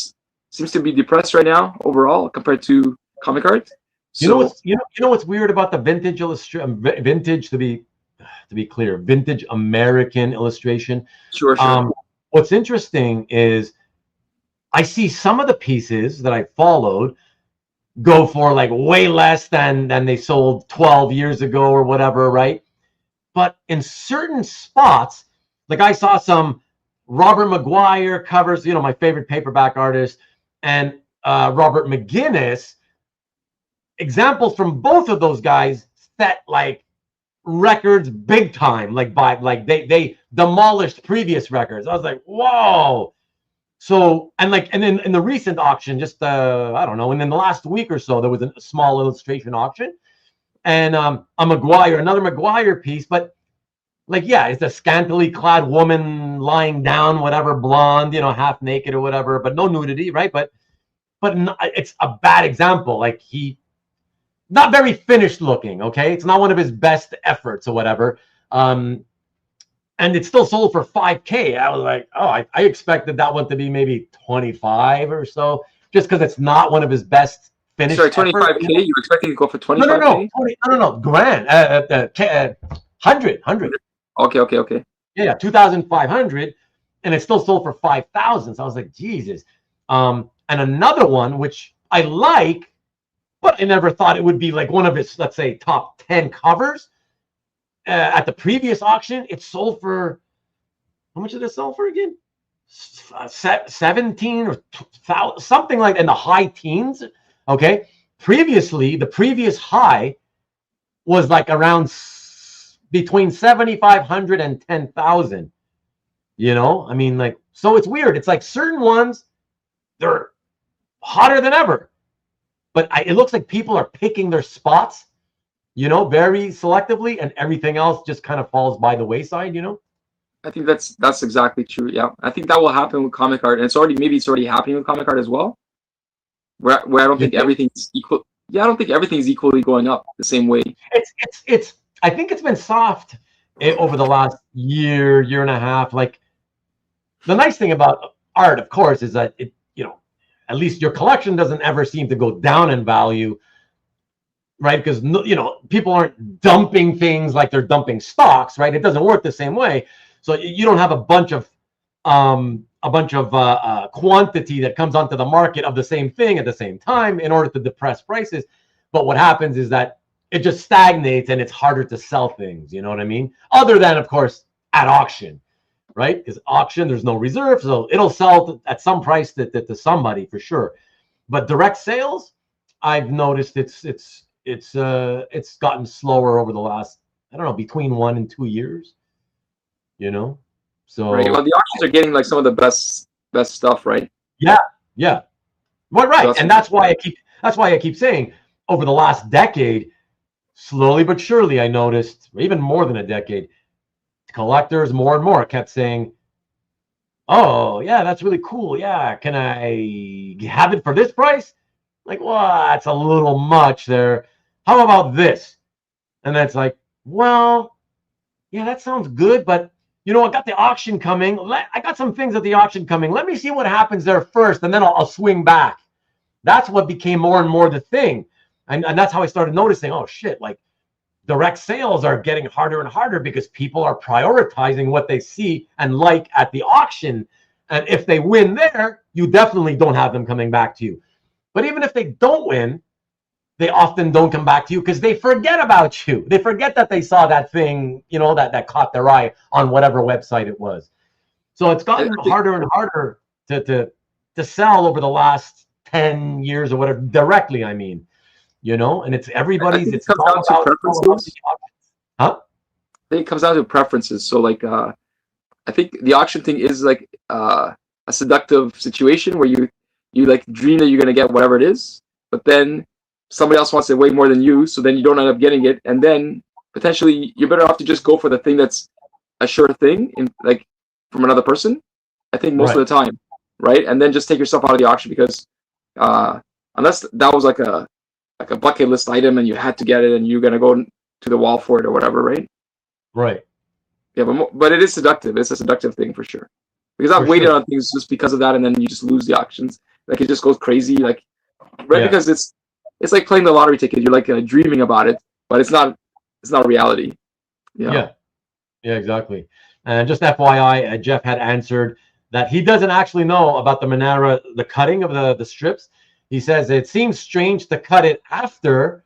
Speaker 4: seems to be depressed right now overall compared to comic art. So,
Speaker 1: you know what's weird about the vintage vintage, to be clear, vintage American illustration.
Speaker 4: Sure.
Speaker 1: What's interesting is I see some of the pieces that I followed go for like way less than they sold 12 years ago or whatever, right? But in certain spots, like I saw some Robert McGuire covers, my favorite paperback artist, and Robert McGuinness. Examples from both of those guys set like records big time, like they demolished previous records. I was like, whoa. So, and then in the recent auction, just I don't know, and in the last week or so, there was a small illustration auction, and another McGuire piece, but like, yeah, it's a scantily clad woman lying down, whatever, blonde, half naked or whatever, but no nudity, right? But it's a bad example. Like, not very finished looking, okay? It's not one of his best efforts or whatever. And it still sold for $5,000. I was like, oh, I expected that one to be maybe 25 or so, just because it's not one of his best finished.
Speaker 4: Sorry, 25K? You were expecting to go for 25K?
Speaker 1: No, grand. 100.
Speaker 4: Okay.
Speaker 1: Yeah, 2,500, and it still sold for 5,000. So I was like, Jesus. And another one, which I like, but I never thought it would be like one of his, let's say, top 10 covers. At the previous auction, it sold for, how much did it sell for again? 17 or 1,000, something like in the high teens. Okay. Previously, the previous high was like around between 7,500 and 10,000. I mean, like, so it's weird. It's like certain ones, they're hotter than ever. But it looks like people are picking their spots, very selectively, and everything else just kind of falls by the wayside,
Speaker 4: I think that's exactly true. Yeah, I think that will happen with comic art, and it's already happening with comic art as well. Where I don't think everything's equal. Yeah, I don't think everything's equally going up the same way.
Speaker 1: It's. I think it's been soft over the last year and a half. Like, the nice thing about art, of course, is that at least your collection doesn't ever seem to go down in value, right? Because people aren't dumping things like they're dumping stocks, right? It doesn't work the same way. So you don't have a bunch of quantity that comes onto the market of the same thing at the same time in order to depress prices. But what happens is that it just stagnates, and it's harder to sell things. You know what I mean? Other than, of course, at auction. Right? Because auction, there's no reserve, so it'll sell at some price to somebody for sure. But direct sales, I've noticed it's gotten slower over the last, I don't know, between 1 and 2 years. So
Speaker 4: right. Well, the auctions are getting like some of the best stuff, right?
Speaker 1: Yeah. Well, right, and that's why I keep saying over the last decade, slowly but surely, I noticed, even more than a decade, collectors more and more kept saying, oh yeah, that's really cool, yeah, can I have it for this price? Like, well, that's a little much there. How about this? And that's like, well, yeah, that sounds good, but I got the auction coming. I got some things at the auction coming. Let me see what happens there first, and then I'll swing back. That's what became more and more the thing. And that's how I started noticing, oh shit, like direct sales are getting harder and harder because people are prioritizing what they see and like at the auction. And if they win there, you definitely don't have them coming back to you. But even if they don't win, they often don't come back to you because they forget about you. They forget that they saw that thing, you know, that caught their eye on whatever website it was. So it's gotten harder and harder to sell over the last 10 years or whatever, directly, I mean, you know, and it's everybody's. It
Speaker 4: comes down to preferences.
Speaker 1: Huh?
Speaker 4: I think it comes down to preferences. So like, I think the auction thing is like a seductive situation where you like dream that you're going to get whatever it is, but then somebody else wants it way more than you, so then you don't end up getting it, and then potentially you're better off to just go for the thing that's a sure thing, like from another person. I think most of the time, right? And then just take yourself out of the auction because unless that was like a bucket list item and you had to get it and you're gonna go to the wall for it or whatever, right?
Speaker 1: Right.
Speaker 4: Yeah, but it is seductive. It's a seductive thing for sure. Because I've waited on things just because of that, and then you just lose the auctions. Like it just goes crazy, like because it's like playing the lottery ticket. You're like dreaming about it, but it's not reality.
Speaker 1: Yeah, exactly. And just FYI, Jeff had answered that he doesn't actually know about the Manara, the cutting of the strips. He says it seems strange to cut it after,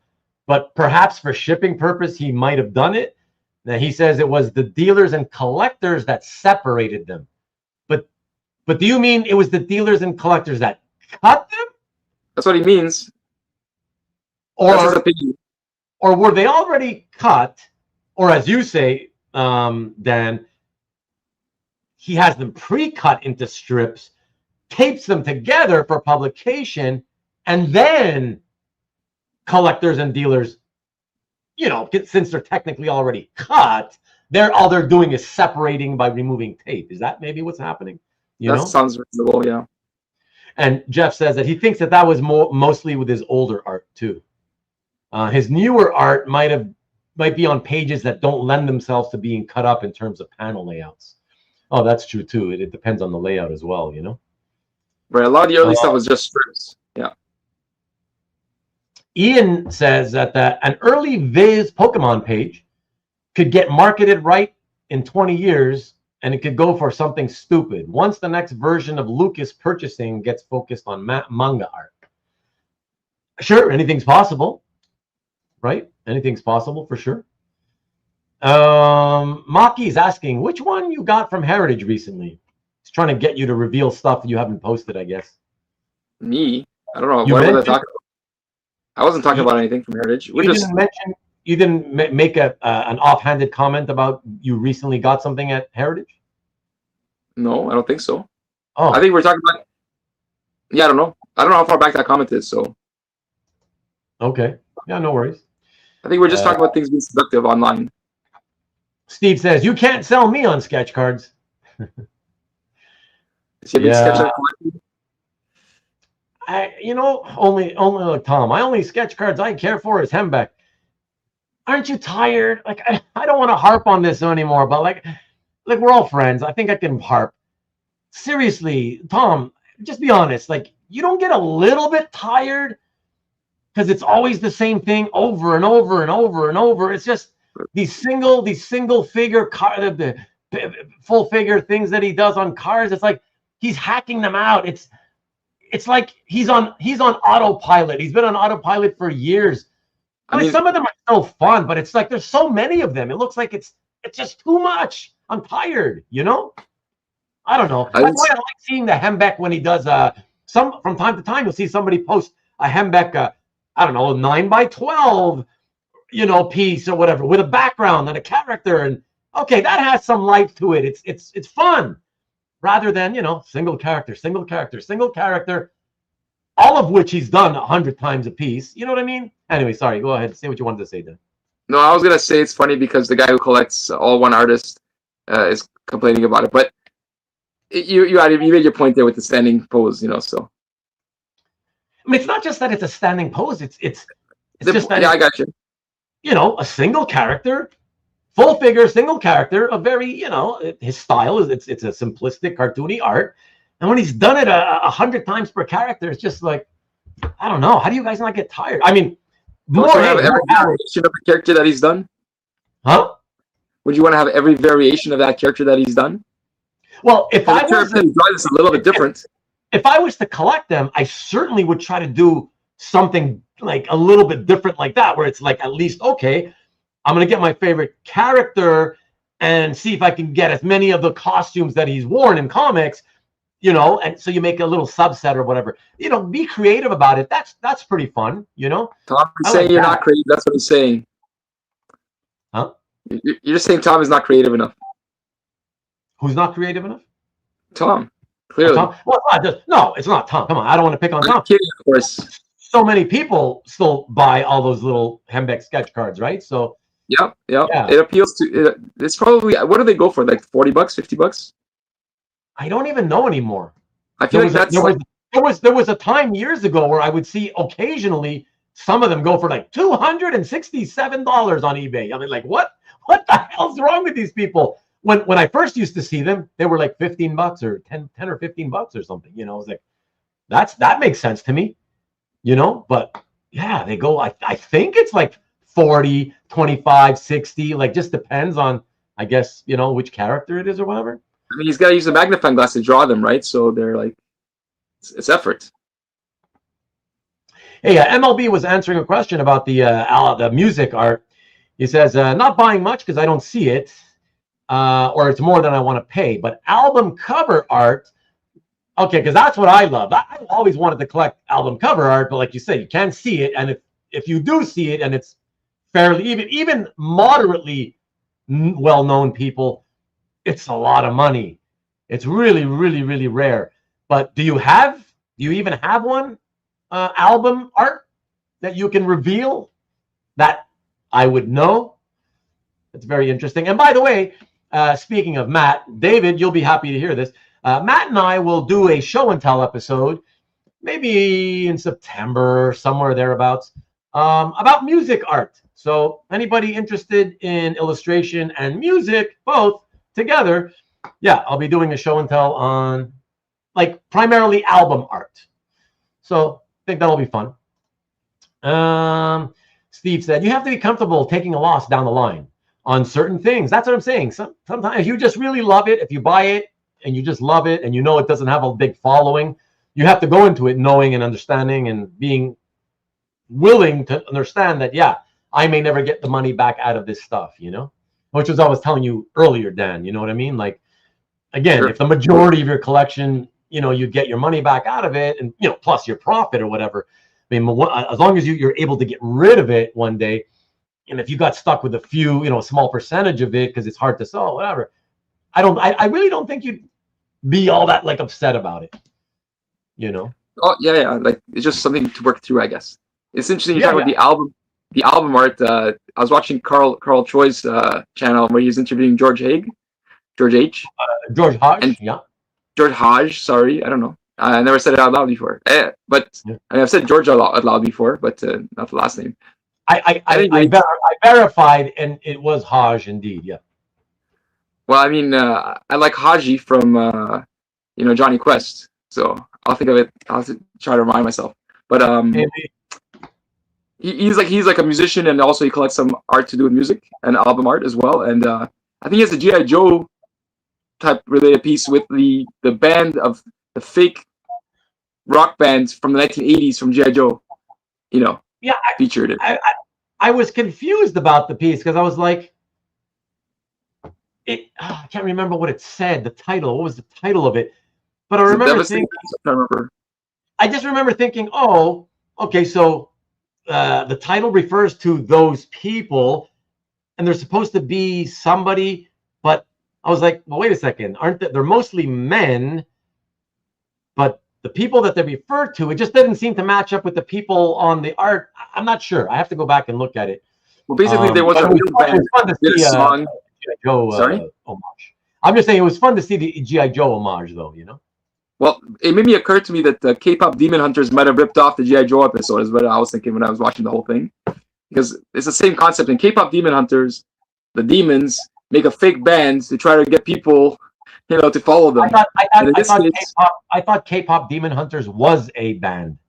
Speaker 1: but perhaps for shipping purpose, he might have done it. Now he says it was the dealers and collectors that separated them. But do you mean it was the dealers and collectors that cut them?
Speaker 4: That's what he means.
Speaker 1: Or were they already cut? Or as you say, Dan, he has them pre-cut into strips, tapes them together for publication, and then collectors and dealers, you know, since they're technically already cut, all they're doing is separating by removing tape. Is that maybe what's happening?
Speaker 4: That sounds reasonable, yeah.
Speaker 1: And Jeff says that he thinks that was mostly with his older art too. His newer art might be on pages that don't lend themselves to being cut up in terms of panel layouts. Oh, that's true too. It depends on the layout as well, you know.
Speaker 4: Right, a lot of the early stuff was just strips. Yeah.
Speaker 1: Ian says that an early Viz Pokemon page could get marketed right in 20 years, and it could go for something stupid once the next version of Lucas purchasing gets focused on manga art. Sure, anything's possible, right? Anything's possible for sure. Maki is asking, which one you got from Heritage recently? He's trying to get you to reveal stuff you haven't posted, I guess.
Speaker 4: Me? I don't know. What was I talking about? I wasn't talking about anything from Heritage.
Speaker 1: You didn't make an offhanded comment about you recently got something at Heritage?
Speaker 4: No, I don't think so.
Speaker 1: Oh.
Speaker 4: I think we're talking about... Yeah, I don't know. I don't know how far back that comment is, so...
Speaker 1: Okay. Yeah, no worries.
Speaker 4: I think we're just talking about things being seductive online.
Speaker 1: Steve says, you can't sell me on sketch cards.
Speaker 4: Yeah.
Speaker 1: Only like Tom. My only sketch cards I care for is Hembeck. Aren't you tired? Like, I don't want to harp on this anymore, but like we're all friends. I think I can harp. Seriously, Tom, just be honest. Like, you don't get a little bit tired because it's always the same thing over and over and over and over. It's just these single figure the full figure things that he does on cars. It's like he's hacking them out. It's like he's on autopilot. He's been on autopilot for years. I mean, some of them are still fun, but it's like there's so many of them. It looks like it's just too much. I'm tired, you know? I don't know. That's why I like seeing the Hembeck when he does from time to time you'll see somebody post a Hembeck I don't know, 9x12, piece or whatever with a background and a character, and okay, that has some life to it. It's fun. Rather than, single character, all of which he's done 100 times a piece. You know what I mean? Anyway, sorry, go ahead. Say what you wanted to say then.
Speaker 4: No, I was going to say it's funny because the guy who collects all one artist is complaining about it. But you made your point there with the standing pose, so.
Speaker 1: I mean, it's not just that it's a standing pose. It's just that.
Speaker 4: Yeah, I got you.
Speaker 1: A single character, full figure, single character, a very, his style is it's a simplistic, cartoony art. And when he's done it 100 times per character, it's just like, I don't know. How do you guys not get tired? I mean,
Speaker 4: Don't
Speaker 1: More,
Speaker 4: you have
Speaker 1: hey,
Speaker 4: every
Speaker 1: more,
Speaker 4: variation of the character that he's done?
Speaker 1: huh?
Speaker 4: Would you want to have every variation of that character that he's done?
Speaker 1: Well, if I
Speaker 4: The
Speaker 1: was
Speaker 4: character he draws is a little bit different.
Speaker 1: if I was to collect them, I certainly would try to do something like a little bit different like that, where it's like at least, okay, I'm gonna get my favorite character and see if I can get as many of the costumes that he's worn in comics, you know, and so you make a little subset or whatever. You know, be creative about it. That's pretty fun, you know.
Speaker 4: Tom is
Speaker 1: I
Speaker 4: saying
Speaker 1: like
Speaker 4: you're
Speaker 1: that.
Speaker 4: not creative. That's what he's saying.
Speaker 1: Huh?
Speaker 4: You're just saying Tom is not creative enough.
Speaker 1: Who's not creative enough?
Speaker 4: Tom, clearly.
Speaker 1: Tom? Well, no, it's not Tom. Come on, I don't want to pick on
Speaker 4: I'm
Speaker 1: Tom.
Speaker 4: kidding, of course.
Speaker 1: So many people still buy all those little Hembeck sketch cards, right? So
Speaker 4: Yep.
Speaker 1: Yeah.
Speaker 4: It appeals to. It's probably, what do they go for? Like $40, $50?
Speaker 1: I don't even know anymore.
Speaker 4: I feel like that's
Speaker 1: There was a time years ago where I would see occasionally some of them go for like $267 on eBay. I mean, like, what the hell's wrong with these people? When I first used to see them, they were like $15 or 10 or $15 or something. You know, I was like, that makes sense to me, you know. But yeah, they go. I think it's like 40, 25, 60. Like, just depends on, I guess, you know, which character it is or whatever.
Speaker 4: I mean, he's got to use a magnifying glass to draw them, right? So they're like, it's effort.
Speaker 1: Hey, MLB was answering a question about the music art. He says, not buying much because I don't see it, or it's more than I want to pay. But album cover art, okay, because that's what I love. I always wanted to collect album cover art, but like you said, you can't see it. And if you do see it, and it's fairly even moderately well-known people, it's a lot of money. It's really, really, really rare. But do you even have one album art that you can reveal that I would know? It's very interesting. And by the way, speaking of Matt, David, you'll be happy to hear this. Matt and I will do a show and tell episode, maybe in September, somewhere thereabouts, about music art. So anybody interested in illustration and music, both together, yeah, I'll be doing a show and tell on, like, primarily album art. So I think that'll be fun. Steve said, you have to be comfortable taking a loss down the line on certain things. That's what I'm saying. Sometimes if you just really love it, if you buy it and you just love it and you know it doesn't have a big following, you have to go into it knowing and understanding and being willing to understand that, yeah, I may never get the money back out of this stuff, you know, which was I was telling you earlier, Dan, you know what I mean? Like, again,
Speaker 4: Sure.
Speaker 1: If the majority of your collection, you know, you get your money back out of it and, you know, plus your profit or whatever. I mean, as long as you're able to get rid of it one day, and if you got stuck with a few, you know, a small percentage of it because it's hard to sell, whatever, I really don't think you'd be all that like upset about it, you know?
Speaker 4: Oh yeah. Like, it's just something to work through, I guess. It's interesting. You're
Speaker 1: Yeah,
Speaker 4: talking about the album art. I was watching Carl Choi's channel where he's interviewing George H.
Speaker 1: George Hodge,
Speaker 4: And-
Speaker 1: yeah.
Speaker 4: George Hodge. Sorry, I don't know. I never said it out loud before. But
Speaker 1: Yeah.
Speaker 4: I mean, I've said George out loud before, but not the last name.
Speaker 1: I verified, and it was Hodge indeed, yeah.
Speaker 4: Well, I mean, I like Haji from Johnny Quest, so I'll think of it. I'll have to try to remind myself. But he's like a musician, and also he collects some art to do with music and album art as well. And I think he has a G.I. Joe type related piece with the band of the fake rock bands from the 1980s from G.I. Joe. You know,
Speaker 1: Yeah,
Speaker 4: featured it.
Speaker 1: I was confused about the piece because I was like, I can't remember what it said, the title. What was the title of it? But I remember thinking,
Speaker 4: I remember.
Speaker 1: I just remember thinking, oh, okay, so the title refers to those people, and they're supposed to be somebody, but I was like, well, wait a second, they're mostly men, but the people that they refer to, it just didn't seem to match up with the people on the art. I'm not sure. I have to go back and look at it.
Speaker 4: Well, basically, there was
Speaker 1: but
Speaker 4: a
Speaker 1: it was
Speaker 4: real
Speaker 1: fun- it
Speaker 4: band
Speaker 1: was fun to
Speaker 4: that did a
Speaker 1: see
Speaker 4: song.
Speaker 1: G.I. Joe
Speaker 4: Sorry?
Speaker 1: homage. I'm just saying it was fun to see the G.I. Joe homage, though, you know?
Speaker 4: Well, it made me occur to me that the K-pop Demon Hunters might have ripped off the G.I. Joe episode, is what I was thinking when I was watching the whole thing. Because it's the same concept. In K-pop Demon Hunters, the demons make a fake band to try to get people, to follow them.
Speaker 1: I thought K-pop Demon Hunters was a band.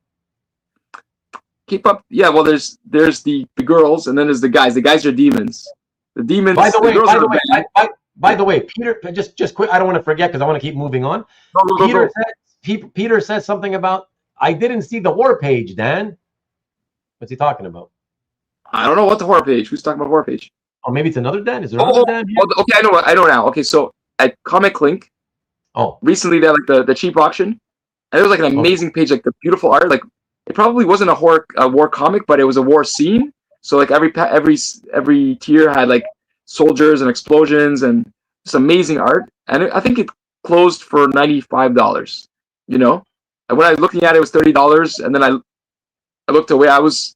Speaker 4: keep up. Yeah, well, there's the girls, and then there's the guys. The guys are demons. The demons.
Speaker 1: By the way,
Speaker 4: girls are bad.
Speaker 1: by the way, Peter, just quick. I don't want to forget because I want to keep moving on.
Speaker 4: Go.
Speaker 1: Peter said something about I didn't see the war page, Dan. What's he talking about?
Speaker 4: I don't know what the horror page. Who's talking about horror page?
Speaker 1: Oh, maybe it's another Dan. Is there another Dan here?
Speaker 4: Okay, I know now. Okay, so at Comic Link, recently they had like the cheap auction, and there was like an amazing page, like the beautiful art. Like it probably wasn't a war comic, but it was a war scene. So like every tier had like soldiers and explosions and just amazing art. And I think it closed for $95. You know, and when I was looking at it, it was $30, and then I looked away. I was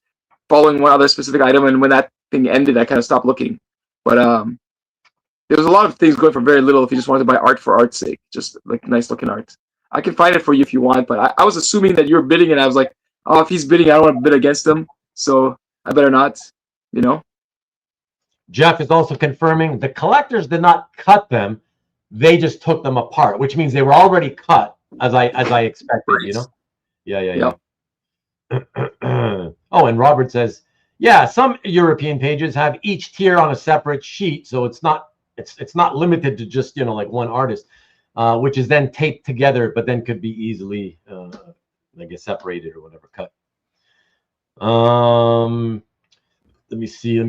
Speaker 4: following one other specific item, and when that thing ended, I kind of stopped looking. But there was a lot of things going for very little if you just wanted to buy art for art's sake, just like nice looking art. I can find it for you if you want, but I was assuming that you were bidding, and I was like, oh, if he's bidding, I don't want to bid against him, so I better not, you know.
Speaker 1: Jeff is also confirming the collectors did not cut them; they just took them apart, which means they were already cut, as I expected, right. You know. Yeah. Oh, and Robert says, yeah, some European pages have each tier on a separate sheet, so it's not limited to just, you know, like one artist, which is then taped together, but then could be easily, I guess, separated or whatever, cut. Let me see.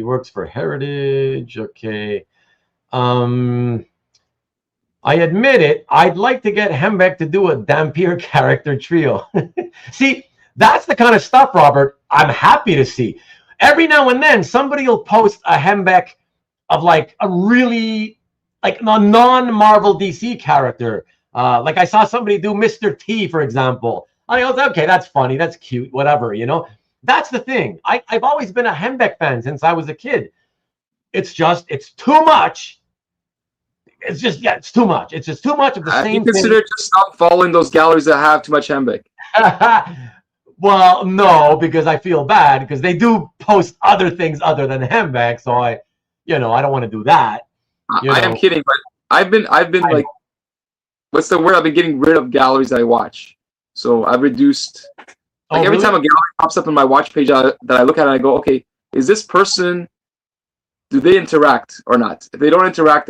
Speaker 1: Works for Heritage. Okay. I admit it, I'd like to get Hembeck to do a Dampyr character trio. See, that's the kind of stuff, Robert, I'm happy to see. Every now and then, somebody will post a Hembeck of like a really, like a non-Marvel DC character. Like I saw somebody do Mr. T, for example. I go, okay, that's funny, that's cute, whatever, you know? That's the thing. I've always been a Hembeck fan since I was a kid. It's too much. It's too much. It's just too much of the same thing.
Speaker 4: You consider just stop following those galleries that have too much Hembeck.
Speaker 1: Well, no, because I feel bad because they do post other things other than Hembeck, so I don't want to do that.
Speaker 4: I am kidding, but I've been like, what's the word? I've been getting rid of galleries that I watch. So I've reduced. Like every time a gallery pops up on my watch page that I look at it, I go, okay, is this person? Do they interact or not? If they don't interact,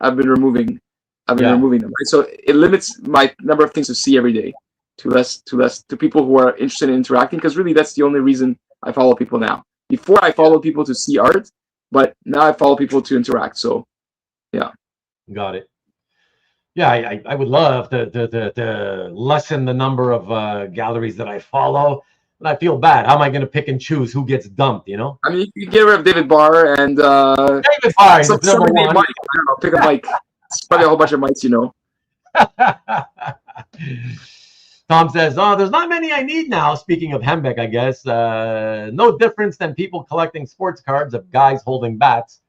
Speaker 4: I've been removing them. Right? So it limits my number of things to see every day to people who are interested in interacting, because really that's the only reason I follow people now. Before I followed people to see art, but now I follow people to interact. So yeah.
Speaker 1: Got it. Yeah, I would love to lessen the number of galleries that I follow. And I feel bad. How am I going to pick and choose who gets dumped, you know?
Speaker 4: I mean, you get rid of David Barr and
Speaker 1: David Barr is number one.
Speaker 4: Mike. I don't know, pick a Mike. It's probably a whole bunch of Mikes, you know.
Speaker 1: Tom says, oh, there's not many I need now. Speaking of Hembeck, I guess. No difference than people collecting sports cards of guys holding bats.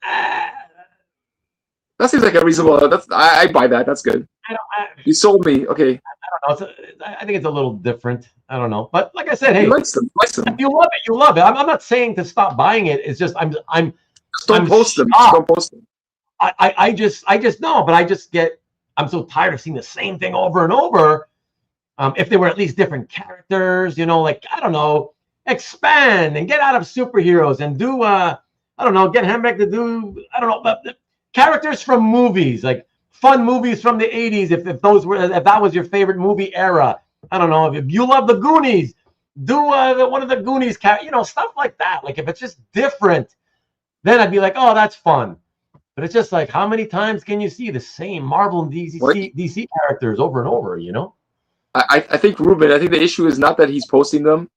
Speaker 4: That seems like a reasonable. I buy that. That's good. You sold me. Okay.
Speaker 1: I don't know. I think it's a little different. I don't know. But like I said, hey,
Speaker 4: he likes them.
Speaker 1: If you love it, you love it. I'm not saying to stop buying it. It's just I'm
Speaker 4: don't post them. Just don't post them.
Speaker 1: I just know, but I'm so tired of seeing the same thing over and over. If they were at least different characters, you know, like I don't know, expand and get out of superheroes and do I don't know, get Hembeck to do characters from movies, like fun movies from the 80s. If that was your favorite movie era, I don't know, if you love the Goonies, do one of the Goonies stuff like that. Like if it's just different, then I'd be like, oh, that's fun. But it's just like, how many times can you see the same Marvel and DC characters over and over, you know?
Speaker 4: I think, Ruben, the issue is not that he's posting them.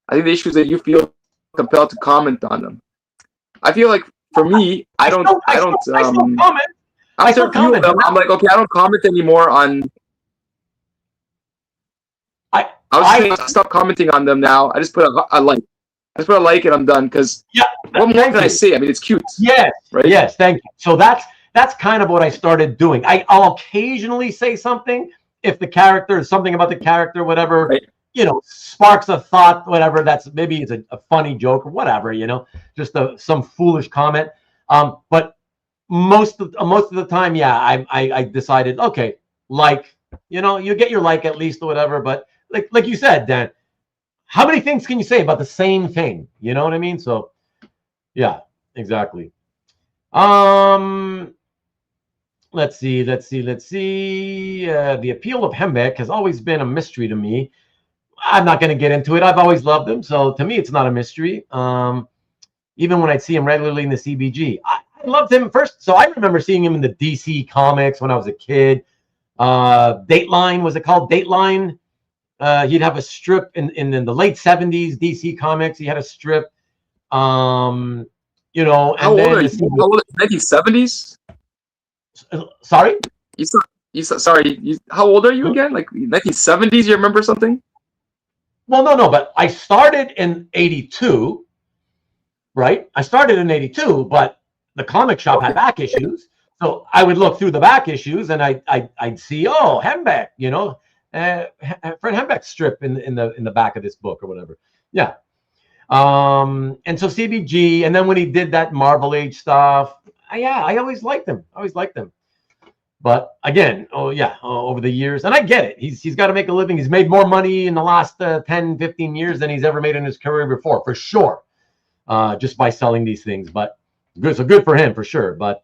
Speaker 4: I think the issue is that you feel compelled to comment on them. I feel like, for me, I don't comment. After a few of them, I'm like, okay, I don't comment anymore on... I was saying, stop commenting on them now. I just put a like. I just put a like and I'm done, because what more can I say? I mean, it's cute.
Speaker 1: Yes,
Speaker 4: right?
Speaker 1: Yes, thank you. So that's kind of what I started doing. I'll occasionally say something if the character, something about the character, whatever, right, sparks a thought, whatever. That's maybe it's a funny joke or whatever, just some foolish comment. But most of the time, I decided, okay, like, You know, you get your like at least or whatever. But like you said, Dan, how many things can you say about the same thing? You know what I mean? So yeah, exactly. Let's see. The appeal of Hembeck has always been a mystery to me. I'm not going to get into it. I've always loved him, so to me, it's not a mystery. Even when I'd see him regularly in the CBG, I loved him first. So I remember seeing him in the DC comics when I was a kid. Dateline, was it called Dateline? He'd have a strip in the late 70s DC comics. He had a strip. You know,
Speaker 4: How
Speaker 1: and
Speaker 4: old
Speaker 1: then
Speaker 4: are you? How old? 1970s?
Speaker 1: Sorry?
Speaker 4: How old are you again? Like 1970s? You remember something?
Speaker 1: Well, no, but I started in 82, right? I started in 82, but the comic shop had back issues. So I would look through the back issues and I'd see, oh, Hembeck, you know, Fred Hembeck's strip in the back of this book or whatever. Yeah. And so CBG, and then when he did that Marvel Age stuff, I always liked him. But again, over the years, and I get it. He's got to make a living. He's made more money in the last 10, 15 years than he's ever made in his career before, for sure, just by selling these things. But good for him, for sure. But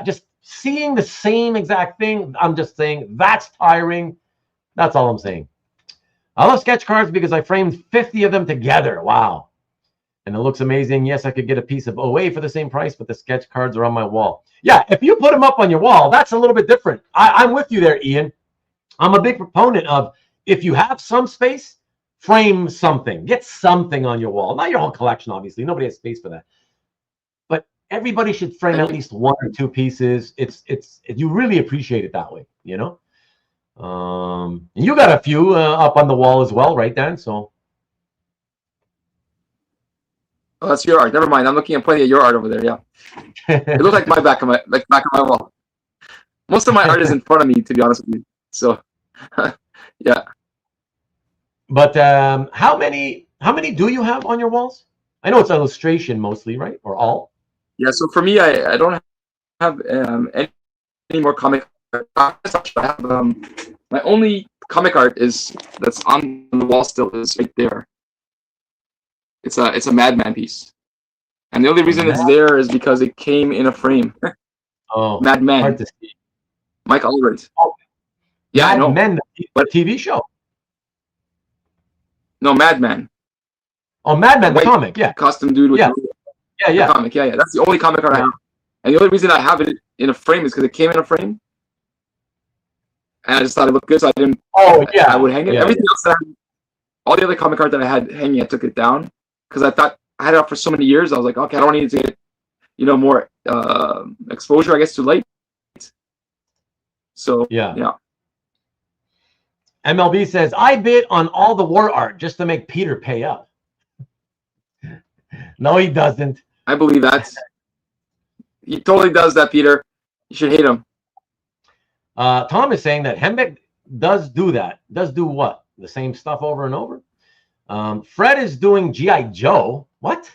Speaker 1: just seeing the same exact thing, I'm just saying that's tiring. That's all I'm saying. I love sketch cards because I framed 50 of them together. Wow. And it looks amazing. Yes, I could get a piece of OA for the same price, but the sketch cards are on my wall. Yeah, if you put them up on your wall, that's a little bit different. I'm with you there, Ian. I'm a big proponent of, if you have some space, frame something. Get something on your wall. Not your whole collection, obviously. Nobody has space for that. But everybody should frame at least one or two pieces. You really appreciate it that way, you know? You got a few up on the wall as well, right, Dan? So.
Speaker 4: Oh, that's your art. Never mind. I'm looking at plenty of your art over there. Yeah, it looks like my back of my wall. Most of my art is in front of me, to be honest with you. So, yeah.
Speaker 1: But how many do you have on your walls? I know it's illustration mostly, right, or all?
Speaker 4: Yeah. So for me, I don't have any more comic art. I have my only comic art that's on the wall still is right there. It's a Madman piece, and the only reason it's there is because it came in a frame.
Speaker 1: Oh,
Speaker 4: Madman.
Speaker 1: hard to see.
Speaker 4: Mike Allred. Oh, yeah, I know.
Speaker 1: Madman, the TV show.
Speaker 4: No, Madman.
Speaker 1: Oh, Madman, the comic. Yeah.
Speaker 4: Costume dude with
Speaker 1: yeah.
Speaker 4: The comic. Yeah. That's the only comic art I have, and the only reason I have it in a frame is because it came in a frame, and I just thought it looked good, so I didn't.
Speaker 1: Oh yeah.
Speaker 4: I would hang it. Everything else that all the other comic art that I had hanging, I took it down. Because I thought I had it up for so many years, I was like, okay, I don't need to get, more exposure, I guess, to light. So yeah.
Speaker 1: MLB says I bid on all the war art just to make Peter pay up. No, he doesn't.
Speaker 4: I believe that. He totally does that, Peter. You should hate him.
Speaker 1: Tom is saying that Hembeck does do that. Does do what? The same stuff over and over. Fred is doing G.I. Joe. What?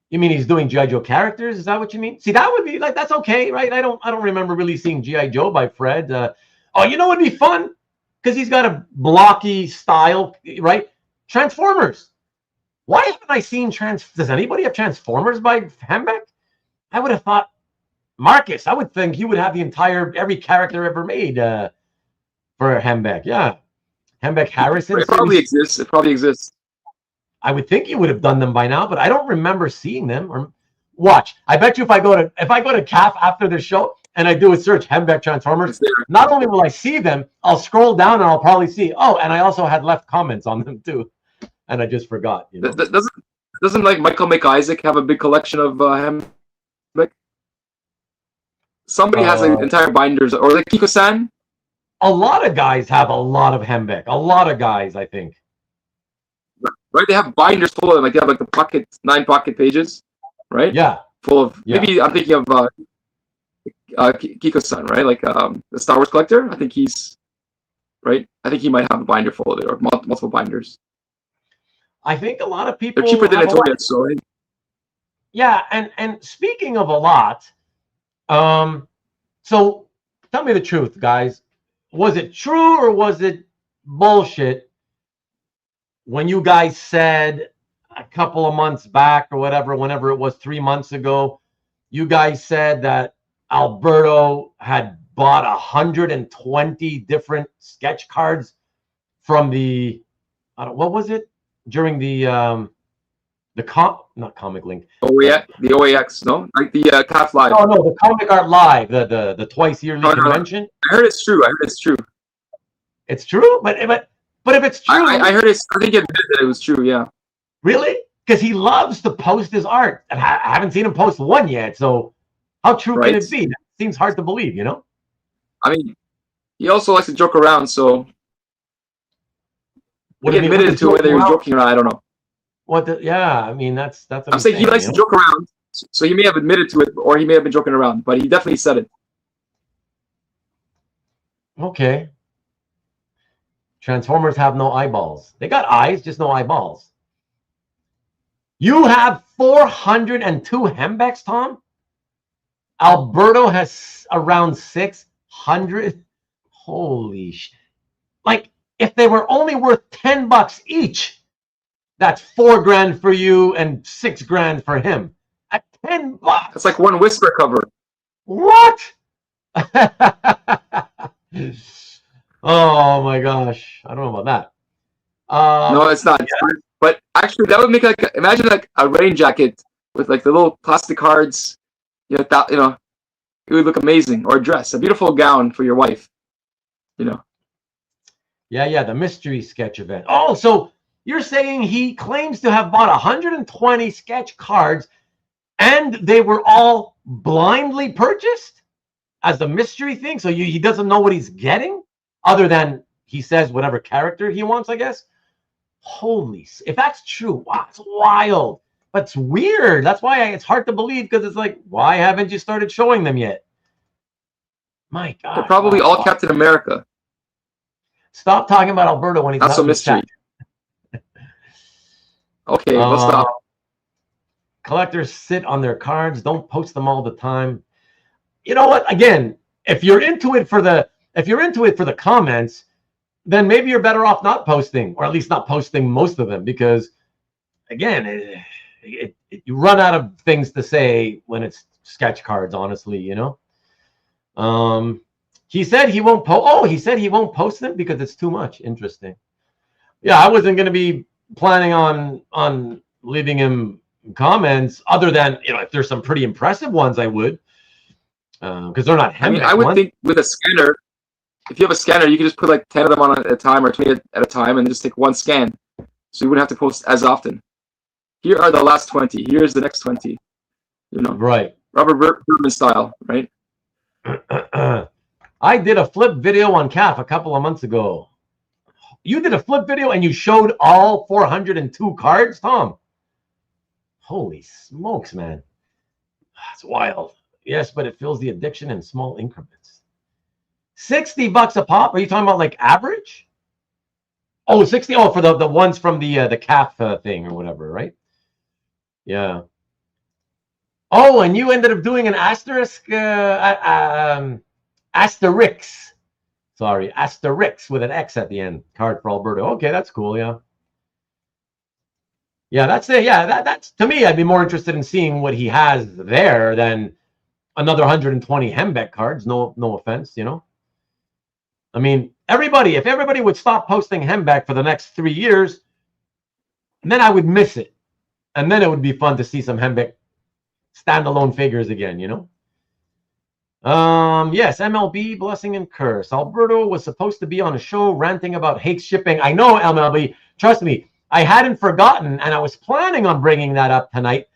Speaker 1: You mean he's doing G.I. Joe characters? Is that what you mean? See, that would be like, that's okay, right? I don't remember really seeing G.I. Joe by Fred. You know what'd be fun? Because he's got a blocky style, right? Transformers. Why haven't I seen does anybody have Transformers by Hembeck? I would have thought Marcus. I would think you would have every character ever made for Hembeck. Yeah. Hembeck Harrison.
Speaker 4: It probably exists.
Speaker 1: I would think you would have done them by now, but I don't remember seeing them. Or watch. I bet you if I go to CAF after the show and I do a search Hembeck Transformers, not only will I see them, I'll scroll down and I'll probably see. Oh, and I also had left comments on them too, and I just forgot. You know?
Speaker 4: Doesn't like Michael McIsaac have a big collection of Hembeck? Somebody has like entire binders, or like Kiko-san.
Speaker 1: A lot of guys have a lot of Hembeck. A lot of guys, I think.
Speaker 4: Right, they have binders full of them. Like they have like the 9 pocket pages, right?
Speaker 1: Yeah.
Speaker 4: Full of maybe I'm thinking of Kiko-san, right? Like the Star Wars collector. I think he's right. I think he might have a binder full of it, or multiple binders.
Speaker 1: I think a lot of people.
Speaker 4: They're cheaper than Notorious, so.
Speaker 1: Yeah, and speaking of a lot, so tell me the truth, guys. was it true or was it bullshit when you guys said a couple of months back or whatever, whenever it was 3 months ago, you guys said that Alberto had bought 120 different sketch cards from the, what was it? During the not Comic Link.
Speaker 4: The OAX, no? Like the CAF Live.
Speaker 1: No, the Comic Art Live, the twice yearly convention.
Speaker 4: No. I heard it's true. It's true.
Speaker 1: It's true? But if it's true...
Speaker 4: I heard it's... I think it admitted that it was true, yeah.
Speaker 1: Really? Because he loves to post his art. And I haven't seen him post one yet, so how true can it be? That seems hard to believe, you know?
Speaker 4: I mean, he also likes to joke around, so... He admitted to whether he was joking or not, I don't know.
Speaker 1: Yeah, I mean, that's what
Speaker 4: I'm saying he likes to joke around, so he may have admitted to it, or he may have been joking around, but he definitely said it.
Speaker 1: Okay. Transformers have no eyeballs. They got eyes, just no eyeballs. You have 402 Hembecks, Tom? Alberto has around 600. Holy sh! Like, if they were only worth $10 each, that's $4 grand for you and $6 grand for him. At $10.
Speaker 4: That's like one Whisper cover.
Speaker 1: What? Oh my gosh. I don't know about that.
Speaker 4: No, it's not. Yeah. But actually, that would make like imagine like a rain jacket with like the little plastic cards. You know, it would look amazing. Or a dress, a beautiful gown for your wife. You know.
Speaker 1: Yeah, the mystery sketch event. Oh, so you're saying he claims to have bought 120 sketch cards, and they were all blindly purchased as a mystery thing. So he doesn't know what he's getting, other than he says whatever character he wants, I guess. Holy, if that's true, wow, it's wild. But it's weird. That's why it's hard to believe, because it's like, why haven't you started showing them yet? My God.
Speaker 4: They're probably all Captain America.
Speaker 1: Stop talking about Alberto when he's not
Speaker 4: so mystery. Okay, let's stop.
Speaker 1: Collectors sit on their cards. Don't post them all the time. You know what? Again, if you're into it for the comments, then maybe you're better off not posting, or at least not posting most of them, because again, you run out of things to say when it's sketch cards, honestly, you know. He said he won't post. Oh, he said he won't post them because it's too much. Interesting. Yeah, I wasn't going to be planning on leaving him comments, other than, you know, if there's some pretty impressive ones, I would, because they're not.
Speaker 4: I mean, I would think with a scanner, if you have a scanner, you can just put like 10 of them on at a time, or 20 at a time, and just take one scan, so you wouldn't have to post as often. Here are the last 20. Here's the next 20. You know,
Speaker 1: right?
Speaker 4: Robert Berman style, right?
Speaker 1: I did a flip video on CAF a couple of months ago. You did a flip video and you showed all 402 cards, Tom? Holy smokes, man. That's wild. Yes, but it fills the addiction in small increments. $60 a pop? Are you talking about like average? Oh, 60. Oh, for the ones from the CAF thing or whatever, right? Yeah. Oh, and you ended up doing an asterisk, Asterix. Sorry, Asterix with an X at the end. Card for Alberto. Okay, that's cool, yeah. Yeah, that's it. Yeah, that's to me, I'd be more interested in seeing what he has there than another 120 Hembeck cards. No offense, you know. I mean, if everybody would stop posting Hembeck for the next 3 years, then I would miss it. And then it would be fun to see some Hembeck standalone figures again, you know. Yes, MLB, blessing and curse. Alberto was supposed to be on a show ranting about Hake shipping. I know, MLB. Trust me, I hadn't forgotten, and I was planning on bringing that up tonight,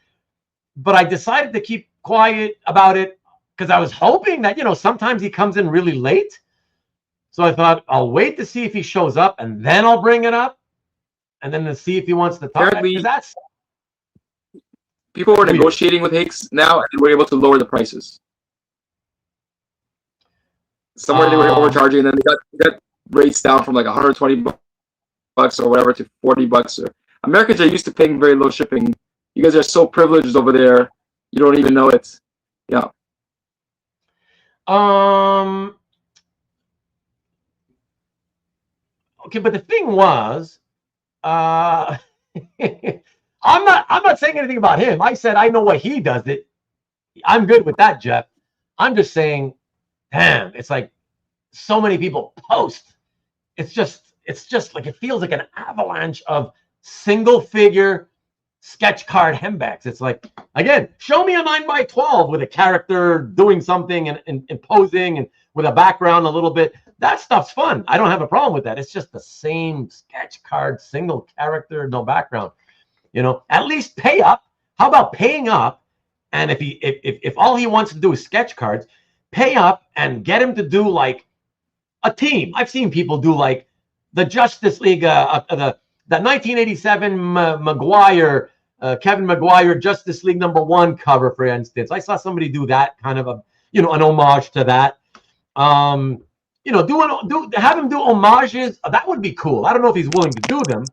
Speaker 1: but I decided to keep quiet about it because I was hoping that, you know, sometimes he comes in really late. So I thought I'll wait to see if he shows up, and then I'll bring it up, and then to see if he wants to talk.
Speaker 4: Apparently, people were negotiating with Hakes now, and they were able to lower the prices. Somewhere they were overcharging, and then they got rates down from like $120 or whatever to $40. Or Americans are used to paying very low shipping. You guys are so privileged over there, you don't even know it. Yeah.
Speaker 1: okay, but the thing was, I'm not saying anything about him. I said I know what he does. It. I'm good with that, Jeff. I'm just saying, damn, it's like so many people post. It's just like it feels like an avalanche of single figure sketch card Hembecks. It's like, again, show me a 9x12 with a character doing something and posing and with a background a little bit. That stuff's fun. I don't have a problem with that. It's just the same sketch card, single character, no background. You know, at least pay up. How about paying up? And if all he wants to do is sketch cards, pay up and get him to do like a team. I've seen people do like the Justice League, the 1987 Maguire, Kevin Maguire Justice League #1 cover, for instance. I saw somebody do that kind of a, you know, an homage to that. You know, have him do homages. That would be cool. I don't know if he's willing to do them,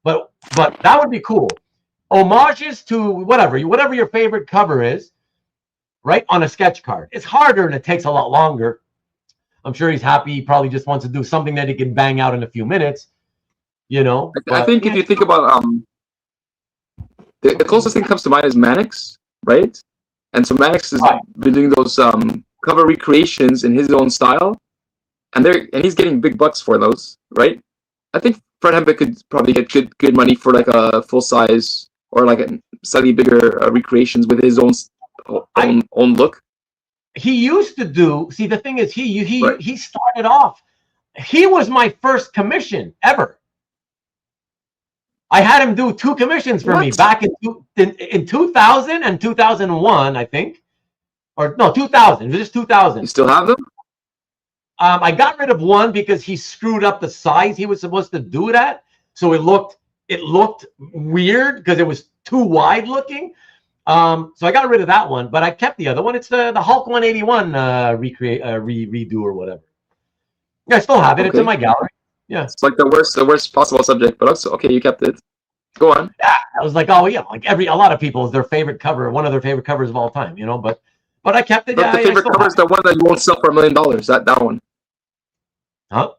Speaker 1: but that would be cool. Homages to whatever your favorite cover is, right, on a sketch card. It's harder and it takes a lot longer. I'm sure he's happy. He probably just wants to do something that he can bang out in a few minutes. You know,
Speaker 4: I think if you think about the closest thing comes to mind is Mannix, right? And so Mannix has been doing those cover recreations in his own style, and he's getting big bucks for those, right? I think Fred Hembeck could probably get good money for like a full size or like a slightly bigger recreations with his own look.
Speaker 1: He used to do. See, the thing is, he started off. He was my first commission ever. I had him do 2 commissions for me back in 2000 and 2001, I think, or no, 2000. It was just 2000.
Speaker 4: You still have them?
Speaker 1: I got rid of one because he screwed up the size he was supposed to do it at, so it looked weird because it was too wide looking. So I got rid of that one, but I kept the other one. It's the Hulk 181 redo or whatever. Yeah, I still have it. Okay. It's in my gallery. Yeah,
Speaker 4: it's like the worst possible subject, but also okay, you kept it. Go on.
Speaker 1: Yeah, I was like, oh yeah, like a lot of people is their favorite cover, one of their favorite covers of all time, you know. But I kept it.
Speaker 4: But the favorite cover is the one that you won't sell for $1 million. That one.
Speaker 1: Huh?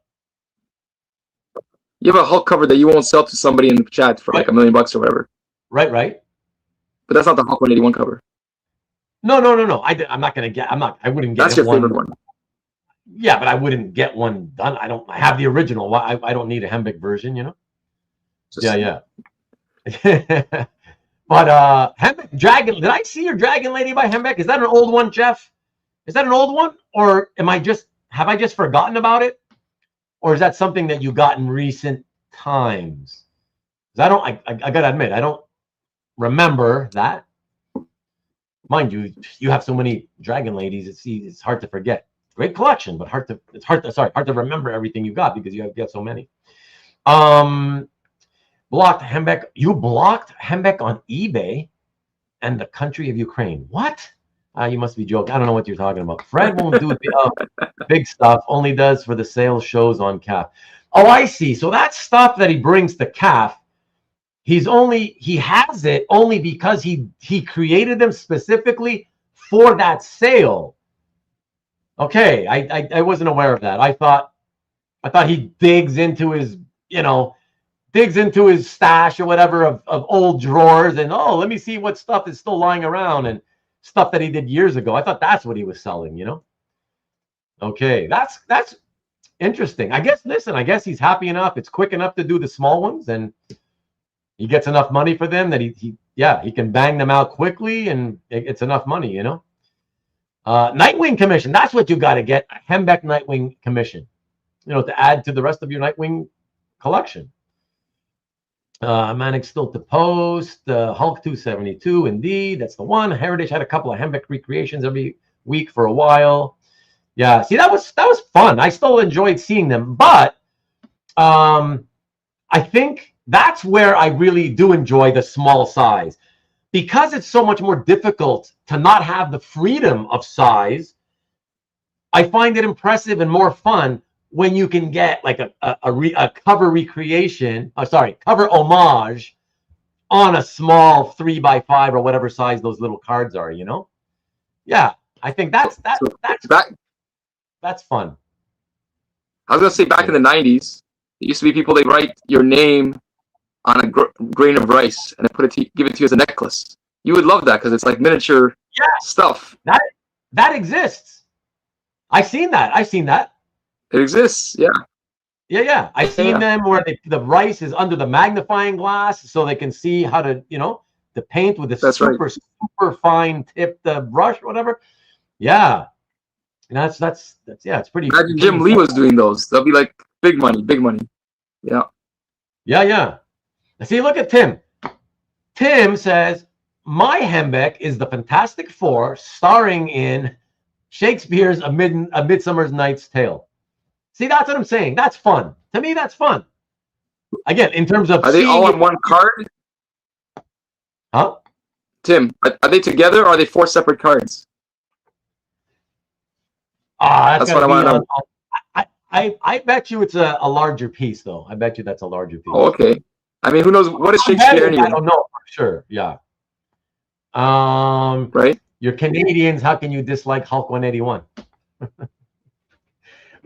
Speaker 4: You have a Hulk cover that you won't sell to somebody in the chat for like $1 million or whatever.
Speaker 1: Right.
Speaker 4: But that's not the Hulk 181 cover.
Speaker 1: No. I'm not gonna get. I wouldn't get.
Speaker 4: That's your favorite one.
Speaker 1: Yeah, but I wouldn't get one done. I have the original. I don't need a Hembeck version, you know. Yeah. But Hembeck Dragon. Did I see your Dragon Lady by Hembeck? Is that an old one, Jeff? Is that an old one, or have I just forgotten about it, or is that something that you got in recent times? Because I gotta admit, I don't remember that. Mind you, you have so many Dragon Ladies. It's hard to forget. Great collection, but hard to remember everything you got because you have so many. Blocked Hembeck. You blocked Hembeck on eBay and the country of Ukraine. What? You must be joking. I don't know what you're talking about. Fred won't do the big stuff. Only does for the sales shows on CAF. Oh, I see. So that stuff that he brings to CAF, he has it only because he created them specifically for that sale. Okay, I wasn't aware of that. I thought he digs into his stash or whatever of old drawers and let me see what stuff is still lying around and stuff that he did years ago. I thought that's what he was selling, you know. Okay, that's interesting. I guess he's happy enough. It's quick enough to do the small ones, and he gets enough money for them that he can bang them out quickly, and it's enough money, you know. Nightwing commission. That's what you got to get. A Hembeck Nightwing commission, you know, to add to the rest of your Nightwing collection. Manic still to post. Hulk 272. Indeed, that's the one. Heritage had a couple of Hembeck recreations every week for a while. Yeah, see, that was fun. I still enjoyed seeing them, but I think that's where I really do enjoy the small size. Because it's so much more difficult to not have the freedom of size, I find it impressive and more fun when you can get like a cover recreation, cover homage on a small 3x5 or whatever size those little cards are, you know? Yeah, I think that's fun.
Speaker 4: I was gonna say back in the 90s, It used to be people, they write your name on a grain of rice and they give it to you as a necklace. You would love that because it's like miniature stuff.
Speaker 1: That exists. I've seen that.
Speaker 4: It exists, yeah.
Speaker 1: Yeah. I've seen them where the rice is under the magnifying glass so they can see how to, the paint with the super fine tipped brush or whatever. Yeah. And that's it's pretty.
Speaker 4: Imagine Jim Lee was doing those. They'll be like big money. Yeah.
Speaker 1: Yeah. See, look at Tim. Tim says, my Hembeck is the Fantastic Four starring in Shakespeare's A Midsummer Night's Tale. See, that's what I'm saying. That's fun. To me, that's fun. Again, in terms of...
Speaker 4: Are they all on one card?
Speaker 1: Huh?
Speaker 4: Tim, are they together or are they 4 separate cards?
Speaker 1: That's what I want to know. I bet you it's a larger piece, though. I bet you that's a larger piece.
Speaker 4: Oh, okay. I mean, who knows? What is Shakespeare anyway?
Speaker 1: I don't know for sure. Yeah.
Speaker 4: Right?
Speaker 1: You're Canadians. How can you dislike Hulk 181?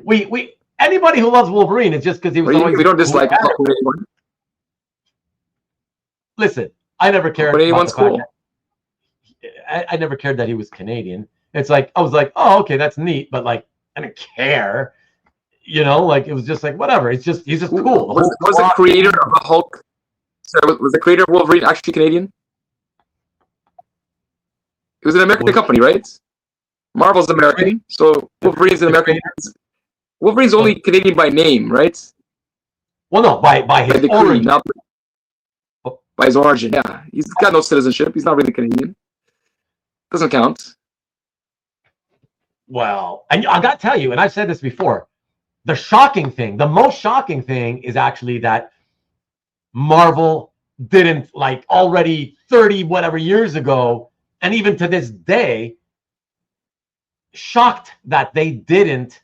Speaker 1: we anybody who loves Wolverine, it's just because he was always...
Speaker 4: We don't dislike Hulk 181.
Speaker 1: Listen, I never cared.
Speaker 4: Hulk 181's cool.
Speaker 1: I never cared that he was Canadian. It's like, I was like, oh, okay, that's neat, but like, I didn't care. Like, it was just like, whatever. He's just cool.
Speaker 4: Was the creator of the Hulk... Sorry, was the creator of Wolverine actually Canadian? It was an American company, right? Marvel's American, so Wolverine's an American. Wolverine's only Canadian by name, right?
Speaker 1: Well, no, by his origin.
Speaker 4: Not by his origin, yeah. He's got no citizenship. He's not really Canadian. Doesn't count.
Speaker 1: Well, and I got to tell you, and I've said this before, the most shocking thing is actually that Marvel didn't, like, already 30 whatever years ago, and even to this day, shocked that they didn't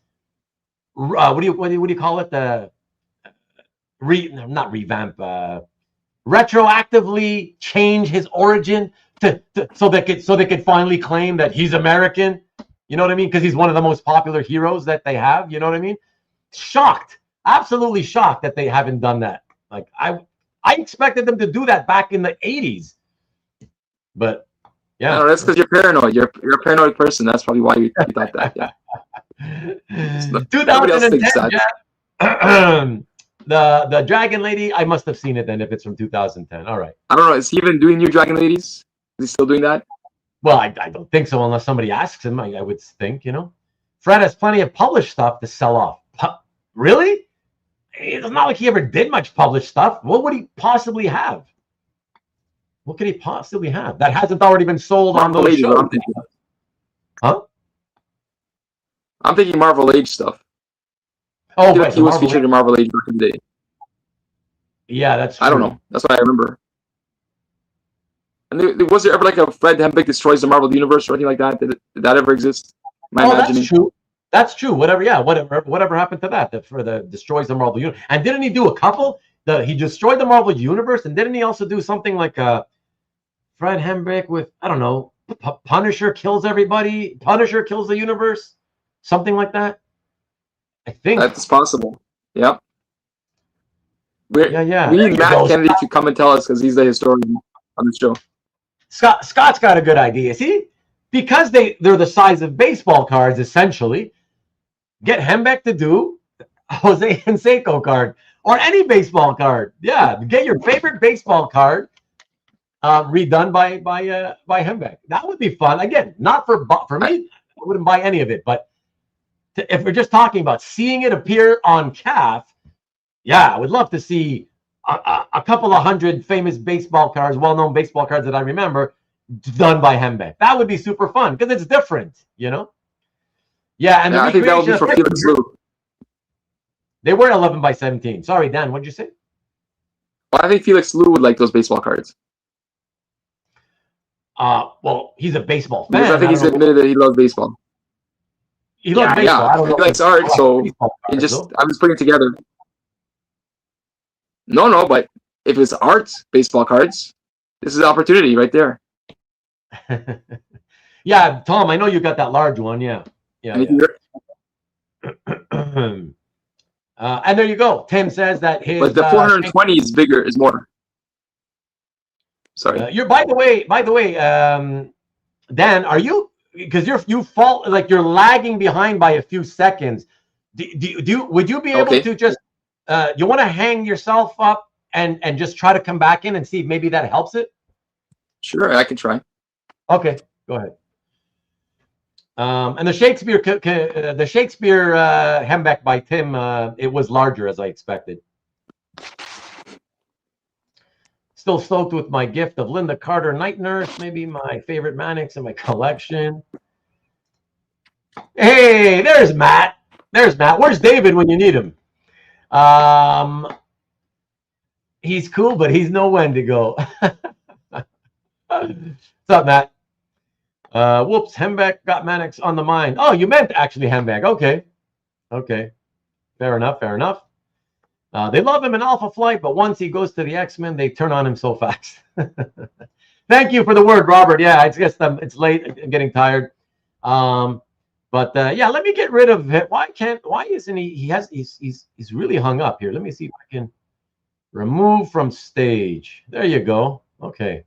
Speaker 1: what do you call it, not revamp, retroactively change his origin so they could finally claim that he's American. You know what I mean? Because he's one of the most popular heroes that they have. You know what I mean? Shocked, absolutely shocked that they haven't done that. Like, I expected them to do that back in the 80s, but yeah.
Speaker 4: No, that's because you're paranoid. You're a paranoid person. That's probably why you thought that. Yeah.
Speaker 1: 2010. The Dragon Lady. I must have seen it then if it's from 2010. All right.
Speaker 4: I don't know. Is he even doing new Dragon Ladies? Is he still doing that?
Speaker 1: Well, I don't think so unless somebody asks him. I would think, Fred has plenty of published stuff to sell off. Really? It's not like he ever did much published stuff. What would he possibly have? What could he possibly have that hasn't already been sold on those shows?
Speaker 4: I'm thinking Marvel Age stuff.
Speaker 1: Oh, right,
Speaker 4: he was featured in Marvel Age back in the day.
Speaker 1: Yeah, that's true.
Speaker 4: I don't know. That's what I remember. And was there ever like a Fred Hembeck destroys the Marvel Universe or anything like that? Did that ever exist?
Speaker 1: That's true. That's true. Whatever happened to that? For the destroys the Marvel Universe. And didn't he do a couple? He destroyed the Marvel Universe, and didn't he also do something like Fred Hembeck with, I don't know, Punisher kills everybody, Punisher kills the universe, something like that? I think
Speaker 4: that's possible. Yep. We need Matt Kennedy to come and tell us because he's the historian on the show.
Speaker 1: Scott's got a good idea. See, because they're the size of baseball cards, essentially, get Hembeck to do Jose Canseco card or any baseball card. Yeah, get your favorite baseball card redone by Hembeck. That would be fun. Again, not for me. I wouldn't buy any of it, but if we're just talking about seeing it appear on CAF, yeah, I would love to see a couple of hundred famous baseball cards, well-known baseball cards that I remember, done by Hembeck. That would be super fun because it's different, Yeah, and
Speaker 4: I think that would be for Felix Lou.
Speaker 1: They were 11 by 17. Sorry, Dan, what'd you say?
Speaker 4: Well, I think Felix Lou would like those baseball cards.
Speaker 1: Well, he's a baseball fan.
Speaker 4: Because I think he's admitted that he loves baseball.
Speaker 1: He loves baseball.
Speaker 4: Yeah.
Speaker 1: I don't know.
Speaker 4: He likes art, so I'm just putting it together. No, but if it's art, baseball cards, this is the opportunity right there.
Speaker 1: Yeah, Tom, I know you got that large one. Yeah. And there you go. Tim says that his.
Speaker 4: But the 420 is bigger, is more. Sorry.
Speaker 1: You're by the way, Dan, are you, because you fall, like you're lagging behind by a few seconds. Would you be able to just you want to hang yourself up and just try to come back in and see if maybe that helps it?
Speaker 4: Sure, I can try.
Speaker 1: Okay, go ahead. And the Shakespeare Hembeck by Tim, it was larger as I expected. Still stoked with my gift of Linda Carter Night Nurse, maybe my favorite Mannix in my collection. Hey, there's Matt. There's Matt. Where's David when you need him? He's cool, but he's no Wendigo. What's up, Matt? Whoops, Hembeck got Mannix on the mind. Oh, you meant actually Hembeck. Okay. Okay. Fair enough. Fair enough. They love him in Alpha Flight, but once he goes to the X-Men, they turn on him so fast. Thank you for the word, Robert. Yeah, I guess it's late. I'm getting tired. But yeah, let me get rid of it. Why isn't he? He's really hung up here. Let me see if I can remove from stage. There you go. Okay.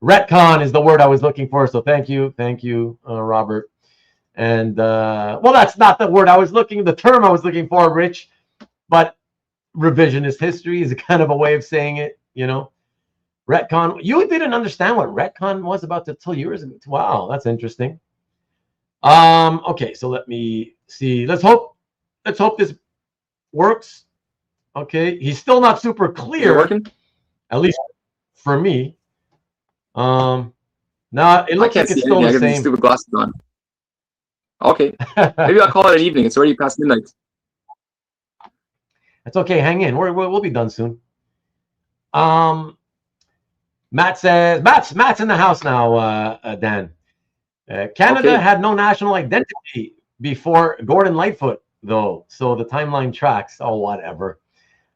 Speaker 1: Retcon is the word I was looking for. So thank you, Robert. And well, that's not the word I was the term I was looking for, Rich. But revisionist history is kind of a way of saying it, you know. Retcon. You didn't understand what retcon was about until years ago. Wow, that's interesting. Okay, so let me see. Let's hope this works. Okay, he's still not super clear.
Speaker 4: Working?
Speaker 1: At least for me. No, it looks like it's still the
Speaker 4: same. I got these stupid glasses on. Okay, maybe I'll call it an evening. It's already past midnight.
Speaker 1: That's okay. Hang in. We'll be done soon. Matt says Matt's in the house now. Dan. Canada had no national identity before Gordon Lightfoot, though, so the timeline tracks. Oh, whatever.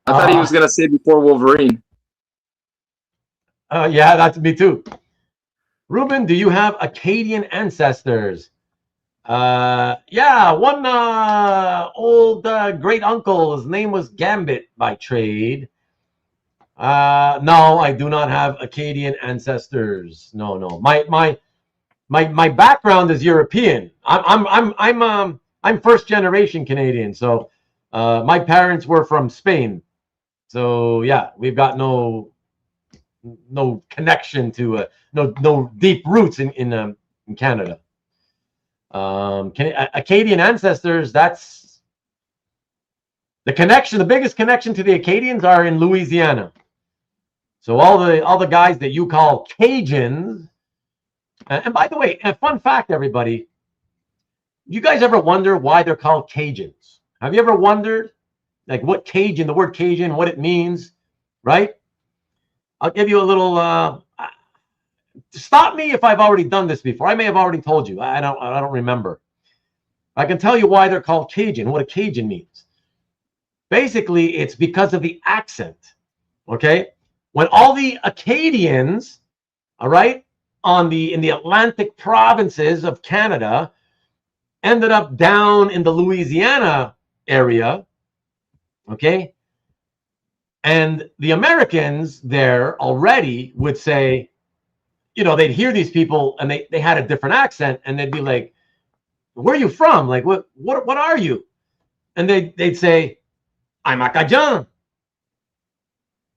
Speaker 4: I thought he was gonna say before Wolverine.
Speaker 1: Yeah, that's me too. Ruben, do you have Acadian ancestors? Yeah, one old great uncle. His name was Gambit by trade. No, I do not have Acadian ancestors. No. My background is European. I'm first generation Canadian. So my parents were from Spain. So yeah, we've got no connection to no deep roots in Canada. Acadian ancestors, that's the connection. The biggest connection to the Acadians are in Louisiana. So all the guys that you call Cajuns, and by the way, a fun fact, everybody, you guys ever wonder why they're called Cajuns? Have you ever wondered, like, what Cajun, the word Cajun, what it means, right? I'll give you a little. Stop me if I've already done this before. I may have already told you. I don't remember. I can tell you why they're called Cajun. What a Cajun means. Basically, it's because of the accent. Okay, when all the Acadians, all right, in the Atlantic provinces of Canada, ended up down in the Louisiana area. Okay. And the Americans there already would say, you know, they'd hear these people and they had a different accent and they'd be like, where are you from? Like, what are you? And they'd say, I'm Acadian.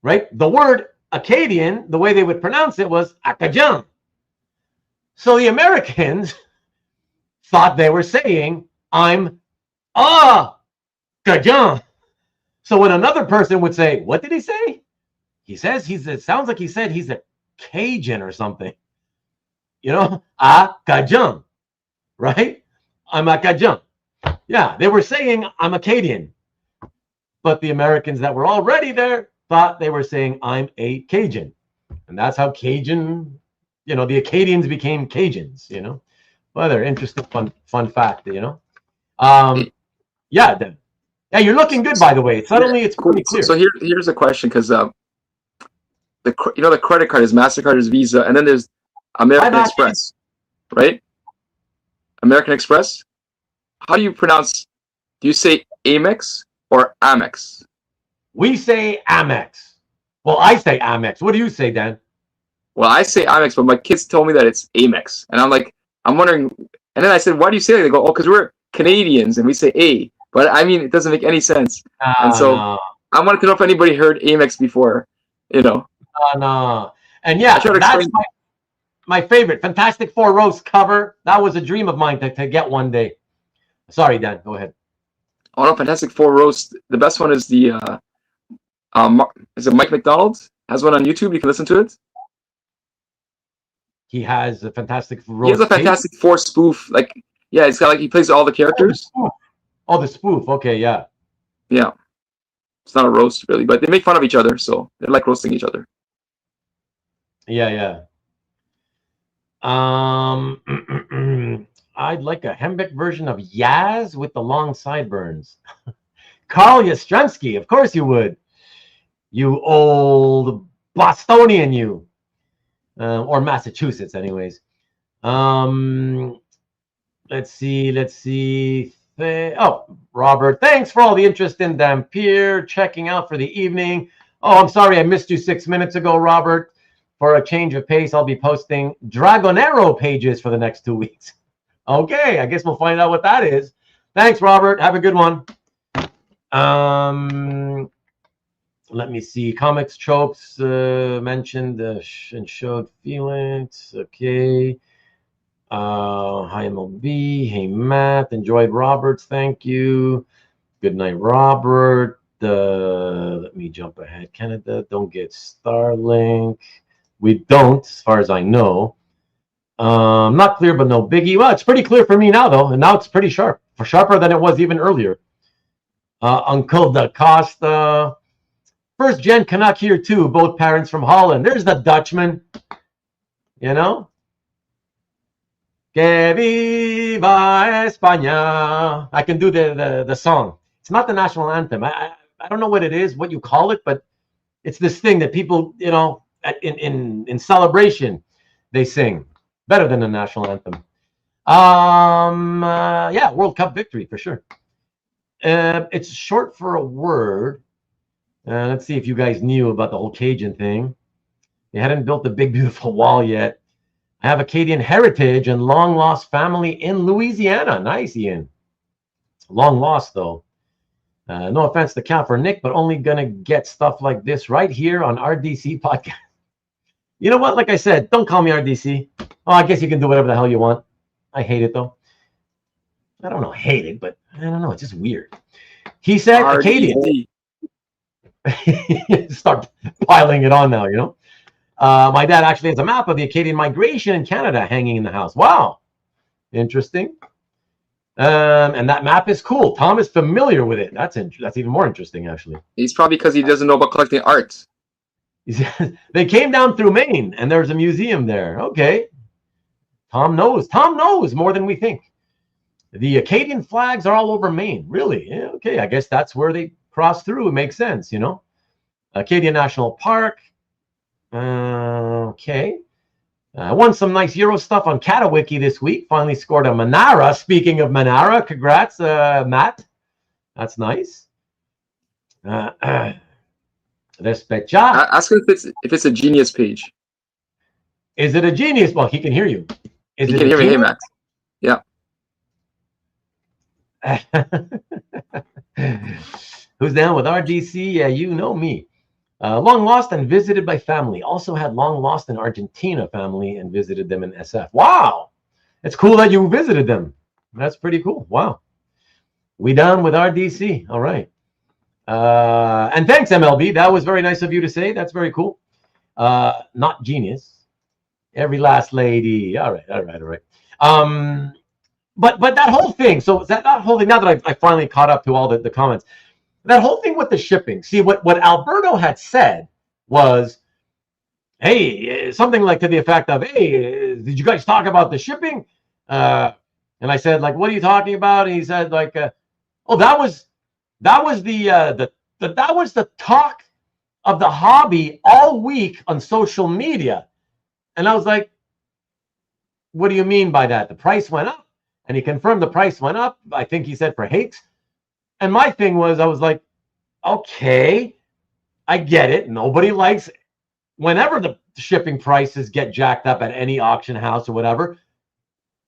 Speaker 1: Right? The word Acadian, the way they would pronounce it was Acadian. So the Americans thought they were saying, I'm Acadian. So when another person would say, what did he say? He says it sounds like he said he's a Cajun or something. You know, Acadian, right? I'm Acadian. Yeah, they were saying I'm Acadian. But the Americans that were already there thought they were saying I'm a Cajun. And that's how Cajun, you know, the Acadians became Cajuns, you know. Well, they're interesting, fun fact, you know. Yeah, then. Yeah, you're looking good, by the way. Suddenly, it's pretty clear.
Speaker 4: So here's a question, because the credit card is MasterCard, is Visa, and then there's American Express, right? American Express. How do you pronounce? Do you say Amex or Amex?
Speaker 1: We say Amex. Well, I say Amex. What do you say, Dan?
Speaker 4: Well, I say Amex, but my kids told me that it's Amex, and I'm like, I'm wondering. And then I said, why do you say that? They go, oh, because we're Canadians and we say A. But I mean, it doesn't make any sense. And so
Speaker 1: No.
Speaker 4: I wanted to know if anybody heard Amex before. You know.
Speaker 1: No. And yeah,
Speaker 4: I
Speaker 1: that's my favorite Fantastic Four roast cover. That was a dream of mine to get one day. Sorry, Dan. Go ahead.
Speaker 4: Oh no, Fantastic Four roast. The best one is the is it Mike McDonald has one on YouTube? You can listen to it.
Speaker 1: He has a Fantastic roast.
Speaker 4: He has a Fantastic Four spoof. Like, yeah, it's got like he plays all the characters.
Speaker 1: Oh, the spoof. Okay, yeah.
Speaker 4: Yeah. It's not a roast really, but they make fun of each other, so they like roasting each other.
Speaker 1: Yeah. I'd like a Hembeck version of Yaz with the long sideburns. Carl Yastrzemski, of course you would. You old Bostonian, you. Or Massachusetts, anyways. Let's see. Oh, Robert, thanks for all the interest in Dampyr. Checking out for the evening. Oh, I'm sorry I missed you 6 minutes ago, Robert. For a change of pace, I'll be posting Dragonero pages for the next 2 weeks. Okay, I guess we'll find out what that is. Thanks, Robert. Have a good one. Let me see. Comics tropes mentioned and showed feelings. Okay. Hi, MLB. Hey, Matt. Enjoyed Roberts. Thank you. Good night, Robert. Let me jump ahead. Canada, don't get Starlink. We don't, as far as I know. Not clear, but no biggie. Well, it's pretty clear for me now, though. And now it's pretty sharp. Sharper than it was even earlier. Uncle Da Costa. First gen Canuck here, too. Both parents from Holland. There's the Dutchman. You know? Que viva España. I can do the song. It's not the national anthem. I don't know what it is, what you call it, but it's this thing that people, you know, in celebration, they sing. Better than the national anthem. Yeah, World Cup victory for sure. It's short for a word. Let's see if you guys knew about the whole Cajun thing. They hadn't built the big, beautiful wall yet. I have Acadian heritage and long lost family in Louisiana. Nice, Ian. Long lost, though. No offense to Cal for Nick, but only going to get stuff like this right here on RDC podcast. You know what? Like I said, don't call me RDC. Oh, I guess you can do whatever the hell you want. I hate it, though. I don't know, hate it, but I don't know. It's just weird. He said Acadian. Start piling it on now, you know. My dad actually has a map of the Acadian migration in Canada hanging in the house. Wow. Interesting. And that map is cool. Tom is familiar with it. That's even more interesting, actually.
Speaker 4: He's probably because he doesn't know about collecting art.
Speaker 1: They came down through Maine, and there's a museum there. Okay. Tom knows. Tom knows more than we think. The Acadian flags are all over Maine. Really? Yeah, okay. I guess that's where they cross through. It makes sense, you know. Acadian National Park. Okay. Won some nice Euro stuff on Catawiki this week. Finally scored a Manara. Speaking of Manara, congrats, Matt. That's nice. Respecha.
Speaker 4: Ask him if it's a Genius page.
Speaker 1: Is it a Genius? Well, he can hear you.
Speaker 4: He can hear me, hey, Matt. Yeah.
Speaker 1: Who's down with RDC? Yeah, you know me. Long lost and visited by family. Also had long lost in Argentina family and visited them in SF. Wow. It's cool that you visited them. That's pretty cool. Wow. We down with RDC. All right. And thanks, MLB. That was very nice of you to say. That's very cool. Not Genius. Every last lady. All right. But that whole thing. So that whole thing, now that I finally caught up to all the comments, that whole thing with the shipping. See, what Alberto had said was, hey, something like to the effect of, hey, did you guys talk about the shipping? And I said, like, what are you talking about? And he said, like, oh, that was the talk of the hobby all week on social media. And I was like, what do you mean by that? The price went up. And he confirmed the price went up. I think he said for Hakes. And my thing was, I was like, okay, I get it. Nobody likes it. Whenever the shipping prices get jacked up at any auction house or whatever.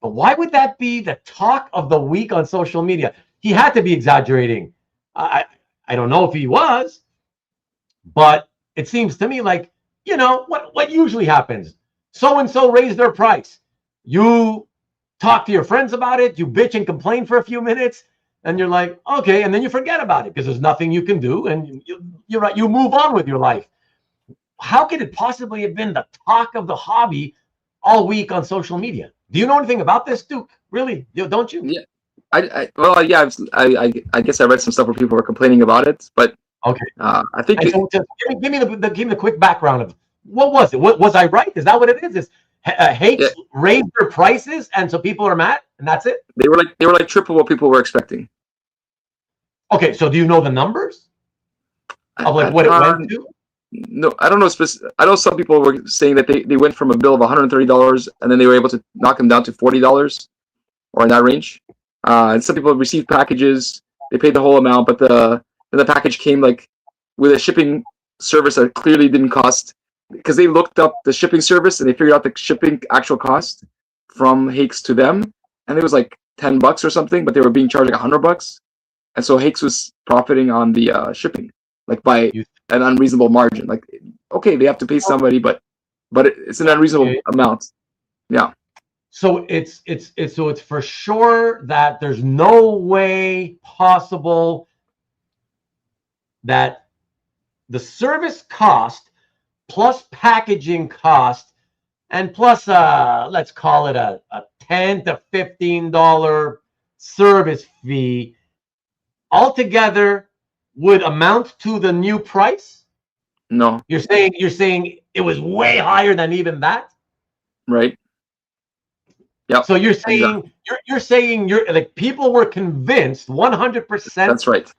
Speaker 1: But why would that be the talk of the week on social media? He had to be exaggerating. I don't know if he was, but it seems to me like, you know, what usually happens? So-and-so raised their price. You talk to your friends about it. You bitch and complain for a few minutes. And you're like, okay. And then you forget about it because there's nothing you can do. And you're right. You move on with your life. How could it possibly have been the talk of the hobby all week on social media? Do you know anything about this, Duke? Really? Don't you?
Speaker 4: Yeah. I guess I read some stuff where people were complaining about it, but
Speaker 1: okay.
Speaker 4: I think
Speaker 1: so just give me the quick background of what was it? Was I right? Is that what it is? Is Hake raised their prices and so people are mad and that's it?
Speaker 4: They were like triple what people were expecting.
Speaker 1: Okay, so do you know the numbers of like what it went to?
Speaker 4: No, I don't know. I know some people were saying that they went from a bill of $130 and then they were able to knock them down to $40 or in that range. And some people received packages. They paid the whole amount, but the package came like with a shipping service that clearly didn't cost, because they looked up the shipping service and they figured out the shipping actual cost from Hake's to them, and it was like $10 or something, but they were being charged like $100, and so Hake's was profiting on the shipping, like by an unreasonable margin. Like, okay, they have to pay somebody, but it's an unreasonable amount. Yeah.
Speaker 1: So it's for sure that there's no way possible that the service cost plus packaging cost and plus let's call it a $10 to $15 service fee altogether would amount to the new price?
Speaker 4: No.
Speaker 1: You're saying it was way higher than even that?
Speaker 4: Right. Yeah.
Speaker 1: So you're saying you're like people were convinced 100%.
Speaker 4: That's right.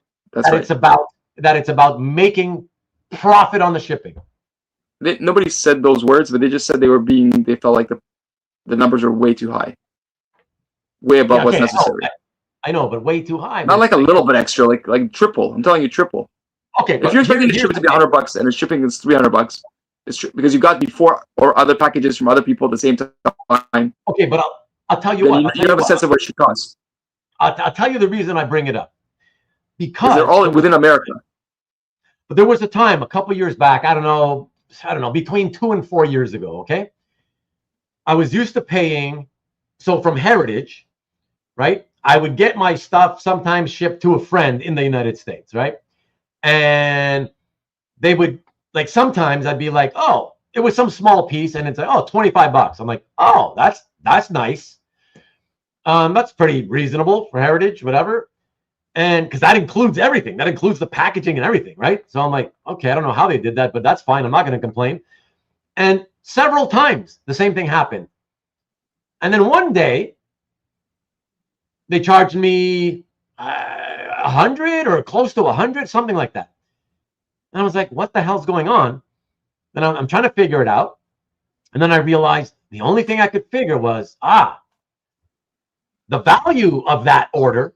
Speaker 1: It's about making profit on the shipping.
Speaker 4: Nobody said those words, but they just said they felt like the numbers are way too high, way above what's necessary.
Speaker 1: I know, but way too high.
Speaker 4: Not like a little bit extra, like triple. I'm telling you, triple.
Speaker 1: Okay,
Speaker 4: if you're expecting the shipping to be $100 and the shipping is $300, it's because you got before or other packages from other people at the same time.
Speaker 1: Okay, but I'll tell you what.
Speaker 4: You have a sense of what it should cost.
Speaker 1: I'll tell you the reason I bring it up. Because
Speaker 4: they're all within America.
Speaker 1: But there was a time a couple years back, I don't know, between 2 and 4 years ago, okay? I was used to paying, so from Heritage, right? I would get my stuff sometimes shipped to a friend in the United States, right? And they would, like, sometimes I'd be like, oh, it was some small piece, and it's like, oh, $25. I'm like, oh, that's nice. That's pretty reasonable for Heritage, whatever. And because that includes everything, that includes the packaging and everything, right? So I'm like, okay, I don't know how they did that, but that's fine. I'm not going to complain. And several times the same thing happened. And then one day they charged me 100 or close to 100, something like that. And I was like, what the hell's going on? Then I'm trying to figure it out. And then I realized the only thing I could figure was, the value of that order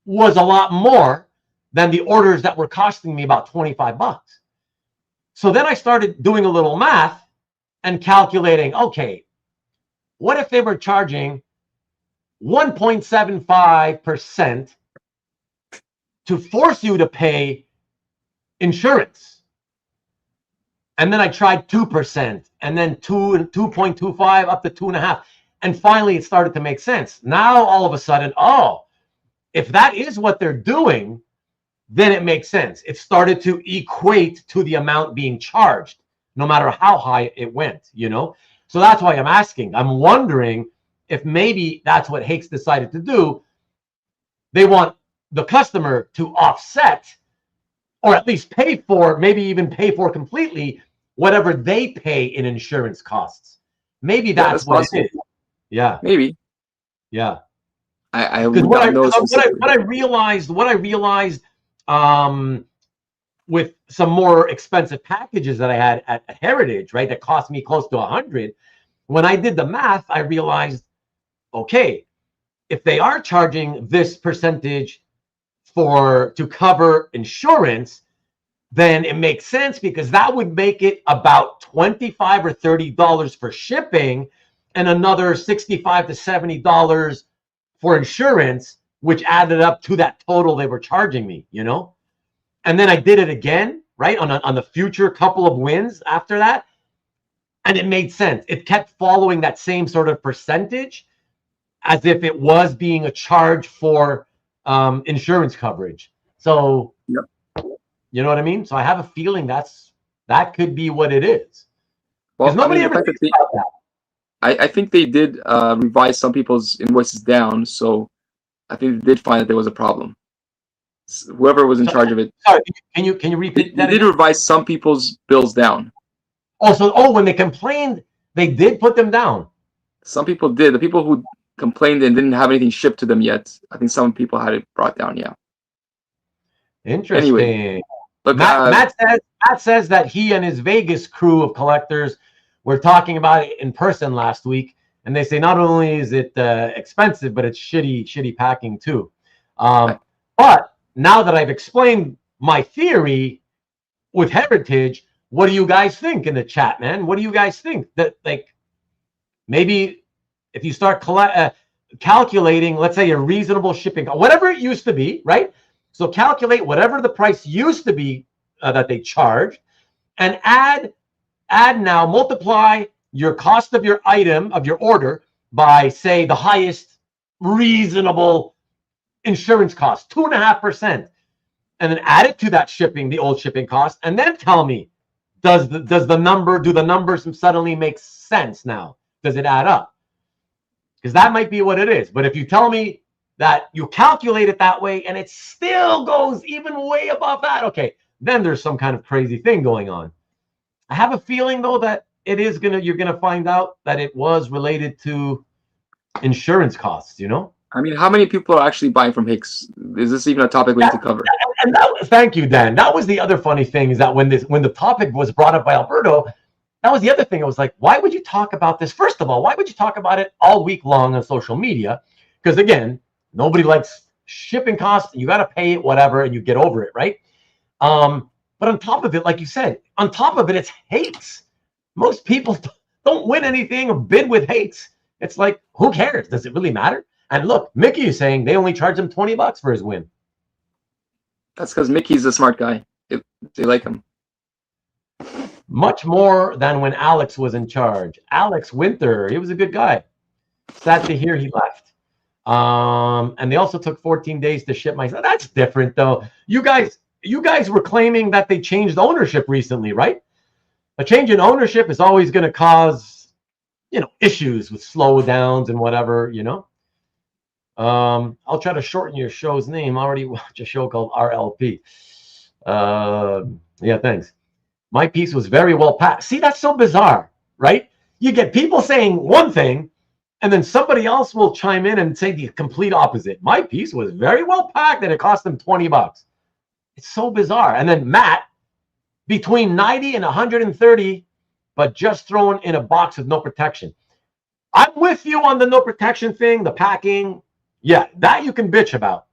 Speaker 1: was a lot more than the orders that were costing me about $25. So then I started doing a little math and calculating, okay, what if they were charging 1.75% to force you to pay insurance? And then I tried 2% and then 2.25 up to 2.5. And finally it started to make sense. Now all of a sudden, if that is what they're doing, then it makes sense. It started to equate to the amount being charged, no matter how high it went, you know? So that's why I'm asking. I'm wondering if maybe that's what Hake's decided to do. They want the customer to offset, or at least pay for, maybe even pay for completely, whatever they pay in insurance costs. Maybe that's what it is. Yeah.
Speaker 4: Maybe.
Speaker 1: Yeah.
Speaker 4: What
Speaker 1: I realized with some more expensive packages that I had at Heritage, right, that cost me close to 100. When I did the math, I realized, okay, if they are charging this percentage to cover insurance, then it makes sense, because that would make it about $25 or $30 for shipping and another $65 to $70 for insurance, which added up to that total they were charging me, you know? And then I did it again, right, on the future couple of wins after that, and it made sense. It kept following that same sort of percentage as if it was being a charge for insurance coverage. So,
Speaker 4: Yep.
Speaker 1: You know what I mean? So I have a feeling that could be what it is.
Speaker 4: Well,
Speaker 1: Because nobody
Speaker 4: I mean,
Speaker 1: ever thinks about that.
Speaker 4: I think they did revise some people's invoices down, so I think they did find that there was a problem. Whoever was in charge of it,
Speaker 1: Sorry, can you repeat
Speaker 4: they
Speaker 1: that?
Speaker 4: did revise some people's bills down.
Speaker 1: When they complained, they did put them down.
Speaker 4: Some people did. The people who complained and didn't have anything shipped to them yet, I think some people had it brought down. Yeah.
Speaker 1: Interesting.
Speaker 4: Anyway, look,
Speaker 1: Matt says that he and his Vegas crew of collectors were talking about it in person last week, and they say not only is it expensive, but it's shitty packing too. But now that I've explained my theory with Heritage, what do you guys think in the chat, man? What do you guys think? That, like, maybe if you start calculating, let's say a reasonable shipping, whatever it used to be, right? So calculate whatever the price used to be that they charged, and add now, multiply your cost of your item, of your order, by, say, the highest reasonable insurance cost, 2.5%, and then add it to that shipping, the old shipping cost, and then tell me, do the numbers suddenly make sense now? Does it add up? Because that might be what it is. But if you tell me that you calculate it that way and it still goes even way above that, okay, then there's some kind of crazy thing going on. I have a feeling, though, that you're gonna find out that it was related to insurance costs, you know?
Speaker 4: I mean, how many people are actually buying from Hake's? Is this even a topic we need to cover?
Speaker 1: Thank you, Dan. That was the other funny thing, is that when the topic was brought up by Alberto, that was the other thing. I was like, why would you talk about this? First of all, why would you talk about it all week long on social media? Because again, nobody likes shipping costs. You got to pay it, whatever, and you get over it, right? But on top of it, like you said, on top of it, it's Hakes. Most people don't win anything or bid with Hakes. It's like, who cares? Does it really matter? And look, Mickey is saying they only charge him $20 for his win.
Speaker 4: That's because Mickey's a smart guy. They like him.
Speaker 1: Much more than when Alex was in charge. Alex Winter, he was a good guy. Sad to hear he left. And they also took 14 days to ship my. That's different, though. You guys were claiming that they changed ownership recently, right? A change in ownership is always going to cause, issues with slowdowns and whatever, I'll try to shorten your show's name. I already watched a show called RLP. Yeah, thanks. My piece was very well packed. See, that's so bizarre, right? You get people saying one thing, and then somebody else will chime in and say the complete opposite. My piece was very well packed, and it cost them $20. It's so bizarre. And then Matt, between 90 and 130, but just thrown in a box with no protection. I'm with you on the no protection thing, the packing. Yeah, that you can bitch about.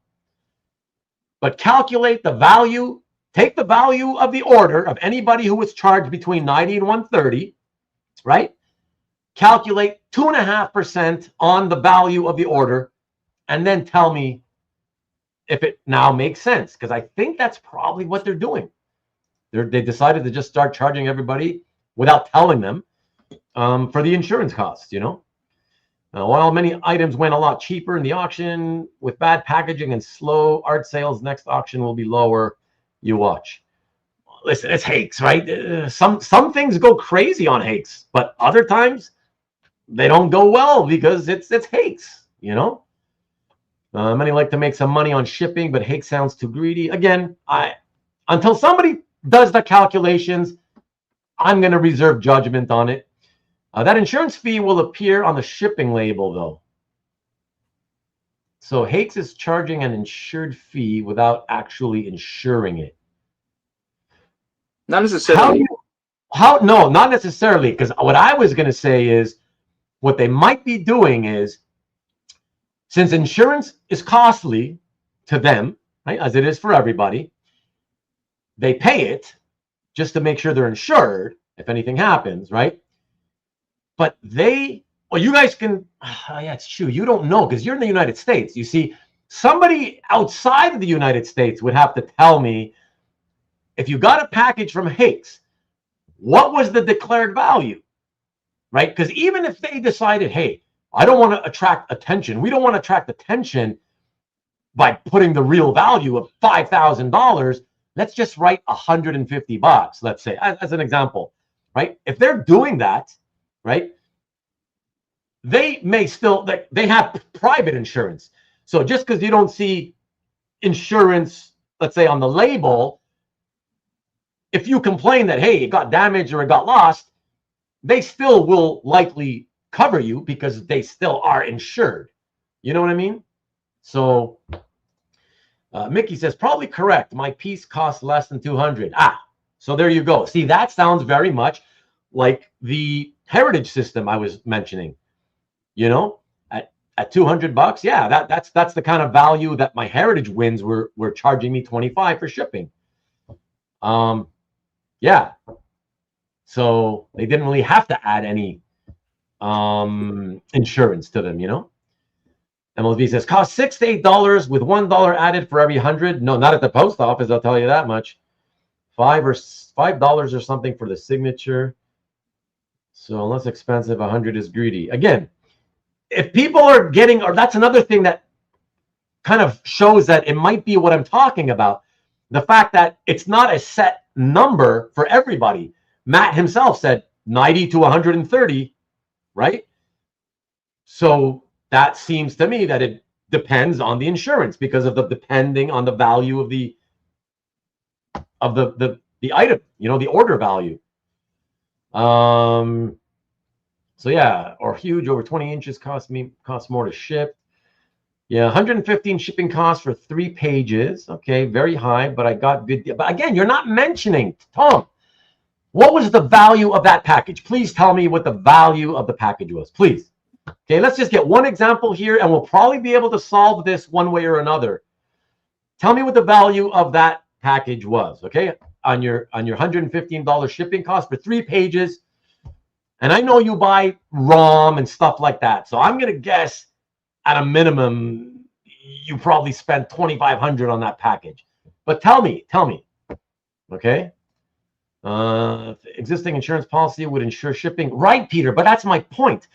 Speaker 1: But calculate the value, take the value of the order of anybody who was charged between 90 and 130, right? Calculate 2.5% on the value of the order, and then tell me if it now makes sense. Because I think that's probably what they're doing. They decided to just start charging everybody without telling them for the insurance costs, While many items went a lot cheaper in the auction, with bad packaging and slow art sales, next auction will be lower. You watch. Listen, it's Hakes, right? Some things go crazy on Hakes, but other times they don't go well because it's Hakes, Many like to make some money on shipping, but Hake sounds too greedy. Again, until somebody does the calculations, I'm going to reserve judgment on it. That insurance fee will appear on the shipping label, though. So Hakes is charging an insured fee without actually insuring it.
Speaker 4: Not necessarily.
Speaker 1: No, not necessarily. Because what I was going to say is, what they might be doing is, since insurance is costly to them, right? As it is for everybody. They pay it just to make sure they're insured if anything happens, right? But well, you guys can, yeah, it's true. You don't know because you're in the United States. You see, somebody outside of the United States would have to tell me, if you got a package from Hake's, what was the declared value, right? Because even if they decided, hey, I don't want to attract attention, we don't want to attract attention by putting the real value of $5,000, let's just write $150, let's say, as an example, right? If they're doing that, right, they may still, they have private insurance. So just because you don't see insurance, let's say on the label, if you complain that, hey, it got damaged or it got lost, they still will likely cover you because they still are insured. You know what I mean? So Mickey says, probably correct. My piece costs less than 200. So there you go. See, that sounds very much like the heritage system I was mentioning. You know, at $200, yeah, that's the kind of value that my heritage wins were charging me $25 for shipping. Yeah. So they didn't really have to add any insurance to them, you know. MLV says cost $6 to $8 with $1 added for every 100. No, not at the post office, I'll tell you that much. $5 or something for the signature. So less expensive, 100 is greedy. Again, if people are getting, or that's another thing that kind of shows that it might be what I'm talking about. The fact that it's not a set number for everybody. Matt himself said 90 to 130, right? So that seems to me that it depends on the insurance because of the depending on the value of the item, you know, the order value. So yeah, or huge over 20 inches costs more to ship. Yeah, 115 shipping costs for 3 pages. Okay, very high, but I got good deal. But again, you're not mentioning, Tom, what was the value of that package? Please tell me what the value of the package was, please. Okay, let's just get one example here, and we'll probably be able to solve this one way or another. Tell me what the value of that package was, okay? On your $115 shipping cost for 3 pages. And I know you buy ROM and stuff like that. So I'm going to guess at a minimum, you probably spent $2,500 on that package. But tell me, okay? Existing insurance policy would insure shipping. Right, Peter, but that's my point.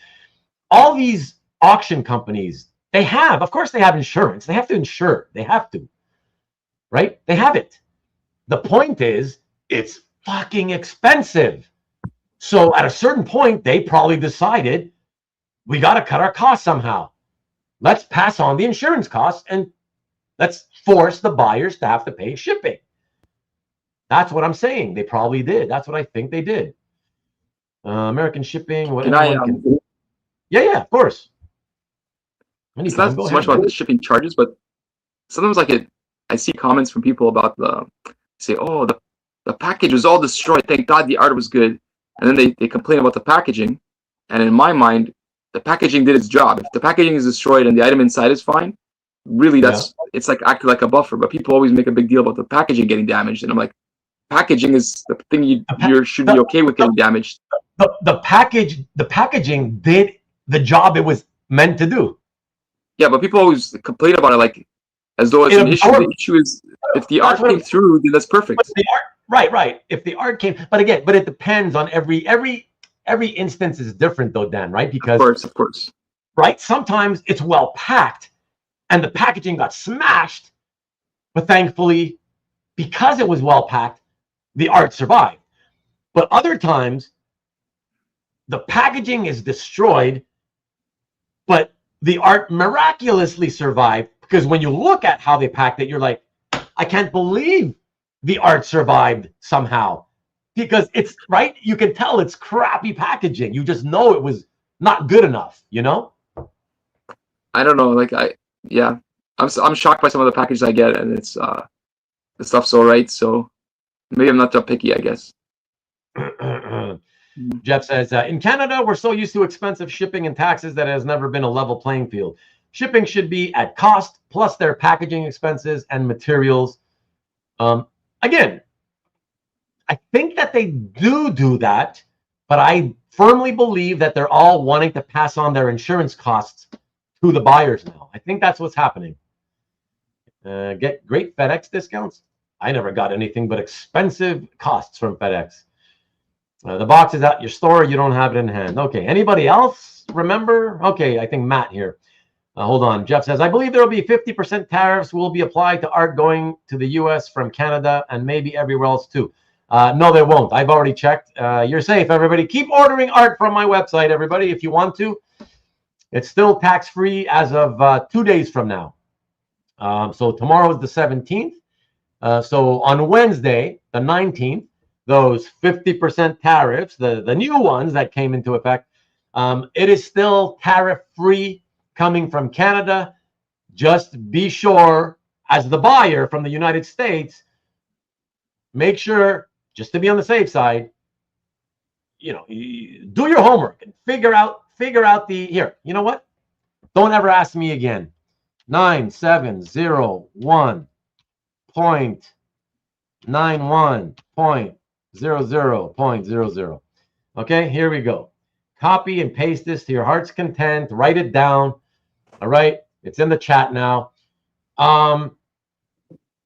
Speaker 1: All these auction companies, of course they have insurance. They have to insure. They have to, right? They have it. The point is, it's fucking expensive. So at a certain point, they probably decided, we got to cut our costs somehow. Let's pass on the insurance costs and let's force the buyers to have to pay shipping. That's what I'm saying. They probably did. That's what I think they did. American shipping. What Yeah, of course.
Speaker 4: It's not so much about the shipping charges, but sometimes I see comments from people about the package was all destroyed. Thank God the art was good. And then they complain about the packaging. And in my mind, the packaging did its job. If the packaging is destroyed and the item inside is fine, really it's like acting like a buffer. But people always make a big deal about the packaging getting damaged. And I'm like, packaging is the thing you should be okay with getting damaged.
Speaker 1: The packaging did the job it was meant to do.
Speaker 4: Yeah, but people always complain about it like as though it's an issue. The issue is if the art came through, then that's perfect.
Speaker 1: Right. If the art came, but it depends on every instance is different though, Dan, right? Because
Speaker 4: of course.
Speaker 1: Right? Sometimes it's well packed and the packaging got smashed, but thankfully, because it was well packed, the art survived. But other times, the packaging is destroyed, but the art miraculously survived because when you look at how they packed it, you're like, I can't believe the art survived somehow because it's right. You can tell it's crappy packaging. You just know it was not good enough, you know?
Speaker 4: I don't know. I'm shocked by some of the packages I get and it's the stuff's all right. So maybe I'm not that picky, I guess.
Speaker 1: Jeff says, in Canada, we're so used to expensive shipping and taxes that it has never been a level playing field. Shipping should be at cost plus their packaging expenses and materials. Again, I think that they do that, but I firmly believe that they're all wanting to pass on their insurance costs to the buyers now. I think that's what's happening. Get great FedEx discounts. I never got anything but expensive costs from FedEx. The box is at your store. You don't have it in hand. Okay. Anybody else remember? Okay. I think Matt here. Hold on. Jeff says, I believe there will be 50% tariffs will be applied to art going to the U.S. from Canada and maybe everywhere else too. No, there won't. I've already checked. You're safe, everybody. Keep ordering art from my website, everybody, if you want to. It's still tax-free as of 2 days from now. So tomorrow is the 17th. So on Wednesday, the 19th, those 50% tariffs, the new ones that came into effect, it is still tariff-free coming from Canada. Just be sure, as the buyer from the United States, make sure, just to be on the safe side, you know, do your homework and figure out the, here, you know what? Don't ever ask me again. 9701.91.00.00. Okay, here we go. Copy and paste this to your heart's content. Write it down. All right, it's in the chat now.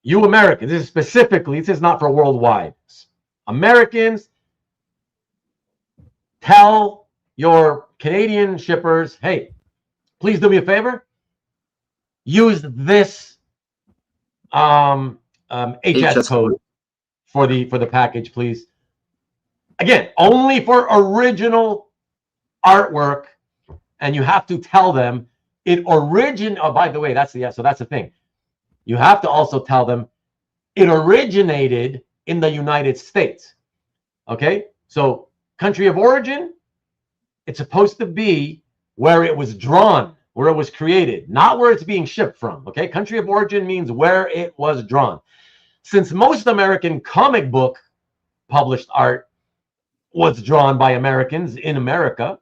Speaker 1: You Americans, this is specifically, this is not for worldwide. Americans, tell your Canadian shippers, hey, please do me a favor. Use this HS code for the package, please. Again, only for original artwork, and you have to tell them it oh, by the way, that's the thing. You have to also tell them it originated in the United States. Okay? So country of origin, it's supposed to be where it was drawn, where it was created, not where it's being shipped from. Okay? Country of origin means where it was drawn. Since most American comic book published art was drawn by Americans in America,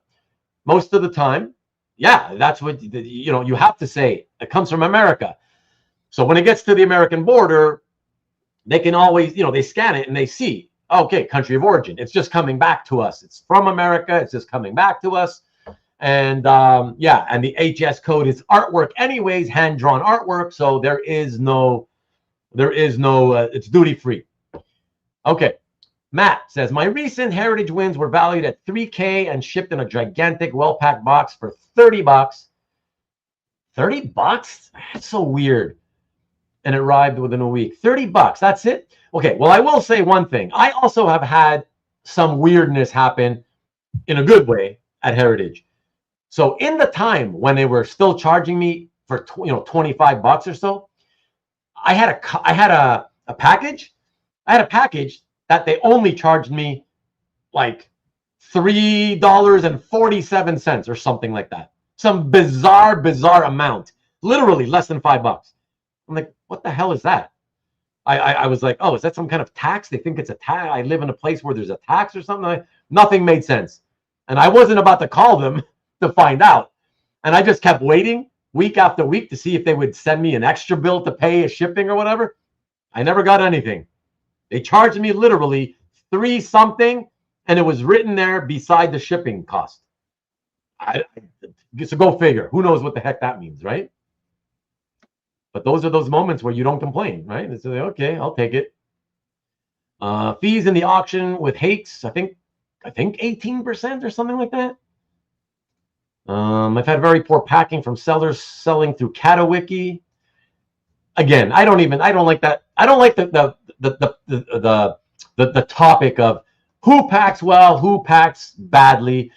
Speaker 1: most of the time, yeah, that's what, you know, you have to say it comes from America. So when it gets to the American border, they can always, you know, they scan it and they see, okay, country of origin. It's just coming back to us. It's from America. It's just coming back to us. And yeah, and the HS code is artwork anyways, hand-drawn artwork. So there is no, it's duty-free. Okay. Matt says, my recent Heritage wins were valued at $3K and shipped in a gigantic, well-packed box for $30. $30? That's so weird. And it arrived within a week. $30, that's it? Okay, well, I will say one thing. I also have had some weirdness happen in a good way at Heritage. So in the time when they were still charging me for $25 or so, I had a package. I had a package that they only charged me like $3.47 or something like that. Some bizarre amount. Literally less than $5. I'm like, what the hell is that? I was like, oh, is that some kind of tax? They think it's a tax. I live in a place where there's a tax or something. Nothing made sense. And I wasn't about to call them to find out. And I just kept waiting week after week to see if they would send me an extra bill to pay a shipping or whatever. I never got anything. They charged me literally $3 something, and it was written there beside the shipping cost. So go figure. Who knows what the heck that means, right? But those are those moments where you don't complain, right? It's like, okay, I'll take it. Fees in the auction with Hakes, I think 18% or something like that. I've had very poor packing from sellers selling through Katawiki. Again, I don't like that. I don't like the topic of who packs well, who packs badly.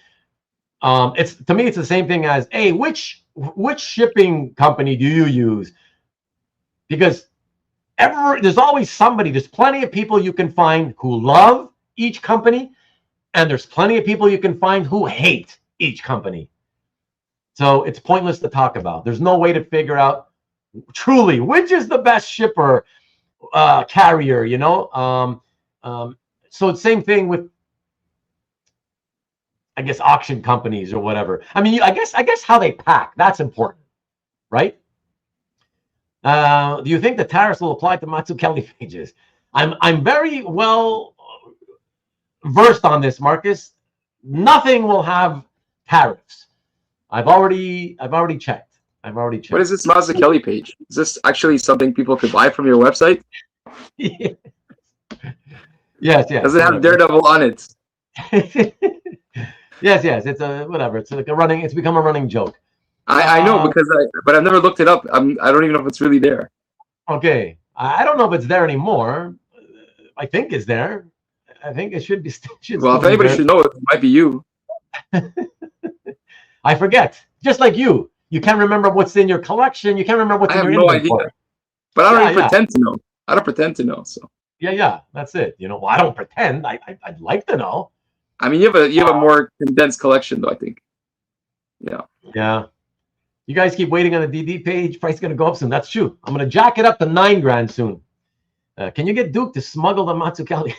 Speaker 1: It's, to me, it's the same thing as, hey, which shipping company do you use? Because there's always somebody. There's plenty of people you can find who love each company, and there's plenty of people you can find who hate each company. So it's pointless to talk about. There's no way to figure out truly which is the best shipper, carrier, you know. So it's same thing with, I guess, auction companies or whatever. I mean, I guess how they pack, that's important. right? Do you think the tariffs will apply to Matsu Kelly pages? I'm very well versed on this, Marcus. Nothing will have tariffs. I've already checked.
Speaker 4: What is this Matsu Kelly page? Is this actually something people could buy from your website?
Speaker 1: Yes, yes.
Speaker 4: Does it have Daredevil on it?
Speaker 1: Yes. It's a whatever. It's like a running. It's become a running joke.
Speaker 4: I know but I've never looked it up. I don't even know if it's really there.
Speaker 1: Okay, I don't know if it's there anymore. I think it's there. I think it should be.
Speaker 4: Well, if anybody should know it, it might be you.
Speaker 1: I forget. Just like you can't remember what's in your collection. You can't remember what's in your inventory. I have no idea.
Speaker 4: But I don't even pretend to know. I don't pretend to know. So.
Speaker 1: Yeah. That's it. Well, I don't pretend. I'd like to know.
Speaker 4: I mean, you have a more condensed collection, though. I think. Yeah.
Speaker 1: Yeah. You guys keep waiting on the DD page. Price is going to go up soon. That's true. I'm going to jack it up to $9,000 soon. Can you get Duke to smuggle the Matsu Kelly?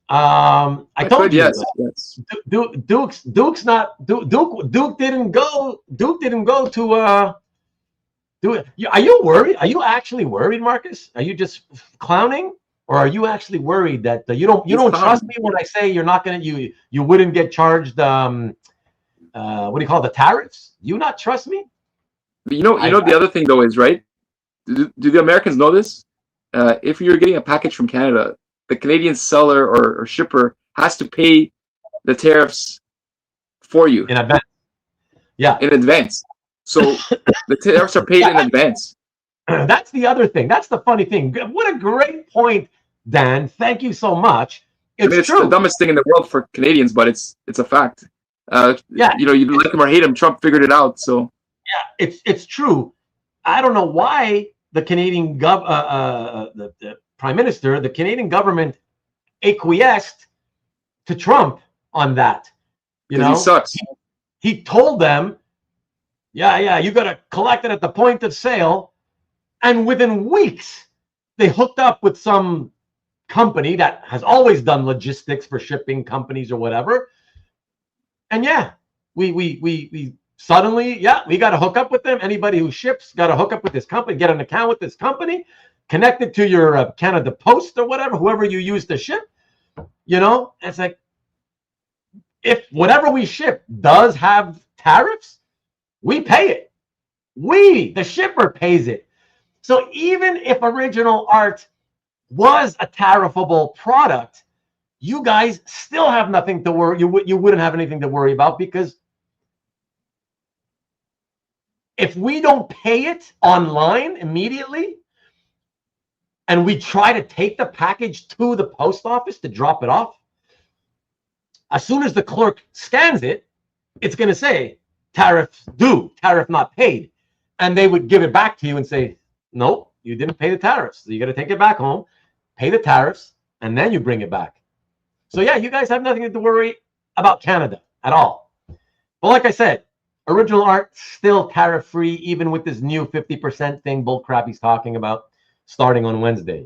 Speaker 1: I told you.
Speaker 4: Yes.
Speaker 1: Duke's not. Duke didn't go. Duke didn't go to. Are you worried? Are you actually worried, Marcus? Are you just clowning, or are you actually worried that you don't trust me when I say you're not going to you wouldn't get charged? What do you call the tariffs? You not trust me?
Speaker 4: You know the other thing though is, right? Do the Americans know this? If you're getting a package from Canada, the Canadian seller or shipper has to pay the tariffs for you
Speaker 1: in advance. Yeah,
Speaker 4: in advance. So the tariffs are paid in advance.
Speaker 1: That's the other thing. That's the funny thing. What a great point, Dan. Thank you so much.
Speaker 4: It's true. The dumbest thing in the world for Canadians, but it's a fact. You like him or hate him, Trump figured it out. So
Speaker 1: yeah, it's true. I don't know why the Canadian the Prime Minister, the Canadian government acquiesced to Trump on that.
Speaker 4: He sucks.
Speaker 1: He told them, yeah, you got to collect it at the point of sale, and within weeks they hooked up with some company that has always done logistics for shipping companies or whatever. And yeah, we suddenly, we got to hook up with them. Anybody who ships got to hook up with this company, get an account with this company, connect it to your Canada Post or whatever, whoever you use to ship. It's like, if whatever we ship does have tariffs, we pay it. The shipper pays it. So even if original art was a tariffable product, you guys still have nothing to worry. You wouldn't have anything to worry about, because if we don't pay it online immediately and we try to take the package to the post office to drop it off, as soon as the clerk scans it, it's going to say tariff due, tariff not paid. And they would give it back to you and say, no, you didn't pay the tariffs. So you got to take it back home, pay the tariffs, and then you bring it back. So yeah, you guys have nothing to worry about Canada at all. But like I said, original art still tariff-free, even with this new 50% thing bullcrap he's talking about starting on Wednesday,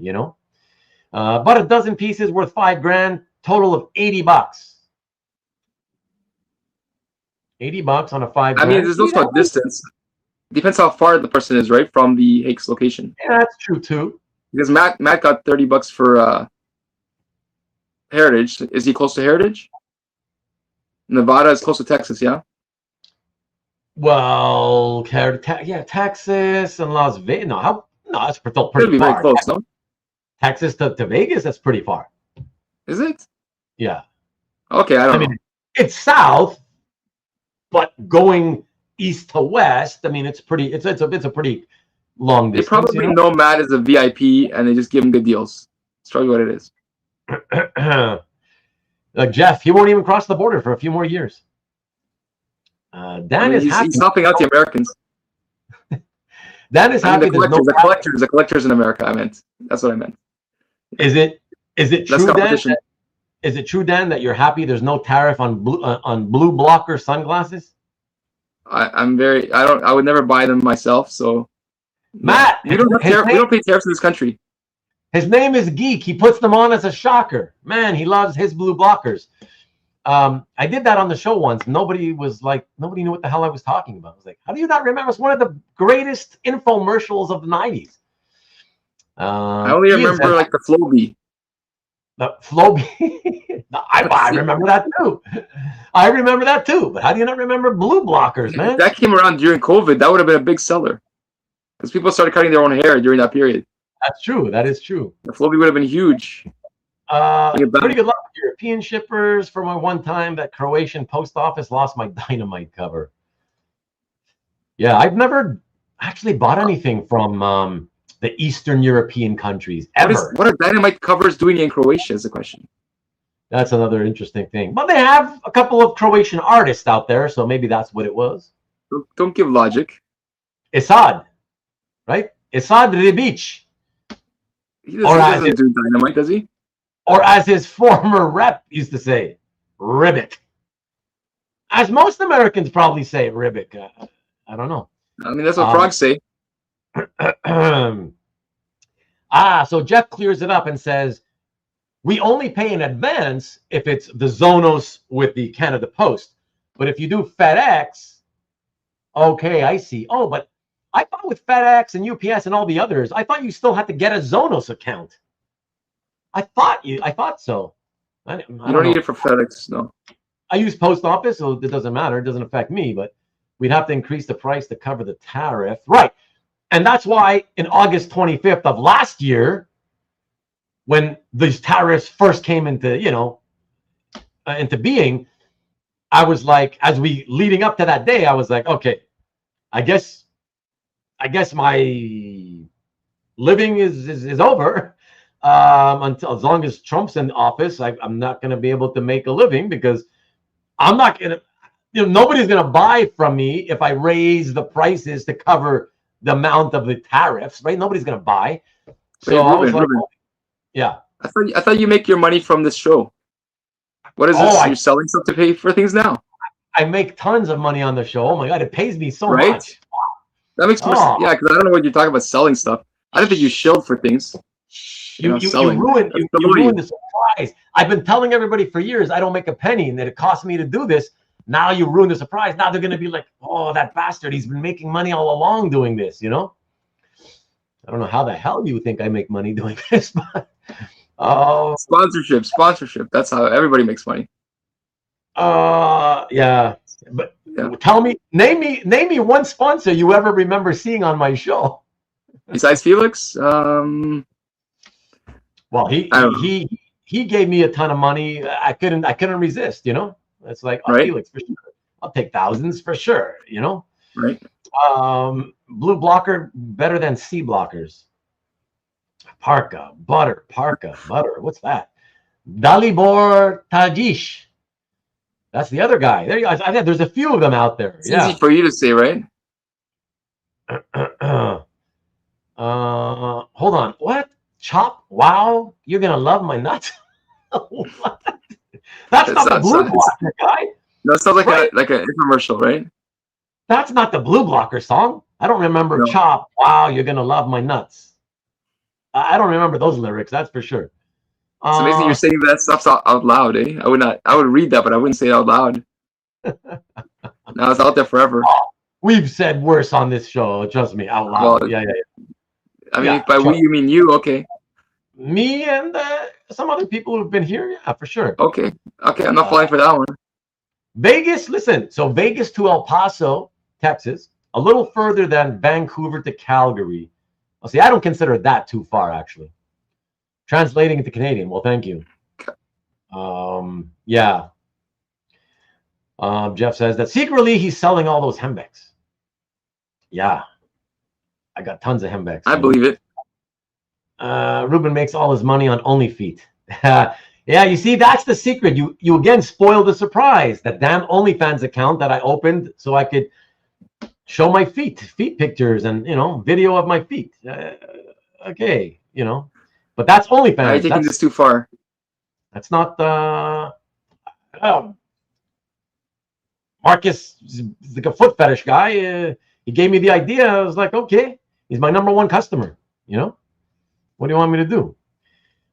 Speaker 1: But a dozen pieces worth $5,000, total of $80. $80 on a $5,000.
Speaker 4: I mean, there's also a distance. Depends how far the person is, right, from the Hake's location.
Speaker 1: Yeah, that's true too.
Speaker 4: Because Matt got $30 for Heritage. Is he close to Heritage? Nevada is close to Texas, yeah?
Speaker 1: Well, Texas and Las Vegas. No, that's pretty
Speaker 4: It'll
Speaker 1: far.
Speaker 4: Very close, no?
Speaker 1: Texas to Vegas, that's pretty far.
Speaker 4: Is it?
Speaker 1: Yeah.
Speaker 4: Okay, I mean,
Speaker 1: it's south, but going east to west, I mean, it's a pretty long distance.
Speaker 4: They probably know Matt is a VIP, and they just give him good deals. That's probably what it is.
Speaker 1: Like Jeff, he won't even cross the border for a few more years. Dan is happy.
Speaker 4: He's helping out the Americans.
Speaker 1: Dan is happy.
Speaker 4: The collectors in America. I meant. That's what I meant.
Speaker 1: Is it true, Dan? Is it true, Dan, that you're happy there's no tariff on blue blocker sunglasses?
Speaker 4: I would never buy them myself. So
Speaker 1: Matt,
Speaker 4: we don't pay tariffs in this country.
Speaker 1: His name is Geek. He puts them on as a shocker. Man, he loves his blue blockers. I did that on the show once. Nobody knew what the hell I was talking about. I was like, how do you not remember? It's one of the greatest infomercials of the 90s.
Speaker 4: I only remember like the Floby.
Speaker 1: The Floby. I remember that too. I remember that too. But how do you not remember blue blockers, man?
Speaker 4: If that came around during COVID, that would have been a big seller. Because people started cutting their own hair during that period.
Speaker 1: That's true. That is true.
Speaker 4: The Floby would have been huge.
Speaker 1: Pretty good luck with European shippers. For my one time, that Croatian post office lost my dynamite cover. Yeah, I've never actually bought anything from the Eastern European countries ever.
Speaker 4: What are dynamite covers doing in Croatia is the question.
Speaker 1: That's another interesting thing. But they have a couple of Croatian artists out there, so maybe that's what it was.
Speaker 4: Don't give logic.
Speaker 1: Isad, right? Isad Ribic.
Speaker 4: He doesn't do dynamite, does he?
Speaker 1: Or as his former rep used to say, ribbit. As most Americans probably say, ribbit. I don't know.
Speaker 4: I mean, that's what frogs say.
Speaker 1: So Jeff clears it up and says, we only pay in advance if it's the Zonos with the Canada Post. But if you do FedEx, okay, I see. Oh, but I thought with FedEx and UPS and all the others, I thought you still had to get a Zonos account. I thought so. I don't
Speaker 4: need it for FedEx, no.
Speaker 1: I use post office, so it doesn't matter. It doesn't affect me, but we'd have to increase the price to cover the tariff. Right. And that's why in August 25th of last year, when these tariffs first came into, into being, I was like, leading up to that day, I was like, okay, I guess my living is over. Until as long as Trump's in office, I'm not going to be able to make a living because I'm not going to, nobody's going to buy from me if I raise the prices to cover the amount of the tariffs, right? Nobody's going to buy. So I was like, yeah.
Speaker 4: I thought you make your money from this show. What is this? You're selling stuff to pay for things now?
Speaker 1: I make tons of money on the show. Oh my God, it pays me so much.
Speaker 4: That makes more sense. Yeah, because I don't know what you're talking about selling stuff. I don't think you shield for things.
Speaker 1: You ruined the surprise. I've been telling everybody for years I don't make a penny and that it costs me to do this. Now you ruin the surprise. Now they're going to be like, oh, that bastard, he's been making money all along doing this, I don't know how the hell you think I make money doing this. But,
Speaker 4: Sponsorship. That's how everybody makes money.
Speaker 1: Yeah. But tell me, name me one sponsor you ever remember seeing on my show.
Speaker 4: Besides Felix?
Speaker 1: Well, he gave me a ton of money. I couldn't resist, It's like,
Speaker 4: right.
Speaker 1: Felix, for sure. I'll take thousands for sure,
Speaker 4: Right.
Speaker 1: Blue blocker better than C blockers. Parka, butter. What's that? Dalibor Tajish. That's the other guy. There you guys. I think there's a few of them out there.
Speaker 4: It's easy for you to say, right?
Speaker 1: Hold on. What? Chop? Wow, you're gonna love my nuts. What? That's not the blue blocker guy.
Speaker 4: That sounds like an infomercial, right?
Speaker 1: That's not the blue blocker song. I don't remember Chop. Wow, you're gonna love my nuts. I don't remember those lyrics. That's for sure.
Speaker 4: It's amazing you're saying that stuff out loud, eh? I would read that, but I wouldn't say it out loud. Now it's out there forever.
Speaker 1: We've said worse on this show. Trust me, out loud.
Speaker 4: Well,
Speaker 1: yeah.
Speaker 4: I mean, by we you mean you? Okay.
Speaker 1: Me and some other people who've been here. Yeah, for sure.
Speaker 4: Okay. I'm not flying for that one.
Speaker 1: Vegas. Listen. So Vegas to El Paso, Texas, a little further than Vancouver to Calgary. Well, see, I don't consider that too far, actually. Translating into Canadian. Well, thank you. Yeah. Jeff says that secretly he's selling all those Hembecks. Yeah. I got tons of Hembecks.
Speaker 4: I believe it.
Speaker 1: Ruben makes all his money on OnlyFeet. Yeah, you see, that's the secret. You again spoiled the surprise. That damn OnlyFans account that I opened so I could show my feet pictures and, video of my feet. Okay, but that's OnlyFans.
Speaker 4: Are you taking this too far?
Speaker 1: That's not Marcus is like a foot fetish guy. He gave me the idea. I was like, okay, he's my #1 customer. What do you want me to do?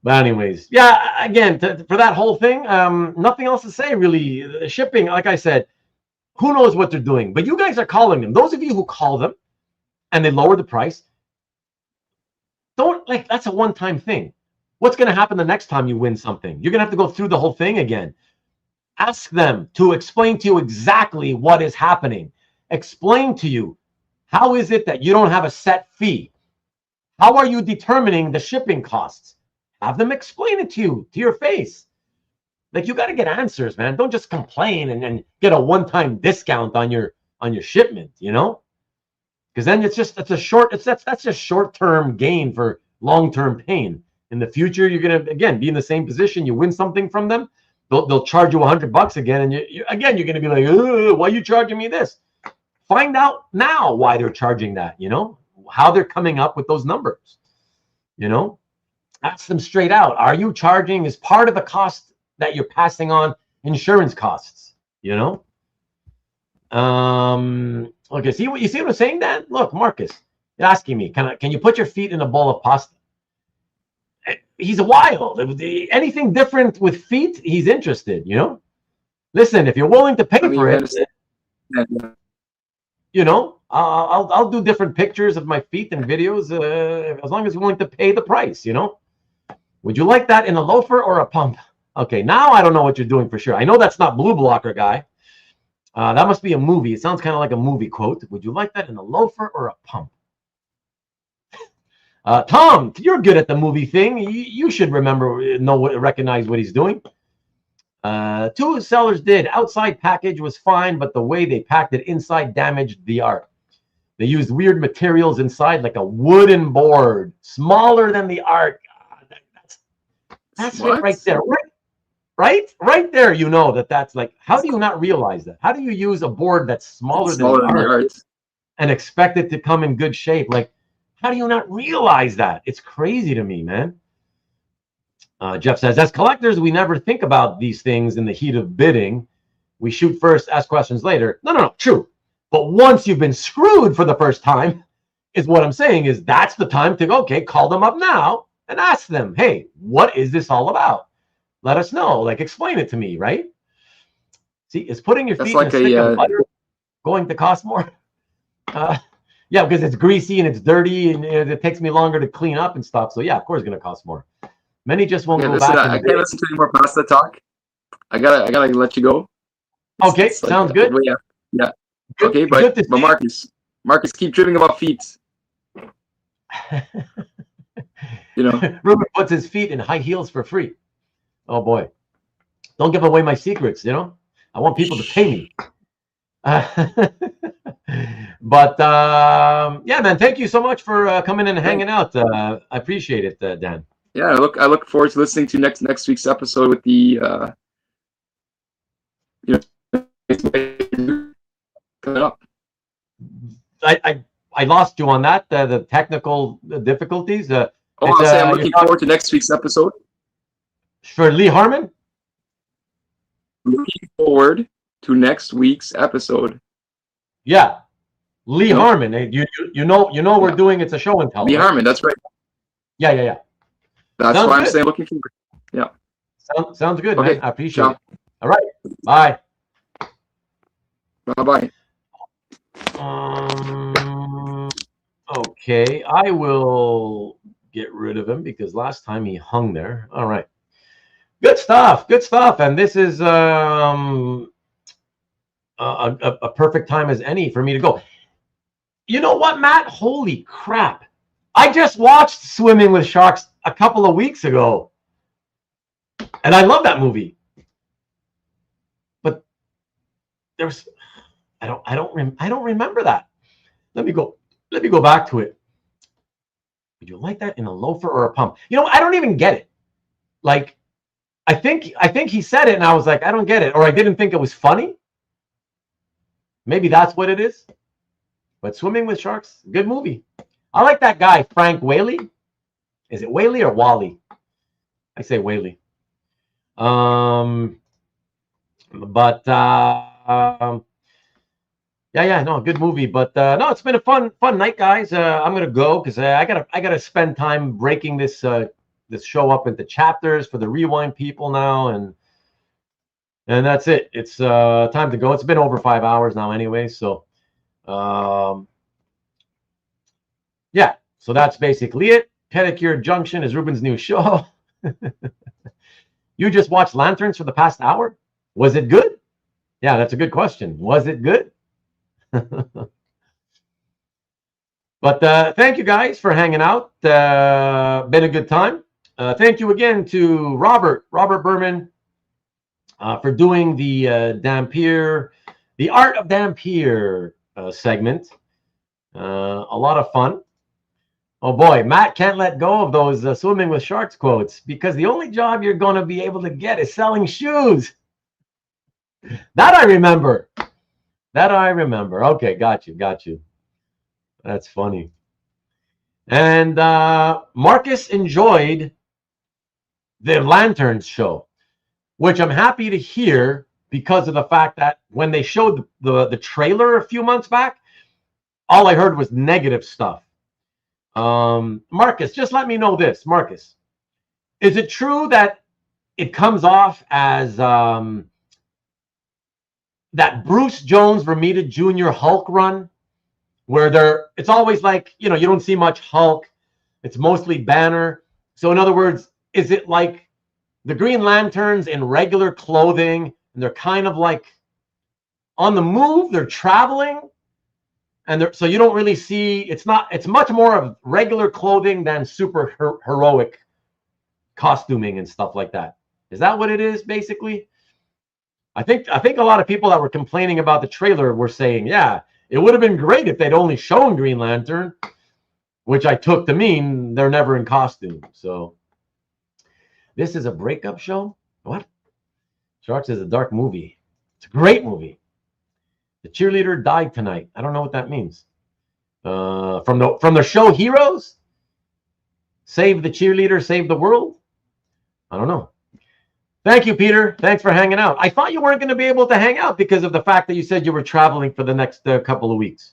Speaker 1: But anyways, yeah, again, for that whole thing, nothing else to say really. The shipping, like I said, who knows what they're doing? But you guys are calling them. Those of you who call them and they lower the price, don't, like, that's a one-time thing. What's going to happen the next time you win something? You're going to have to go through the whole thing again. Ask them to explain to you exactly what is happening. Explain to you, how is it that you don't have a set fee? How are you determining the shipping costs? Have them explain it to you, to your face. Like, you got to get answers, man. Don't just complain and get a one-time discount on your shipment, you know? Because then that's just short-term gain for long-term pain. In the future, you're gonna again be in the same position. You win something from them, they'll charge you $100 again, and you're gonna be like, why are you charging me this? Find out now why they're charging that. You know how they're coming up with those numbers. You know, ask them straight out. Are you charging as part of the cost that you're passing on insurance costs? You know. Okay, you see what I'm saying, Dan? Look, Marcus, you're asking me, can you put your feet in a bowl of pasta? He's wild. Anything different with feet, he's interested, you know? Listen, if you're willing to pay for it, you know, I'll do different pictures of my feet and videos as long as you're willing to pay the price, you know? Would you like that in a loafer or a pump? Okay, now I don't know what you're doing for sure. I know that's not Blue Blocker guy. That must be a movie. It sounds kind of like a movie quote. Would you like that in a loafer or a pump? Tom, you're good at the movie thing. You should recognize what he's doing. Two sellers did. Outside package was fine, but the way they packed it inside damaged the art. They used weird materials inside, like a wooden board, smaller than the art. That's it right there. Right there, you know that's like, how do you not realize that? How do you use a board that's smaller than the art and expect it to come in good shape? Like, how do you not realize that? It's crazy to me, man. Jeff says, as collectors, we never think about these things in the heat of bidding. We shoot first, ask questions later. No, true. But once you've been screwed for the first time, is what I'm saying is that's the time to go, okay, call them up now and ask them, hey, what is this all about? Let us know. Like, explain it to me, right? See, is putting your feet in a stick of butter going to cost more? Yeah, because it's greasy and it's dirty and it takes me longer to clean up and stuff. So yeah, of course it's gonna cost more. Many just won't go back.
Speaker 4: I can't listen to any more pasta talk. I gotta let you go.
Speaker 1: Okay, sounds good.
Speaker 4: Yeah. Good, okay, but Marcus, keep dreaming about feet. You know,
Speaker 1: Ruben puts his feet in high heels for free. Oh boy, don't give away my secrets. You know, I want people to pay me. But yeah, man, thank you so much for coming in and hanging out. I appreciate it, Dan.
Speaker 4: Yeah, I look forward to listening to next week's episode with the coming up.
Speaker 1: I lost you on that. The technical difficulties.
Speaker 4: I'll say I'm looking forward to next week's episode.
Speaker 1: For Lee Harmon?
Speaker 4: Looking forward to next week's episode.
Speaker 1: Yeah. Lee Harmon. You know we're doing It's a Show and Tell.
Speaker 4: Lee Harmon, that's right.
Speaker 1: Yeah.
Speaker 4: That's why I'm saying looking forward. Yeah.
Speaker 1: Sounds good, okay, man. I appreciate it. All right. Bye.
Speaker 4: Bye-bye.
Speaker 1: Okay, I will get rid of him because last time he hung there. All right. Good stuff. And this is a perfect time as any for me to go. You know what, Matt? Holy crap. I just watched Swimming with Sharks a couple of weeks ago. And I love that movie. But there's I don't remember that. Let me go back to it. Would you like that in a loafer or a pump? You know, I don't even get it. Like, I think he said it and I was like, I don't get it. Or I didn't think it was funny. Maybe that's what it is. But Swimming with Sharks, good movie. I like that guy, Frank Whaley. Is it Whaley or Wally? I say Whaley. Yeah, no, good movie. But no, it's been a fun night, guys. I'm gonna go because I gotta spend time breaking this this show up into chapters for the rewind people now, and that's it. It's time to go. It's been over 5 hours now anyway, so yeah, so that's basically it. Pedicure Junction is Ruben's new show. You just watched Lanterns for the past hour? Was it good? Yeah, that's a good question. Was it good? But thank you guys for hanging out. Been a good time. Thank you again to Robert Berman, for doing the Dampyr, the Art of Dampyr segment. A lot of fun. Oh boy, Matt can't let go of those swimming with sharks quotes, because the only job you're going to be able to get is selling shoes. That I remember. Okay, got you. That's funny. And Marcus enjoyed the Lanterns show, which I'm happy to hear, because of the fact that when they showed the trailer a few months back, all I heard was negative stuff. Marcus, just let me know this. Marcus, is it true that it comes off as that Bruce Jones Romita Jr. Hulk run, where it's always like, you don't see much Hulk, it's mostly Banner. So in other words, is it like the Green Lanterns in regular clothing, and they're kind of like on the move, they're traveling, and so you don't really see, it's much more of regular clothing than super heroic costuming and stuff like that. Is that what it is, basically? I think a lot of people that were complaining about the trailer were saying, yeah, it would have been great if they'd only shown Green Lantern, which I took to mean they're never in costume. So this is a breakup show? What? Sharks is a dark movie. It's a great movie. The cheerleader died tonight. I don't know what that means. From the show Heroes? Save the cheerleader, save the world? I don't know. Thank you, Peter. Thanks for hanging out. I thought you weren't going to be able to hang out because of the fact that you said you were traveling for the next couple of weeks.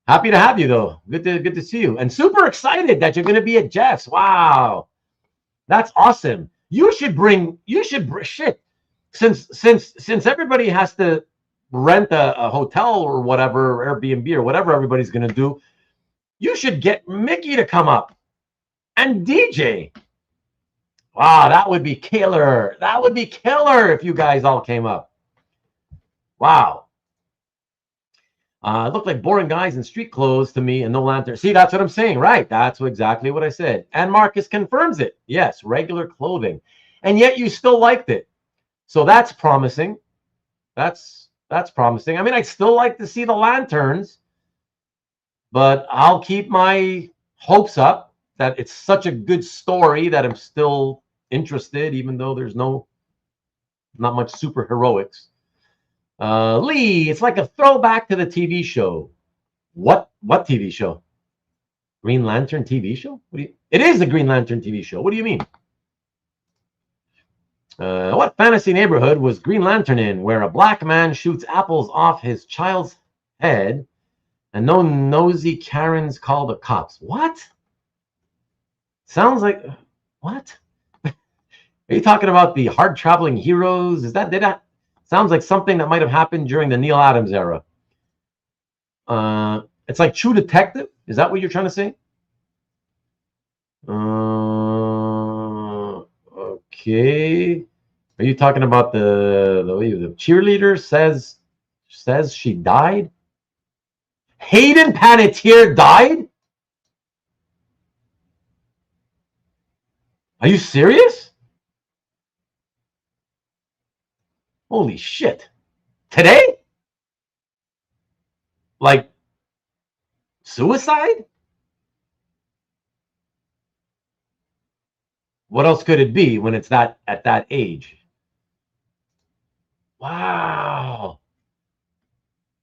Speaker 1: Happy to have you, though. Good to see you. And super excited that you're going to be at Jeff's. Wow. That's awesome. You should bring shit. Since everybody has to rent a hotel or whatever, or Airbnb or whatever everybody's going to do, you should get Mickey to come up and DJ. Wow, that would be killer. That would be killer if you guys all came up. Wow. It looked like boring guys in street clothes to me and no lantern. See, that's what I'm saying, right? That's exactly what I said. And Marcus confirms it. Yes, regular clothing. And yet you still liked it. So that's promising. That's promising. I mean, I'd still like to see the lanterns, but I'll keep my hopes up that it's such a good story that I'm still interested, even though there's not much super heroics. Lee, it's like a throwback to the TV show. What TV show? Green Lantern TV show? It is the Green Lantern TV show. What do you mean? What fantasy neighborhood was Green Lantern in, where a black man shoots apples off his child's head and no nosy Karens call the cops? What? Sounds like what? Are you talking about the hard traveling heroes? Did that sounds like something that might have happened during the Neil Adams era? It's like True Detective. Is that what you're trying to say? Okay. Are you talking about the cheerleader says she died? Hayden Panettiere died? Are you serious? Holy shit. Today? Like suicide? What else could it be when it's at that age? Wow.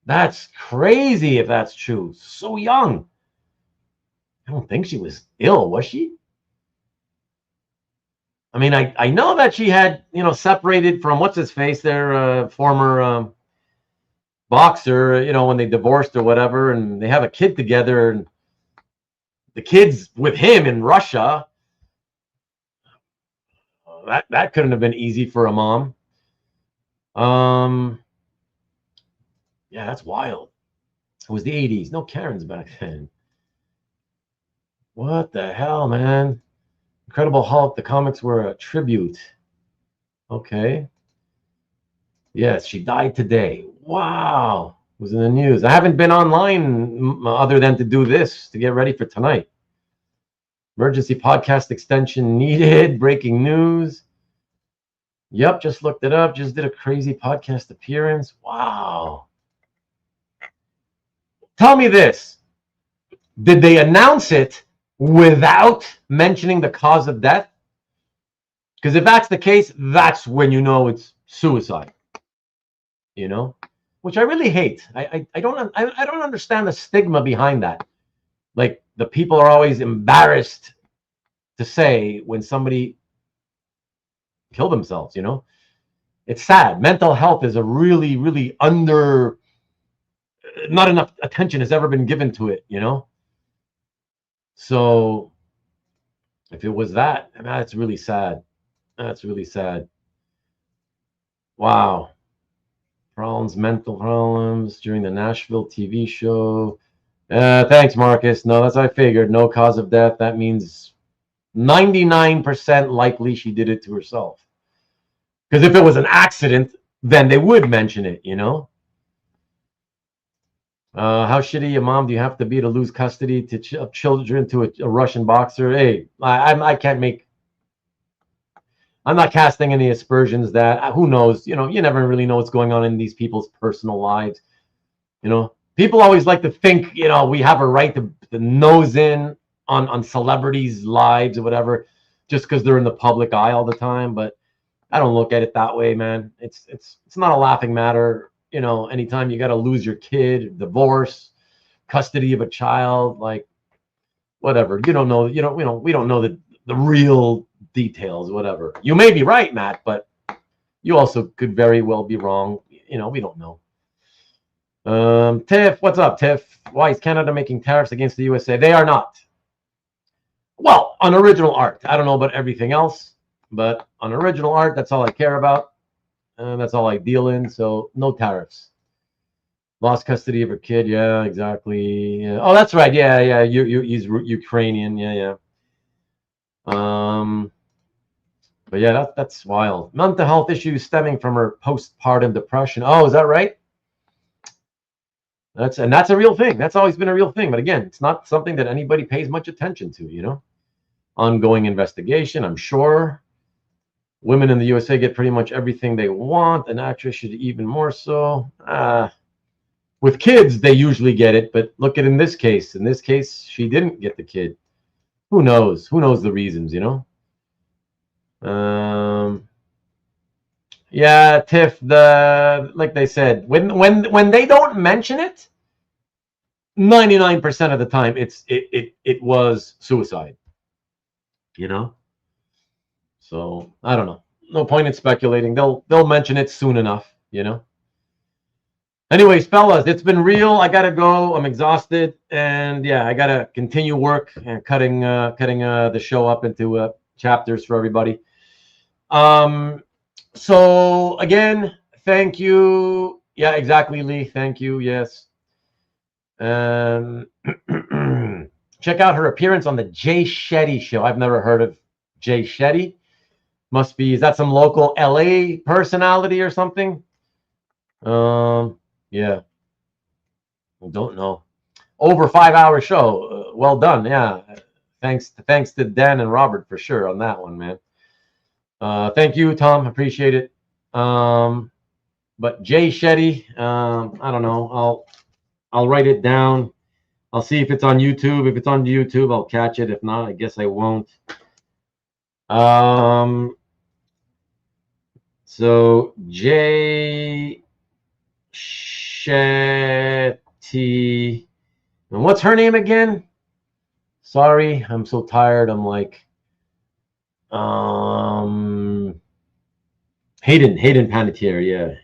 Speaker 1: That's crazy if that's true. So young. I don't think she was ill, was she? I mean, I know that she had, separated from what's his face, their former boxer, when they divorced or whatever, and they have a kid together, and the kid's with him in Russia. that couldn't have been easy for a mom. Yeah, that's wild. It was the 80s. No Karens back then. What the hell, man? Incredible Hulk, the comics were a tribute. Okay. Yes, she died today. Wow. It was in the news. I haven't been online other than to do this to get ready for tonight. Emergency podcast extension needed. Breaking news. Yep, just looked it up. Just did a crazy podcast appearance. Wow. Tell me this. Did they announce it without mentioning the cause of death? Because if that's the case, that's when you know it's suicide. You know, which I really hate. I don't understand the stigma behind that. Like, the people are always embarrassed to say when somebody killed themselves. You know, it's sad. Mental health is a really, really not enough attention has ever been given to it. You know, so if it was that, I mean, that's really sad. That's really sad. Wow. Mental problems during the Nashville TV show. Thanks, Marcus. No, that's what I figured. No cause of death. That means 99% likely she did it to herself. Because if it was an accident, then they would mention it, you know? How shitty a mom do you have to be to lose custody of children to a Russian boxer? Hey, I can't make... I'm not casting any aspersions that who knows, you know, you never really know what's going on in these people's personal lives. You know, people always like to think, you know, we have a right to nose in on celebrities' lives or whatever, just because they're in the public eye all the time. But I don't look at it that way, man. It's not a laughing matter. You know, anytime you got to lose your kid, divorce, custody of a child, like whatever. You don't know, we don't know the real details, whatever. You may be right, Matt, but you also could very well be wrong. You know, we don't know. Tiff, what's up, Tiff? Why is Canada making tariffs against the USA? They are not. Well, on original art. I don't know about everything else, but on original art, that's all I care about. That's all I deal in, so no tariffs. Lost custody of her kid. Yeah, exactly. Yeah. Oh, that's right. Yeah. He's Ukrainian. Yeah. But yeah, that's wild. Mental health issues stemming from her postpartum depression. Oh, is that right? That's a real thing. That's always been a real thing. But again, it's not something that anybody pays much attention to, you know? Ongoing investigation, I'm sure. Women in the USA get pretty much everything they want. An actress should even more so. With kids, they usually get it. But look at in this case. In this case, she didn't get the kid. Who knows? Who knows the reasons, you know? Yeah, Tiff, like they said, when they don't mention it, 99% of the time it was suicide. You know? So I don't know. No point in speculating. They'll mention it soon enough, you know. Anyways, fellas, it's been real. I gotta go. I'm exhausted, and yeah, I gotta continue work and cutting the show up into chapters for everybody. So again, thank you. Yeah, exactly, Lee. Thank you. Yes. Check out her appearance on the Jay Shetty show. I've never heard of Jay Shetty. Must be, is that some local LA personality or something? Yeah. I don't know. Over 5-hour show. Well done. Yeah. Thanks to Dan and Robert for sure on that one, man. Thank you, Tom. Appreciate it. But Jay Shetty, I don't know. I'll write it down. I'll see if it's on YouTube. If it's on YouTube, I'll catch it. If not, I guess I won't. So Jay Shetty. And what's her name again? Sorry, I'm so tired. I'm like Hayden Panettiere, yeah.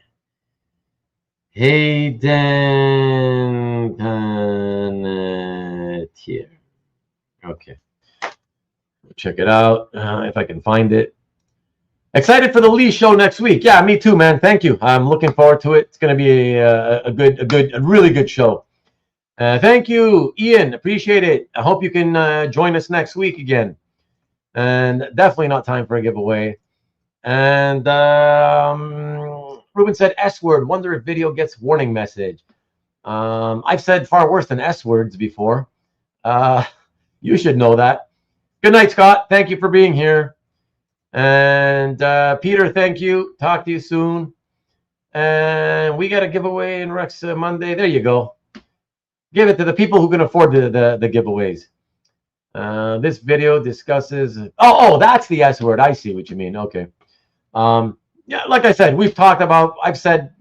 Speaker 1: Hayden Panettiere. Okay. Check it out if I can find it. Excited for the Lee show next week. Yeah, me too, man. Thank you. I'm looking forward to it. It's going to be a really good show. Thank you, Ian. Appreciate it. I hope you can join us next week again. And definitely not time for a giveaway. And Ruben said S word. Wonder if video gets warning message. I've said far worse than S words before. You should know that. Good night, Scott. Thank you for being here. And Peter, thank you. Talk to you soon. And we got a giveaway in Rex Monday. There you go. Give it to the people who can afford the giveaways. This video discusses. Oh, that's the S word. I see what you mean. Okay. Yeah, like I said, we've talked about. I've said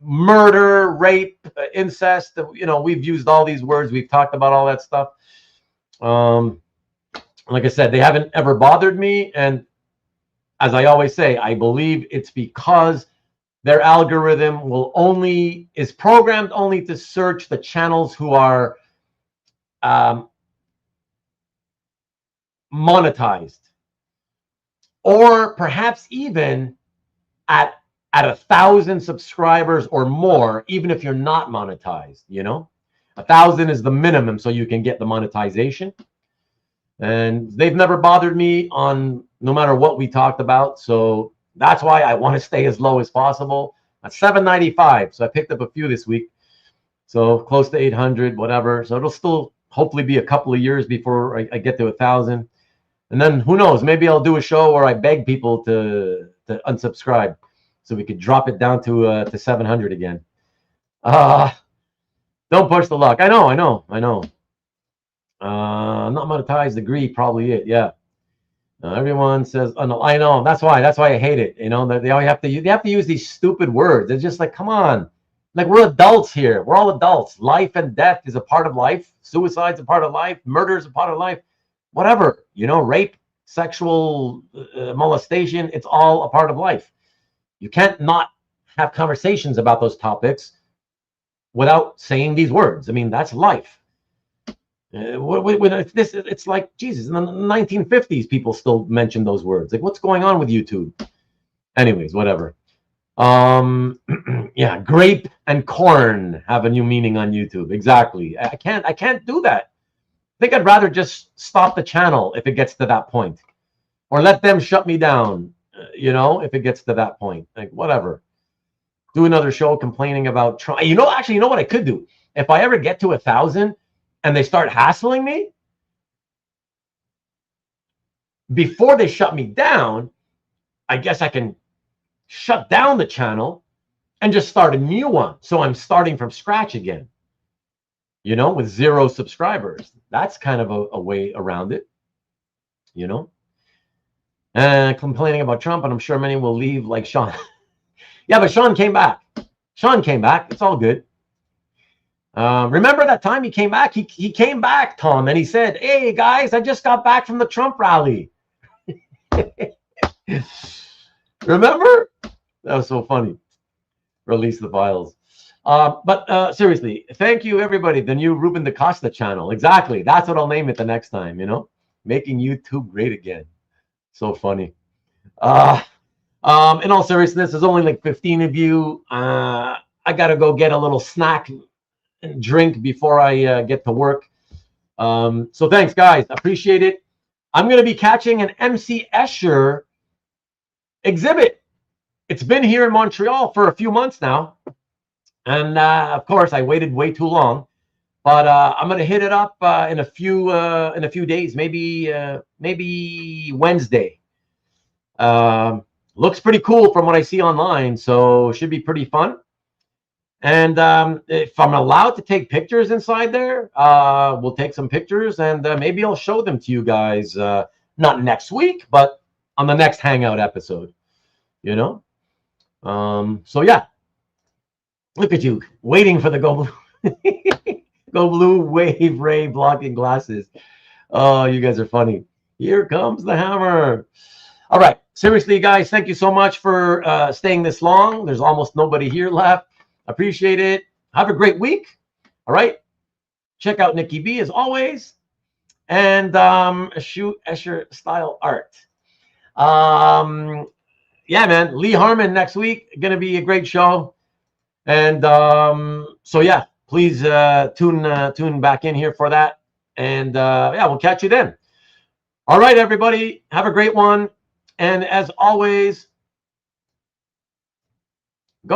Speaker 1: murder, rape, incest. You know, we've used all these words. We've talked about all that stuff. Like I said, they haven't ever bothered me, and as I always say, I believe it's because their algorithm is programmed only to search the channels who are monetized, or perhaps even at 1,000 subscribers or more, even if you're not monetized. You know, 1,000 is the minimum, so you can get the monetization. And they've never bothered me on no matter what we talked about. So that's why I want to stay as low as possible. At $7.95. So I picked up a few this week. So close to 800, whatever. So it'll still hopefully be a couple of years before I get to 1,000. And then who knows? Maybe I'll do a show where I beg people to unsubscribe, so we could drop it down to 700 again. Don't push the luck. I know. Not monetized, agree, probably it. Yeah. Everyone says, oh, no, I know. That's why I hate it. You know, they always have to use these stupid words. It's just like, come on. Like, we're adults here. We're all adults. Life and death is a part of life. Suicide's a part of life. Murder is a part of life. Whatever, you know, rape, sexual molestation, it's all a part of life. You can't not have conversations about those topics without saying these words. I mean, that's life. It's like, Jesus, in the 1950s, people still mention those words. Like, what's going on with YouTube? Anyways, whatever. Yeah, grape and corn have a new meaning on YouTube. Exactly. I can't do that. I think I'd rather just stop the channel if it gets to that point, or let them shut me down. You know, if it gets to that point, like, whatever. Do another show complaining about Trump. You know, actually, you know what I could do? If I ever get to 1,000 and they start hassling me, before they shut me down, I guess I can shut down the channel and just start a new one. So I'm starting from scratch again, you know, with 0 subscribers. That's kind of a way around it, you know. And complaining about Trump, and I'm sure many will leave like Sean. Yeah, but Sean came back. It's all good. Remember that time he came back? He came back, Tom, and he said, hey, guys, I just got back from the Trump rally. Remember? That was so funny. Release the files. But seriously, thank you, everybody. The new Ruben Da Costa channel. Exactly. That's what I'll name it the next time, you know? Making YouTube great again. So funny. In all seriousness, there's only like 15 of you. I got to go get a little snack and drink before I get to work. So thanks, guys. Appreciate it. I'm going to be catching an MC Escher exhibit. It's been here in Montreal for a few months now. And of course, I waited way too long. But I'm going to hit it up in a few days, maybe Wednesday. Looks pretty cool from what I see online, so should be pretty fun. And if I'm allowed to take pictures inside there, we'll take some pictures, and maybe I'll show them to you guys, not next week, but on the next Hangout episode, you know? So yeah, look at you, waiting for the Go Blue, Go Blue Wave Ray blocking glasses. Oh, you guys are funny. Here comes the hammer. All right, seriously, guys, thank you so much for staying this long. There's almost nobody here left. Appreciate it. Have a great week. All right. Check out Nikki B as always. And shoot Escher style art. Yeah, man. Lee Harmon next week. Going to be a great show. And so, yeah, please tune back in here for that. And yeah, we'll catch you then. All right, everybody. Have a great one. And as always,